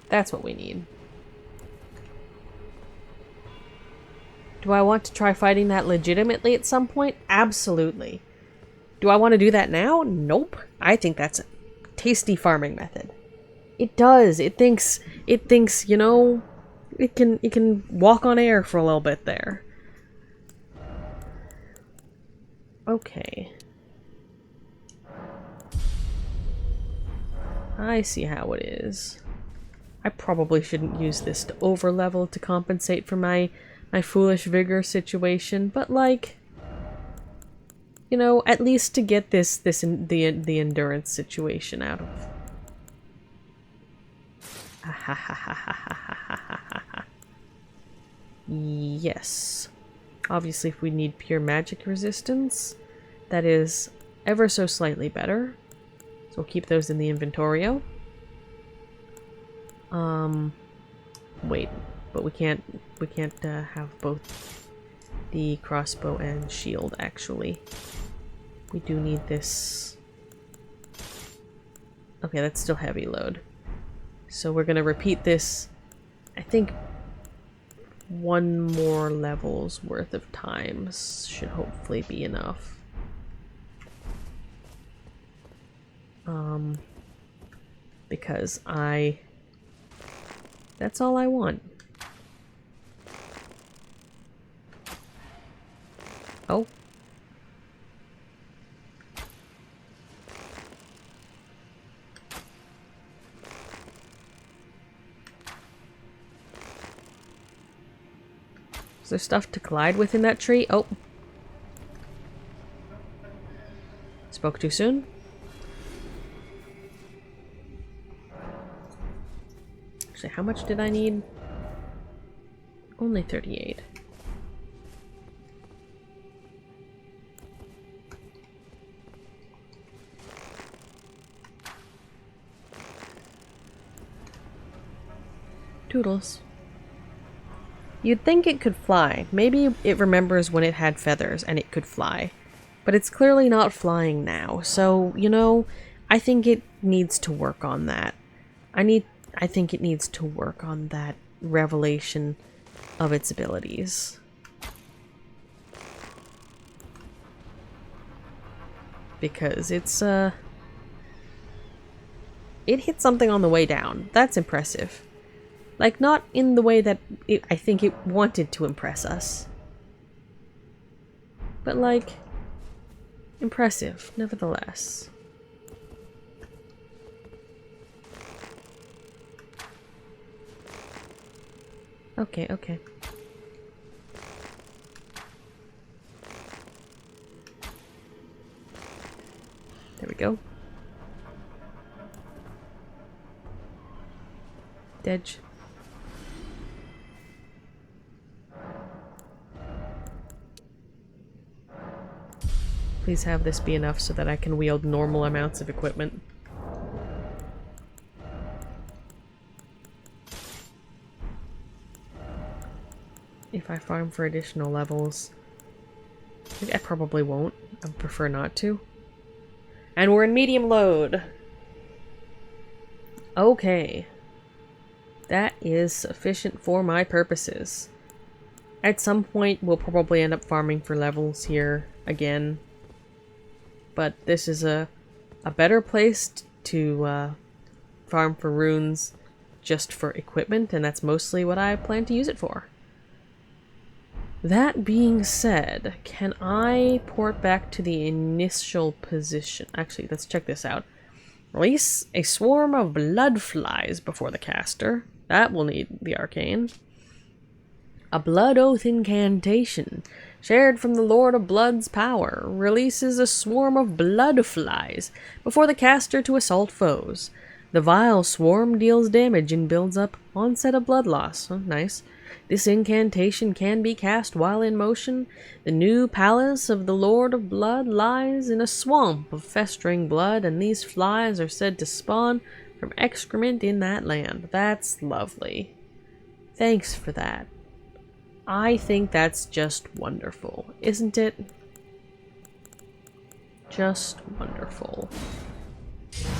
That's what we need. Do I want to try fighting that legitimately at some point? Absolutely. Do I want to do that now? Nope. I think that's a tasty farming method. It does. It thinks, you know, it can walk on air for a little bit there. Okay. I see how it is. I probably shouldn't use this to over-level to compensate for my foolish vigor situation, but like, you know, at least to get the endurance situation out of. Yes. Obviously, if we need pure magic resistance, that is ever so slightly better. So we'll keep those in the inventorio. Wait, but we can't have both the crossbow and shield, actually. We do need this. Okay, that's still heavy load. So we're gonna repeat this, I think 1 more level's worth of times should hopefully be enough. Because that's all I want. Oh. Is there stuff to collide with in that tree? Oh. Spoke too soon? Actually, how much did I need? Only 38. Toodles. You'd think it could fly. Maybe it remembers when it had feathers and it could fly. But it's clearly not flying now. So, you know, I think it needs to work on that. I think it needs to work on that revelation of its abilities. Because it's, it hit something on the way down. That's impressive. Like, not in the way that I think it wanted to impress us. But, like, impressive, nevertheless. Okay, okay. There we go. Dedge. Please have this be enough so that I can wield normal amounts of equipment. If I farm for additional levels. I probably won't. I prefer not to. And we're in medium load. Okay. That is sufficient for my purposes. At some point, we'll probably end up farming for levels here again. But this is a better place to farm for runes just for equipment, and that's mostly what I plan to use it for. That being said, can I port back to the initial position? Actually, let's check this out. Release a swarm of blood flies before the caster. That will need the arcane. A blood oath incantation, shared from the Lord of Blood's power, releases a swarm of blood flies before the caster to assault foes. The vile swarm deals damage and builds up onset of blood loss. Oh, nice. This incantation can be cast while in motion. The new palace of the Lord of Blood lies in a swamp of festering blood, and these flies are said to spawn from excrement in that land. That's lovely. Thanks for that. I think that's just wonderful, isn't it? Just wonderful.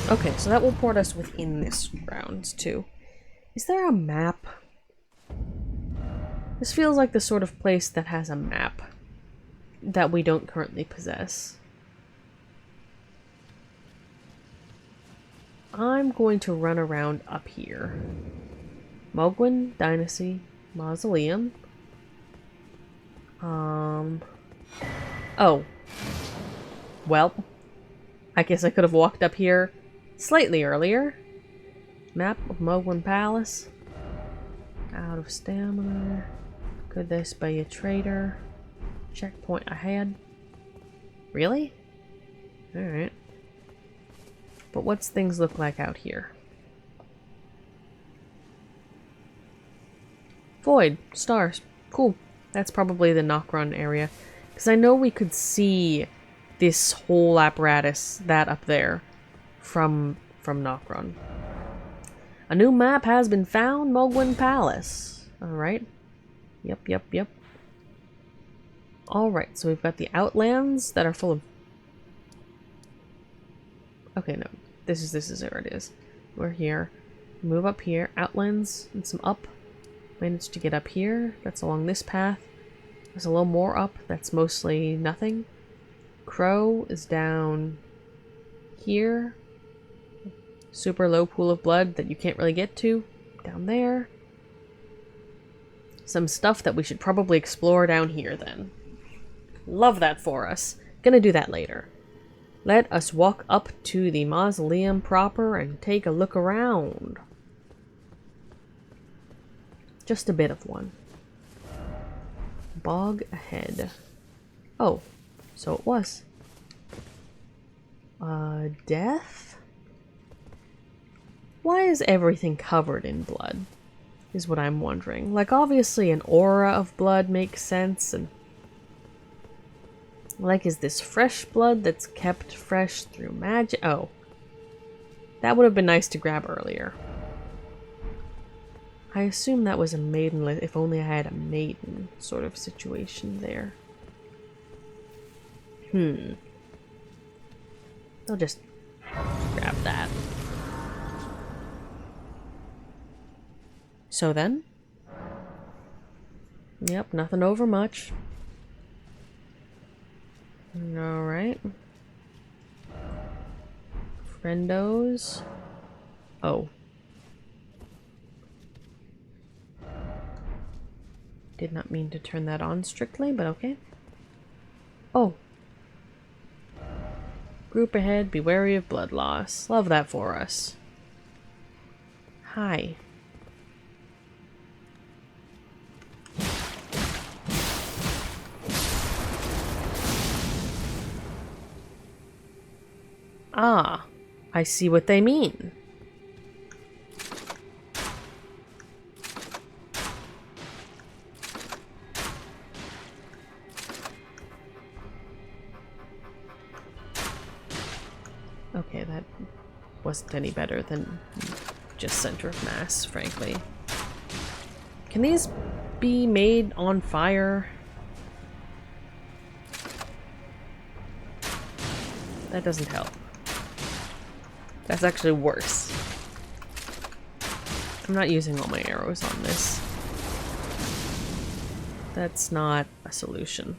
Okay, so that will port us within this round, too. Is there a map? This feels like the sort of place that has a map that we don't currently possess. I'm going to run around up here. Mohg Dynasty Mausoleum. Oh. Well, I guess I could have walked up here slightly earlier. Map of Mohg Palace. Out of stamina. Could this be a traitor? Checkpoint ahead. Really? Alright. But what's things look like out here? Void. Stars. Cool. That's probably the Nokron area. Because I know we could see this whole apparatus, that up there, from Nokron. A new map has been found, Mohg Palace. Alright. Yep. Alright, so we've got the Outlands that are full of... Okay, no. This is where it is. We're here. Move up here. Outlands and some up. Managed to get up here. That's along this path. There's a little more up. That's mostly nothing. Crow is down here. Super low pool of blood that you can't really get to. Down there. Some stuff that we should probably explore down here then. Love that for us. Gonna do that later. Let us walk up to the mausoleum proper and take a look around. Just a bit of one. Bog ahead. Oh, so it was. Death? Why is everything covered in blood? Is what I'm wondering. Like, obviously an aura of blood makes sense, and... Like, is this fresh blood that's kept fresh through magic? Oh. That would have been nice to grab earlier. I assume that was a maiden, if only I had a maiden sort of situation there. I'll just grab that. So then? Yep, nothing over much. Alright. Friendos. Oh. Did not mean to turn that on strictly, but okay. Oh. Group ahead, be wary of blood loss. Love that for us. Hi. Ah, I see what they mean. Okay, that wasn't any better than just center of mass, frankly. Can these be made on fire? That doesn't help. That's actually worse. I'm not using all my arrows on this. That's not a solution.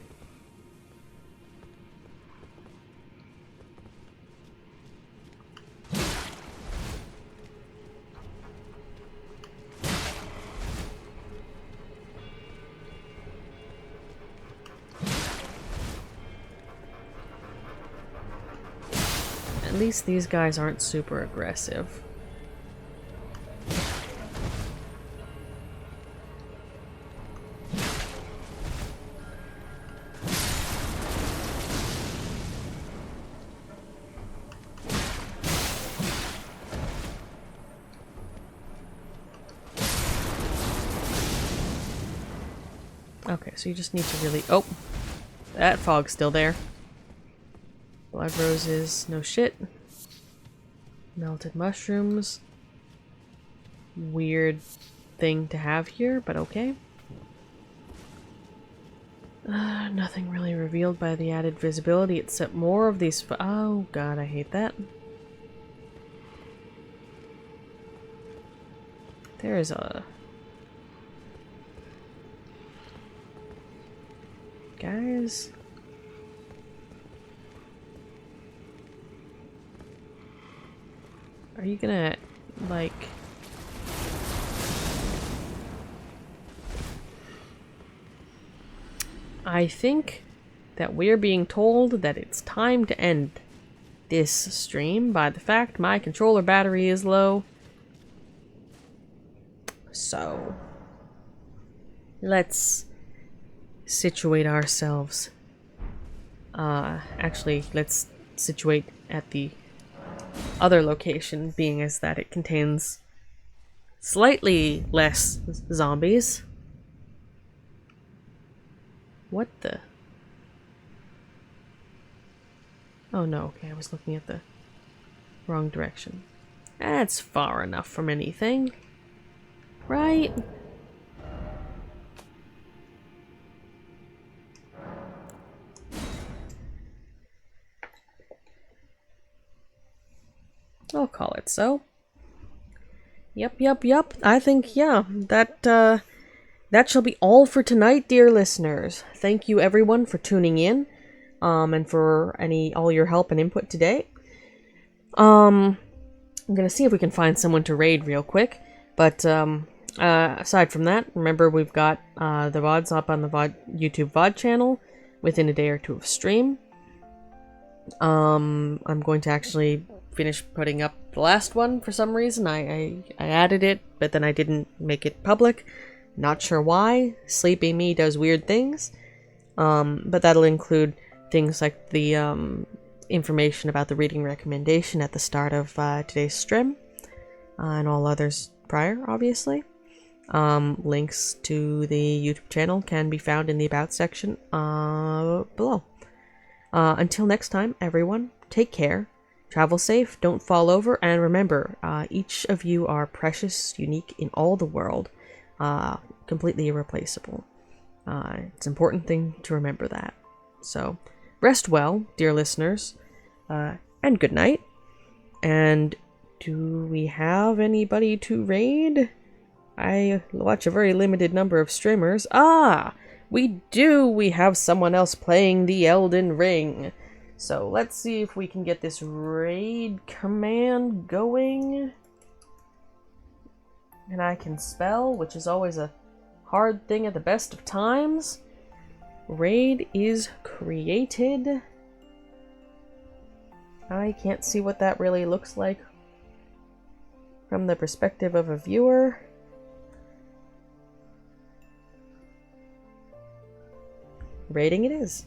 At least these guys aren't super aggressive. Okay, so you just need to really... Oh! That fog's still there. Blood roses, no shit. Melted mushrooms. Weird thing to have here, but okay. Nothing really revealed by the added visibility except more of these. Oh god, I hate that. There is a... Guys... Are you gonna, like... I think that we're being told that it's time to end this stream by the fact my controller battery is low. So... let's situate ourselves. Actually, let's situate at the other location, being as that it contains slightly less zombies. What the? Oh no, okay, I was looking at the wrong direction. That's far enough from anything, right? I'll call it so. Yep. I think, yeah, that shall be all for tonight, dear listeners. Thank you everyone for tuning in, and for all your help and input today. I'm gonna see if we can find someone to raid real quick, but, aside from that, remember we've got, the VODs up on the YouTube VOD channel within a day or two of stream. I'm going to actually finish putting up the last one for some reason. I added it, but then I didn't make it public. Not sure why. Sleepy me does weird things. But that'll include things like the information about the reading recommendation at the start of today's stream, and all others prior, obviously. Links to the YouTube channel can be found in the About section below. Until next time, everyone, take care, travel safe, don't fall over, and remember, each of you are precious, unique in all the world, completely irreplaceable. It's an important thing to remember that. So, rest well, dear listeners, and good night. And do we have anybody to raid? I watch a very limited number of streamers. Ah! We do! We have someone else playing the Elden Ring. So let's see if we can get this raid command going. And I can spell, which is always a hard thing at the best of times. Raid is created. I can't see what that really looks like from the perspective of a viewer. Raiding it is.